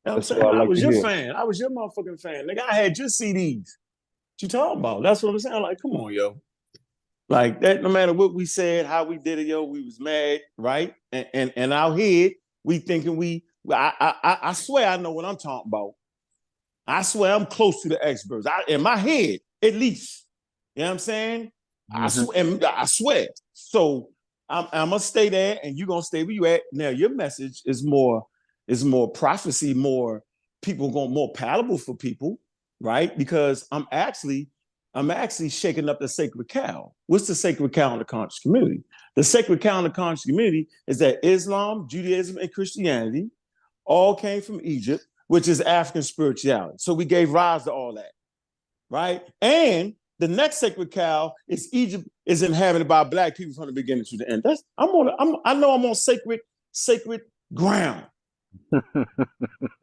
You know what I'm saying? I was your fan. I was your motherfucking fan. Nigga, I had your CDs. What you talking about? That's what I'm saying. Like, come on, yo. Like that, no matter what we said, how we did it, yo, we was mad, right? And out here, we thinking we I swear I know what I'm talking about. I swear I'm close to the experts. In my head, at least. You know what I'm saying? I swear. So I'm gonna stay there, and you're gonna stay where you at. Now your message is more prophecy, more palatable for people, right? Because I'm actually shaking up the sacred cow. What's the sacred cow in the conscious community? The sacred cow in the conscious community is that Islam, Judaism, and Christianity all came from Egypt, which is African spirituality. So we gave rise to all that, right? And the next sacred cow is Egypt is inhabited by Black people from the beginning to the end. I know I'm on sacred ground.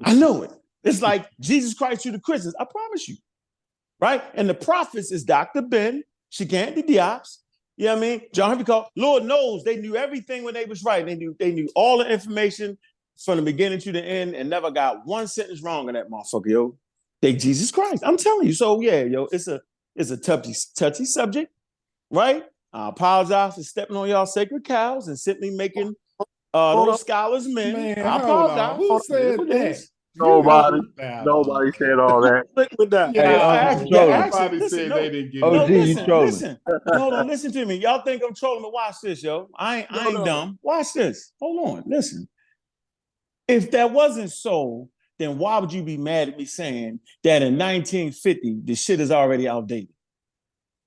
I know it. It's like Jesus Christ to the Christians. I promise you, right? And the prophets is Dr. Ben, Shigant Diops. You know what I mean? John Henry Cole. Lord knows they knew everything when they was writing. They knew all the information from the beginning to the end and never got one sentence wrong in that motherfucker, yo. They Jesus Christ. I'm telling you. So yeah, yo, it's a touchy subject, right? I apologize for stepping on y'all sacred cows and simply making those scholars men. Man, I hold apologize. on. Who said that? Nobody said all that. With that. Yeah, Everybody said they didn't get no, it. listen. Hold on, listen to me. Y'all think I'm trolling, but watch this, yo. I ain't dumb. Watch this. Hold on, listen. If that wasn't so, then why would you be mad at me saying that in 1950, the shit is already outdated?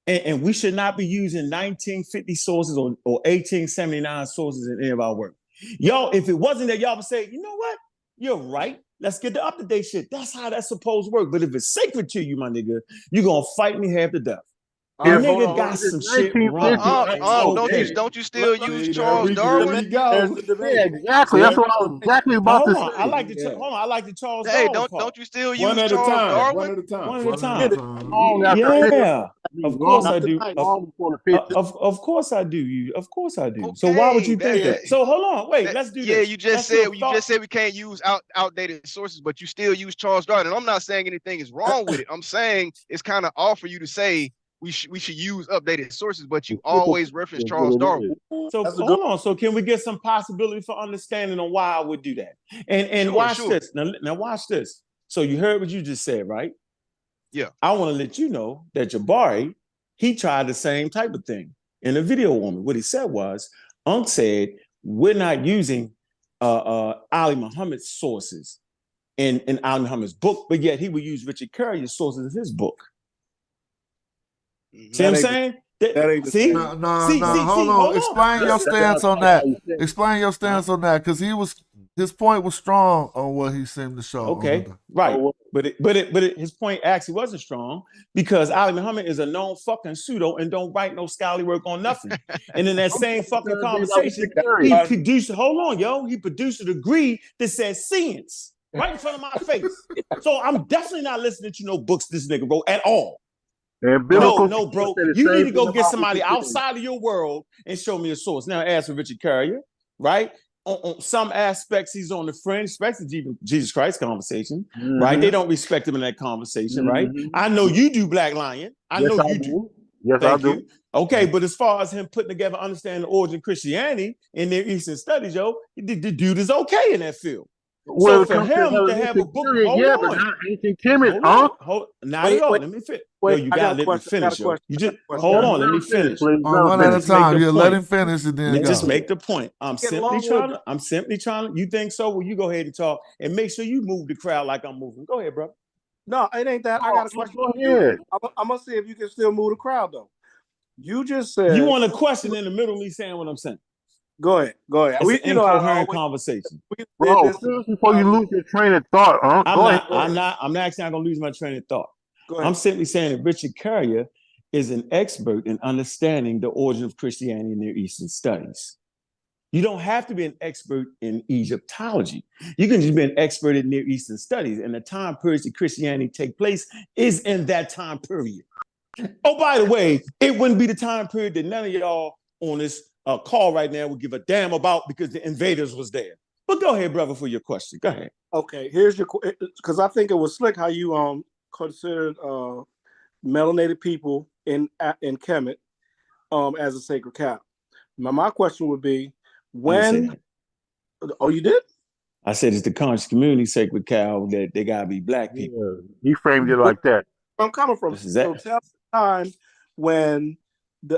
And we should not be using 1950 sources or 1879 sources in any of our work. Y'all, if it wasn't that, y'all would say, you know what? You're right. Let's get the up-to-date shit. That's how that's supposed to work. But if it's sacred to you, my nigga, you're going to fight me half to death. Nigga got some shit wrong. Don't you still use Charles Darwin? Yeah, exactly. That's what I was exactly about to say. I like the Charles Darwin. Hey, part. don't you still use One at a Charles time. Darwin? One at a time. One at a time. Yeah. Of course I do. Of course I do. Of course I do. Okay, so why would you think that? So hold on, wait. Let's do this. Yeah, you just said we can't use outdated sources, but you still use Charles Darwin. And I'm not saying anything is wrong with it. I'm saying it's kind of off for you to say we should use updated sources, but you always reference Charles Darwin. So hold on. So can we get some possibility for understanding on why I would do that? And watch this. Now watch this. So you heard what you just said, right? Yeah. I want to let you know that Jabari, he tried the same type of thing in a video woman. What he said was, Unc said, we're not using Ali Muhammad's sources in Ali Muhammad's book, but yet he would use Richard Currier's sources in his book. See what I'm saying? See? Hold on. Explain your stance on that. Explain your stance on that, because his point was strong on what he seemed to show. Okay, right. But his point actually wasn't strong because Ali Muhammad is a known fucking pseudo and don't write no scholarly work on nothing. And in that same fucking conversation, he produced a degree that says science right in front of my face. So I'm definitely not listening to no books this nigga wrote at all. No, bro. You need to go get somebody outside of your world and show me a source. Now, as for Richard Currier, right? On some aspects, he's on the fringe, especially Jesus Christ conversation, right? They don't respect him in that conversation, right? I know you do, Black Lion. I know you do. Yes, I do. Okay, but as far as him putting together, understanding the origin of Christianity in their Eastern studies, the dude is okay in that field. Well, so for him to have a book, but not ancient Kemet, not at all. Let me finish. You gotta let me finish. You just hold on. Let me finish. One at a time. You let him finish and then just make the point. I'm simply trying. You think so? Well, you go ahead and talk and make sure you move the crowd like I'm moving. Go ahead, bro. No, it ain't that. I got a question. Go ahead. I'm gonna see if you can still move the crowd though. You just said you want a question in the middle of me saying what I'm saying. Go ahead. It's an incoherent conversation. Bro, before you lose your train of thought, I'm actually not gonna lose my train of thought. I'm simply saying that Richard Currier is an expert in understanding the origin of Christianity in Near Eastern studies. You don't have to be an expert in Egyptology. You can just be an expert in Near Eastern studies. And the time periods that Christianity take place is in that time period. Oh, by the way, it wouldn't be the time period that none of y'all on this call right now would give a damn about because the invaders was there. But go ahead, brother, for your question. Go ahead. Okay, here's your because I think it was slick how you considered melanated people in Kemet as a sacred cow. Now my question would be when. Oh, you did? I said it's the conscious community sacred cow that they gotta be black people. Yeah, he framed it like that. Where I'm coming from. This is that. So tell me the time when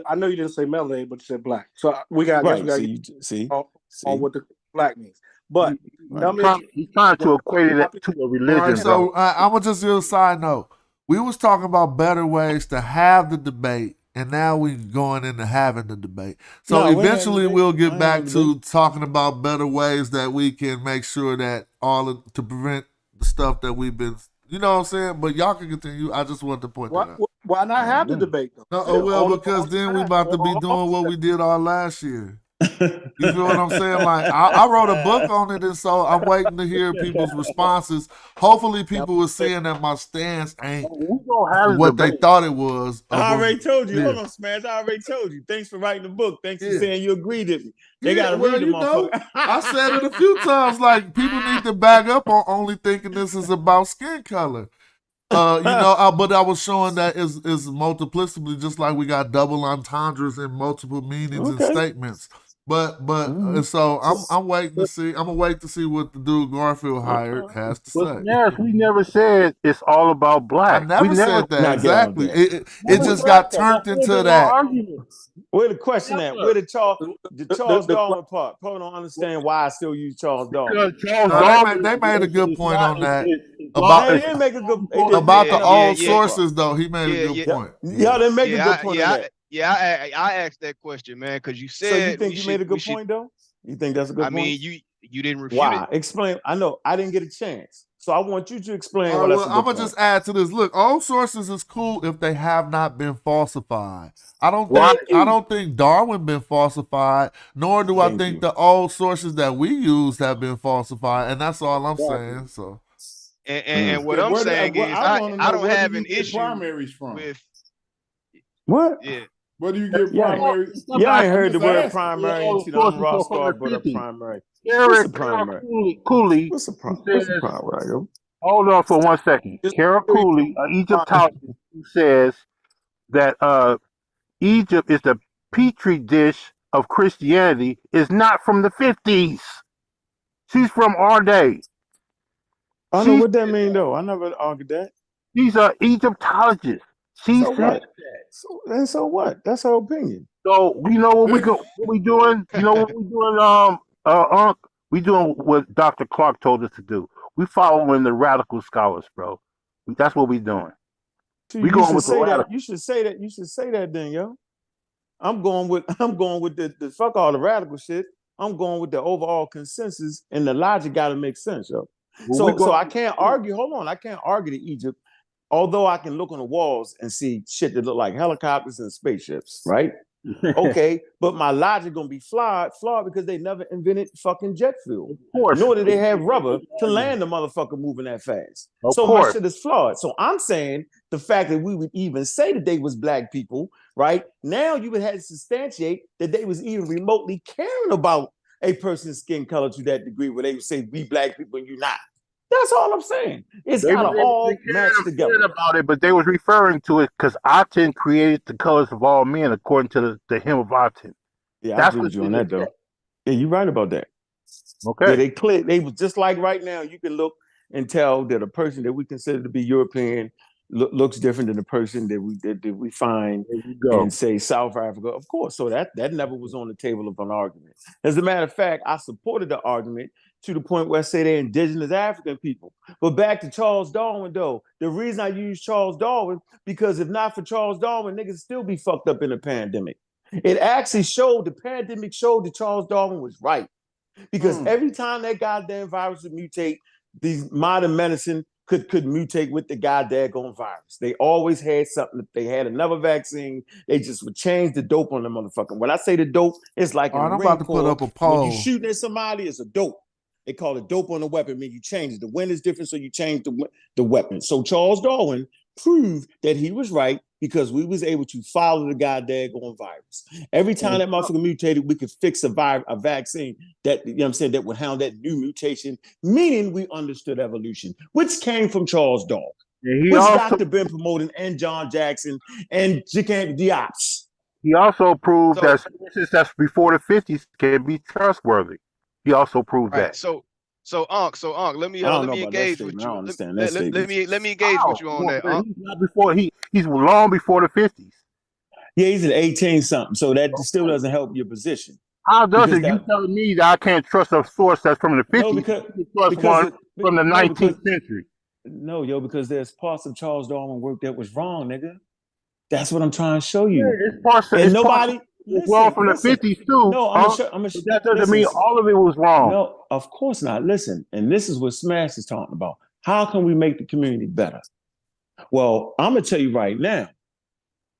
I know you didn't say melanated, but you said black. So we got Right. to See, on what the black means. But tell me, He's trying to equate it to a religion. All right, so I'm gonna just do a side note. We was talking about better ways to have the debate, and now we're going into having the debate. So No, eventually we'll get back to debate. talking about better ways that we can make sure that to prevent the stuff that we've been, you know what I'm saying? But y'all can continue. I just wanted to point that out. why not have the debate though? Oh well, because then we about to be doing what we did all last year. You feel what I'm saying? Like I wrote a book on it, and so I'm waiting to hear people's responses. Hopefully, people were saying that my stance ain't what they thought it was. I already told you. Yeah. Hold on, Smash. I already told you. Thanks for writing the book. Thanks for saying you agreed with me. They gotta read the motherfucker. I said it a few times. Like people need to back up on only thinking this is about skin color. But I was showing that is multiplicity, just like we got double entendres and multiple meanings and statements. But so I'm waiting to see. I'm gonna wait to see what the dude Garfield hired has to say. Yes, we never said it's all about black. I never said that exactly. It just got turned into that. Where the question at? Where the Charles Darwin part? People don't understand why I still use Charles Darwin. They made a good point on that. They didn't make a good about the old sources though. He made a good point. Y'all didn't make a good point on that. I asked that question, man, because you said. So you think you made a good point though? You think that's a good point? I mean, you didn't refute Why? it. Explain. I know I didn't get a chance, so I want you to explain. All why right, that's a good I'm gonna point. just add to this. Look, old sources is cool if they have not been falsified. I don't think Darwin been falsified, nor do I think the old sources that we use have been falsified, and that's all I'm saying. So. And what I'm saying is, I don't have an issue primaries from with what? Yeah. Where do you get primary? Yeah, I ain't heard the word primary. You know, I'm Ross Star, but a primary. What's a primary? Cooley. What's a primary? Hold on for 1 second. Kara Cooley, an Egyptologist, who says that Egypt is the petri dish of Christianity, is not from the 50s. She's from our day. I know what that mean though. I never argued that. She's an Egyptologist. She so said what? So what? That's her opinion. So you know what we doing? You know what we doing? We doing what Dr. Clark told us to do. We following the radical scholars, bro. That's what we doing. We going with the radical. You should say that. You should say that then, yo. I'm going with the fuck all the radical shit. I'm going with the overall consensus, and the logic got to make sense, yo. So I can't argue. Hold on, I can't argue to Egypt. Although I can look on the walls and see shit that look like helicopters and spaceships, right? Okay, but my logic gonna be flawed because they never invented fucking jet fuel. Nor did they have rubber to land the motherfucker moving that fast. My shit is flawed. So I'm saying the fact that we would even say that they was black people, right? Now you would have to substantiate that they was even remotely caring about a person's skin color to that degree where they would say we black people and you not. That's all I'm saying. It's gotta all match together. About it, but they was referring to it because Aten created the colors of all men according to the hymn of Aten. Yeah, that's I agree with you on that though. Yeah, you're right about that. Okay. Yeah, they was just like right now. You can look and tell that a person that we consider to be European looks different than the person that we find in, say, South Africa. Of course. So that never was on the table of an argument. As a matter of fact, I supported the argument to the point where I say they're indigenous African people. But back to Charles Darwin, though. The reason I use Charles Darwin, because if not for Charles Darwin, niggas still be fucked up in a pandemic. It actually showed, the pandemic showed that Charles Darwin was right. Because every time that goddamn virus would mutate, these modern medicine could mutate with the goddamn virus. They always had something. If they had another vaccine, they just would change the dope on the motherfucker. When I say the dope, it's like I'm about to put up a poll. When you shooting at somebody, it's a dope. They call it dope on the weapon. I mean, you change it. The wind is different, so you change the weapon. So Charles Darwin proved that he was right because we was able to follow the goddamn virus. Every time that motherfucker mutated, we could fix a vaccine that, you know what I'm saying, that would handle that new mutation, meaning we understood evolution, which came from Charles Darwin, which Dr. Ben promoting and John Jackson and J.K. Diop. He also proved that sources that's before the 50s can be trustworthy. He also proved that. So So Unc, let I don't me know about that engage with statement. I you. don't understand that statement. Let me engage with you on Well, that, Unc. he's not before he's long before the 50s. Yeah, he's an 18 something, so that still doesn't help your position. How does Because it? You that telling me that I can't trust a source that's from the 50s? no, You can trust one from the 19th century. No, yo, because there's parts of Charles Darwin work that was wrong, nigga. That's what I'm trying to show Yeah, you. it's parts. And It's nobody parts wrong from the listen. 50s too. No, I'm gonna But that doesn't listen. mean all of it was wrong. No, of course not. Listen, and this is what Smash is talking about. How can we make the community better? Well, I'm gonna tell you right now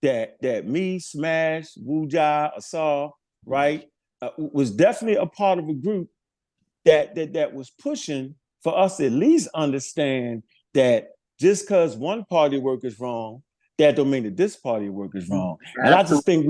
that me, Smash, Wujai, Asar, right, was definitely a part of a group that was pushing for us to at least understand that just because one party work is wrong, that don't mean that this party work is wrong. And I just think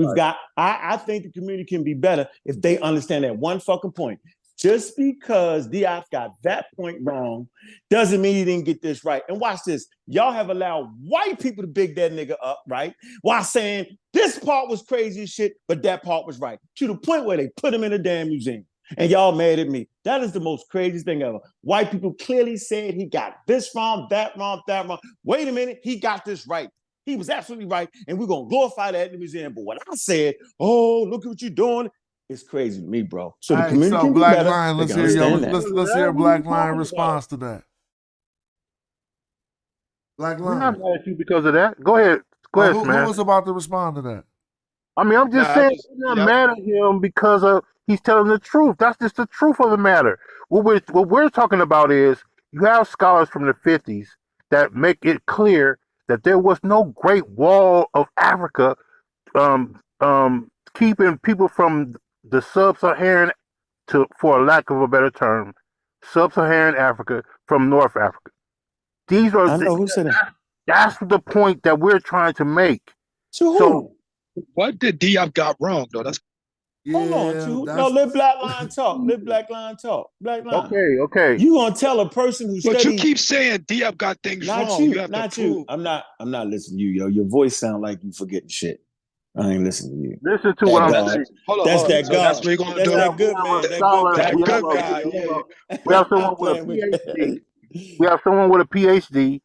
I think the community can be better if they understand that one fucking point. Just because Diop got that point wrong doesn't mean he didn't get this right. And watch this. Y'all have allowed white people to big that nigga up, right? While saying this part was crazy as shit, but that part was right. To the point where they put him in a damn museum. And y'all mad at me. That is the most craziest thing ever. White people clearly said he got this wrong, that wrong, that wrong. Wait a minute, he got this right. He was absolutely right, and we're gonna glorify that in the museum. But what I said, oh, look at what you're doing, it's crazy to me, bro. So the community can be Black better. Lion, They let's can hear your understand that. let's hear Black Lion response to that. Black We're Lion. not mad at you because of that. Go ahead, Who Smash. was about to respond to that? I mean, I'm just saying we're not mad at him because of he's telling the truth. That's just the truth of the matter. What we're talking about is you have scholars from the 50s that make it clear that there was no Great Wall of Africa keeping people from the sub-Saharan for a lack of a better term, sub-Saharan Africa from North Africa. These are I know who said that. That's the point that we're trying to make. So what did Diop got wrong though? That's hold on, no, let Black Line talk. Let Black Line talk. Black Line. Okay. You gonna tell a person who but studied? you keep saying Diop got things Not wrong. you, You have not to you. prove. I'm not listening to you, yo. Your voice sound like you forgetting shit. I ain't listening to you. Listen to what I'm God. saying. Hold on, That's hold on. that So God. that's what you're gonna That's do. that good man. That good guy. That good guy, yeah. We have someone I'm with a playing with you. PhD. We have someone with a PhD,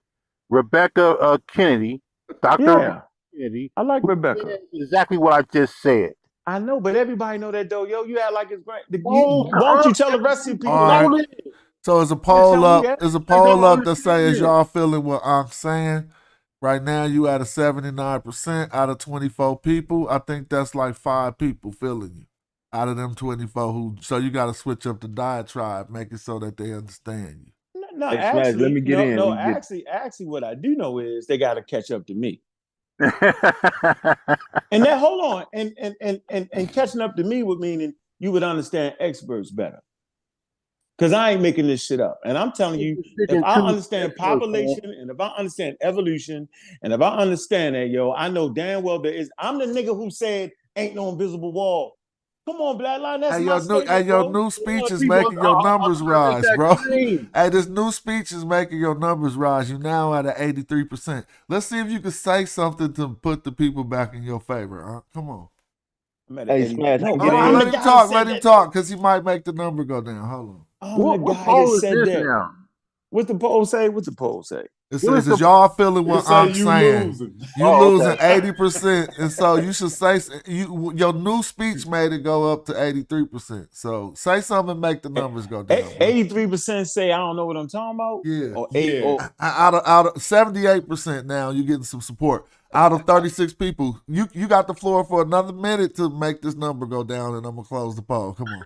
Rebecca Kennedy, Dr. Kennedy. I like who Rebecca. said exactly what I just said. I know, but everybody know that though. Yo, you act like it's great. Oh, Won't you tell the rest of the people? All right. So is a poll telling you up? that. Is a poll up that says y'all feeling what I'm saying? Right now, you at a 79% out of 24 people. I think that's like 5 people feeling you out of them 24 who. So you got to switch up the diatribe, make it so that they understand you. No, Hey, actually, Smash, let me get in. No, We get... actually, what I do know is they got to catch up to me. And that, hold on, and catching up to me would mean you would understand experts better. Because I ain't making this shit up. And I'm telling you, if I understand population and if I understand evolution and if I understand that, yo, I know damn well there is. I'm the nigga who said ain't no invisible wall. Come on, Black Line, that's my statement, your bro. new speech is making your numbers rise, bro. Hey, this new speech is making your numbers rise. You now at an 83%. Let's see if you can say something to put the people back in your favor. Huh? Come on. Hey, Smash, let him talk. Let him talk, because he might make the number go down. Hold on. I'm the guy that said that. Now? What's the poll say? What's the poll say? It says y'all feeling what I'm saying. Losing. You losing 80%, and so you should say your new speech made it go up to 83%. So say something and make the numbers go down. 83% say I don't know what I'm talking about. Yeah. Out of 78% now, you're getting some support. Out of 36 people, you got the floor for another minute to make this number go down, and I'm gonna close the poll. Come on.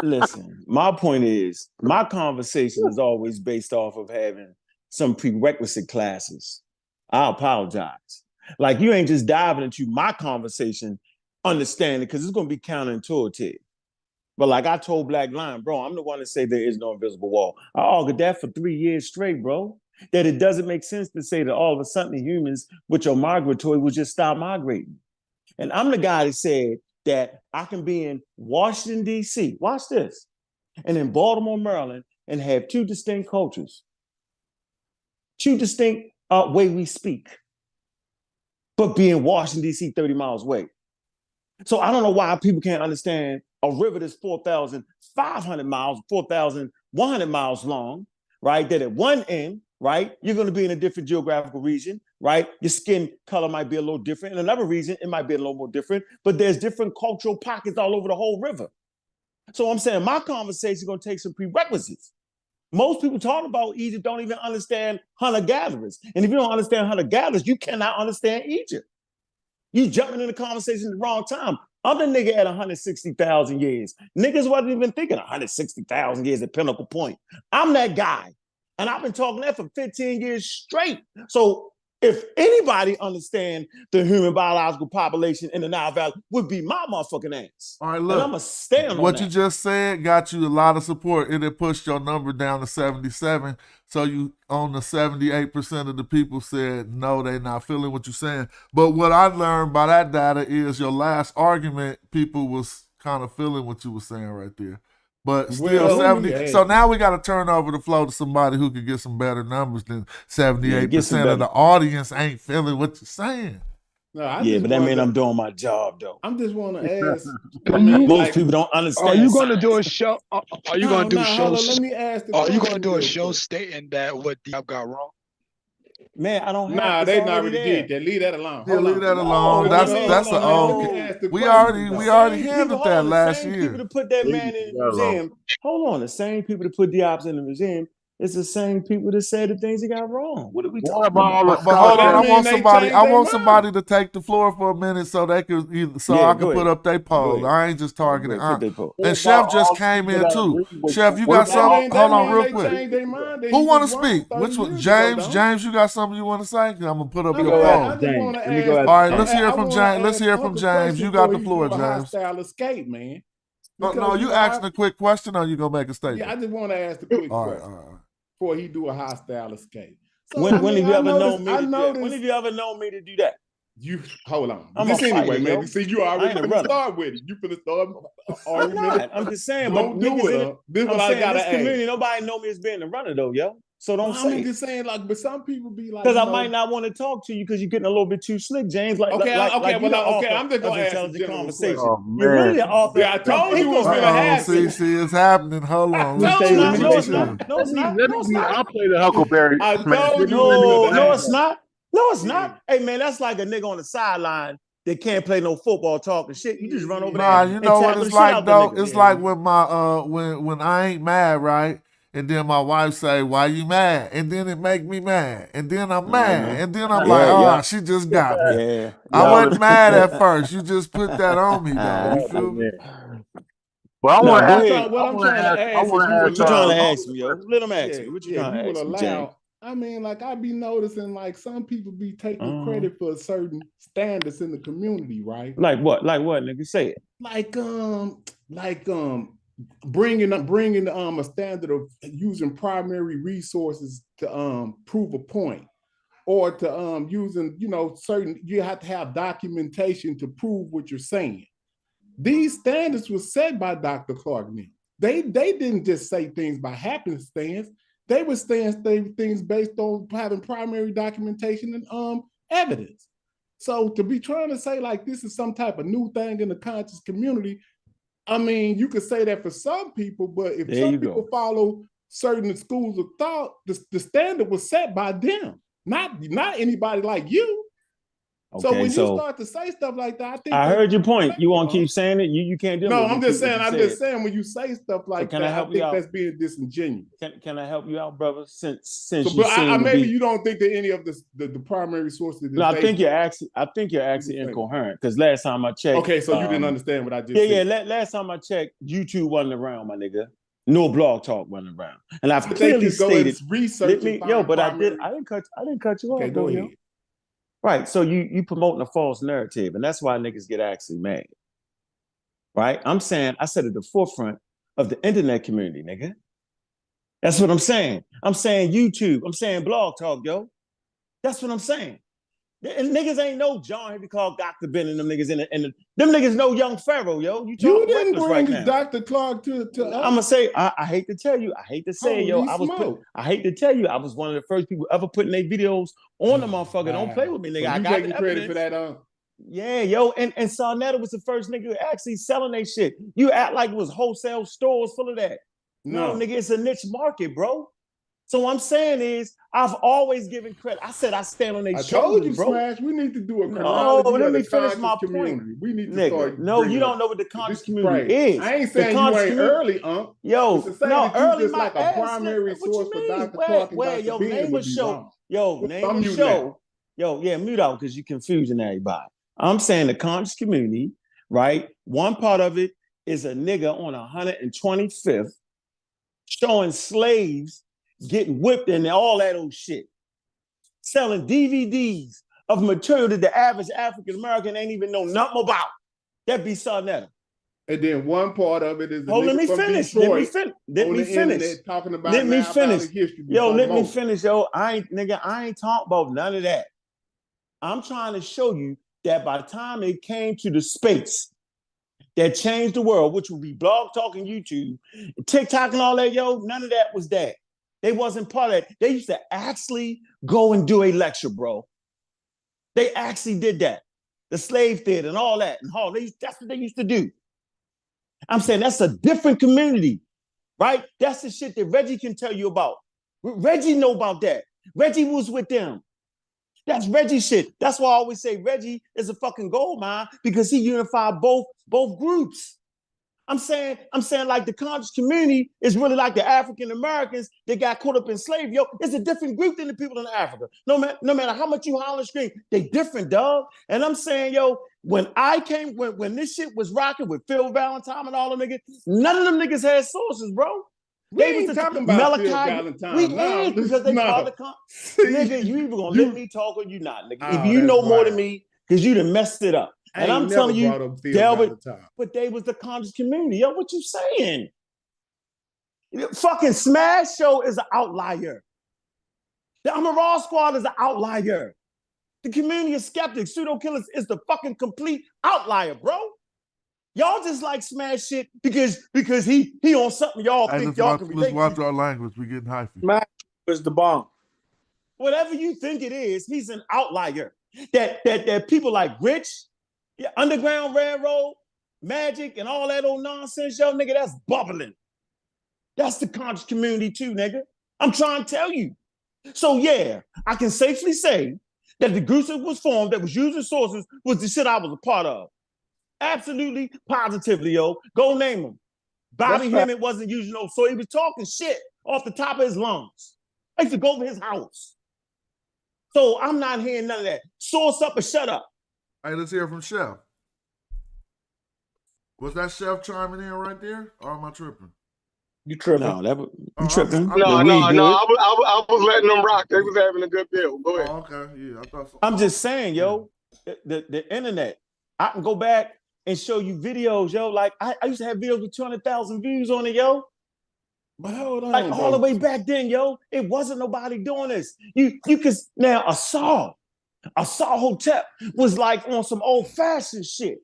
Listen, my point is, my conversation is always based off of having some prerequisite classes. I apologize. Like, you ain't just diving into my conversation, understanding, because it's going to be counterintuitive. But like I told Black Lion, bro, I'm the one to say there is no invisible wall. I argued that for 3 years straight, bro. That it doesn't make sense to say that all of a sudden the humans, which are migratory, will just stop migrating. And I'm the guy that said that I can be in Washington, D.C., watch this, and in Baltimore, Maryland, and have 2 distinct cultures, 2 distinct way we speak, but be in Washington, D.C., 30 miles away. So I don't know why people can't understand a river that's 4,500 miles, 4,000 100 miles long, right? That at one end, right, you're going to be in a different geographical region, right? Your skin color might be a little different. In another region, it might be a little more different, but there's different cultural pockets all over the whole river. So I'm saying my conversation is going to take some prerequisites. Most people talking about Egypt don't even understand hunter-gatherers. And if you don't understand hunter-gatherers, you cannot understand Egypt. You jumping in the conversation at the wrong time. I'm the nigga at 160,000 years. Niggas wasn't even thinking 160,000 years at Pinnacle Point. I'm that guy. And I've been talking that for 15 years straight. So if anybody understand the human biological population in the Nile Valley, would be my motherfucking ass. All right, And look. I'm going to stand on What that. you just said got you a lot of support. It had pushed your number down to 77. So you on the 78% of the people said no, they not feeling what you're saying. But what I learned by that data is your last argument, people was kind of feeling what you were saying right there. But still 70. So now we got to turn over the flow to somebody who could get some better numbers than 78% of the audience ain't feeling what you're saying. No, I Yeah, just but that means wanna- I'm doing my job though. I'm just want to ask. Most people don't understand. Are you going to do a show? Are you going to do shows? Let me ask the Are you going to question do a real show quick. stating that what Diop got wrong? Man, I don't have. Nah, it's they not already really did that. Leave that alone. Yeah, Hold leave on. that alone. That's the old. We already handled that last People year. to put that man in the museum. Hold on, the same people to put Diop in the museum. It's the same people that said the things he got wrong. What are we talking about? But hold on, I want somebody to take the floor for a minute so they could I can put up their poll. I ain't just targeting. And Chef just came in too. Chef, you got something? Hold on, real quick. Who want to speak? Which one? James? James, you got something you want to say? 'Cause I'm gonna put up your poll. All right, let's hear from James. Let's hear from James. You got the floor, James. Hostile escape, man. No, you asking a quick question or you gonna make a statement? Yeah, I just want to ask the quick All right, question before he do a hostile escape. So, When I mean, have you I ever noticed- known me I to do that? noticed- When have you ever known me to do that? You hold on. I'm This a anyway, fighter, man. yo. See, you I already ain't a finna runner. start with it. You finna start I'm argument. not. I'm just saying, Don't but do niggas it. in This is I'm what I saying, gotta this ask. community, nobody know me as being a runner though, yo. So don't Well, say I'm it. just saying, like, but some people be like, Because you I know, might not want to talk to you because you're getting a little bit too slick, James. Like, Okay, like, okay, like you well, the okay, author I'm just gonna of ask a intelligent general conversation. question. You're really the author. Yeah, I told you it was finna happen. See, it's happening. Hold on. No, it's not. No, it's not. No, it's not. Let No, me it's be. not. I'll play the Huckleberry I Smash. told you No, it was no, finna it's not. No, it's not. Hey, man, that's like a nigga on the sideline that can't play no football talking shit. You just run over Nah, there you and know what tackle it's the shit like out the though. nigga. It's like when my when I ain't mad, right? And then my wife say, "Why you mad?" And then it make me mad, and then I'm mad, and then I'm like, "Oh, she just got me." Yeah, I wasn't mad at first. You just put that on me though. You feel me? Well, I No, want to go ask. ahead. What I'm trying to ask is you What you trying to allow. ask me, yo? Let him ask me. What you trying you to would ask me, James? allow. I mean, like I be noticing, like some people be taking credit for certain standards in the community, right? Like what? Like what, nigga? Say it. Like bringing a standard of using primary resources to prove a point, or to using certain, you have to have documentation to prove what you're saying. These standards were set by Dr. Clark Neal. They didn't just say things by happenstance. They were saying things based on having primary documentation and evidence. So to be trying to say like this is some type of new thing in the conscious community, I mean, you could say that for some people, but if There some you people go. follow certain schools of thought, the standard was set by them, not anybody like you. So Okay, when you so start to say stuff like that, I think I heard your point. You want to Huh? keep saying it? You can't do it. No, You I'm just repeat what saying. you I'm just said. saying when you say stuff like can I that, I help you think out? that's being disingenuous. Can I help you out, brother? Since So, you but seem to maybe be. you don't think that any of the primary sources. No, I they think you're actually incoherent. Because last time I checked. Okay, so you didn't understand what I just Yeah, said. yeah. Last time I checked, YouTube wasn't around, my nigga. No blog talk wasn't around, and I've But they clearly could go and stated. research and find But primary. I didn't cut you Okay, off, go though, ahead. yo. Right. So you promoting a false narrative, and that's why niggas get actually mad. Right. I said at the forefront of the internet community, nigga. That's what I'm saying. I'm saying YouTube. I'm saying blog talk, yo. That's what I'm saying. And niggas ain't no John Henry Clark, Dr. Ben and them niggas them niggas know Young Pharaoh, yo. You You talking didn't reckless bring right now. Dr. Clark to us. I'm gonna say, I hate to tell you, I hate to say it, yo. Holy I hate to tell you, I was one of the first people ever putting their videos on the motherfucker. Don't play with me, nigga. So I you got taking the credit evidence. for that? Yeah, yo, and Sarnetta was the first nigga actually selling they shit. You act like it was wholesale stores full of that. No, nigga, it's a niche market, bro. So what I'm saying is, I've always given credit. I said I stand on their I shoulders, told you, bro. Smash, we need to do a No, chronology let of me the finish conscious my community. point. We need to Nigga, start no, you bringing don't up. know what the conscious This is community crazy. is. I ain't The saying you conscious ain't community, early, Unc. yo, But to say no, that you early just my like a ass. primary What you source for mean? Dr. Clark and Where, Dr. yo, Ben name a would be show. wrong. Yo, name I'm a muting that. show. Yo, yeah, mute out because you're confusing everybody. I'm saying the conscious community, right? One part of it is a nigga on 125th showing slaves getting whipped and all that old shit. Selling DVDs of material that the average African American ain't even know nothing about. That be Sarnetta. And then one part of it is a Oh, let nigga me from finish. Detroit Let on me the finish. internet talking about Let me Nile finish. Valley history. Yo, let me more. finish, yo. I ain't talking about none of that. I'm trying to show you that by the time it came to the space that changed the world, which would be Blog Talk and YouTube, TikTok and all that, yo, none of that was that. They wasn't part of it. They used to actually go and do a lecture, bro. They actually did that. The slave theater and all that. And that's what they used to do. I'm saying that's a different community, right? That's the shit that Reggie can tell you about. Reggie know about that. Reggie was with them. That's Reggie shit. That's why I always say Reggie is a fucking gold mine because he unified both groups. I'm saying like the conscious community is really like the African Americans that got caught up in slavery. Yo, it's a different group than the people in Africa. No matter how much you holler and scream, they different, dog. And I'm saying, yo, when this shit was rocking with Phil Valentine and all them niggas, none of them niggas had sources, bro. We ain't talking about Phil Valentine. We now. is because they No. part of the nigga. You either gonna let me talk or you not, nigga. If you know more than me, because you done messed it up. And I'm telling you, Delbert, but they was the conscious community. Yo, what you saying? Fucking Smash Show is an outlier. The Amaral Squad is an outlier. The community of skeptics, pseudo killers is the fucking complete outlier, bro. Y'all just like Smash shit because he on something y'all think y'all can relate Let's watch our language. We getting hyphy. Smash is the bomb. Whatever you think it is, he's an outlier. That people like Rich, Underground Railroad, Magic, and all that old nonsense, yo, nigga, that's bubbling. That's the conscious community too, nigga. I'm trying to tell you. So yeah, I can safely say that the group that was formed that was using sources was the shit I was a part of. Absolutely, positively, yo. Go name them. Bobby Hemmett wasn't using those, so he was talking shit off the top of his lungs. I used to go over his house. So I'm not hearing none of that. Source up or shut up. Hey, let's hear from Chef. Was that Chef chiming in right there, or am I tripping? You tripping? No, you tripping? No. I was letting them rock. They was having a good deal. Go ahead. Oh, okay. Yeah, I thought so. I'm just saying, yo, the internet. I can go back and show you videos, yo. Like I used to have videos with 200,000 views on it, yo. But hold on, like all the way back then, yo, it wasn't nobody doing this. You could now Asar Hotep was like on some old fashioned shit.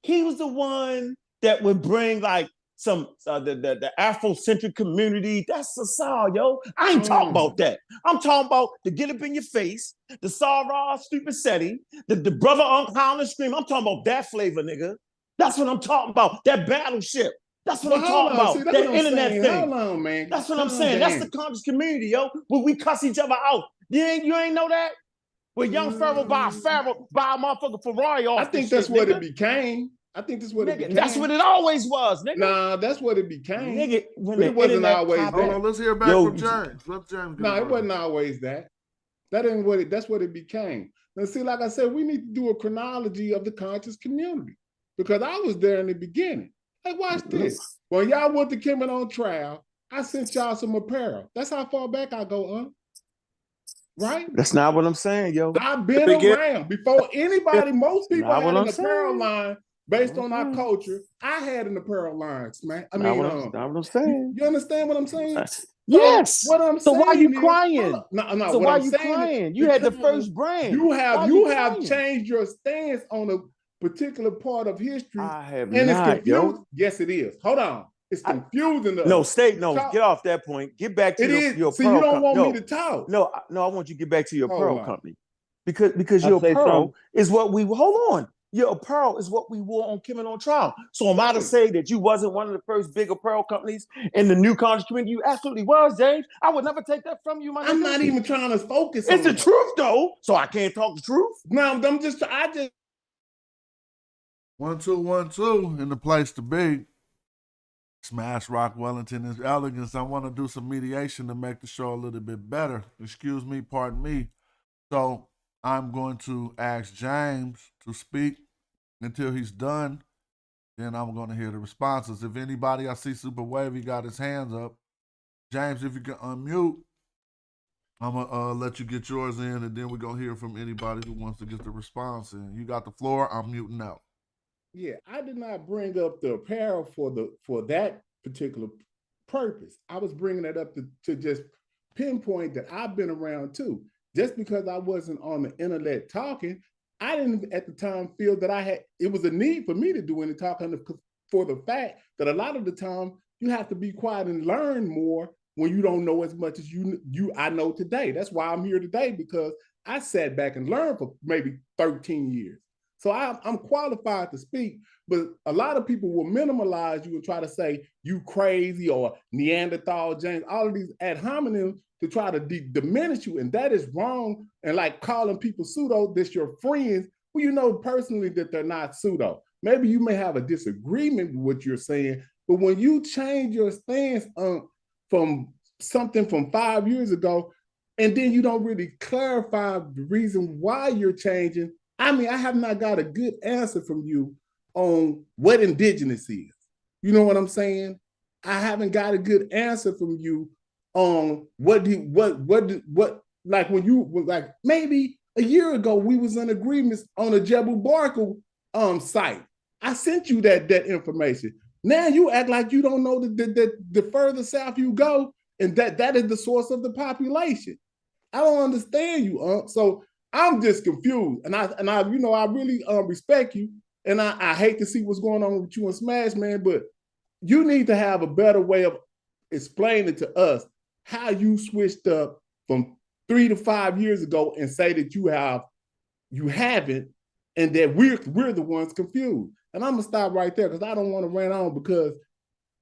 He was the one that would bring like some the Afrocentric community. That's Asar, yo. I ain't talking about that. I'm talking about the get up in your face, the Sarah stupid Seti, the brother Unc Howling Scream. I'm talking about that flavor, nigga. That's what I'm talking about. That battleship. That's what I'm talking about. See, that internet thing. Hold on, man. That's what I'm saying. That's the conscious community, yo. Where we cuss each other out. You ain't know that? Where young Pharaoh buy a motherfucking Ferrari off. I think that's what it became. I think that's what it became. That's what it always was, nigga. Nah, that's what it became. Nigga, but it wasn't always that. Hold on, let's hear back from James. Let James go. No, it wasn't always that. That ain't what it. That's what it became. Now, see, like I said, we need to do a chronology of the conscious community because I was there in the beginning. Hey, watch this. When y'all went to Kimmon on trial, I sent y'all some apparel. That's how far back I go, huh? Right? That's not what I'm saying, yo. I've been around before anybody. Most people had an apparel line based on our culture. I had an apparel line, man. I mean, not what I'm saying. You understand what I'm saying? Yes. What I'm saying. So why you crying? No. So what why I'm you saying crying? You had the first brand. You have changed your stance on a particular part of history. I have and not, it's confused. yo. Yes, it is. Hold on. It's confusing us. No, get off that point. Get back to your See, pearl you don't company. want me to talk. No, I want you to get back to your Hold pearl on. company. Because your pearl is what we hold on. your apparel is what we wore on Kim and on Trial. So am I to say that you wasn't one of the first big apparel companies in the new college community? You absolutely was, James. I would never take that from you, my I'm nigga. not even trying to focus It's on the that. truth, though. So I can't talk the truth. No, I just 1 2 1 2 in the place to be. Smash Rock Wellington is elegance. I want to do some mediation to make the show a little bit better. Excuse me, pardon me. So I'm going to ask James to speak until he's done. Then I'm going to hear the responses. If anybody, I see Super Wavy got his hands up. James, if you can unmute, I'm going to let you get yours in, and then we're going to hear from anybody who wants to get the response in. You got the floor. I'm muting out. Yeah, I did not bring up the apparel for that particular purpose. I was bringing it up to just pinpoint that I've been around too. Just because I wasn't on the internet talking, I didn't at the time feel that it was a need for me to do any talking for the fact that a lot of the time you have to be quiet and learn more when you don't know as much as I know today. That's why I'm here today, because I sat back and learned for maybe 13 years. So I'm qualified to speak, but a lot of people will minimalize you and try to say you crazy or Neanderthal, James, all of these ad hominems to try to diminish you, and that is wrong. And like calling people pseudo, that's your friends, who you know personally that they're not pseudo. Maybe you may have a disagreement with what you're saying, but when you change your stance from something from 5 years ago, and then you don't really clarify the reason why you're changing, I mean, I have not got a good answer from you on what indigenous is. You know what I'm saying? I haven't got a good answer from you on what like when you was like maybe a year ago we was in agreements on a Jebel Barkle site. I sent you that information. Now you act like you don't know the further south you go, and that is the source of the population. I don't understand you, so I'm just confused, and I you know I really respect you, and I hate to see what's going on with you and Smash, man, but you need to have a better way of explaining to us how you switched up from 3 to 5 years ago and say that you haven't, and that we're the ones confused. And I'm gonna stop right there because I don't want to rant on, because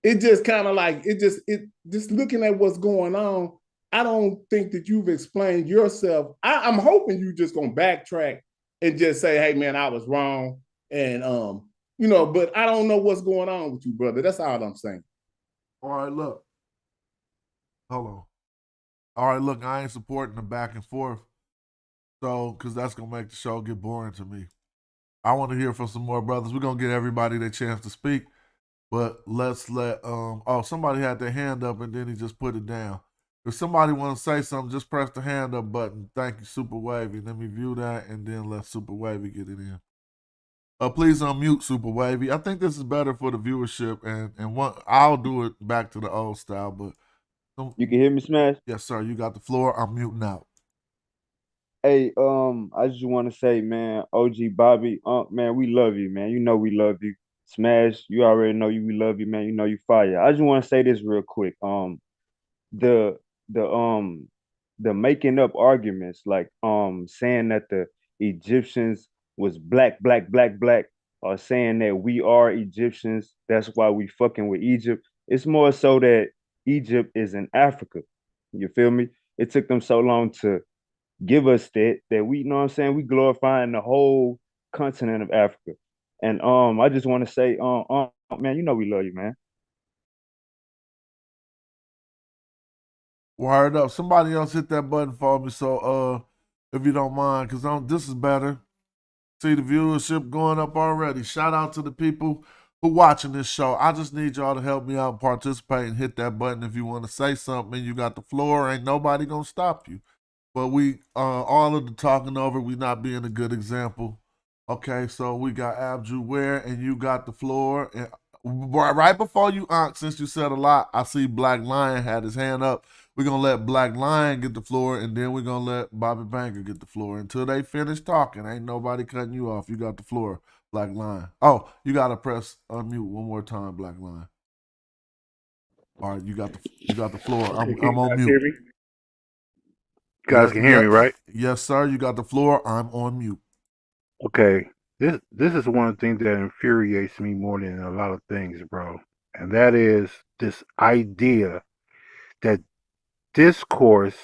it just kind of like it just looking at what's going on. I don't think that you've explained yourself. I'm hoping you just gonna backtrack and just say, "Hey, man, I was wrong," and you know. But I don't know what's going on with you, brother. That's all I'm saying. All right, look. Hold on. All right, look, I ain't supporting the back and forth, so because that's gonna make the show get boring to me. I want to hear from some more brothers. We're gonna get everybody their chance to speak, but let's let somebody had their hand up and then he just put it down. If somebody want to say something, just press the hand up button. Thank you, Super Wavy. Let me view that, and then let Super Wavy get it in. Please unmute Super Wavy. I think this is better for the viewership, and I'll do it back to the old style. But you can hear me, Smash? Yes, sir. You got the floor. I'm muting out. Hey, I just want to say, man, OG Bobby, man, we love you, man. You know we love you. Smash, you already know we love you, man. You know you fire. I just want to say this real quick. The the making up arguments, like saying that the Egyptians was black, or saying that we are Egyptians, that's why we fucking with Egypt. It's more so that Egypt is in Africa. You feel me? It took them so long to give us that we, you know what I'm saying, we glorifying the whole continent of Africa. And I just want to say, man, you know we love you, man. Wired up. Somebody else hit that button for me, so if you don't mind, because this is better. See the viewership going up already. Shout out to the people who watching this show. I just need y'all to help me out and participate and hit that button if you want to say something. You got the floor. Ain't nobody gonna stop you. But we all of the talking over, we not being a good example. Okay, so we got Abju Ware, and you got the floor. And right before you, since you said a lot, I see Black Lion had his hand up. We're going to let Black Lion get the floor, and then we're going to let Bobby Banker get the floor. Until they finish talking, ain't nobody cutting you off. You got the floor, Black Lion. Oh, you got to press unmute one more time, Black Lion. All right, you got the floor. I'm on mute. Hear me? You guys can hear me, right? Yes, sir. You got the floor. I'm on mute. Okay. this is one thing that infuriates me more than a lot of things, bro. And that is this idea that discourse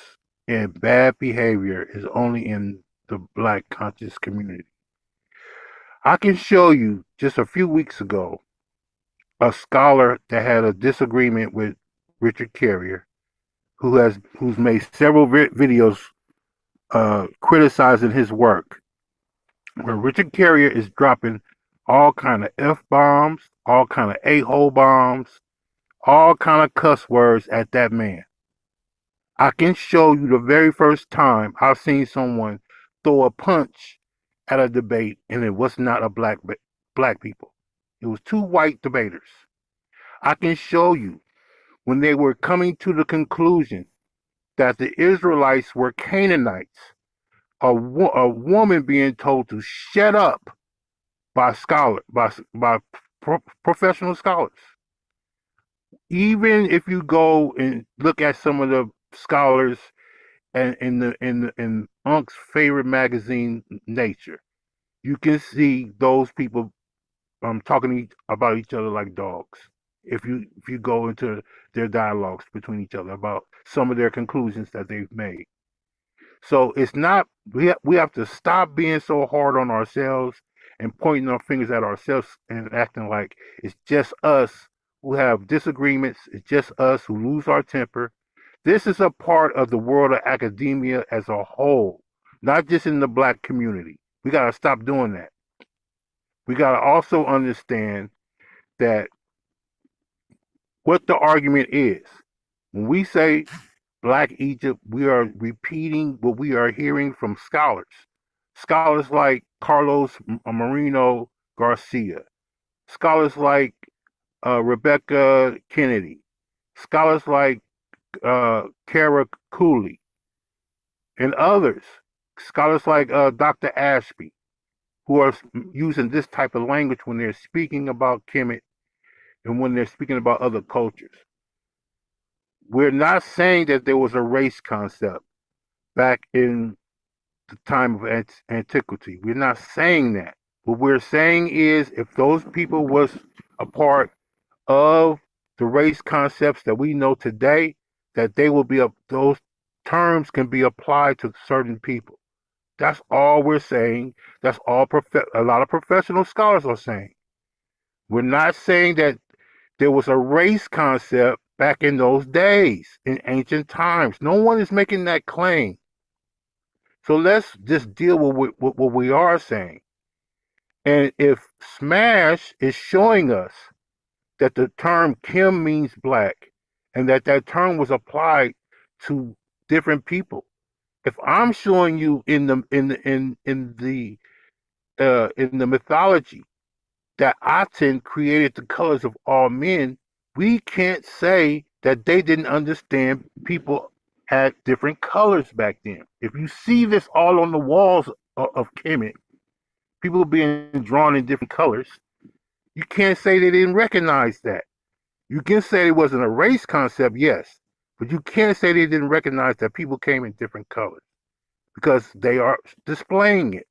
and bad behavior is only in the black conscious community. I can show you just a few weeks ago a scholar that had a disagreement with Richard Carrier, who's made several videos criticizing his work, where Richard Carrier is dropping all kind of f bombs, all kind of a-hole bombs, all kind of cuss words at that man. I can show you the very first time I've seen someone throw a punch at a debate, and it was not a black people. It was two white debaters. I can show you when they were coming to the conclusion that the Israelites were Canaanites, a woman being told to shut up by professional scholars. Even if you go and look at some of the scholars and in Unc's favorite magazine, Nature, you can see those people talking about each other like dogs. If you go into their dialogues between each other about some of their conclusions that they've made. So it's not we have to stop being so hard on ourselves and pointing our fingers at ourselves and acting like it's just us who have disagreements. It's just us who lose our temper. This is a part of the world of academia as a whole, not just in the black community. We got to stop doing that. We got to also understand that what the argument is. When we say Black Egypt, we are repeating what we are hearing from scholars. Scholars like Carlos Marino Garcia, scholars like Rebecca Kennedy, scholars like Kara Cooley, and others, scholars like Dr. Ashby, who are using this type of language when they're speaking about Kemet and when they're speaking about other cultures. We're not saying that there was a race concept back in the time of antiquity. We're not saying that. What we're saying is if those people was a part of the race concepts that we know today, that they will be those terms can be applied to certain people. That's all we're saying. That's all a lot of professional scholars are saying. We're not saying that there was a race concept back in those days, in ancient times. No one is making that claim. So let's just deal with what we are saying. And if Smash is showing us that the term Kim means black and that term was applied to different people, if I'm showing you in the mythology that Aten created the colors of all men, we can't say that they didn't understand people had different colors back then. If you see this all on the walls of Kemet, people being drawn in different colors, you can't say they didn't recognize that. You can say it wasn't a race concept, yes, but you can't say they didn't recognize that people came in different colors because they are displaying it.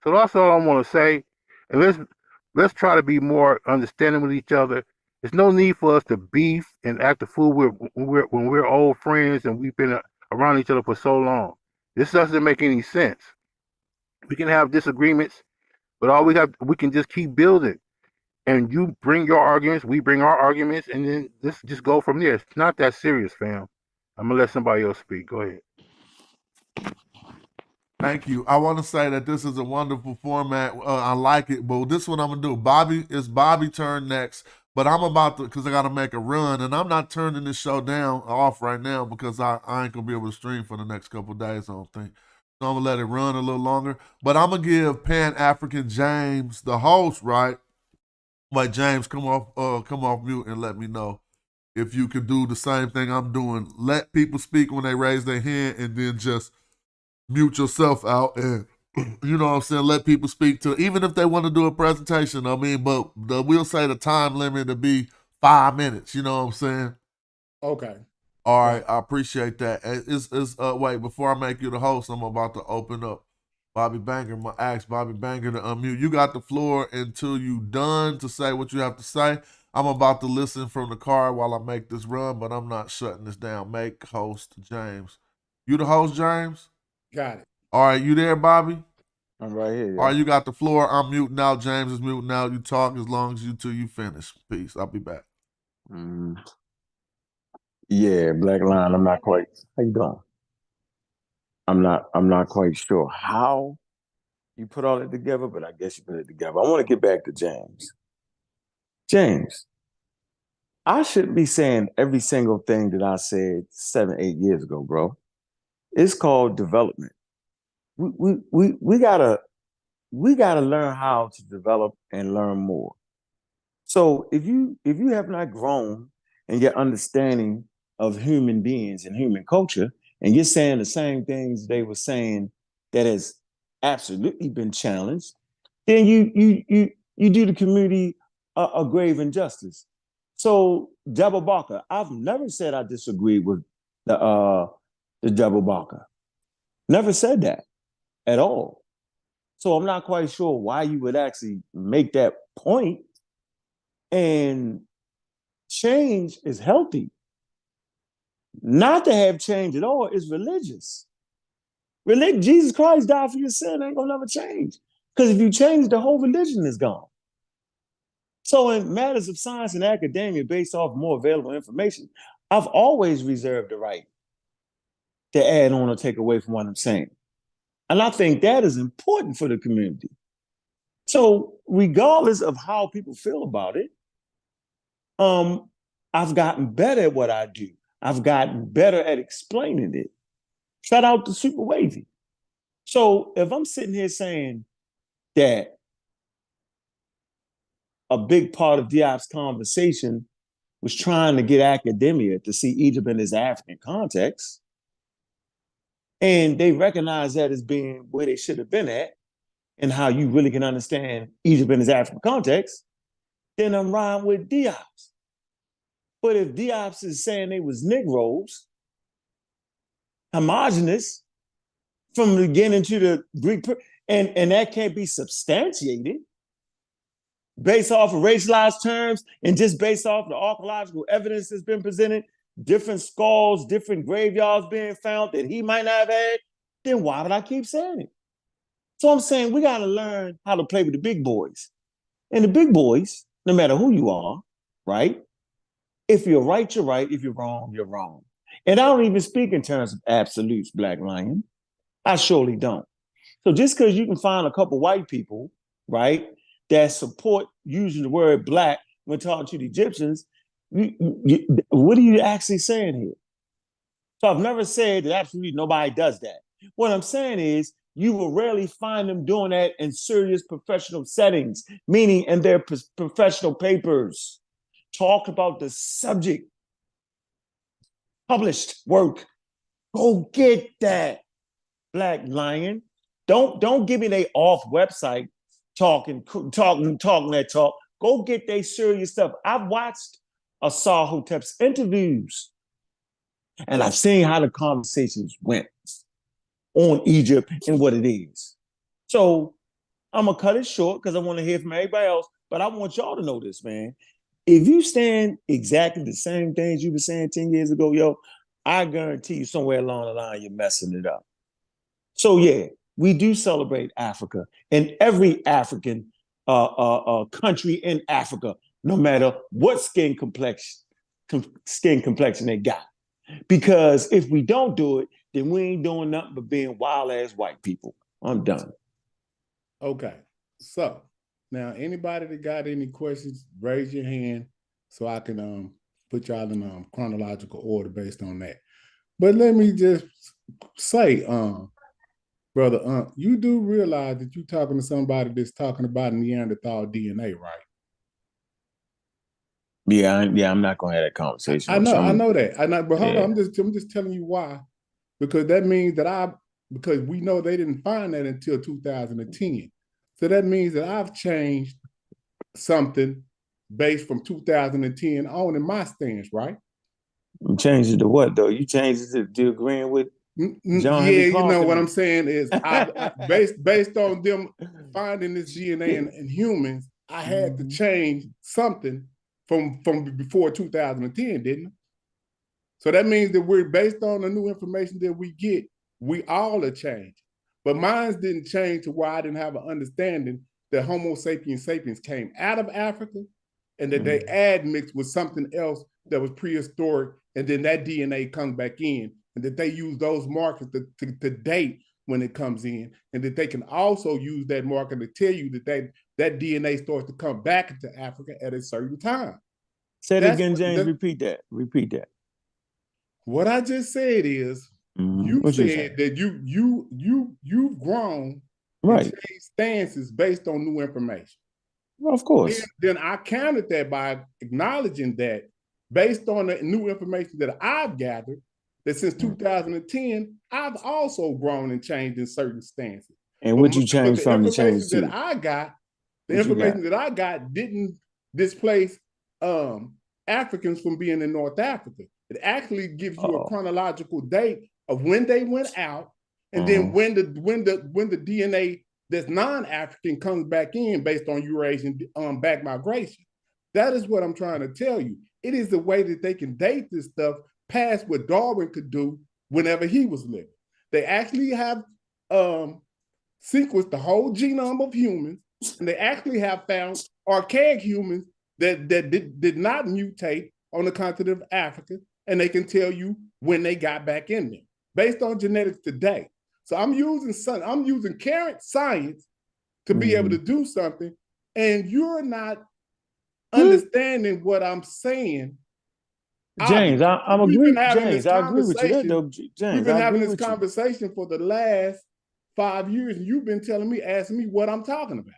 So that's all I want to say. And let's try to be more understanding with each other. There's no need for us to beef and act a fool when we're old friends and we've been around each other for so long. This doesn't make any sense. We can have disagreements, but we can just keep building. And you bring your arguments, we bring our arguments, and then let's just go from there. It's not that serious, fam. I'm gonna let somebody else speak. Go ahead. Thank you. I want to say that this is a wonderful format. I like it, but this one I'm gonna do. Bobby turn next, but I'm about to because I got to make a run, and I'm not turning this show down off right now because I ain't gonna be able to stream for the next couple of days. I don't think. So I'm gonna let it run a little longer, but I'm gonna give Pan African James the host. Right, like James, come off mute and let me know if you can do the same thing I'm doing. Let people speak when they raise their hand, and then just mute yourself out and you know what I'm saying, let people speak to even if they want to do a presentation. I mean, but we'll say the time limit to be 5 minutes, you know what I'm saying? Okay. All right, I appreciate that. Wait, before I make you the host, I'm about to open up Bobby Banger, ask Bobby Banger to unmute. You got the floor until you done to say what you have to say. I'm about to listen from the car while I make this run, but I'm not shutting this down. Make host James. You the host, James? Got it. All right, you there, Bobby? I'm right here. All right, you got the floor. I'm muting out. James is muting out. You talk as long as you finish. Peace. I'll be back. Yeah, Black Line. I'm not quite. How you doing? I'm not quite sure how you put all that together, but I guess you put it together. I want to get back to James. James, I shouldn't be saying every single thing that I said 7, 8 years ago, bro. It's called development. We gotta learn how to develop and learn more. So if you have not grown in your understanding of human beings and human culture, and you're saying the same things they were saying that has absolutely been challenged, then you do the community a grave injustice. So Double Barker, I've never said I disagree with the Double Barker. Never said that at all. So I'm not quite sure why you would actually make that point. And change is healthy. Not to have change at all is religious. Jesus Christ died for your sin, ain't gonna never change. Because if you change, the whole religion is gone. So in matters of science and academia based off more available information, I've always reserved the right to add on or take away from what I'm saying. And I think that is important for the community. So regardless of how people feel about it, I've gotten better at what I do. I've gotten better at explaining it. Shout out to Super Wavy. So if I'm sitting here saying that a big part of Diop's conversation was trying to get academia to see Egypt in its African context, and they recognize that as being where they should have been at, and how you really can understand Egypt in its African context, then I'm riding with Diop's. But if Diop's is saying they was Negroes, homogenous, from the beginning to the Greek, and that can't be substantiated based off of racialized terms and just based off the archaeological evidence that's been presented, different skulls, different graveyards being found that he might not have had, then why would I keep saying it? So I'm saying we got to learn how to play with the big boys. And the big boys, no matter who you are, right? If you're right, you're right. If you're wrong, you're wrong. And I don't even speak in terms of absolutes, Black Lion. I surely don't. So just because you can find a couple white people, right, that support using the word black when talking to the Egyptians, what are you actually saying here? So I've never said that absolutely nobody does that. What I'm saying is you will rarely find them doing that in serious professional settings, meaning in their professional papers. Talk about the subject, published work. Go get that, Black Lion. Don't give me they off website talking that talk. Go get they serious stuff. I've watched Asar Hotep's interviews, and I've seen how the conversations went on Egypt and what it is. So I'm gonna cut it short because I want to hear from everybody else. But I want y'all to know this, man. If you stand exactly the same things you were saying 10 years ago, yo, I guarantee you somewhere along the line you're messing it up. So yeah, we do celebrate Africa and every African country in Africa, no matter what skin complexion they got. Because if we don't do it, then we ain't doing nothing but being wild ass white people. I'm done. Okay, so now anybody that got any questions, raise your hand so I can put y'all in chronological order based on that. But let me just say, brother, you do realize that you're talking to somebody that's talking about Neanderthal DNA, right? Yeah, I'm not gonna have that conversation. I know that. But hold on, I'm just telling you why. Because that means that because we know they didn't find that until 2010. So that means that I've changed something based from 2010 on in my stance, right? You changed it to what though? You changed it to agreeing with Yeah, Henry you Clark know and what I'm them. saying is, based on them finding this DNA in humans, I had to change something from before 2010, didn't I? So that means that we're based on the new information that we get, we all are changed. But mine didn't change to where I didn't have an understanding that Homo sapiens sapiens came out of Africa and that they admixed with something else that was prehistoric, and then that DNA comes back in, and that they use those markers to date when it comes in, and that they can also use that marker to tell you that DNA starts to come back into Africa at a certain time. Say it again, James. Repeat that. Repeat that. What I just said is, you said that you've grown and changed stances based on new information. Well, of course. Then I countered that by acknowledging that based on the new information that I've gathered, that since 2010, I've also grown and changed in certain stances. And what you changed from the change that to? I got, the information that I got didn't displace Africans from being in North Africa. It actually gives you a chronological date of when they went out, and then when the DNA that's non-African comes back in based on Eurasian back migration. That is what I'm trying to tell you. It is the way that they can date this stuff past what Darwin could do whenever he was living. They actually have sequenced the whole genome of humans, and they actually have found archaic humans that did not mutate on the continent of Africa, and they can tell you when they got back in there based on genetics today. So I'm using current science to be able to do something, and you're not understanding what I'm saying. James, I'm agree. James, I agree with you. That, though, James, we've been having this conversation for the last 5 years, and you've been asking me what I'm talking about.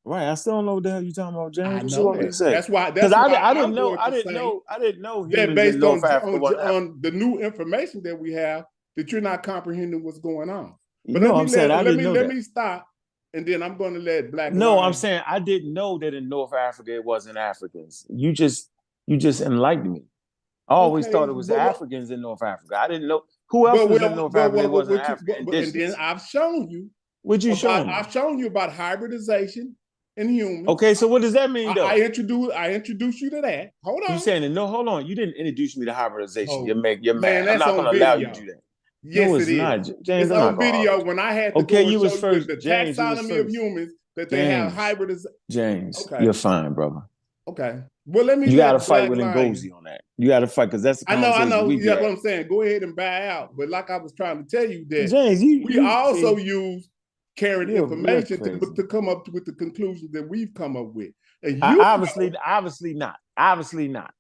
Right, I still don't know what the hell you're talking about, James. I what know you want me to say? That's why I didn't know that based on the new information that we have, that you're not comprehending what's going on. But let me stop, and then I'm going to let Black. No, I'm saying I didn't know that in North Africa it wasn't Africans. You just enlightened me. I always thought it was Africans in North Africa. I didn't know who else was in North Africa that wasn't African. And then I've shown you. What'd you show me? I've shown you about hybridization in humans. Okay, so what does that mean, though? I introduced you to that. Hold on. You saying no? Hold on. You didn't introduce me to hybridization. Oh, you're man, mad. I'm not going to allow you to do that. Yes, no, it's it is. not. James, it's on video when I had to go and show you the taxonomy of humans that they have hybridization. James, you're fine, brother. Okay. Well, let me. You got to fight with Ngozi on that. You got to fight because that's the conversation. I know. Yeah, what I'm saying. Go ahead and buy out. But like I was trying to tell you that James, we also use current information to come up with the conclusions that we've come up with. And you obviously not. Obviously not.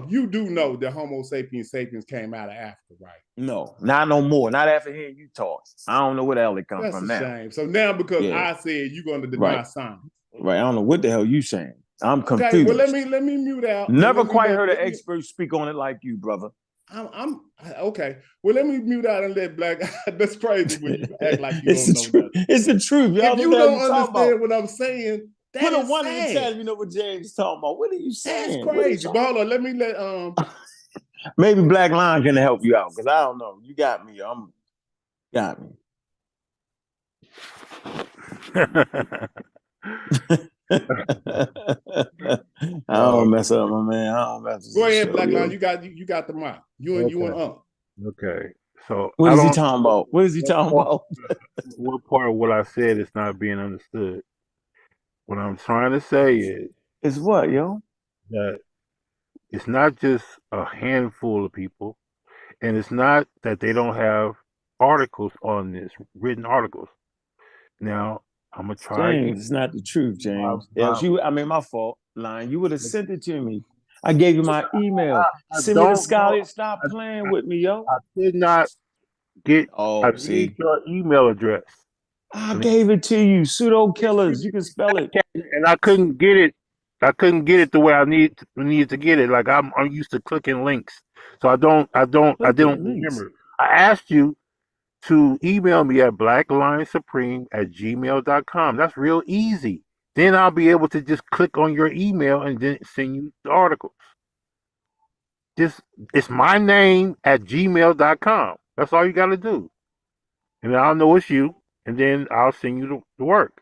You do know that Homo sapiens came out of Africa, right? No, not no more. Not after hearing you talk. I don't know where the hell it comes from now. That's a shame. So now because I said you're going to deny science. Right. I don't know what the hell you saying. I'm confused. Okay, well let me mute out. Never quite heard an expert speak on it like you, brother. I'm okay. Well, let me mute out and let Black. That's crazy when you act like you don't know that. It's the truth. Y'all if you don't understand what I'm saying, put a one in the chat. You know what James is talking about. What are you saying? That's crazy. But hold on, let me let maybe Black Line can help you out because I don't know. You got me. Got me. I don't mess up, my man. I don't mess up. Go ahead, Black Line. You got the mic. You and Okay. So what is he talking about? What is he talking about? What part of what I said is not being understood? What I'm trying to say is what, yo? That it's not just a handful of people, and it's not that they don't have articles on this, written articles. Now, I'm gonna try. James, it's not the truth, James. My fault. Line. You would have sent it to me. I gave you my email. Send me the scholarship. Stop playing with me, yo. I did not get. I need your email address. I gave it to you. Pseudo killers. You can spell it. And I couldn't get it. I couldn't get it the way I needed to get it. Like I'm used to clicking links, so I don't remember. I asked you to email me at blacklinesupreme@gmail.com. That's real easy. Then I'll be able to just click on your email and then send you the articles. It's my name at gmail.com. That's all you got to do. And I'll know it's you, and then I'll send you the work.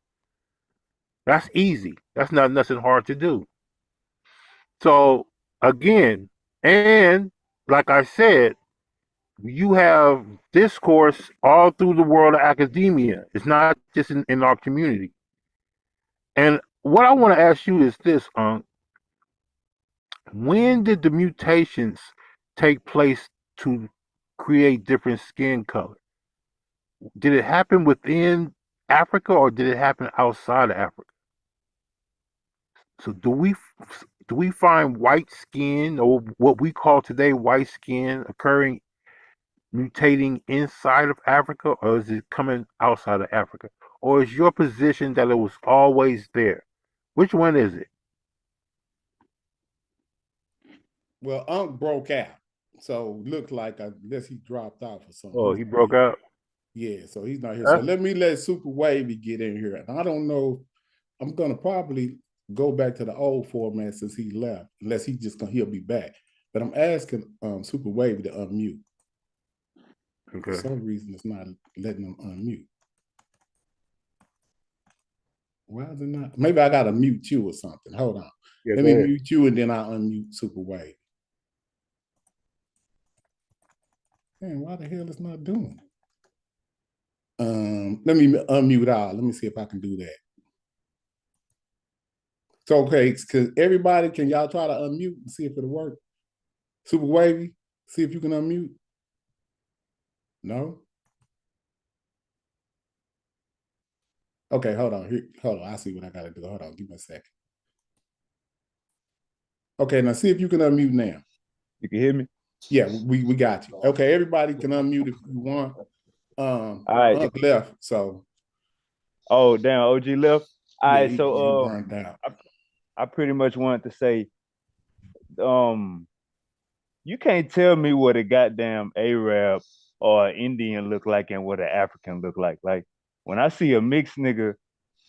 That's easy. That's not nothing hard to do. So again, and like I said, you have discourse all through the world of academia. It's not just in our community. And what I want to ask you is this, when did the mutations take place to create different skin color? Did it happen within Africa or did it happen outside of Africa? So do we find white skin, or what we call today white skin, occurring, mutating inside of Africa, or is it coming outside of Africa? Or is your position that it was always there? Which one is it? Well, Unc broke out. So looked like unless he dropped off or something. Oh, he broke out? Yeah, so he's not here. So let me let Super Wavy get in here. And I don't know. I'm gonna probably go back to the old format since he left, unless he'll be back. But I'm asking Super Wavy to unmute. Okay. For some reason, it's not letting him unmute. Why is it not? Maybe I gotta mute you or something. Hold on. Yeah, let me mute you and then I'll unmute Super Wavy. Man, why the hell is not doing it? Let me unmute all. Let me see if I can do that. So, okay, because everybody, can y'all try to unmute and see if it'll work? Super Wavy, see if you can unmute. No? Okay, hold on. Hold on. I see what I got to do. Hold on. Give me a second. Okay, now see if you can unmute now. You can hear me? Yeah, we got you. Okay, everybody can unmute if you want. All right. Unc left, so. Oh, damn, OG left? All right, he so burned out. I pretty much wanted to say, you can't tell me what a goddamn Arab or an Indian look like and what an African look like. Like, when I see a mixed nigga,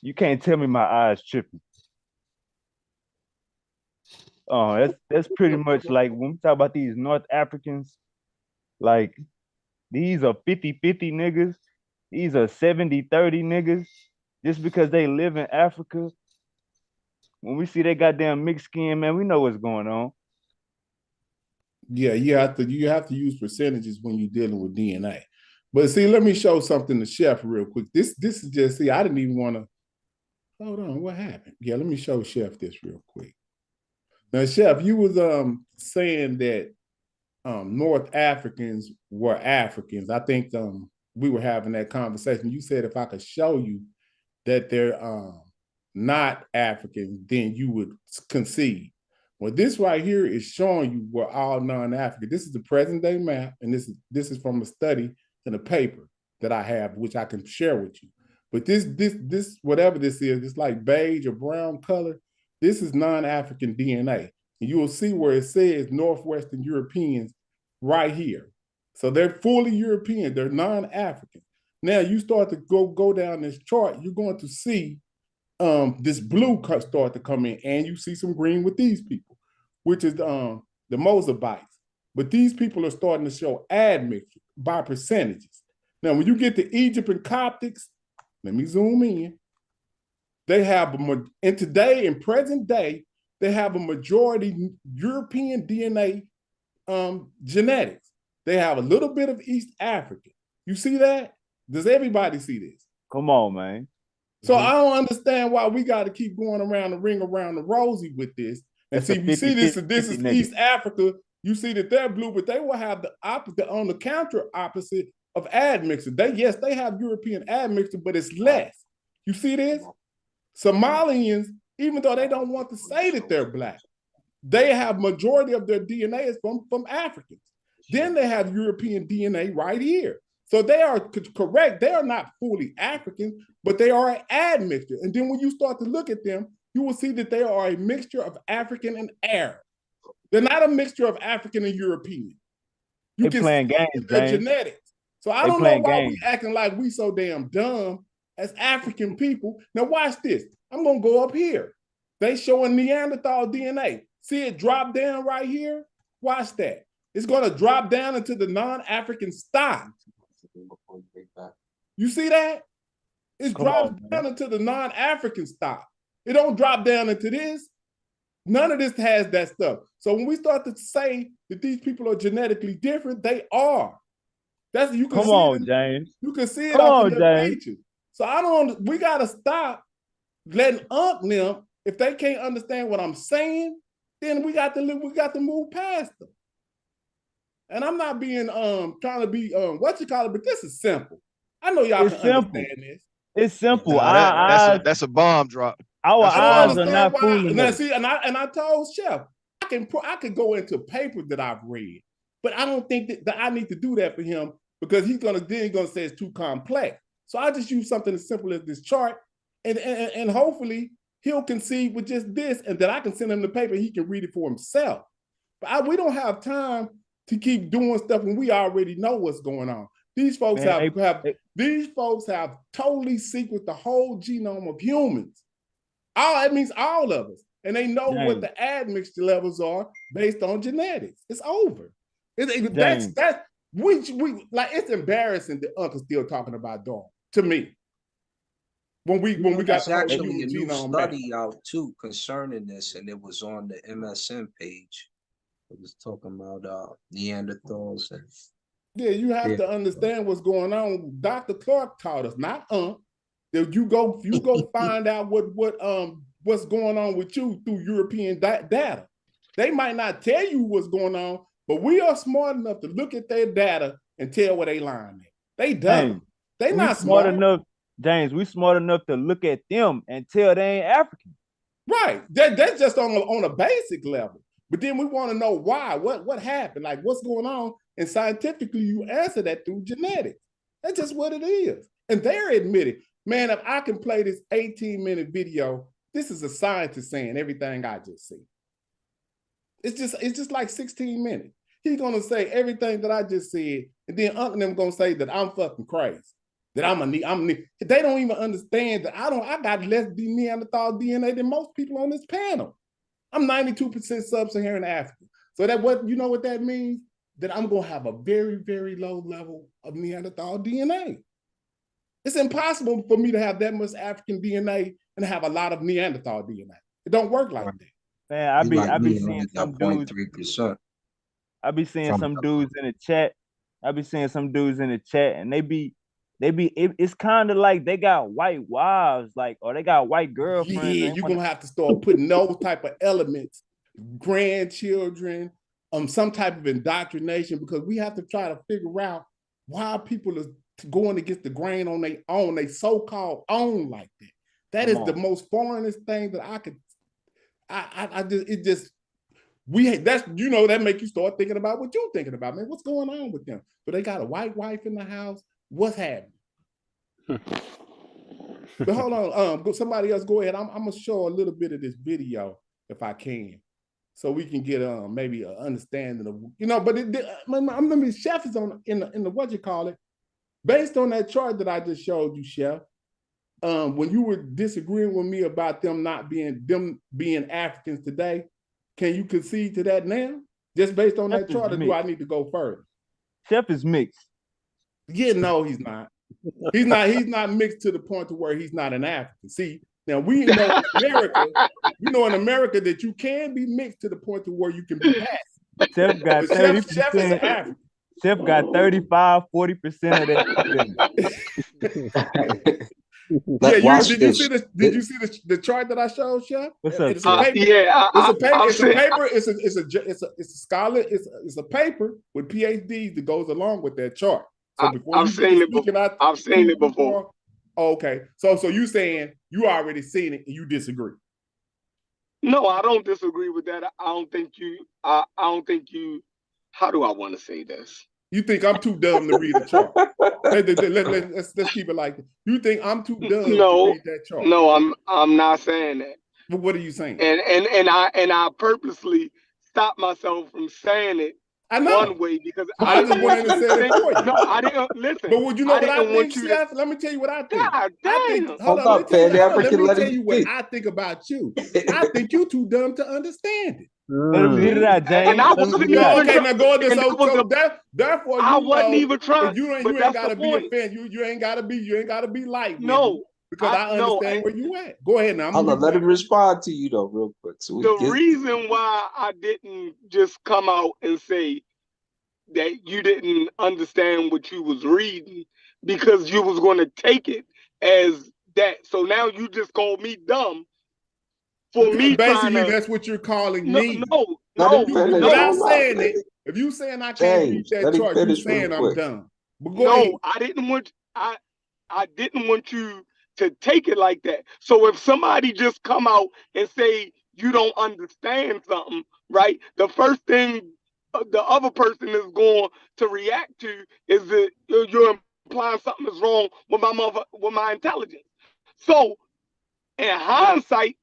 you can't tell me my eyes tripping. That's pretty much like when we talk about these North Africans, like these are 50-50 niggas. These are 70-30 niggas. Just because they live in Africa, when we see that goddamn mixed skin, man, we know what's going on. Yeah, you have to use percentages when you're dealing with DNA. But see, let me show something to Chef real quick. This is just, see, I didn't even want to, hold on, what happened? Yeah, let me show Chef this real quick. Now, Chef, you was saying that North Africans were Africans. I think we were having that conversation. You said if I could show you that they're not African, then you would concede. Well, this right here is showing you we're all non-African. This is the present day map, and this is from a study in a paper that I have, which I can share with you. But this whatever this is, it's like beige or brown color. This is non-African DNA. And you will see where it says Northwestern Europeans right here. So they're fully European, they're non-African. Now you start to go down this chart, you're going to see this blue start to come in, and you see some green with these people, which is the Mozabites. But these people are starting to show admixture by percentages. Now, when you get to Egypt and Coptics, let me zoom in. They have in present day, they have a majority European DNA genetics. They have a little bit of East African. You see that? Does everybody see this? Come on, man. So I don't understand why we got to keep going around the ring around the rosy with this. And see, you see this is East Africa. You see that they're blue, but they will have the opposite, on the counter opposite of admixture. They have European admixture, but it's less. You see this? Somalians, even though they don't want to say that they're black, they have majority of their DNA is from Africans. Then they have European DNA right here. So they are correct. They are not fully African, but they are an admixture. And then when you start to look at them, you will see that they are a mixture of African and Arab. They're not a mixture of African and European. You can see their genetics. So I don't know why we acting like we so damn dumb as African people. Now watch this. I'm going to go up here. They showing Neanderthal DNA. See it drop down right here? Watch that. It's going to drop down into the non-African stock. You see that? It drops down into the non-African stock. It don't drop down into this. None of this has that stuff. So when we start to say that these people are genetically different, they are. That's you can Come see on, it. James. You can see it Come off on, of their James. features. So I don't. We gotta stop letting them. If they can't understand what I'm saying, then we got to move past them. And I'm not being trying to be what you call it, but this is simple. I know y'all can understand this. It's simple. Nah, that's a bomb drop. Our I don't eyes are understand not why. fooling Now, us. see, and I told Chef, I could go into papers that I've read, but I don't think that I need to do that for him because he's gonna say it's too complex. So I just use something as simple as this chart, and hopefully he'll concede with just this, and then I can send him the paper. He can read it for himself. But we don't have time to keep doing stuff when we already know what's going on. These folks these folks have totally sequenced the whole genome of humans. That means all of us. And they know what the admixture levels are based on genetics. It's over. It's embarrassing that Uncle's still talking about Darwin, to me. When we got There's the whole actually human a new genome study out too concerning this, and it was on the MSN page. It was talking about Neanderthals and yeah, you have to understand what's going on. Dr. Clark taught us, not that you go find out what's going on with you through European data. They might not tell you what's going on, but we are smart enough to look at their data and tell where they lying at. They dumb. They not smart enough, James. We smart enough to look at them and tell they ain't African. Right. That's just on a basic level. But then we want to know why. What happened? Like what's going on? And scientifically, you answer that through genetics. That's just what it is. And they're admitting, man, if I can play this 18-minute video, this is a scientist saying everything I just see. It's just like 16 minutes. He's gonna say everything that I just said, and then Uncle them gonna say that I'm fucking crazy. That they don't even understand that I got less Neanderthal DNA than most people on this panel. I'm 92% sub-Saharan African. So you know what that means? That I'm gonna have a very, very low level of Neanderthal DNA. It's impossible for me to have that much African DNA and have a lot of Neanderthal DNA. It don't work like that. Man, I be seeing some dudes. 0.3%. I be seeing some dudes in the chat. And it's kind of like they got white wives, or they got white girlfriends. Yeah, you're gonna have to start putting those type of elements, grandchildren, some type of indoctrination, because we have to try to figure out why people are going against the grain on their own, they so-called own like that. That is the most foreignest thing that I could. That make you start thinking about what you're thinking about, man. What's going on with them? So they got a white wife in the house. What's happening? But hold on, somebody else go ahead. I'm gonna show a little bit of this video if I can, so we can get maybe an understanding of But Chef is in the what you call it, based on that chart that I just showed you, Chef. When you were disagreeing with me about them being Africans today, can you concede to that now? Just based on that chart, or do I need to go further? Chef is mixed. Yeah, no, he's not. He's not mixed to the point to where he's not an African. See, now we know in America that you can be mixed to the point to where you can be passed. Chef got 30%. Chef is an African. Chef got 35-40% of that. Yeah, did you see the chart that I showed, Chef? What's up? It's a paper. It's a paper with PhDs that goes along with that chart. So I've seen it before. Okay, so you saying you already seen it and you disagree? No, I don't disagree with that. I don't think you. How do I want to say this? You think I'm too dumb to read a chart? Let's keep it like that. You think I'm too dumb to read that chart? No, I'm not saying that. But what are you saying? And I purposely stopped myself from saying it one way because I just wanted to say it for you. No, I didn't listen. But would you know what I think, Chef? Let me tell you what I think. God damn. Hold on, let me tell you what I think about you. I think you too dumb to understand it. Let him get it out, James. And I Let him wasn't get it out. even Okay, now go into and that was so the, therefore I you wasn't know even trying, you but ain't that's the gotta be point. offended. You ain't gotta be light with me No, because I no, understand where you at. Go ahead now. I'm Hold gonna on, let him respond to you though, real quick. So we the get reason why I didn't just come out and say that you didn't understand what you was reading because you was going to take it as that. So now you just called me dumb for because me trying basically to. that's what you're calling No, me. let him You, finish. without Hold up, saying it, if you saying I can't read James. that Let him chart, you finish real saying I'm quick. dumb. But go ahead. No, I didn't want. I didn't want you to take it like that. So if somebody just come out and say you don't understand something, right? The first thing the other person is going to react to is that you're implying something is wrong with with my intelligence. So in hindsight,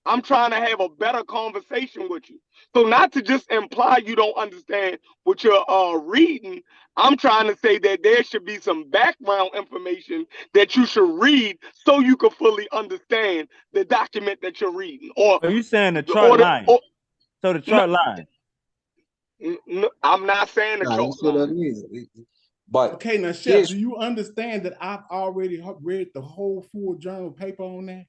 I'm trying to have a better conversation with you. So not to just imply you don't understand what you're reading. I'm trying to say that there should be some background information that you should read so you can fully understand the document that you're reading. Or So you saying the chart line? So the chart line. I'm not saying the Nah, you chart see what I line. mean? But Okay, now Chef, do you understand that I've already read the whole full journal paper on that?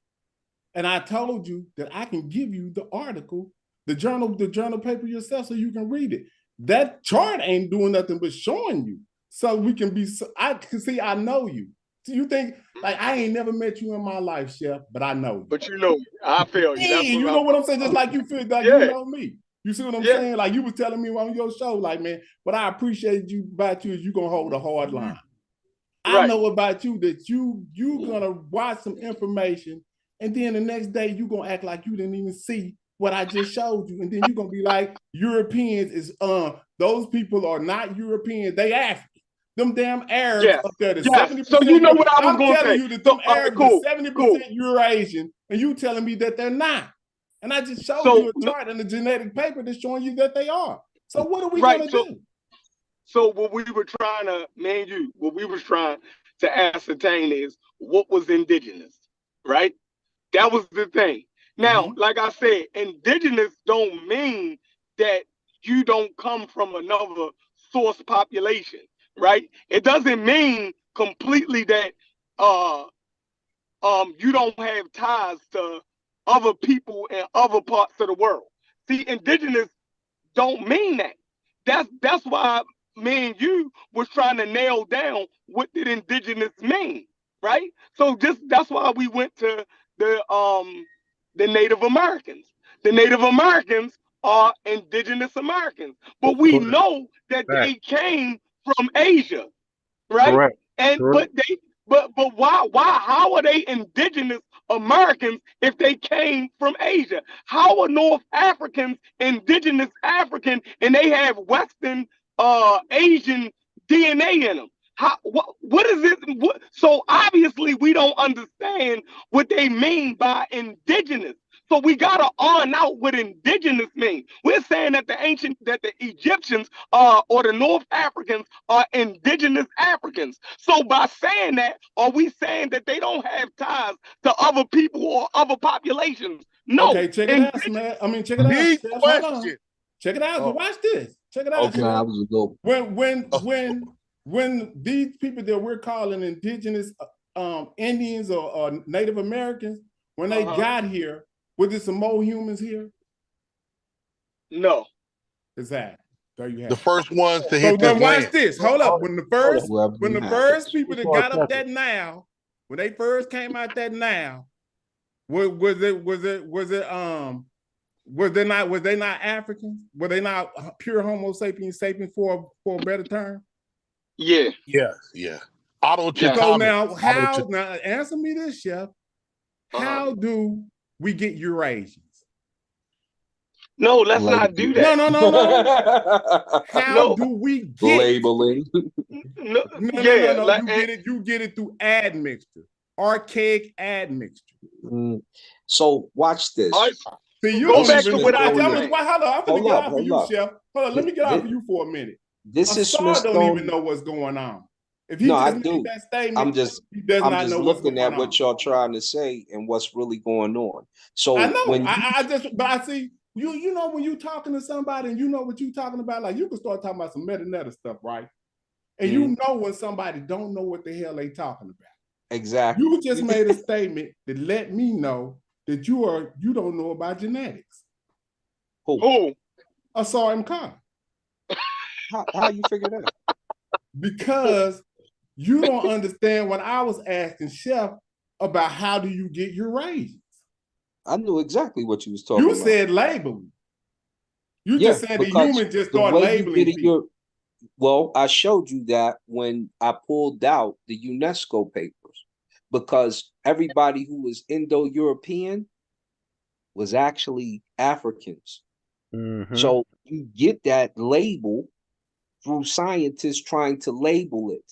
And I told you that I can give you the article, the journal paper yourself so you can read it. That chart ain't doing nothing but showing you. So we can be, I can see, I know you. So you think, like, I ain't never met you in my life, Chef, but I know you. But you know, I feel you. That's Hey, you know what I'm saying? Just like you feel like you know me. You see what I'm saying? Like you was telling me on your show, like, man, what I appreciate you about you is you gonna hold a hard line. I know about you that you gonna watch some information and then the next day you gonna act like you didn't even see what I just showed you. And then you're gonna be like, Europeans is those people are not Europeans, they African. Them damn Arabs up there, the 70%. So you know what I was I'm gonna telling say. you that them Arabs are 70% Cool. Eurasian, and you telling me that they're not. And I just showed you a chart in the genetic paper that's showing you that they are. So what are we gonna do? So what we were trying to, me and you, what we was trying to ascertain is what was indigenous, right? That was the thing. Now, like I said, indigenous don't mean that you don't come from another source population, right? It doesn't mean completely that you don't have ties to other people in other parts of the world. See, indigenous don't mean that. That's why me and you was trying to nail down what did indigenous mean, right? So that's why we went to the Native Americans. The Native Americans are indigenous Americans, but we know that they came from Asia, right? Correct. And but why how are they indigenous Americans if they came from Asia? How are North Africans indigenous African and they have Western Asian DNA in them? What is it? So obviously we don't understand what they mean by indigenous. So we gotta iron out what indigenous means. We're saying that the Egyptians or the North Africans are indigenous Africans. So by saying that, are we saying that they don't have ties to other people or other populations? No. Okay, check it out, man. I mean, check it out. Chef. Hold on. Check it out. Watch this. Check it out. Okay, When these people that we're calling indigenous Indians or Native Americans, when they got here, was there some more humans here? No. Exactly. There you have the first ones to so hit then this watch land. this. Hold up. When the first people that got up that Nile, when they first came out that Nile, was they not Africans? Were they not pure Homo sapiens for a better term? Yeah. Yeah. Auto So now now answer me this, Chef. How do we get Eurasians? No, let's not do that. No. How do we get labeling? No. You get it through admixture, archaic admixture. So watch this. See, you go don't back even to what I was saying. Hold on, I'm gonna get out for you, Chef. Hold on, let me get out for you for a minute. This is Assad don't even know what's going on. If he I just do. made that statement, I'm just looking at what y'all trying to say and what's really going on. So I know. But I see you know when you talking to somebody and you know what you talking about, like you can start talking about some meta stuff, right? And you know when somebody don't know what the hell they talking about. Exactly. You just made a statement that let me know that you don't know about genetics. Who? Asar Khan. How you figure that? Because you don't understand when I was asking Chef about how do you get your raisins. I knew exactly what you was talking about. You said labeling. You just said the human just start labeling people. Well, I showed you that when I pulled out the UNESCO papers, because everybody who was Indo-European was actually Africans. Mm-hmm. So you get that label through scientists trying to label it.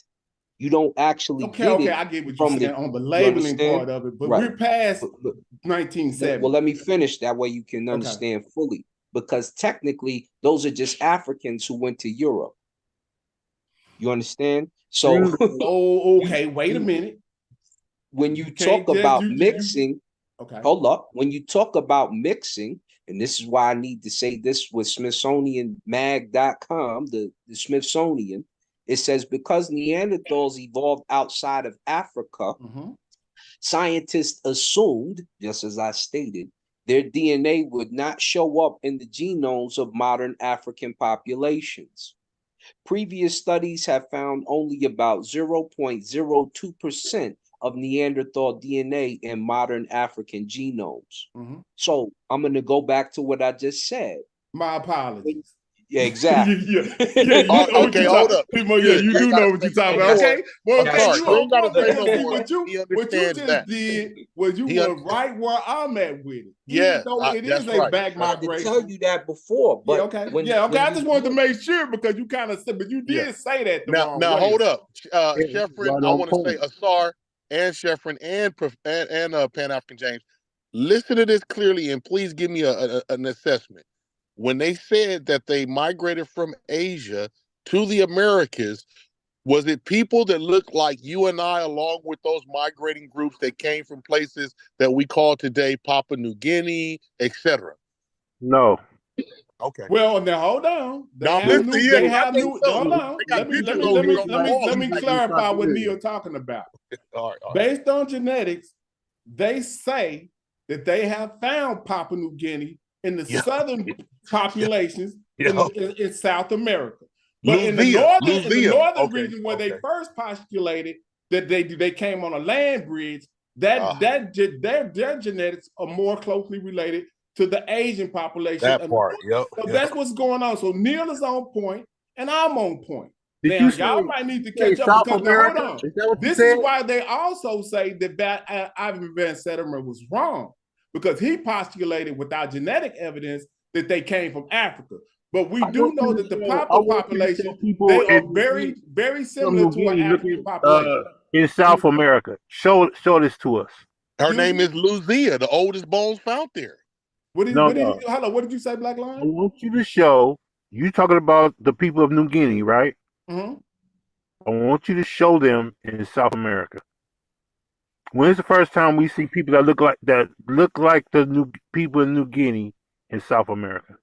You don't actually get it. I get what you're saying on the labeling part of it, but we're past 1970. Well, let me finish. That way you can understand fully. Because technically, those are just Africans who went to Europe. You understand? So, okay, wait a minute. When you talk about mixing, hold up. When you talk about mixing, and this is why I need to say this with SmithsonianMag.com, the Smithsonian, it says because Neanderthals evolved outside of Africa, scientists assumed, just as I stated, their DNA would not show up in the genomes of modern African populations. Previous studies have found only about 0.02% of Neanderthal DNA in modern African genomes. So I'm going to go back to what I just said. My apologies. Yeah, exactly. Okay, hold up. You do know what you're talking about. Okay. Well, sorry, you ain't gotta say no see more. what you just did was you were right where I'm at with it. Yes, though it is that's right. back I had to migration. tell you that before, but okay. I just wanted to make sure because you kind of said, but you did say that the wrong way. Now hold up, Sheffrin. I want to say Asar and Sheffrin and Pan African James. Listen to this clearly and please give me an assessment. When they said that they migrated from Asia to the Americas, was it people that looked like you and I, along with those migrating groups that came from places that we call today Papua New Guinea, etc.? No. Okay. Well, now hold on. Hold on. Let me clarify what Neil talking about. All right. Based on genetics, they say that they have found Papua New Guinea in the southern populations in South America. But in the northern region where they first postulated that they came on a land bridge, their genetics are more closely related to the Asian population. That part, So that's what's going on. So Neil is on point and I'm on point. Did now, you y'all say, might need to catch up South because America? now, hold on. Is that what This you is said? why they also say that Ivan Van Sedderman was wrong because he postulated without genetic evidence that they came from Africa. But we do know that the population, they are very, very similar to an African population. In South America. Show this to us. Her name is Luzia, the oldest bones found there. What did you say, Black Lion? I want you to show, you talking about the people of New Guinea, right? Mm-hmm. I want you to show them in South America. When's the first time we see people that look like the new people in New Guinea in South America?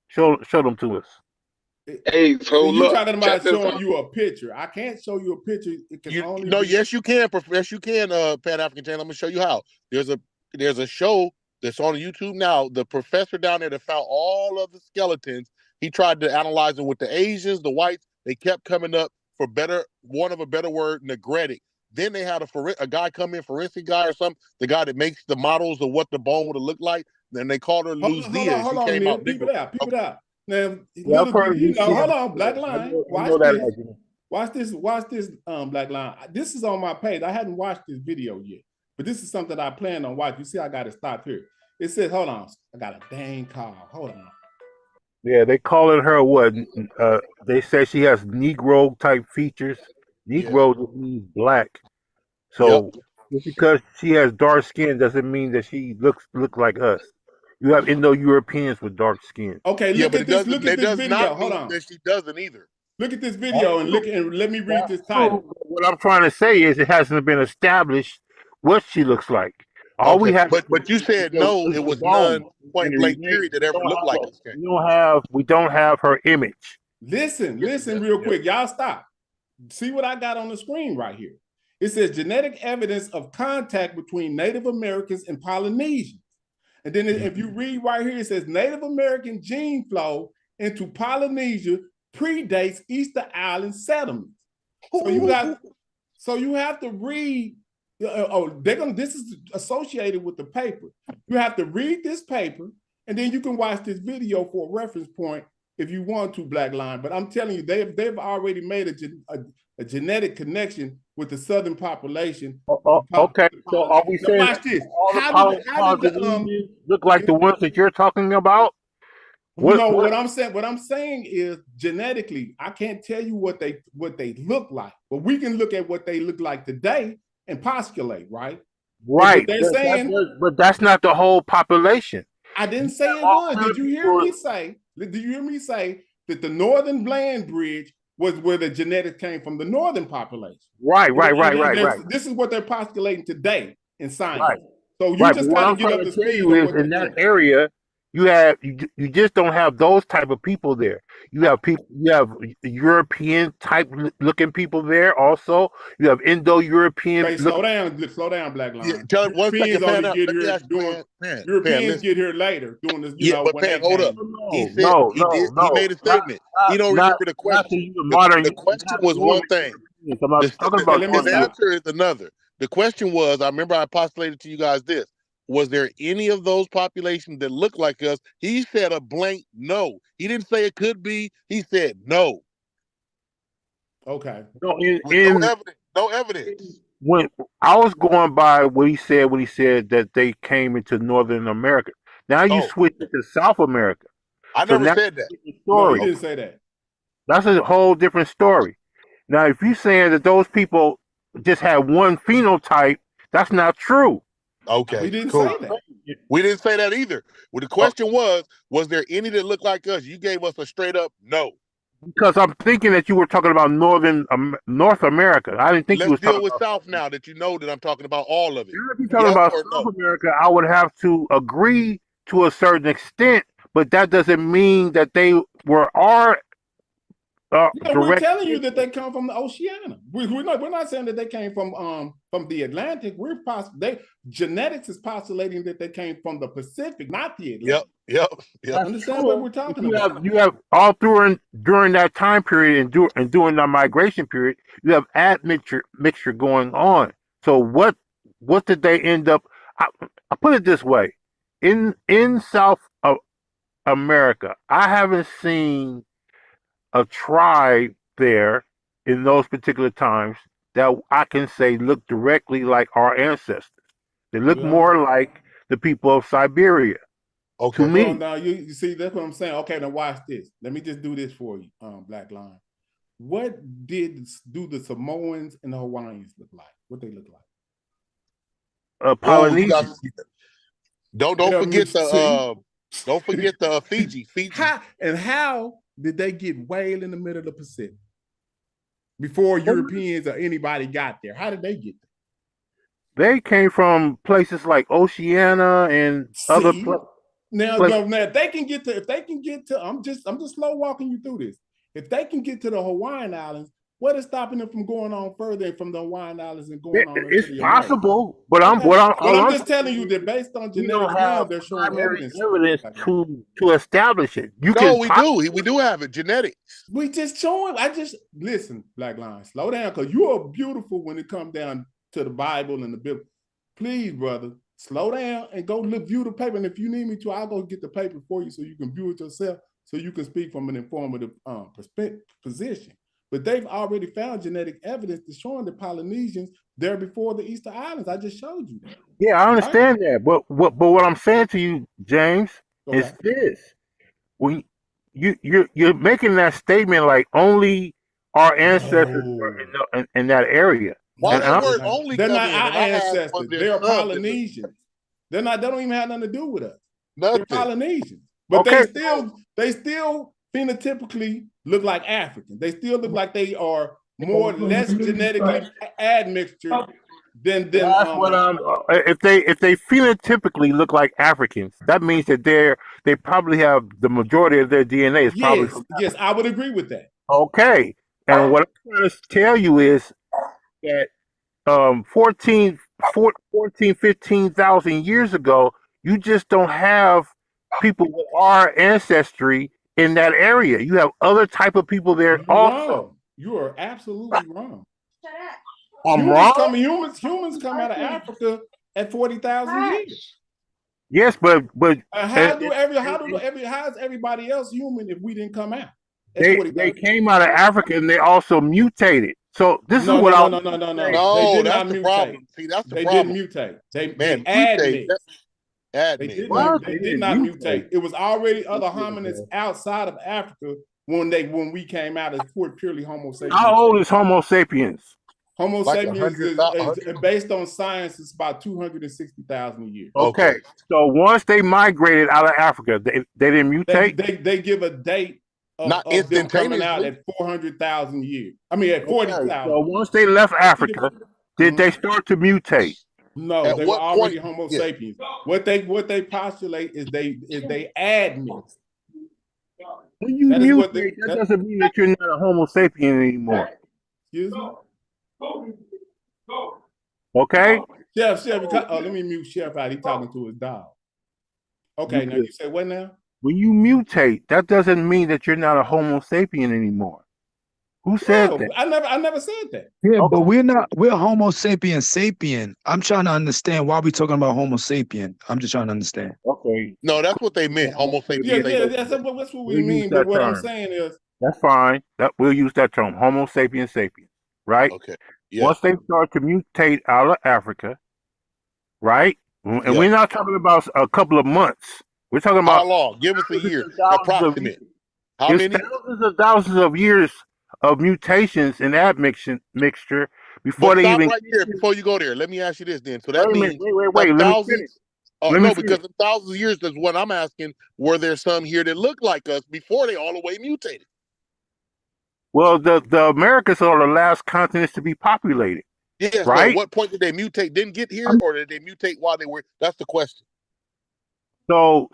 Show them to us. Hey, so you're look, talking about showing you a picture. I can't show you a picture. It can only be... Yes, you can. Yes, you can. Pan African Channel. Let me show you how. There's a show that's on YouTube now. The professor down there that found all of the skeletons. He tried to analyze them with the Asians, the whites. They kept coming up for want of a better word, negretic. Then they had a guy come in, forensic guy or something, the guy that makes the models of what the bone would have looked like. Then they called her Luzia. Hold on, Neil. Peep it out. Now, hold on, Black Line. Watch this, Black Line. This is on my page. I hadn't watched this video yet, but this is something I plan on watching. You see, I got to stop here. It says, hold on, I got a dang call. Hold on. Yeah, they calling her what? They say she has Negro type features. Negro just means black. So just because she has dark skin doesn't mean that she looks like us. You have Indo-Europeans with dark skin. Okay, look at this video. Hold on. That she doesn't either. Look at this video and let me read this title. What I'm trying to say is it hasn't been established what she looks like. All we have, but you said no. It was none. Point blank. Period. That ever looked like us. We don't have her image. Listen real quick. Y'all stop. See what I got on the screen right here. It says genetic evidence of contact between Native Americans and Polynesians. And then if you read right here, it says Native American gene flow into Polynesia predates Easter Island settlements. So you have to read. This is associated with the paper. You have to read this paper, and then you can watch this video for a reference point if you want to, Black Line. But I'm telling you, they've already made a genetic connection with the southern population. Okay, so are we saying watch this? How did look like the ones that you're talking about? What I'm saying is genetically, I can't tell you what they look like, but we can look at what they look like today and postulate, right? Right. They're saying, but that's not the whole population. I didn't say it was. Did you hear me say? Did you hear me say that the Northern Land Bridge was where the genetics came from, the northern population? Right. This is what they're postulating today in science. Right. So you just got to get up to speed. In that area, you just don't have those type of people there. You have people. You have European type looking people there. Also, you have Indo-European. Hey, slow down, Black Line. Yeah, tell one second, Europeans get here later doing this. But Pan, hold up. He made a statement. He don't remember the question. The question was one thing. His answer is another. The question was, I remember I postulated to you guys this. Was there any of those populations that look like us? He said a blank no. He didn't say it could be. He said no. Okay. No evidence. When I was going by what he said that they came into Northern America. Now you switch it to South America. I never said that. No, he didn't say that. That's a whole different story. Now, if you're saying that those people just had one phenotype, that's not true. Okay, we didn't say that. We didn't say that either. Well, the question was there any that looked like us? You gave us a straight up no. Because I'm thinking that you were talking about North America. I didn't think you were talking with South now that you know that I'm talking about all of it. If you're talking about South America, I would have to agree to a certain extent, but that doesn't mean that they were our we're telling you that they come from the Oceania. We're not saying that they came from the Atlantic. Genetics is postulating that they came from the Pacific, not the Atlantic. Yep. Understand what we're talking about? You have all during that time period and during the migration period, you have admixture going on. So what did they end up? I put it this way: in South America, I haven't seen a tribe there in those particular times that I can say look directly like our ancestors. They look more like the people of Siberia. Okay. To me. Well, now you see, that's what I'm saying. Okay, now watch this. Let me just do this for you, Black Line. What do the Samoans and the Hawaiians look like? What they look like? Polynesian. Don't forget the Fiji. How did they get way in the middle of the Pacific before Europeans or anybody got there? How did they get there? They came from places like Oceania and other places. Now, if they can get to, I'm just slow walking you through this. If they can get to the Hawaiian Islands, what is stopping them from going on further from the Hawaiian Islands and going on? It's possible, but I'm just telling you that based on genetics now, they're showing evidence to establish it. We do have it, genetics. We just showing. Listen, Black Line, slow down, because you are beautiful when it comes down to the Bible and the Bible. Please, brother, slow down and go view the paper. And if you need me to, I'll go get the paper for you so you can view it yourself, so you can speak from an informative position. But they've already found genetic evidence to showing the Polynesians there before the Easter Islands. I just showed you that. Yeah, I understand that. But what I'm saying to you, James, is this: when you're making that statement like only our ancestors were in that area. Why that word only? They're not our ancestors. They're Polynesians. They don't even have nothing to do with us. They're Polynesians, but they still phenotypically look like Africans. They still look like they are less genetically admixture then That's what I'm. If they phenotypically look like Africans, that means that they probably have the majority of their DNA is probably from yes, I would agree with that. Okay. And what I'm trying to tell you is that 15,000 years ago, you just don't have people with our ancestry in that area. You have other type of people there You're also. wrong. You are absolutely wrong. I'm wrong? Humans come out of Africa at 40,000 years. Yes, but How is everybody else human if we didn't come out? they came out of Africa and they also mutated. So this is what No. No, They did that's not the mutate. problem. See, that's the They problem. didn't mutate. They Man, admixed. They admixed. did not mutate. It was already other hominids outside of Africa when we came out as purely Homo sapiens. How old is Homo sapiens? Homo Like sapiens is based on science. It's about 260,000 years. Okay. So once they migrated out of Africa, they didn't mutate. They give a date of them coming out at 400,000 years. I mean, at 40,000. So once they left Africa, did they start to mutate? No, they were already Homo sapiens. What they postulate is they admixed. When you mutate, that doesn't mean that you're not a Homo sapien anymore. Excuse me? Okay? Chef, let me mute Chef out. He's talking to his dog. Okay, now you say what now? When you mutate, that doesn't mean that you're not a Homo sapien anymore. Who said that? I never said that. Yeah, but we're Homo sapien sapien. I'm trying to understand why we're talking about Homo sapien. I'm just trying to understand. Okay. No, that's what they meant. Homo sapien. Yeah, that's what we mean. But what I'm saying is that's fine. That we'll use that term, Homo sapien sapien. Right? Okay. Yeah. Once they start to mutate out of Africa, right? And we're not talking about a couple of months. We're talking about how long? Give us a year, approximate. How many? Thousands of years of mutations and admixture before they even. Right there, before you go there, let me ask you this then. So that means wait. Let me finish. No, because in thousands of years is what I'm asking. Were there some here that looked like us before they all the way mutated? Well, the Americas are the last continents to be populated. Yes. Right. So at what point did they mutate? Didn't get here, or did they mutate while they were? That's the question. So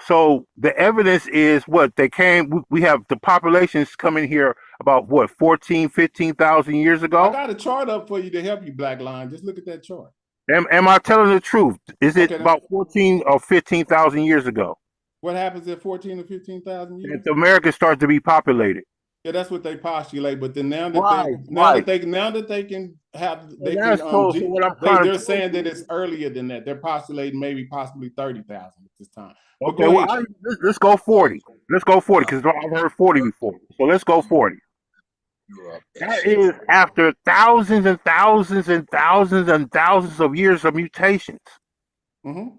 the evidence is what they came. We have the populations coming here about what 15,000 years ago. I got a chart up for you to help you, Black Line. Just look at that chart. Am I telling the truth? Is it about 14 or 15,000 years ago? What happens at 14 or 15,000 years? If the Americas start to be populated. Yeah, that's what they postulate. But then now that they can have, they're saying that it's earlier than that. They're postulating possibly 30,000 at this time. Okay, let's go 40. Let's go 40 because I've heard 40 before. So let's go 40. That is after thousands and thousands and thousands and thousands of years of mutations. Mm-hmm.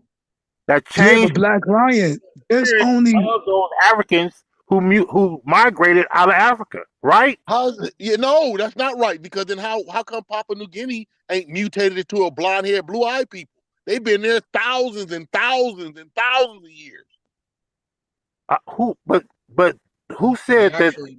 That changed. Black Lion. There's only those Africans who migrated out of Africa, right? No, that's not right. Because then how come Papua New Guinea ain't mutated into a blonde-haired, blue-eyed people? They've been there thousands and thousands and thousands of years. Who said that? Who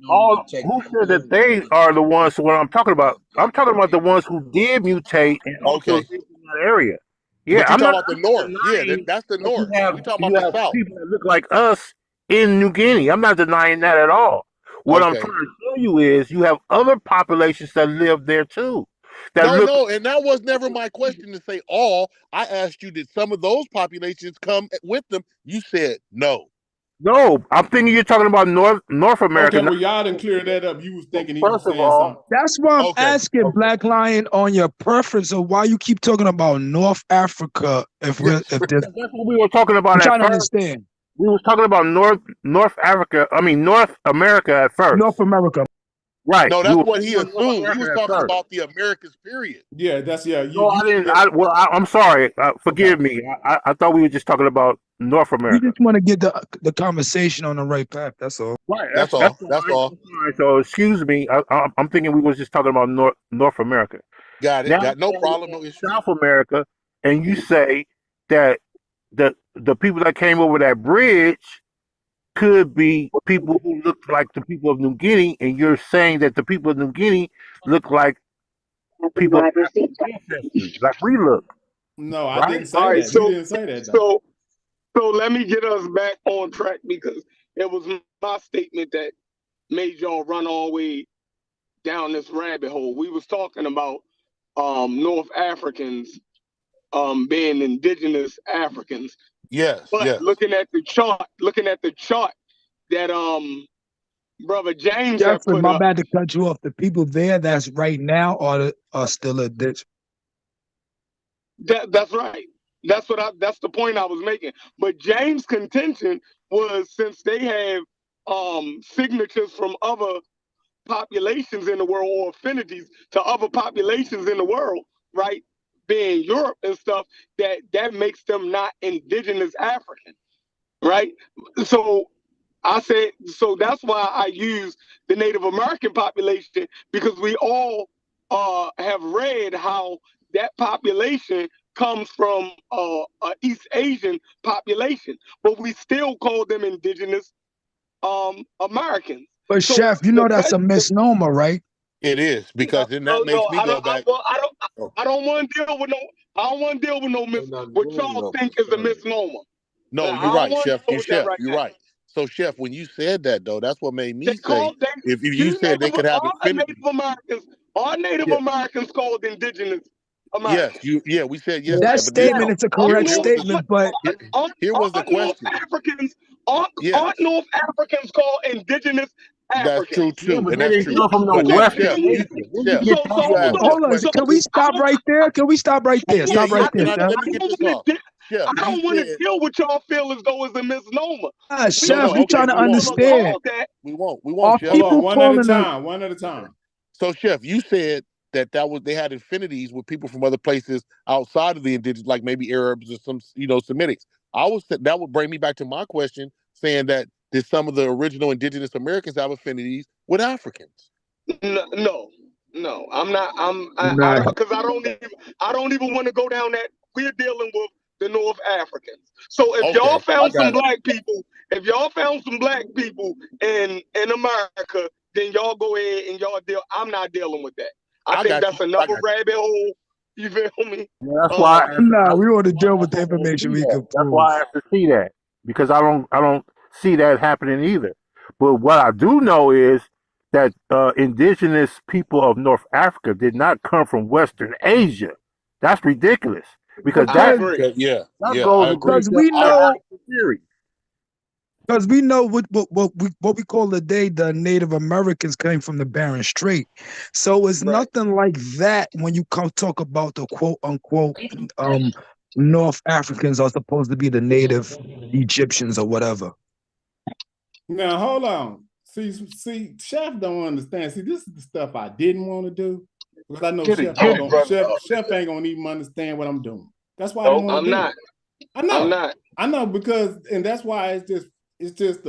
said that they are the ones? What I'm talking about? I'm talking about the ones who did mutate and also lived in that area. Yeah, I'm talking about the north. Yeah, that's the north. We're talking about the south. People that look like us in New Guinea. I'm not denying that at all. What I'm trying to tell you is you have other populations that live there too. No, and that was never my question to say all. I asked you, did some of those populations come with them? You said no. No, I'm thinking you're talking about North America. Okay, well, y'all didn't clear that up. You was thinking he was saying something. That's why I'm asking Black Lion on your preference of why you keep talking about North Africa. If that's what we were talking about. I'm trying to understand. We was talking about North Africa. I mean North America at first. North America. Right. No, that's what he assumed. He was talking about the Americas, period. Yeah, that's I didn't. I'm sorry. Forgive me. I thought we were just talking about North America. We just want to get the conversation on the right path. That's all. Right. That's all. So excuse me. I'm thinking we was just talking about North America. Got it. Got no problem. No issue. South America, and you say that the people that came over that bridge could be people who look like the people of New Guinea, and you're saying that the people of New Guinea look like people ancestry, like we look. No, I right? didn't say that. You didn't say that though. So let me get us back on track because it was my statement that made y'all run all the way down this rabbit hole. We was talking about North Africans being indigenous Africans. Yes, But yes. looking at the chart that brother James had Jeffrey, put my up. bad to cut you off. The people there that's right now are still a ditch. That's right. That's the point I was making. But James' contention was since they have signatures from other populations in the world or affinities to other populations in the world, right? Being Europe and stuff, that makes them not indigenous African, right? So I said, so that's why I use the Native American population because we all have read how that population comes from an East Asian population, but we still call them indigenous Americans. But So Chef, you the know that's a question, misnomer, right? It is because then that makes me go back. I don't want to deal with no. I don't want to deal with no what y'all think is a misnomer. No, I you're don't right, want to Chef. deal You with that Chef, right you're now. right. So, Chef, when you said that though, that's what made me say if you These said they could have infinity. Native Americans called indigenous Americans. Yes, we said yes to That that. But then statement is a correct statement, but here was the question. North Africans aren't North Africans called indigenous That's Africans? true too, but and they that's didn't true. come from no But then, Western Chef, Asia. Where you get that you asked from? this hold on. question. Can we stop right there? Can we stop right there? Yeah, Stop right there, Can I Chef. let me get this off? Chef, I don't want to deal with y'all feel as though it's a misnomer. Chef, we trying to we won't. understand. We won't. We Are won't, Chef. Hold on, people one at a calling us? time. One at a time. So, Chef, you said that they had affinities with people from other places outside of the indigenous, like maybe Arabs or some, Semitics. That would bring me back to my question, saying that did some of the original indigenous Americans have affinities with Africans? No, I'm not. Nah. Because I don't even want to go down that. We're dealing with the North Africans. So if y'all found some black people, in America, then y'all go ahead and y'all deal. I'm not dealing with that. I think that's another rabbit hole. You feel me? Yeah, that's why. Nah, we want to deal with the information we can That's prove. why I have to see that because I don't see that happening either. But what I do know is that indigenous people of North Africa did not come from Western Asia. That's ridiculous because that goes Because against we our know. theory. Because we know what we call today the Native Americans came from the Bering Strait, so it's nothing like that when you talk about the quote unquote North Africans are supposed to be the native Egyptians or whatever. Now hold on. See, Chef don't understand. See, this is the stuff I didn't want to do because I know Chef ain't gonna even understand what I'm doing. That's why I didn't want to do it. I know. I'm not. I know and that's why it's just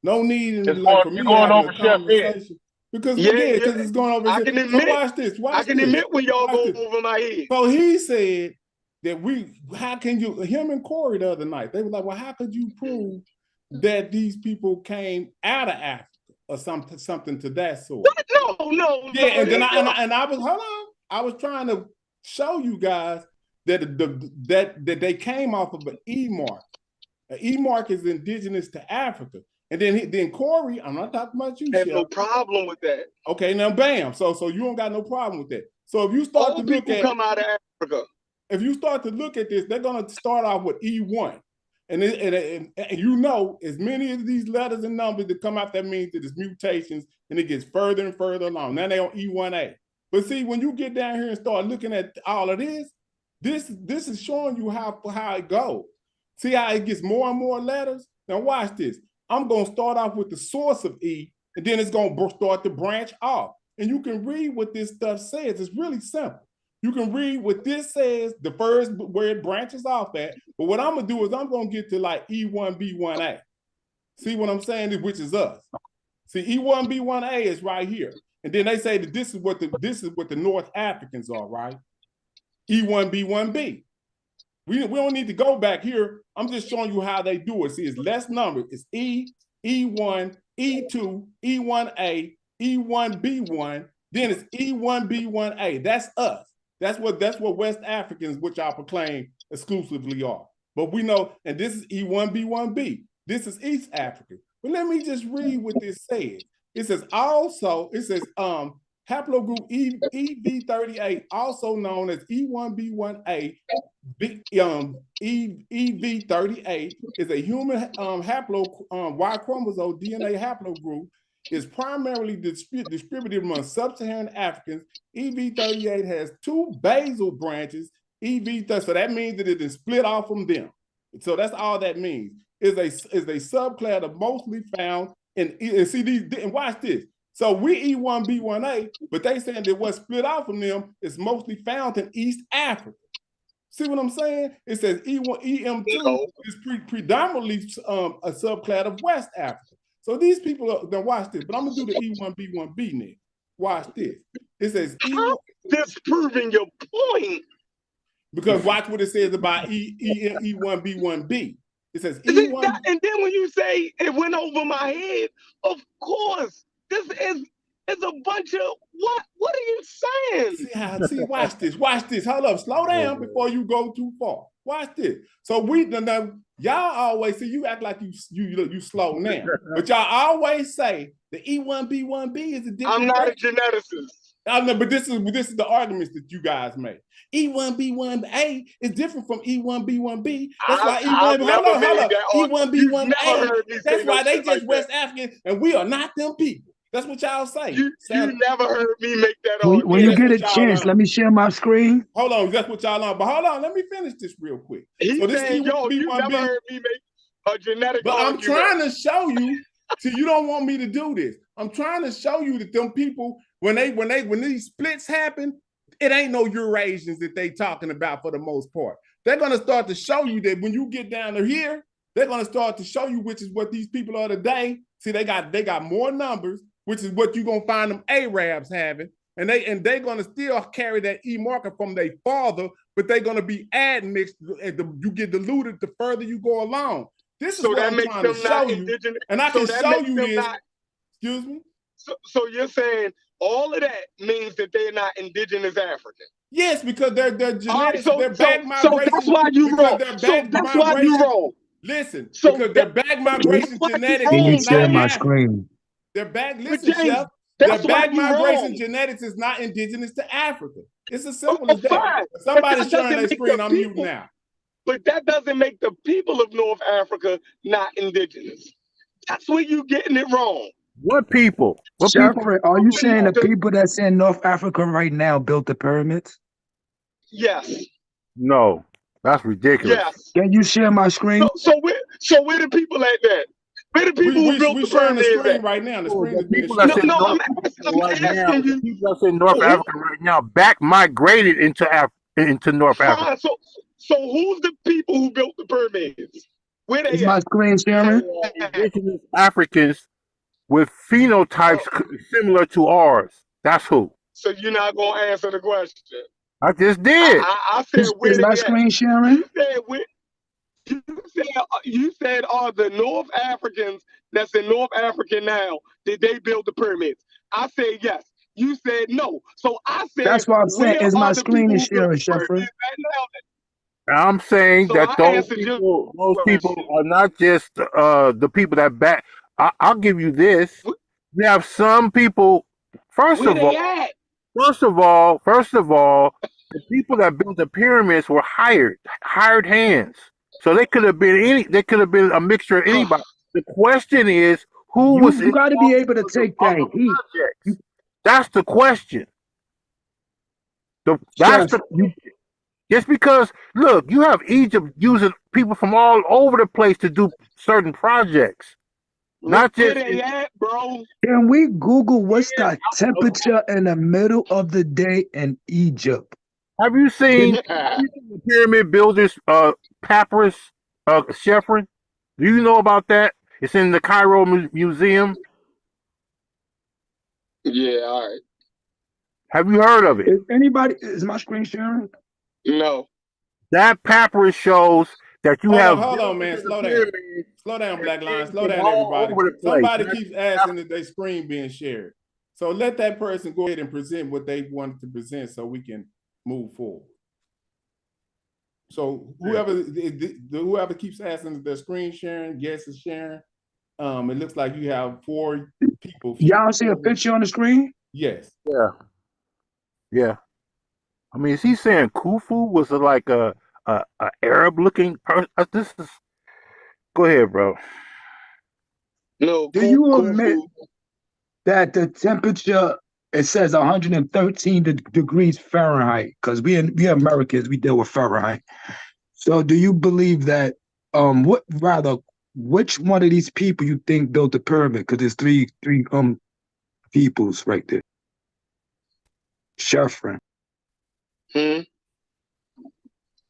no need in for me going having over a Chef's head. conversation. Because it's going over his head. So watch this. I can admit when y'all go over my head. So he said that him and Corey the other night, they were like, well, how could you prove that these people came out of Africa or something to that sort? No. Yeah, and then I was, hold on. I was trying to show you guys that they came off of an E mark. An E mark is indigenous to Africa. And then Corey, I'm not talking about you, I have Chef. no problem with that. Okay, now bam. So you don't got no problem with that. So if you start to look at come out of Africa. If you start to look at this, they're gonna start off with E1. And you know, as many of these letters and numbers that come out, that means that it's mutations and it gets further and further along. Now they're on E1A. But see, when you get down here and start looking at all of this is showing you how it goes. See how it gets more and more letters? Now watch this. I'm going to start off with the source of E, and then it's going to start to branch off. And you can read what this stuff says. It's really simple. You can read what this says, the first where it branches off at. But what I'm going to do is I'm going to get to like E1B1A. See what I'm saying? Which is us. See, E1B1A is right here. And then they say that this is what the North Africans are, right? E1B1B. We don't need to go back here. I'm just showing you how they do it. See, it's less numbers. It's E, E1, E2, E1A, E1B1, Then it's E1B1A. That's us. That's what West Africans, which I proclaim exclusively are. But we know, and this is E1B1B. This is East Africa. But let me just read what this says. It says haplogroup EV38, also known as E1B1A, EV38 is a human Y chromosome DNA haplogroup. Is primarily distributed among sub-Saharan Africans. EV38 has two basal branches. So that means that it is split off from them. So that's all that means. Is a subclass of mostly found in and watch this. So we E1B1A, but they saying that what's split off from them is mostly found in East Africa. See what I'm saying? It says EM2 is predominantly a subclass of West Africa. So these people now watch this, but I'm gonna do the E1B1B next. Watch this. It says disproving your point. Because watch what it says about E1B1B. It says E1. And then when you say it went over my head, of course, this is a bunch of what? What are you saying? See, watch this. Watch this. Hold up. Slow down before you go too far. Watch this. So y'all always see you act like you slow now, but y'all always say the E1B1B is a different. I'm not a geneticist. I know, but this is the arguments that you guys make. E1B1A is different from E1B1B. That's why E1B1A. That's why they just West African, and we are not them people. That's what y'all say. You never heard me make that argument. When you get a chance, let me share my screen. Hold on, that's what y'all on. But hold on, let me finish this real quick. He's so this saying, you never heard me make a genetic argument. I'm trying to show you. So you don't want me to do this. I'm trying to show you that them people, when these splits happen, it ain't no Eurasians that they talking about for the most part. They're gonna start to show you that when you get down to here, they're gonna start to show you which is what these people are today. See, they got more numbers, which is what you're gonna find them Arabs having, and they're gonna still carry that E marker from their father, but they're gonna be admixed. You get diluted the further you go along. This is what I'm trying to show you, and I can show you this. Excuse me. So you're saying all of that means that they're not indigenous African? Yes, because they're genetics, right, they're back migration. So that's why you wrong. That's why you wrong. Listen, because their back migration genetics. Can you share my screen? Their back, listen, Chef. Their back migration genetics is not indigenous to Africa. It's as simple as that. Somebody's sharing their screen. I'm mute now. But that doesn't make the people of North Africa not indigenous. That's where you're getting it wrong. What people? Jeffrey, are you saying the people that's in North Africa right now built the pyramids? Yes. No, that's ridiculous. Yes. Can you share my screen? So where the people at that? Where the people who built the pyramids the screen at? right now. The screen is people that's in North Africa right now back migrated into North Africa. So who's the people who built the pyramids? Where they Is my screen sharing? Indigenous Africans with phenotypes similar to ours. That's who. So you're not gonna answer the question. I just did. I said is my screen sharing? You said are the North Africans that's in North Africa now, did they build the pyramids? I said yes. You said no. So I said that's what I'm saying. Is my screen is sharing, Jeffrey? I'm saying that those people are not just the people that back. I'll give you this. We have some people. First of all, the people that built the pyramids were hired hands. So they could have been a mixture of anybody. The question is, who was? You got to be able to take that heat. That's the question. Just because, look, you have Egypt using people from all over the place to do certain projects. Not just. Where they at, bro? Can we Google what's the temperature in the middle of the day in Egypt? Have you seen the pyramid builders papyrus, Sheffrin? Do you know about that? It's in the Cairo Museum. Yeah, all right. Have you heard of it? Is my screen sharing? No. That papyrus shows that you have. Hold on, man. Slow down. Slow down, Black Line. Slow down, everybody. Somebody keeps asking that their screen being shared. So let that person go ahead and present what they wanted to present so we can move forward. So whoever keeps asking, the screen sharing, guest is sharing. It looks like you have 4 people. Y'all see a picture on the screen? Yes. Yeah. Yeah. I mean, is he saying Khufu was like a Arab looking person? This is. Go ahead, bro. No. Do you admit that the temperature, it says 113 degrees Fahrenheit? Because we Americans, we deal with Fahrenheit. So do you believe that which one of these people you think built the pyramid? Because there's three peoples right there. Chefrin.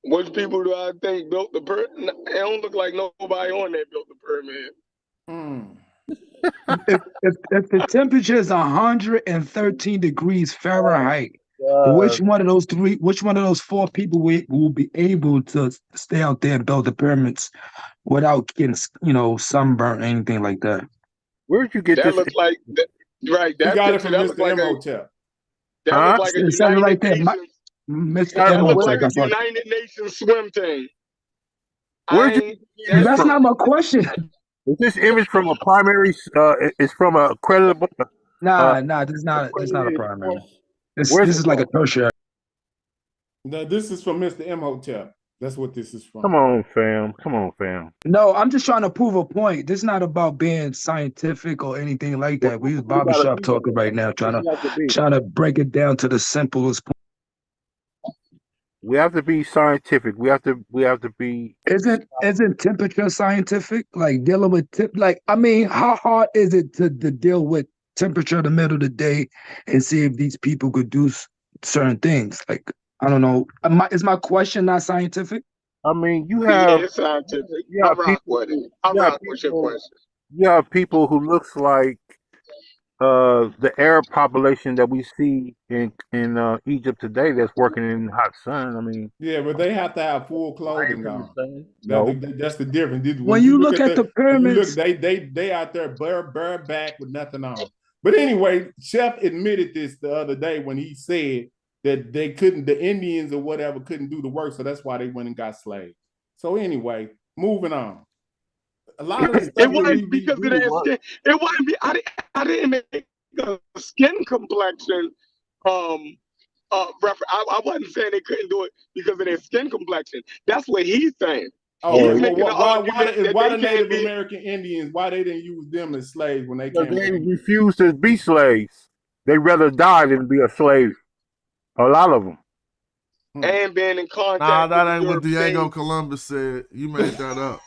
Which people do I think built the pyramid? It don't look like nobody on there built the pyramid. If the temperature is 113 degrees Fahrenheit, which one of those 4 people will be able to stay out there and build the pyramids without getting, sunburnt or anything like that? Where'd you get that this? Look like right. We That got picture, it from that look Mr. like Imhotep. That look like a It says it right United there, Nations. Mr. That look like Imhotep. a United Nations swim team. Where'd you? That's not my question. Is this image from a primary? It's from a credible. Nah, this is not a primary. This is like a tertiary. No, this is from Mr. Imhotep. That's what this is from. Come on, fam. No, I'm just trying to prove a point. This is not about being scientific or anything like that. We use barbershop talking right now, trying to break it down to the simplest point. We have to be scientific. We have to be. Isn't temperature scientific? Like dealing with how hard is it to deal with temperature in the middle of the day and see if these people could do certain things? Like, I don't know. Is my question not scientific? I mean, you have. Yeah, it's scientific. I rock with it. I rock with your question. You have people who looks like the Arab population that we see in Egypt today that's working in the hot sun. I mean, yeah, but they have to have full clothing on. No. That's the difference. When you look at the pyramids, they out there bare back with nothing on. But anyway, Chef admitted this the other day when he said that the Indians or whatever couldn't do the work, so that's why they went and got slaves. So anyway, moving on. A lot of the stuff it wasn't because of their skin. It wasn't. I didn't make a skin complexion. I wasn't saying they couldn't do it because of their skin complexion. That's what he's saying. Oh, he's making why the Native American Indians? Why they didn't use them as slaves when they came? They refused to be slaves. They rather die than be a slave. A lot of them. And being in contact. Nah, that ain't what Europeans. Diego Columbus said. You made that up.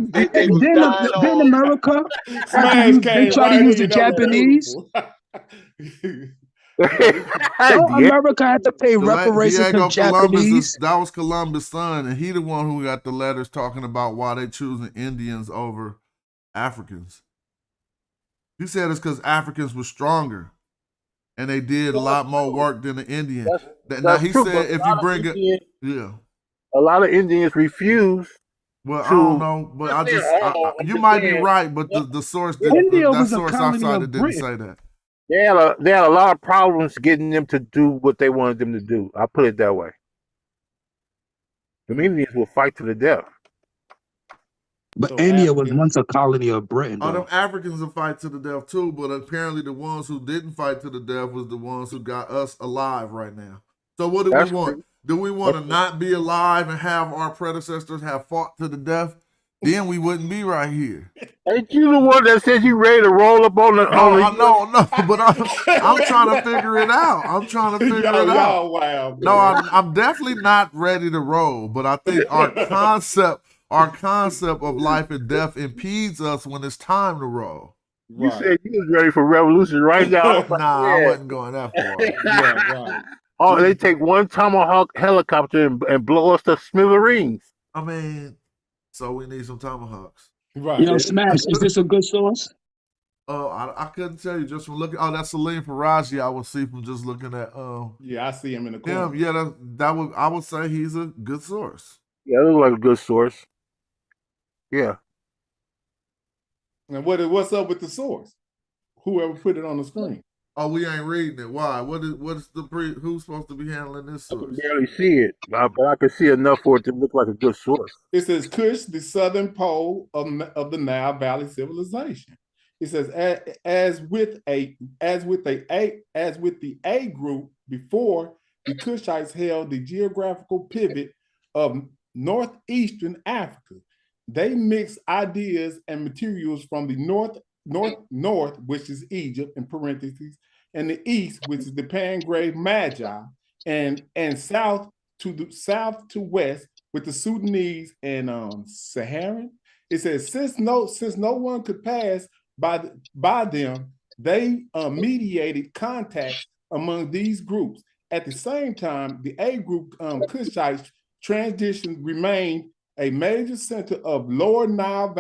Then America, they try to use the Japanese. America had to pay reparations to Japanese. That was Columbus' son, and he the one who got the letters talking about why they choosing Indians over Africans. He said it's because Africans were stronger, and they did a lot more work than the Indians. Now he said if you bring it, a lot of Indians refuse. Well, I don't know, but you might be right, but the source, that source outside didn't say that. They had a lot of problems getting them to do what they wanted them to do. I'll put it that way. The Indians will fight to the death. But India was once a colony of Britain. Them Africans will fight to the death too, but apparently the ones who didn't fight to the death was the ones who got us alive right now. So what do we want? Do we want to not be alive and have our predecessors have fought to the death? Then we wouldn't be right here. Ain't you the one that said you ready to roll up on the? No, but I'm trying to figure it out. Wow, no, I'm definitely not ready to roll, but I think our concept of life and death impedes us when it's time to roll. You said you was ready for revolution right now. I wasn't going that far. Right. Oh, they take one Tomahawk helicopter and blow us to smithereens. I mean, so we need some Tomahawks. Right. Smash, is this a good source? I couldn't tell you just from looking. Oh, that's Salim Faraji. I would see from just looking at. Yeah, I see him in the corner. Yeah, I would say he's a good source. Yeah, it looks like a good source. Yeah. And what's up with the source? Whoever put it on the screen. Oh, we ain't reading it. Why? Who's supposed to be handling this I can source? barely see it, but I can see enough for it to look like a good source. It says Kush, the southern pole of the Nile Valley civilization. It says as with the A group before, the Kushites held the geographical pivot of northeastern Africa. They mixed ideas and materials from the north, which is Egypt in parentheses, and the east, which is the Pangrave Magi, and south to west with the Sudanese and Saharan. It says since no one could pass by them, they mediated contacts among these groups. At the same time, the A group Kushites transition remained a major center of Lower Nile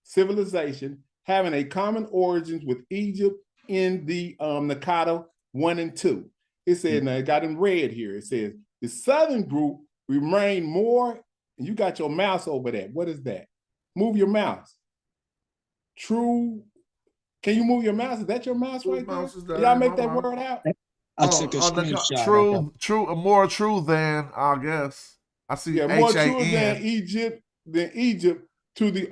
civilization, having a common origins with Egypt in the Nakata 1 and 2. It said, now it got in red here. It says the southern group remained more, and you got your mouse over there. What is that? Move your mouse. True. Can you move your mouse? Is that your mouse right there? Y'all make that word out? I took a screenshot. More true than, I guess. I see more true H-A-N. than Egypt to the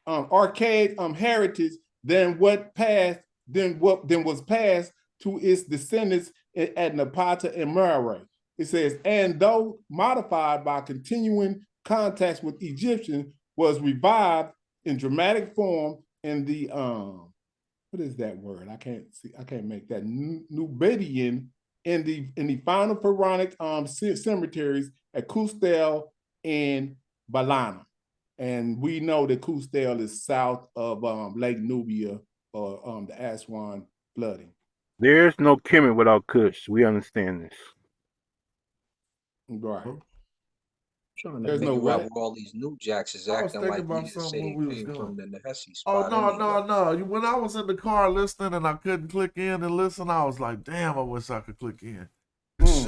archaic heritage than what was passed to its descendants at Napata and Meroe. It says, and though modified by continuing contacts with Egyptians, was revived in dramatic form in the what is that word? I can't make that. Nubidian in the final pharaonic cemeteries at Kustel and Balana. And we know that Kustel is south of Lake Nubia or the Aswan flooding. There's no Kemet without Kush. We understand this. Right. Trying to figure out where all these new jacks is acting like we didn't say they came from the Nehesi spot. No. When I was in the car listening and I couldn't click in and listen, I was like, damn, I wish I could click in.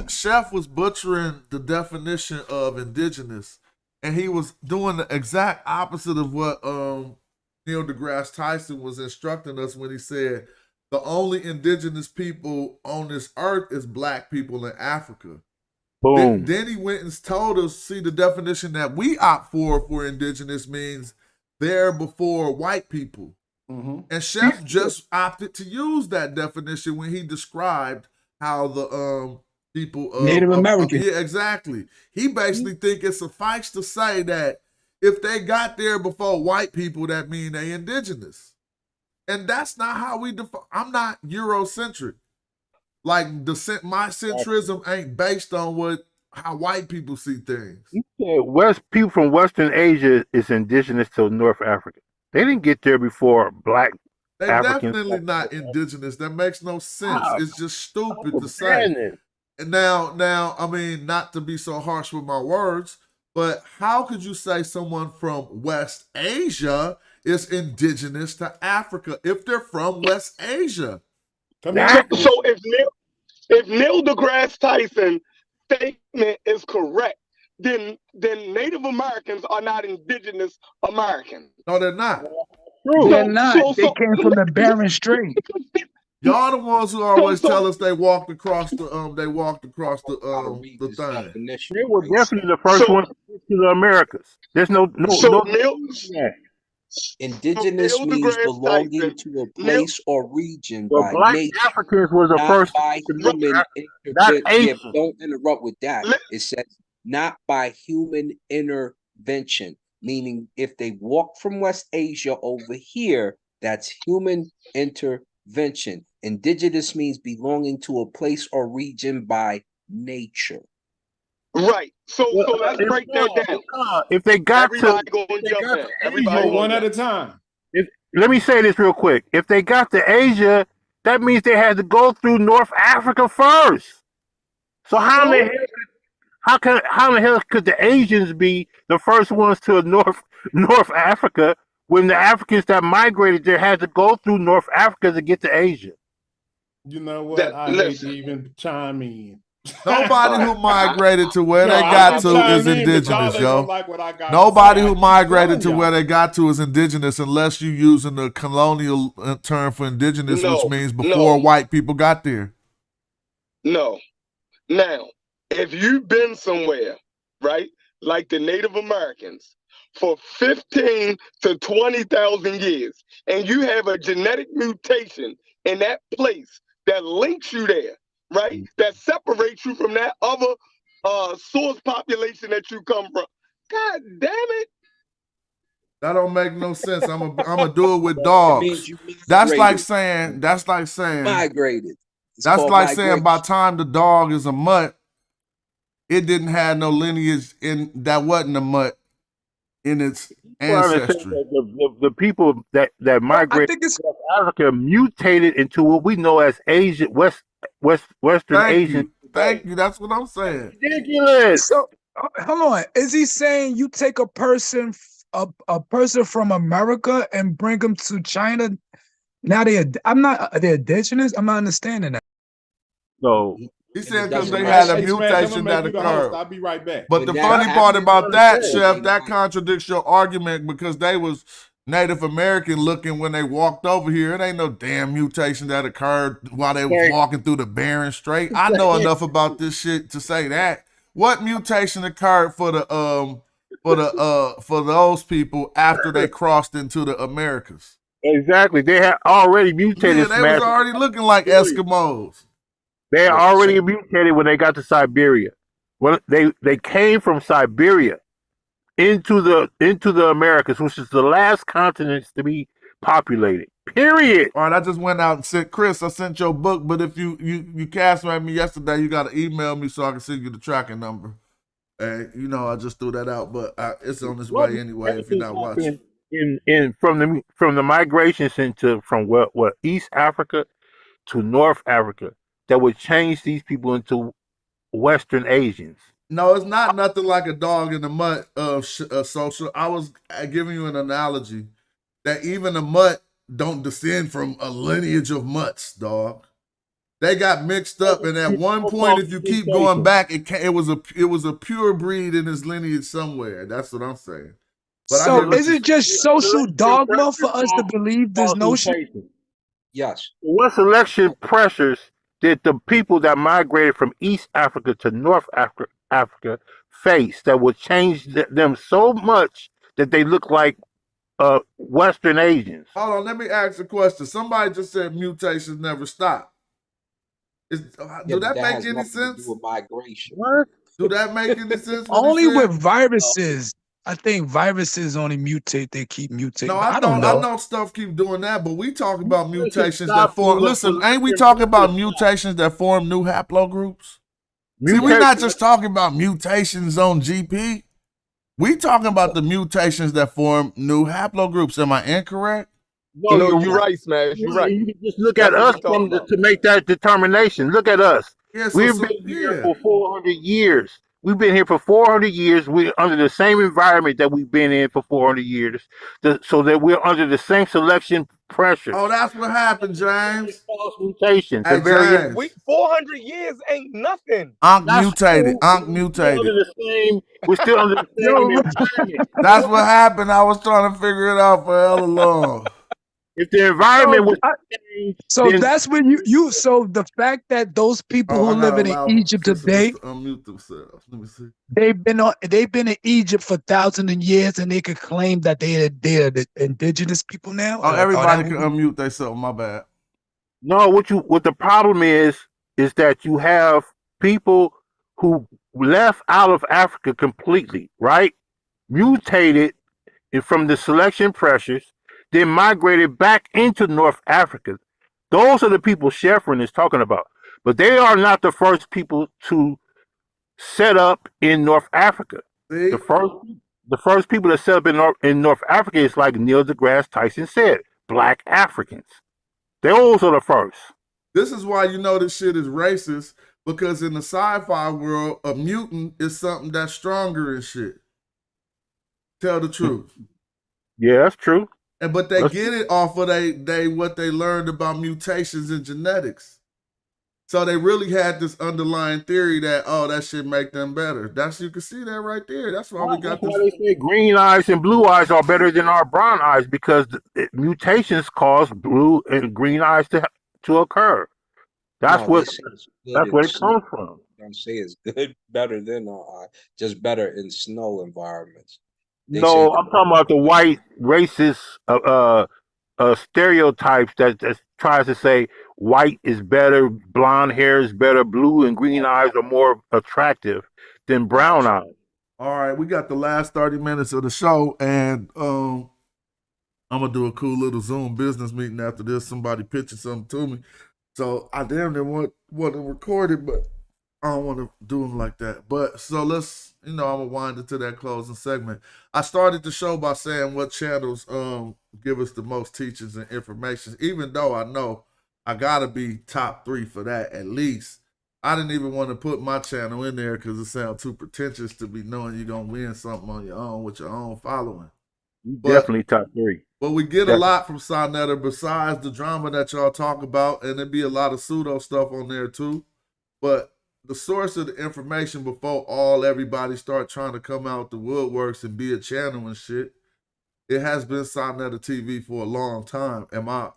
Chef was butchering the definition of indigenous, and he was doing the exact opposite of what Neil deGrasse Tyson was instructing us when he said the only indigenous people on this earth is black people in Africa. Boom. Then he went and told us, see, the definition that we opt for indigenous means they're before white people. Mm-hmm. And Chef just opted to use that definition when he described how the people Native American. Yeah, exactly. He basically think it suffice to say that if they got there before white people, that mean they indigenous. And that's not how we define. I'm not Eurocentric. Like my centrism ain't based on how white people see things. You said people from Western Asia is indigenous to North Africa. They didn't get there before black They Africans. Definitely not indigenous. That makes no sense. It's just stupid to say. And now, I mean, not to be so harsh with my words, but how could you say someone from West Asia is indigenous to Africa if they're from West Asia? So if Neil deGrasse Tyson statement is correct, then Native Americans are not indigenous Americans. No, they're not. They're not. They came from the Barren Strait. Y'all the ones who always tell us they walked across the thing. They were definitely the first ones to the Americas. There's no. Indigenous means belonging to a place or region by black nature, Africans was the not first by human intervention. Don't interrupt with that. It says not by human intervention, meaning if they walk from West Asia over here, that's human intervention. Indigenous means belonging to a place or region by nature. Right. So let's break that down. If they got Everybody gonna jump in. Everybody one at a time. Let me say this real quick. If they got to Asia, that means they had to go through North Africa first. So how in the hell could the Asians be the first ones to North Africa when the Africans that migrated there had to go through North Africa to get to Asia? You know what? I hate to even chime in. Nobody who migrated to where Yo, they I'm got gonna to is chime in, but y'all indigenous, ain't gonna yo. like what I got Nobody to say. who I keep migrated telling to y'all. where they got to is indigenous, unless you using the colonial term for indigenous, which No, means before no, white people got there. no. Now, if you've been somewhere, right, like the Native Americans, for 15 to 20,000 years, and you have a genetic mutation in that place that links you there, right, that separates you from that other source population that you come from. God damn it. That don't make no sense. I'm gonna do it with It means dogs. you That's like migrated. saying. Migrated. It's That's called like saying by migration. the time the dog is a mutt, it didn't have no lineage in that wasn't a mutt in its People understand ancestry. that the people that I migrated think it's to Africa mutated into what we know as Asian Western Thank Asian you. today. Thank you. That's what I'm saying. Ridiculous. so. Hold on. Is he saying you take a person, a person from America, and bring them to China? Now I'm not. Are they indigenous? I'm not understanding that. So He's saying because doesn't they matter. had a Hey, Smash, I'm gonna mutation make that you the host. occurred. I'll be right back. But the Genetic funny part you about mutation that, understand. Chef, ain't that nothing. contradicts your argument because they was Native American looking when they walked over here. It ain't no damn mutation that occurred while they was walking through the Bering Strait. I know enough about this shit to say that. What mutation occurred for those people after they crossed into the Americas? Exactly. They had already Yeah, mutated they was Smash. already looking like Eskimos. They had Yeah, already so mutated when they got to Siberia. Well, they came from Siberia into the Americas, which is the last continent to be populated. Period. All right, I just went out and sent Chris. I sent your book, but if you cast at me yesterday, you got to email me so I can send you the tracking number. And I just threw that out, but it's on its What way anyway. If you're mutations not watching, happened in from the migrations into from what East Africa to North Africa that would change these people into Western Asians? no, it's not nothing like a dog in the mud of social. I was giving you an analogy that even a mutt don't descend from a lineage of mutts, dog. They got mixed up, and at one point, if you keep going back, it was a pure breed in his lineage somewhere. That's what I'm saying. But I So hear what is you. it just social dogma for us to believe this notion? yes. What selection pressures did the people that migrated from East Africa to North Africa face that would change them so much that they look like Western Asians? Hold on, let me ask a question. Somebody just said mutations never stop. Yeah, Do but that that make has any nothing to do sense? with migration. What? Do that make any sense? What he Only said? with viruses. I think viruses only mutate. They keep mutating. No, But I I know, don't I know. know stuff keep doing that, but we talk about Mutations mutations that stop form. when the Listen, ain't we selection talking about pressures stop. mutations that form new haplogroups? See, we're not Mutations. just talking about mutations on GP. We talking about the mutations that form new haplogroups. Am I incorrect? No, No, you're you're right. right, Smash. You're right. You can just look at That's what us we talking about. to make that determination. Look at us. Yeah. We've been here Yeah. for 400 years. We've been here for 400 years. We're under the same environment that we've been in for 400 years, so that we're under the same selection pressures. Oh, that's what happened, James. False mutations, the Hey, variation. James. 400 years ain't nothing. Ankh That's mutated. true. Ankh We're still under mutated. the same. We're still under the same Yo, environment. That's what happened. I was trying to figure it out for hella long. If the environment yo, was changed, so then that's when you. So the fact that those people Oh, who I gotta living in allow Egypt participants today, to unmute themselves. Let me see. they've been in Egypt for thousands of years, and they could claim that they're the indigenous people now. Oh, Or everybody that can unmute themselves. My bad. no, what the problem is that you have people who left out of Africa completely, right? Mutated from the selection pressures, then migrated back into North Africa. Those are the people Sheffrin is talking about. But they are not the first people to set up in North Africa. See? The first people that set up in North Africa is like Neil deGrasse Tyson said, black Africans. Those are the first. This is why you know this shit is racist, because in the sci-fi world, a mutant is something that's stronger and shit. Tell the truth. Yeah, that's true. But they get it off of they what they learned about mutations and genetics. So they really had this underlying theory that, oh, that should make them better. You can see that right there. That's why we got That's this. why they say green eyes and blue eyes are better than our brown eyes, because mutations cause blue and green eyes to occur. That's No, what they say it's good that's in where it snow. comes from. Don't say it's good, better than just better in snow environments. They say No, I'm talking about the white racist stereotypes that tries to say white is better, blonde hair is better, blue and green eyes are more attractive than brown eyes. All right, we got the last 30 minutes of the show, and I'm gonna do a cool little Zoom business meeting after this. Somebody pitching something to me, so I damn near want to record it, but I don't want to do them like that. But so let's, I'm gonna wind it to that closing segment. I started the show by saying what channels give us the most teachings and information, even though I know I gotta be top 3 for that at least. I didn't even want to put my channel in there because it sounds too pretentious to be knowing you're gonna win something on your own with your own following. Definitely top 3. But we get a lot from Sonetta besides the drama that y'all talk about, and there be a lot of pseudo stuff on there too. But the source of the information before everybody start trying to come out the woodworks and be a channel and shit, it has been Sonetta TV for a long time. Am I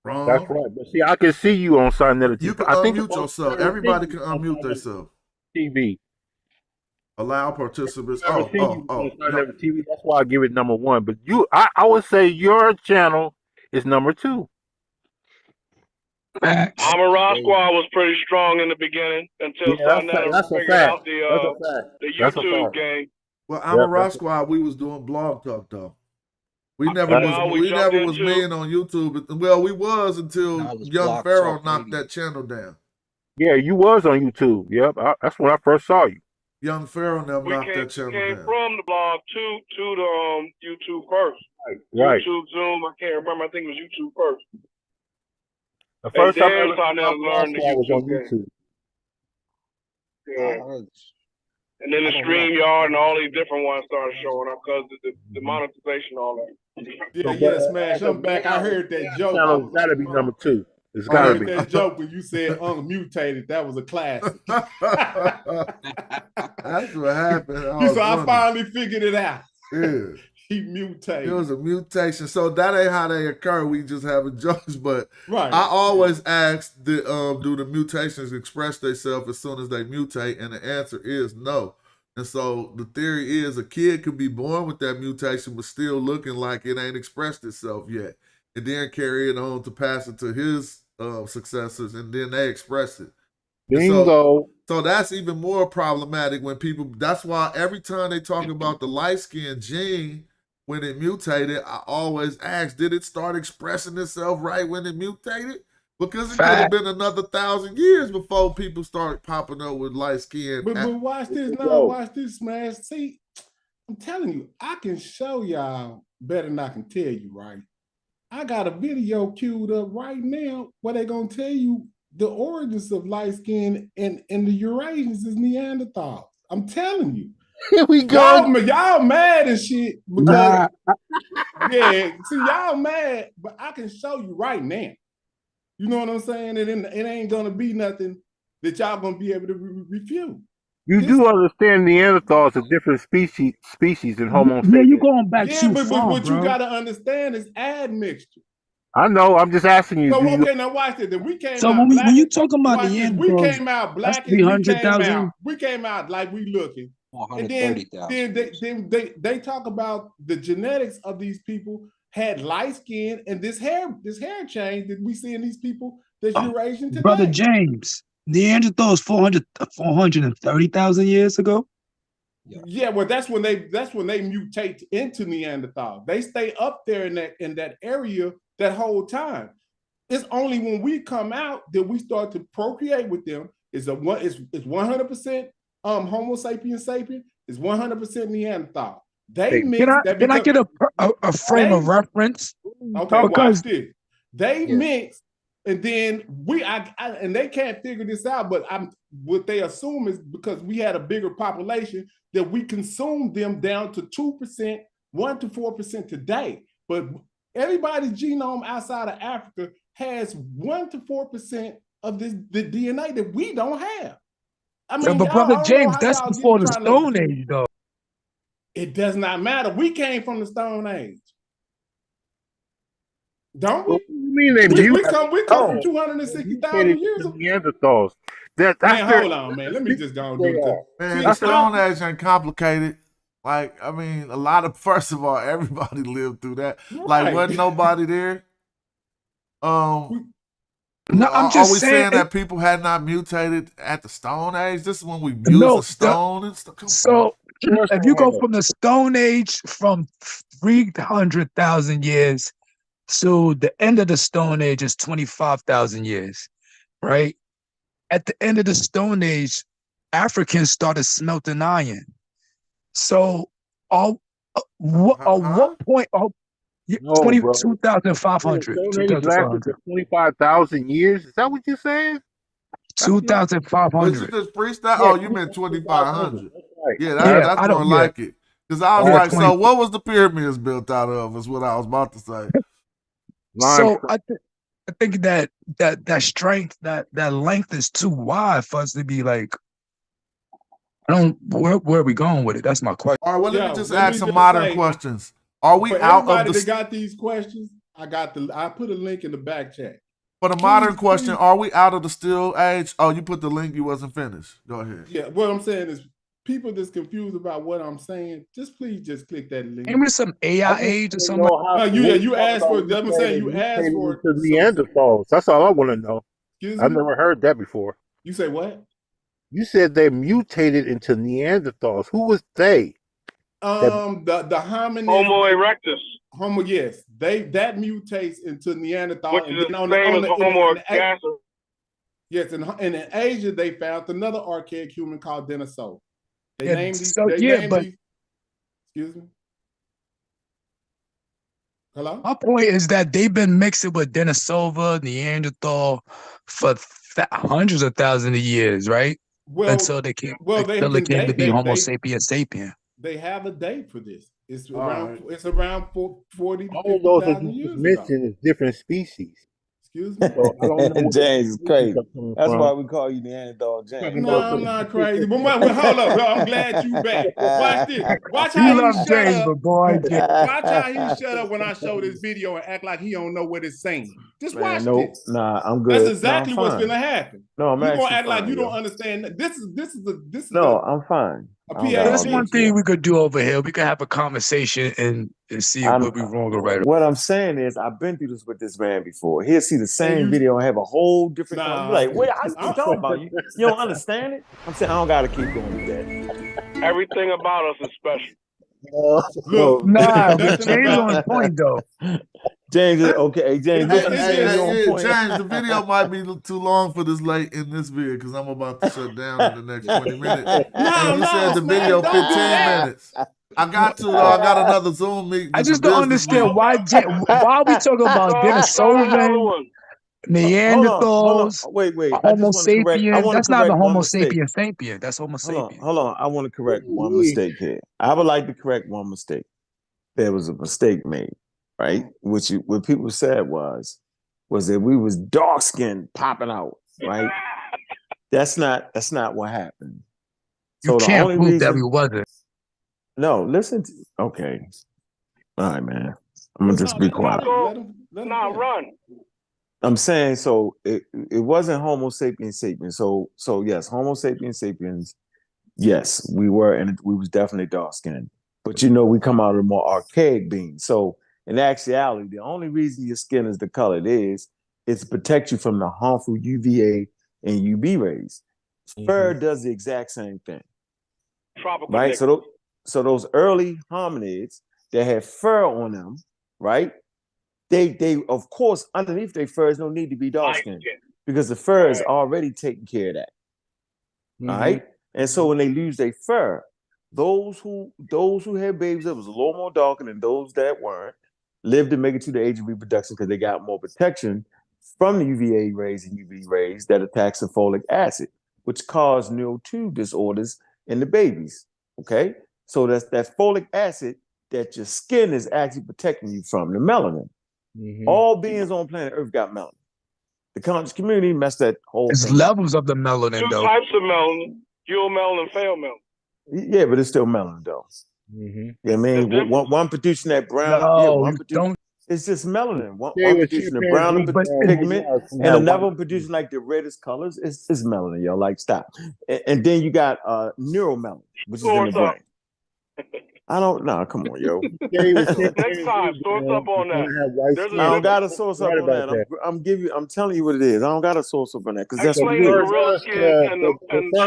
wrong? That's right. But see, I can see you on Sonetta TV. You can unmute yourself. Everybody can unmute themselves. TV. Allow participants. On Sonetta TV. That's why I give it number 1. But I would say your channel is number 2. Armor Rock Squad was pretty strong in the beginning until Sonetta figured out the YouTube game. Well, Armor Rock Squad, we was doing blog talk though. We never was main on YouTube. Well, we was until Young Pharaoh knocked that channel down. Yeah, you was on YouTube. Yep, that's when I first saw you. Young Pharaoh never knocked that channel came down. from the blog to the YouTube first. Right. YouTube, Zoom, I can't remember. I think it was YouTube first. The first time I learned the was on YouTube. YouTube. Yeah. And then the StreamYard and all these different ones started showing up because of the monetization, all that. Yeah, Smash. I'm back. I heard that joke. Channel's got to be number 2. It's got to be. That joke when you said unmutated. That was a classic. That's what happened. I finally figured it out. Yeah. He mutated. It was a mutation. So that ain't how they occur. We just having jokes. But right. I always ask, do the mutations express themselves as soon as they mutate? And the answer is no. And so the theory is a kid could be born with that mutation but still looking like it ain't expressed itself yet. And then carry it on to pass it to his successors, and then they express it. Bingo. So that's even more problematic when people, that's why every time they talk about the light-skinned gene, when it mutated, I always ask, did it start expressing itself right when it mutated? Because it could have been another 1,000 years before people start popping up with light skin. But watch this now. Watch this, Smash. See, I'm telling you, I can show y'all better than I can tell you, right? I got a video queued up right now where they're going to tell you the origins of light skin and the Eurasians is Neanderthals. I'm telling you. Here we go. Y'all mad and shit because yeah, see, y'all mad, but I can show you right now. You know what I'm saying? It ain't gonna be nothing that y'all gonna be able to refute. You do understand Neanderthals are different species than Homo sapiens. Yeah, you going back too but far, what bro. you gotta understand is admixture. I know. I'm just asking you. So okay, now watch this. Then we came so out when you talking about Neanderthals, we came out black as we came out. We came out like we looking. And then they talk about the genetics of these people had light skin and this hair change that we see in these people that's Eurasian today. Brother James, Neanderthals 430,000 years ago. Yeah, well, that's when they mutate into Neanderthal. They stay up there in that area that whole time. It's only when we come out that we start to procreate with them. It's 100% Homo sapiens sapien. It's 100% Neanderthal. They mix. Can I get a frame of reference? Okay, watch this. They mix, and then and they can't figure this out. But what they assume is because we had a bigger population that we consumed them down to 2%, 1 to 4% today. But everybody's genome outside of Africa has 1 to 4% of the DNA that we don't have. I Yeah, mean, but I brother don't know James, how that's y'all before the trying Stone to. Age, though. It does not matter. We came from the Stone Age. Don't we? What do you mean they We mutated? come from 260,000 years ago. Neanderthals. That's Man, their hold on, man. Let me just go and they do the are. Man, see the the Stone Age ain't complicated. Like, I mean, a lot of, first of all, everybody lived through that. Like, right. wasn't nobody there? No, I'm Are just we saying. saying that people had not mutated at the Stone Age? This is when we use No, the stone and stuff. so course if they you go have. from the Stone Age from 300,000 years to the end of the Stone Age is 25,000 years, right? At the end of the Stone Age, Africans started smelting iron. So, at what point? No, bro. The 2,500. Stone Age lasted 2,500. for 25,000 years. Is that what you're saying? That's not. But you 2,500. just freestyle. Yeah, Oh, you meant 2500. 2,500. That's right. Yeah, I Yeah, got that's I you. more don't. Yeah, like it. Because I was All yeah, right. like, so 20. what was the pyramids built out of? Is what I was about to say. So Limestone. I think that strength, that length is too wide for us to be like, I don't. Where are we going with it? That's my question. All right, well, let me Yo, just let ask me some just modern say, questions. Are we for out of everybody that the got these questions, I put a link in the back chat. for the modern question? Are we out of the Steel Age? Oh, you put the link. You wasn't finished. Go ahead. Yeah, what I'm saying is people that's confused about what I'm saying, please just click that link. Ain't we some I AI just age or want to something? know how. No, What you talking asked about for when it. you I'm say saying they you asked mutated for into some. Neanderthals? That's all I want to know. Excuse I've me? never heard that before. You say what? You said they mutated into Neanderthals. Who was they? The hominids. Homo erectus, Yes, that mutates into Neanderthal, which and is then the same as Homo erectus. yes, and in Asia they found another archaic human called Denisovan. They Yeah, named these. so They yeah, named but these. Excuse me. Hello. my point is that they've been mixing with Denisova, Neanderthal for hundreds of thousands of years, right? Until they came, They until it can came to date. be Homo sapiens sapien. They have a date for this. It's All around. right. It's around 40 to All of those that 50,000 you just years ago. mentioned is different species. Excuse me. So I don't know where the James is conclusions crazy. are coming That's why from. we call you Neanderthal James. Talking No, about I'm some. not crazy. But hold up. Well, I'm glad you back. Watch this. Watch how You he love shut James, up. but boy, James. Watch how he shut up when I show this video and act like he don't know what it's saying. Just Man, watch nope. this. Nah, I'm That's good. No, I'm exactly what's fine. gonna happen. No, I'm You gonna actually act like you fine, don't yo. understand. This is No, I'm fine. a I don't got There's all PhD. one that thing here. we could do over here. We could have a conversation and see I'm what we wrong or right. what I'm saying is I've been through this with this man before. He'll see the And same you video and have a whole different you nah. like, wait, how you talking about? You don't understand it? I'm saying I don't gotta keep going with that. Everything about us is special. Look, Nah, but nothing James about on point though. James, okay, hey, James, It's you just say you on point. James, the video might be too long for this late in this video because I'm about to shut down in the next 20 minutes. And you said the Smash, video don't do 15 that. minutes. I got to though. I got another Zoom meeting. I It's a just don't business understand meeting. why we talking about Start another Denisovan, one. Hold on. Neanderthals, Wait. I Homo just want to correct. I sapien. want to That's not the correct one Homo mistake. sapien sapien. That's Homo sapien. Hold on. I want to correct one mistake here. I would like to correct one mistake. There was a mistake made, right? What people said was that we was dark skinned popping out, right? That's not what happened. You So the can't only prove that we reason, wasn't. no, listen to, okay, all right, man. I'm gonna just be quiet. Let him run. I'm saying so it wasn't Homo sapiens sapiens. So yes, Homo sapiens sapiens. Yes, we were, and we was definitely dark skinned. But we come out of the more archaic being. So in actuality, the only reason your skin is the color it is to protect you from the harmful UVA and UV rays. Fur does the exact same thing. Tropical Right? nigga. So those early hominids that had fur on them, right? They of course underneath their furs don't need to be dark skinned because the fur is already taking care of that. All right. And so when they lose their fur, those who had babies that was a little more darker than those that weren't lived to make it to the age of reproduction because they got more protection from the UVA rays and UV rays that attacks the folic acid, which cause neural tube disorders in the babies. Okay. So that's that folic acid that your skin is actually protecting you from, the melanin. All beings on planet Earth got melanin. The conscious community messed that whole It's thing. levels of the melanin, Two though. types of melanin: pure melanin and pale melanin. Yeah, but it's still melanin though. Yeah, I mean, one producing that brown. No, one you producing. don't. It's just melanin. One Say with producing the brown But pigment, can and have another white one producing like the reddest colors. It's melanin, yo. Like stop. And then you got neuromelanin, which is in the brain. I don't know. Come on, yo. Next time, source up on that. I don't got a source up on that. I'm telling you what it is. I don't got a source up on that because that's what it Explain is. gorilla skin and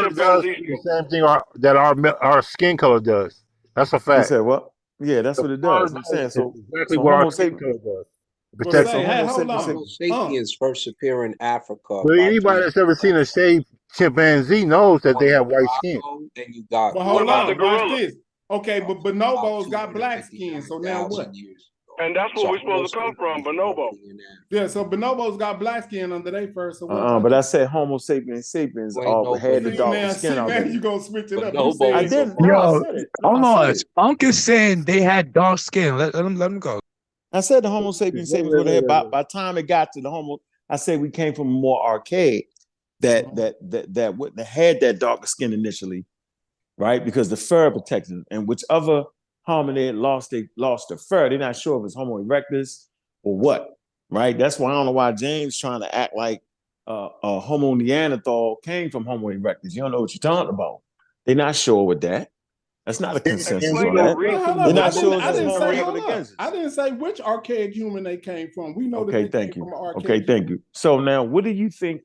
chimpanzee skin. the same thing that our skin color does. That's a You fact. said what? Yeah, that's The what it fur does. I'm saying so. exactly So what our Homo skin sapiens. color does. Well, Protect say, hey, hold Homo on. sapiens first appear in Africa. But anybody that's ever seen a shaved chimpanzee knows that they have white skin. And you got. Well, hold on. Watch this. Okay, but bonobos got black skin, so now what? And that's where we're supposed to come from, bonobo. Yeah, so bonobos got black skin under their fur. So But I said Homo sapiens sapiens had the darker skin already. You gonna switch it up? I didn't. Yo, I said it. hold on. Spunk is saying they had dark skin. Let them go. I said the Homo sapiens sapiens would have had by the time it got to the Homo. I said we came from more archaic that wouldn't have had that darker skin initially, right? Because the fur protected them. And whichever hominid lost the fur, they're not sure if it's Homo erectus or what, right? That's why I don't know why James trying to act like a Homo Neanderthal came from Homo erectus. You don't know what you're talking about. They're not sure with that. That's not a consensus on that. They're not sure I didn't say Homo erectus. I didn't say which archaic human they came from. We know that they came from an archaic. Okay, thank you. So now, what do you think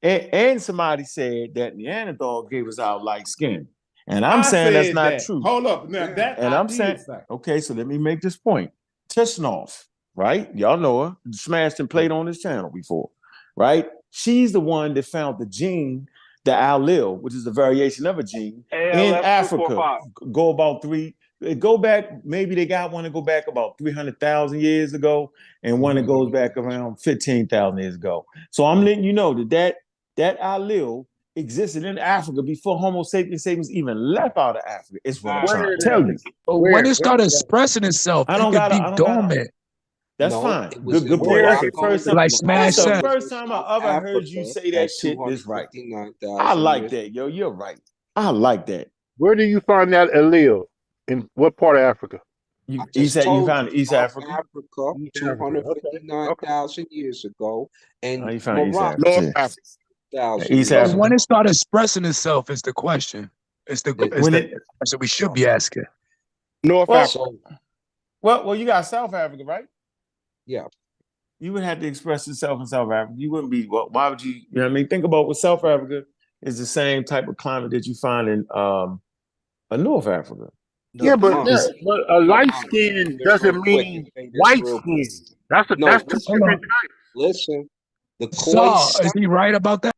and somebody said that Neanderthal gave us our light skin, and I'm saying that's not true. Hold up, now that and I'm saying, okay, so let me make this point. Tishnov, right? Y'all know her, smashed and played on this channel before, right? She's the one that found the gene, the allele, which is a variation of a gene in Africa. Go back, maybe they got one to go back about 300,000 years ago, and one that goes back around 15,000 years ago. So I'm letting you know that allele existed in Africa before Homo sapiens sapiens even left out of Africa. It's what I'm trying to tell you. But when it started expressing itself, it could be dormant. That's fine. Good point. That's the first time. Like Smash That's the said. first time I ever heard you say that shit is right. I like that, yo. You're right. I like that. Where do you find that allele? In what part of Africa? You found East Africa? Africa 259,000 years ago. And you found Morocco. East Africa. When it started expressing itself is the question. It's the question we should be asking. North Africa. Well, you got South Africa, right? Yeah. You would have to express yourself in South Africa. You wouldn't be. Why would you? You know what I mean? Think about what South Africa is the same type of climate that you find in North Africa. Yeah, but a light skin doesn't mean white skin. That's two different types. Listen, the is he right about that?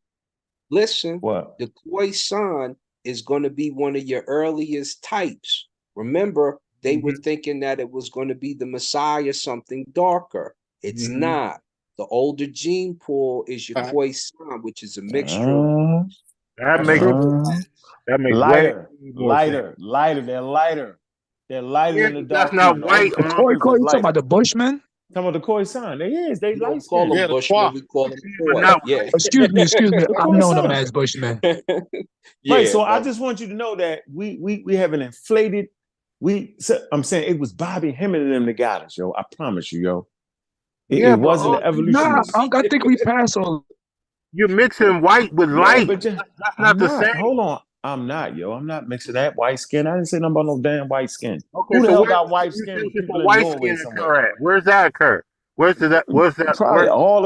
Listen, what? The Khoisan is going to be one of your earliest types. Remember, they were thinking that it was going to be the Messiah, something darker. It's not. The older gene pool is your Khoisan, which is a mixture. That makes lighter. They're lighter. They're lighter than the dark. That's not white. You talking about the Bushmen? Talking about the Khoisan. They light call them Bushmen. We call them Khoi. Yeah. Excuse me. I've known them as Bushmen. Right. So I just want you to know that we have an inflated. I'm saying it was Bobby Hemming and them that got us, yo. I promise you, yo. It wasn't the evolution. Nah, I think we passed on. You're mixing white with light. But that's not the same. Hold on. I'm not, yo. I'm not mixing that white skin. I didn't say nothing about no damn white skin. Okay, who the so hell got white skin? White skin occur at? Where's that occur? Where's that? Probably all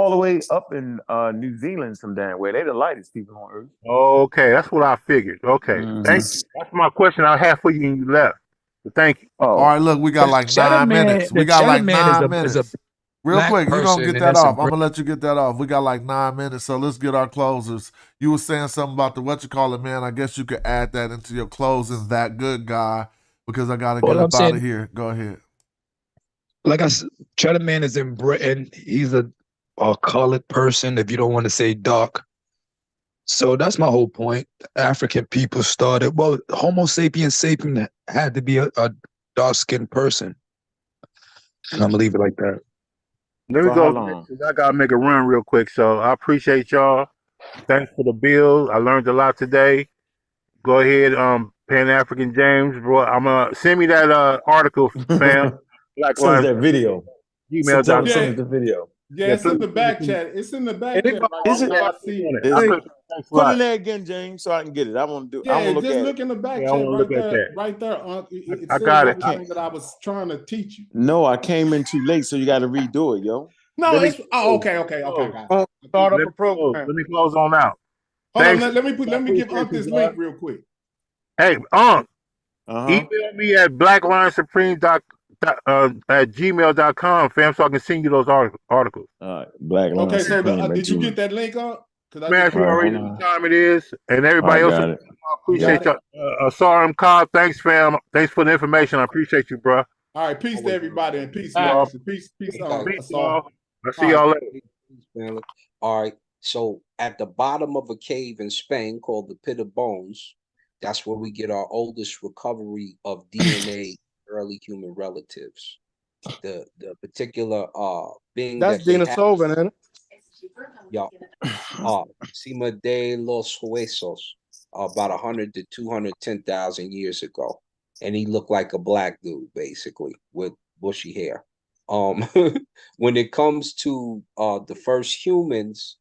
the way up in New Zealand, some damn way. They the lightest people on Earth. Okay, that's what I figured. Okay, thank you. That's my question I had for you, and you left. So thank you. All right, look, we got like 9 minutes. We got like 9 minutes. Real quick, you're going to get that off. I'm going to let you get that off. We got like 9 minutes, so let's get our closers. You were saying something about the man. I guess you could add that into your closing, that good guy, because I got to get up out of here. Go ahead. Like I said, Cheddar Man is in Britain. He's a colored person, if you don't want to say dark. So that's my whole point. African people started, Homo sapiens sapien had to be a dark-skinned person. And I'm going to leave it like that. Let me For how go. long? I gotta make a run real quick. So I appreciate y'all. Thanks for the bill. I learned a lot today. Go ahead, Pan African James, bro. I'm gonna send me that article, fam. Black Send us Lives that video. Tell him gmail.com. to send us the video. Yeah, Yeah, it's in please. the back chat. It's in the back chat Anybody, right Is there. it? Y'all I can click see on it. it. Is I it? click on it. Thanks a Put it lot. in there again, James, so I can get it. I want to do. I Yeah, want to look just at it. look in the back Yeah, I chat want to right look at there. that. Right there. It I says got I it. everything that I was trying to teach you. No, I came in too late, so you got to redo it, yo. No, Let me. it's okay. I got it. start up Let a me close. program. Let me close on out. Hold on, Thanks. I let me give appreciate Unc you, this bro. link real quick. Hey, Uh-huh. email me at at gmail.com, fam, so I can send you those articles. All right. Black Line Okay, so Supreme at did you Gmail. get that link up? Because I just Smash, put you All it right, right already hold know there. what on. time it is, and I everybody else. got it. I You appreciate got it? you. Asar M. Cobb, thanks, fam. Thanks for the information. I appreciate you, bro. All right, peace to everybody and peace, All right. Max. And peace, Peace, Asar. Y'all. I'll see All right. y'all later. Family. All right. So at the bottom of a cave in Spain called the Pit of Bones, that's where we get our oldest recovery of DNA early human relatives. The particular being That's that they Dina have, Sullivan, ain't it? y'all, Cima de los Huesos, about 100 to 210,000 years ago. And he looked like a black dude, basically, with bushy hair. When it comes to the first humans,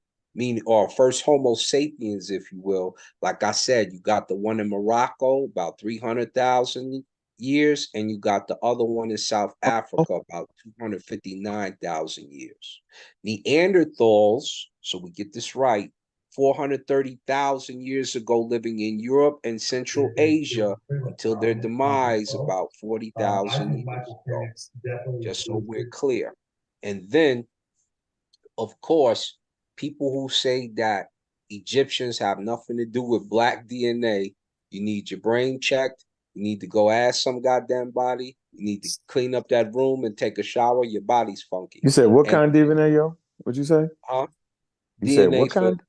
or first Homo sapiens, if you will, like I said, you got the one in Morocco, about 300,000 years, and you got the other one in South Africa, about 259,000 years. Neanderthals, so we get this right, 430,000 years ago, living in Europe and Central Asia until their demise about 40,000 years ago, just so we're clear. And then, of course, people who say that Egyptians have nothing to do with black DNA, you need your brain checked. You need to go ask some goddamn body. You need to clean up that room and take a shower. Your body's funky. You said what And kind of DNA, yo? What'd you say? You said DNA what kind?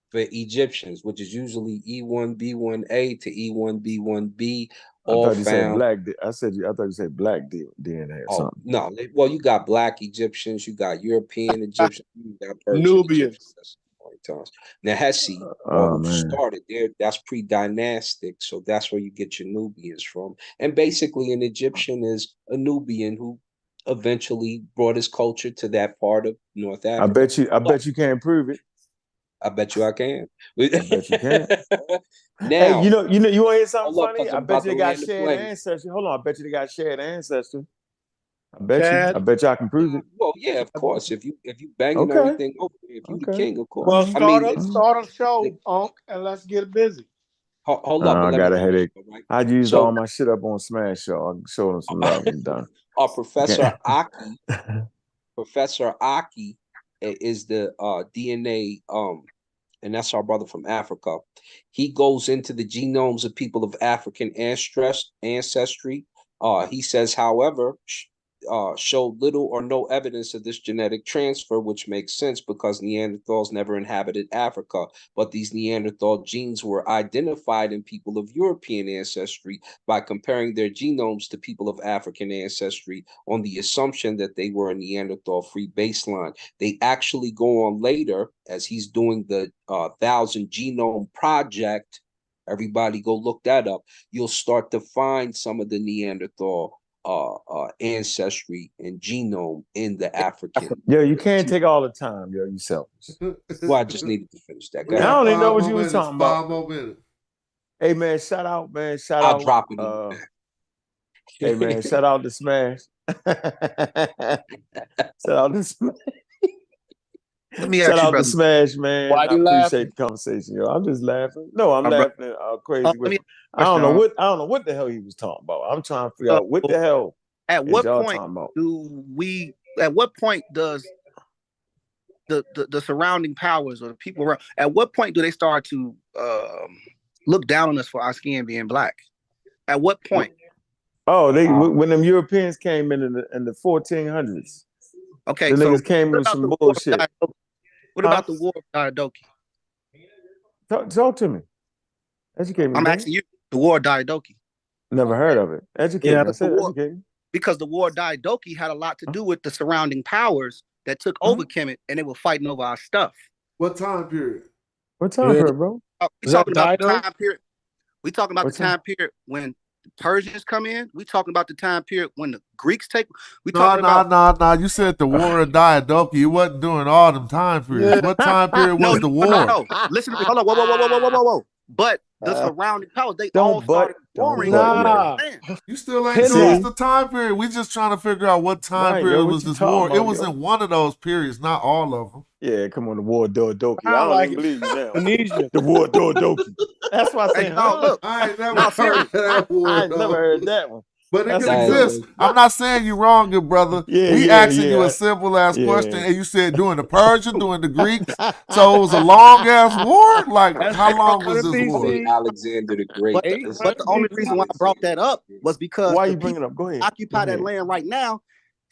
for Egyptians, which is usually E1B1A to E1B1B, I all thought you said found. black. I thought you said black DNA or Oh something. no! Well, you got black Egyptians, you got European Egyptians, you got Persian Nubians. Egyptians. That's the point times. Now Hesse, Oh who man. started there, that's pre-dynastic, so that's where you get your Nubians from. And basically, an Egyptian is a Nubian who eventually brought his culture to that part of North I Africa. bet you. I bet you can't prove it. I bet you I can. I bet you can't. Now, Hey, you want to hear something hold up, funny? because I I'm bet about you to they got land the shared plane. ancestry. Hold on, I bet you they got shared ancestry. I bet Chad. you. I bet you I can prove it. Well, yeah, of course. If you banging Okay. everything over, if you the Okay. king, of course. Well, I mean, start a show, Unc, and let's get busy. hold up, I but let me got a finish. headache. All right. I used So, all my shit up on Smash Show. I showed them some love and done. Professor Aki is the DNA and that's our brother from Africa. He goes into the genomes of people of African ancestry. He says, however, showed little or no evidence of this genetic transfer, which makes sense because Neanderthals never inhabited Africa. But these Neanderthal genes were identified in people of European ancestry by comparing their genomes to people of African ancestry on the assumption that they were a Neanderthal-free baseline. They actually go on later, as he's doing the 1,000 Genome Project. Everybody go look that up. You'll start to find some of the Neanderthal ancestry and genome in the African. Yo, you can't take all the time, yo, you selfish. Well, I just needed to finish that. I don't even know what you was minutes, talking about. 5 more minutes. Hey man, shout out, man. Shout I'll out. drop it in the back. Hey man, shout out to Smash. Shout out to Smash. Let me Shout ask you, out to brother. Smash, man. Why I you appreciate laughing? the conversation, yo. I'm just laughing. No, I'm My brother. laughing crazy with Let me him. ask you a question. I don't know what the hell he was talking about. I'm trying to figure out what the hell At is what y'all point talking about. at what point does the surrounding powers or the people around, at what point do they start to look down on us for our skin being black? At what point? Oh, when them Europeans came in the 1400s. Okay, the so niggas came what with about some the war of bullshit. Diadochi? What about the war of Diadochi? Talk to me. Educate me, I'm brother. asking you, the war of Diadochi. Never heard of it. Educate me. I That's the said war. educate me. because the war Daidoki had a lot to do with the surrounding powers that took over Kemet, and they were fighting over our stuff. What time period? What time period, bro? We talking about the time period. We talking about the time period when the Persians come in. We talking about the time period when the Greeks take. We talking about. No. You said the war of Daidoki. You wasn't doing all them time periods. What time period was the war? No. Listen to me. Hold on. Whoa. But the surrounding powers, they all started warring. You still ain't told us the time period. We just trying to figure out what time period was this war. It was in one of those periods, not all of them. Yeah, come on, the war Daidoki. I don't even believe you now. The war Daidoki. That's why I say, look, I ain't never heard that war. I ain't never heard that one. But it can exist. I'm not saying you wrong, good brother. We asking you a simple ass question, and you said doing the Persian, doing the Greeks. So it was a long ass war. Like how long was this war? Alexander the Great. But the only reason why I brought that up was because why you bring it up? Go ahead. Occupy that land right now.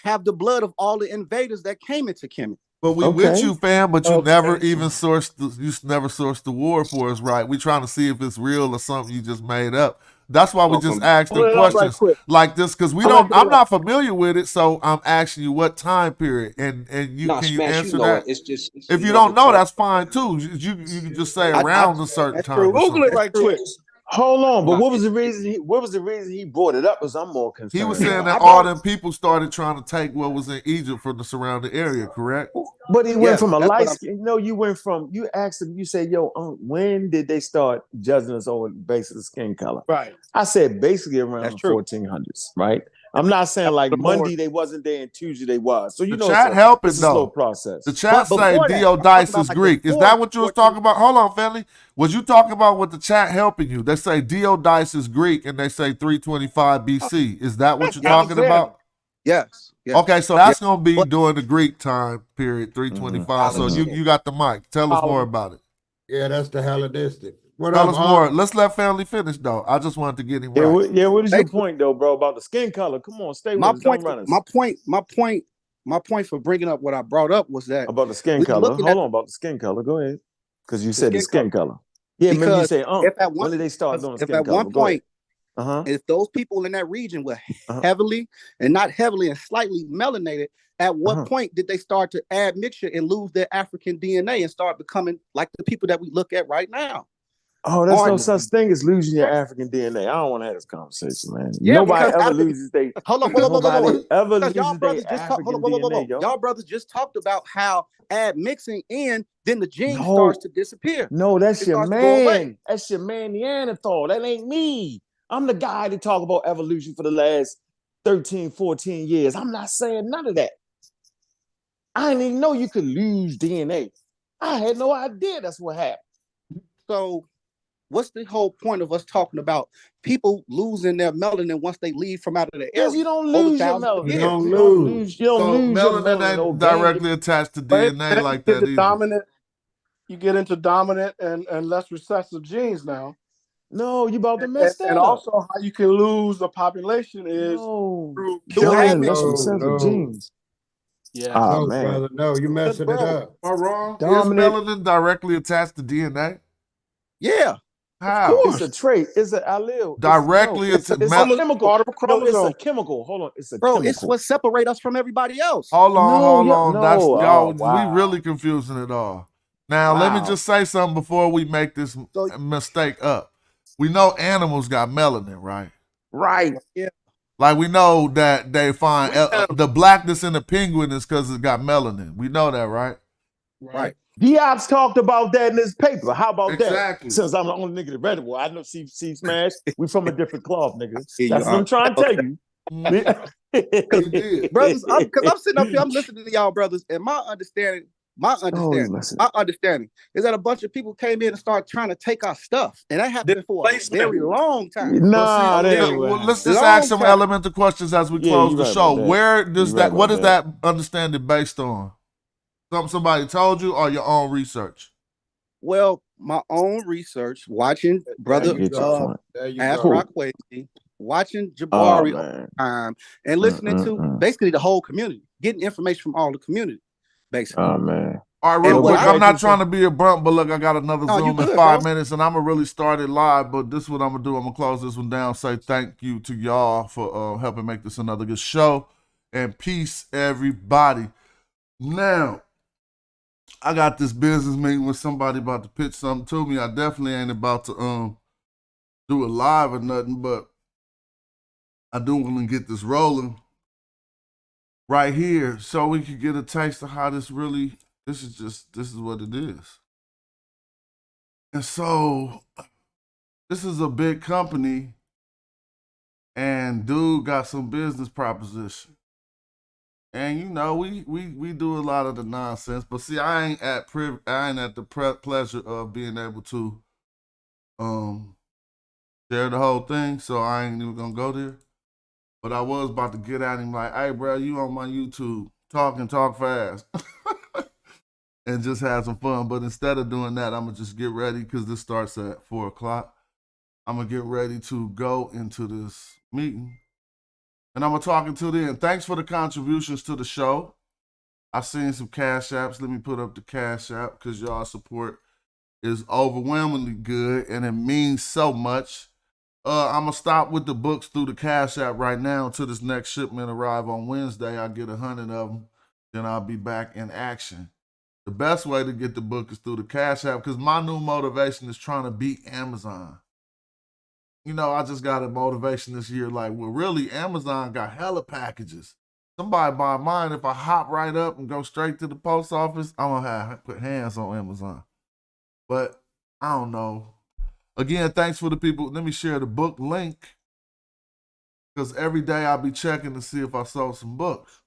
Have the blood of all the invaders that came into Kemet. But we with you, fam. But you never even sourced. You never sourced the war for us, right? We trying to see if it's real or something you just made up. That's why we just asked the questions like this because we don't. I'm not familiar with it, so I'm asking you what time period, and you can you answer that? It's just if you don't know, that's fine too. You can just say around a certain time. Google it right quick. Hold on, but what was the reason? What was the reason he brought it up? Because I'm more concerned. He was saying that all them people started trying to take what was in Egypt from the surrounding area, correct? But he went from a light skin. No, you went from. You asked him. You said, "Yo, when did they start judging us on the basis of skin color?" Right. I said basically around the 1400s. Right. I'm not saying like Monday they wasn't there and Tuesday they was. So you know, chat helping it's a slow process. The chat say Diodice is Greek. Is that what you was talking about? Hold on, family. Was you talking about with the chat helping you? They say Diodice is Greek and they say 325 BC. Is that what you're talking about? Yes. Okay, so that's gonna be during the Greek time period, 325. So you got the mic. Tell us more about it. Yeah, that's the Hellenistic. Tell us more. Let's let family finish though. I just wanted to get him right. What is your point though, bro, about the skin color? Come on, stay with us. Don't run us. My point for bringing up what I brought up was that about the skin color. Hold on, about the skin color. Go ahead, because you said the skin color. Yeah, maybe you say, when did they start doing skin color? At one point, if those people in that region were heavily and not heavily and slightly melanated, at what point did they start to add mixture and lose their African DNA and start becoming like the people that we look at right now? Oh, there's no such thing as losing your African DNA. I don't want to have this conversation, man. Nobody ever loses their. Hold on, nobody ever loses their African DNA. Y'all brothers just talked about how admixing in, then the gene starts to disappear. No, that's your man. That's your man Neanderthal. That ain't me. I'm the guy that talk about evolution for the last 13, 14 years. I'm not saying none of that. I didn't even know you could lose DNA. I had no idea that's what happened. So what's the whole point of us talking about people losing their melanin once they leave from out of the area? Because you don't lose your melanin. You don't lose. You don't lose your melanin ain't directly attached to DNA like that either. You get into dominant and less recessive genes now. No, you about to mess that up. And also how you can lose a population is through less recessive genes. Yeah. No, man. brother, no, you messing it up. Am I wrong? Dominant. Is melanin directly attached to DNA? Yeah. Of course. It's a trait. It's an allele. Directly it's a chemical. No, it's a chemical. Hold on. It's a chemical. It's what separates us from everybody else. Hold on. That's y'all. We really confusing it all. Now let me just say something before we make this mistake up. We know animals got melanin, right? Right. Yeah. Like we know that they find the blackness in the penguin is because it got melanin. We know that, right? Right. Yeap's talked about that in his paper. How about Exactly. that? Since I'm the only nigga that read it, well, I know see Smash. We from a different cloth, nigga. That's what I'm trying to tell you. Brothers, because I'm sitting up here, I'm listening to y'all brothers, and my understanding is that a bunch of people came in and started trying to take our stuff, and that happened for a very long time. Let's just ask some elemental questions as we close the show. Where does that? What is that understanding based on? Somebody told you, or your own research? Well, my own research, watching brother Smash Rockwell, watching Jabari all the time, and listening to basically the whole community, getting information from all the community, basically. Oh man. All right, real quick. I'm not trying to be a bump, but look, I got another Zoom in 5 minutes, and I'm going to really start it live. But this is what I'm going to do. I'm going to close this one down, say thank you to y'all for helping make this another good show. And peace, everybody. Now, I got this business meeting with somebody about to pitch something to me. I definitely ain't about to do it live or nothing, but I do want to get this rolling right here so we can get a taste of how this really, this is what it is. And so this is a big company and dude got some business proposition. And you know, we do a lot of the nonsense, but see, I ain't at the pleasure of being able to share the whole thing, so I ain't even gonna go there. But I was about to get at him like, hey bro, you on my YouTube, talk fast. And just have some fun. But instead of doing that, I'm gonna just get ready because this starts at 4 o'clock. I'm gonna get ready to go into this meeting. And I'm gonna talk until then. Thanks for the contributions to the show. I seen some Cash Apps. Let me put up the Cash App because y'all support is overwhelmingly good and it means so much. I'm gonna stop with the books through the Cash App right now until this next shipment arrive on Wednesday. I get 100 of them, then I'll be back in action. The best way to get the book is through the Cash App because my new motivation is trying to beat Amazon. You know, I just got a motivation this year like, well, really, Amazon got hella packages. Somebody buy mine, if I hop right up and go straight to the post office, I'm going to put hands on Amazon. But I don't know. Again, thanks for the people. Let me share the book link because every day I'll be checking to see if I sold some books.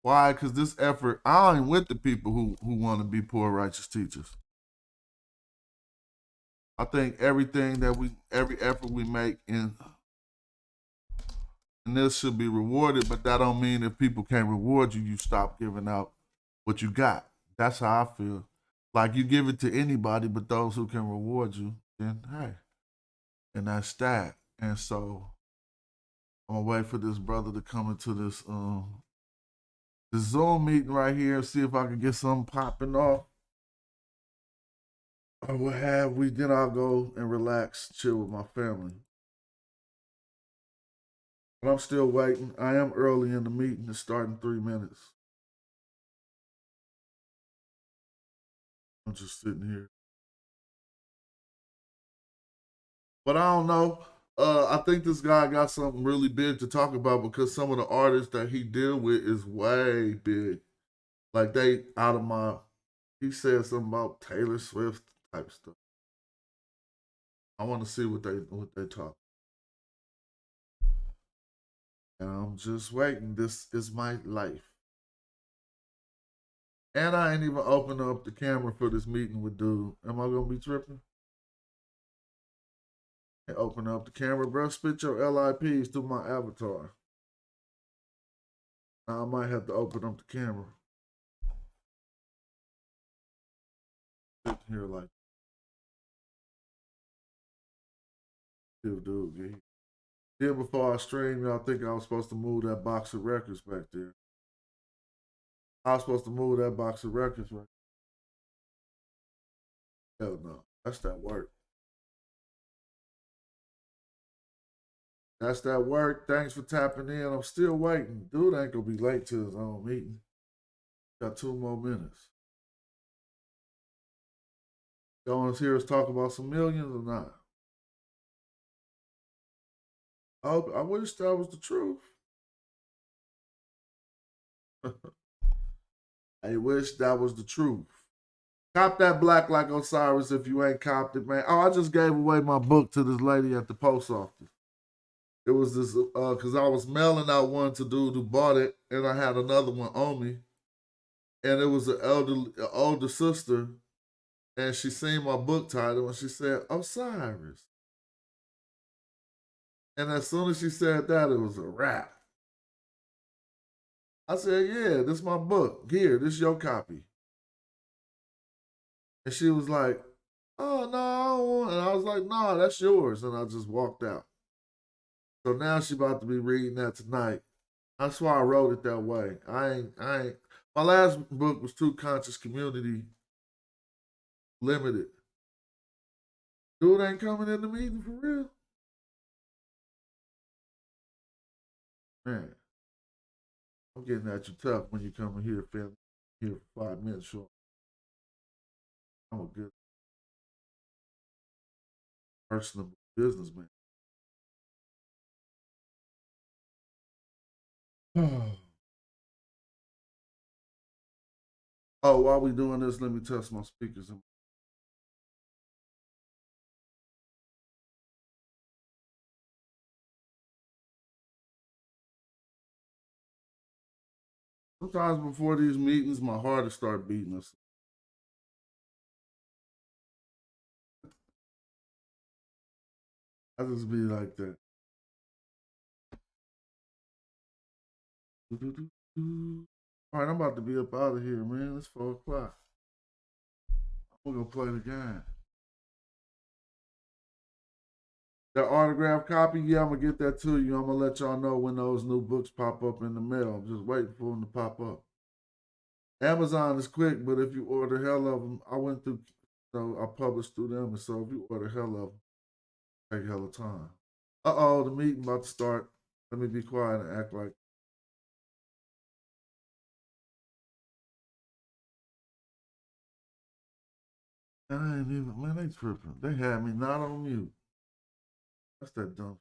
Why? Because this effort, I ain't with the people who want to be poor righteous teachers. I think every effort we make in this should be rewarded, but that don't mean if people can't reward you, you stop giving out what you got. That's how I feel. Like you give it to anybody, but those who can reward you, then hey. And that's that. And so I'm gonna wait for this brother to come into this Zoom meeting right here, see if I can get something popping off. Or what have we, then I'll go and relax, chill with my family. But I'm still waiting. I am early in the meeting. It's starting 3 minutes. I'm just sitting here. But I don't know. I think this guy got something really big to talk about because some of the artists that he deal with is way big. Like they out of my, he said something about Taylor Swift type stuff. I want to see what they talk. And I'm just waiting. This is my life. And I ain't even opened up the camera for this meeting with dude. Am I gonna be tripping? Hey, open up the camera, bro. Spit your LIPs through my avatar. I might have to open up the camera. Sit here like, dude. Then before I stream, y'all think I was supposed to move that box of records back there. I was supposed to move that box of records right. Hell no. That's that work. That's that work. Thanks for tapping in. I'm still waiting. Dude ain't gonna be late to his own meeting. Got 2 more minutes. Y'all want to hear us talk about some millions or not? I wish that was the truth. I wish that was the truth. Cop that black like Osiris if you ain't copped it, man. Oh, I just gave away my book to this lady at the post office. It was this, because I was mailing out one to dude who bought it, and I had another one on me. And it was an older sister, and she seen my book title, and she said, Osiris. And as soon as she said that, it was a wrap. I said, yeah, this is my book. Here, this is your copy. And she was like, oh, no, I don't want it. And I was like, no, that's yours. And I just walked out. So now she about to be reading that tonight. That's why I wrote it that way. I ain't. My last book was Too Conscious Community Limited. Dude ain't coming in the meeting for real. Man, I'm getting at you tough when you come in here, family. Here for 5 minutes short. I'm a good personal businessman. Oh, while we doing this, let me test my speakers. Sometimes before these meetings, my heart will start beating us. I just be like that. All right, I'm about to be up out of here, man. It's 4 o'clock. We're gonna play the game. That autographed copy, yeah, I'm gonna get that to you. I'm gonna let y'all know when those new books pop up in the mail. I'm just waiting for them to pop up. Amazon is quick, but if you order hell of them, I went through, I published through them, and so if you order hell of them, take hell of time. The meeting about to start. Let me be quiet and act like. Man, they tripping. They had me not on mute. That's that dumb.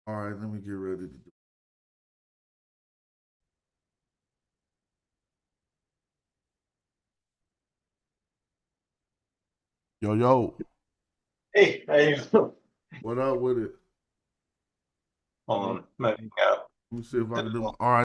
All right, let me get ready to do. Yo. Hey, how you doing? What up with it? Hold on, let me see if I can do. All right.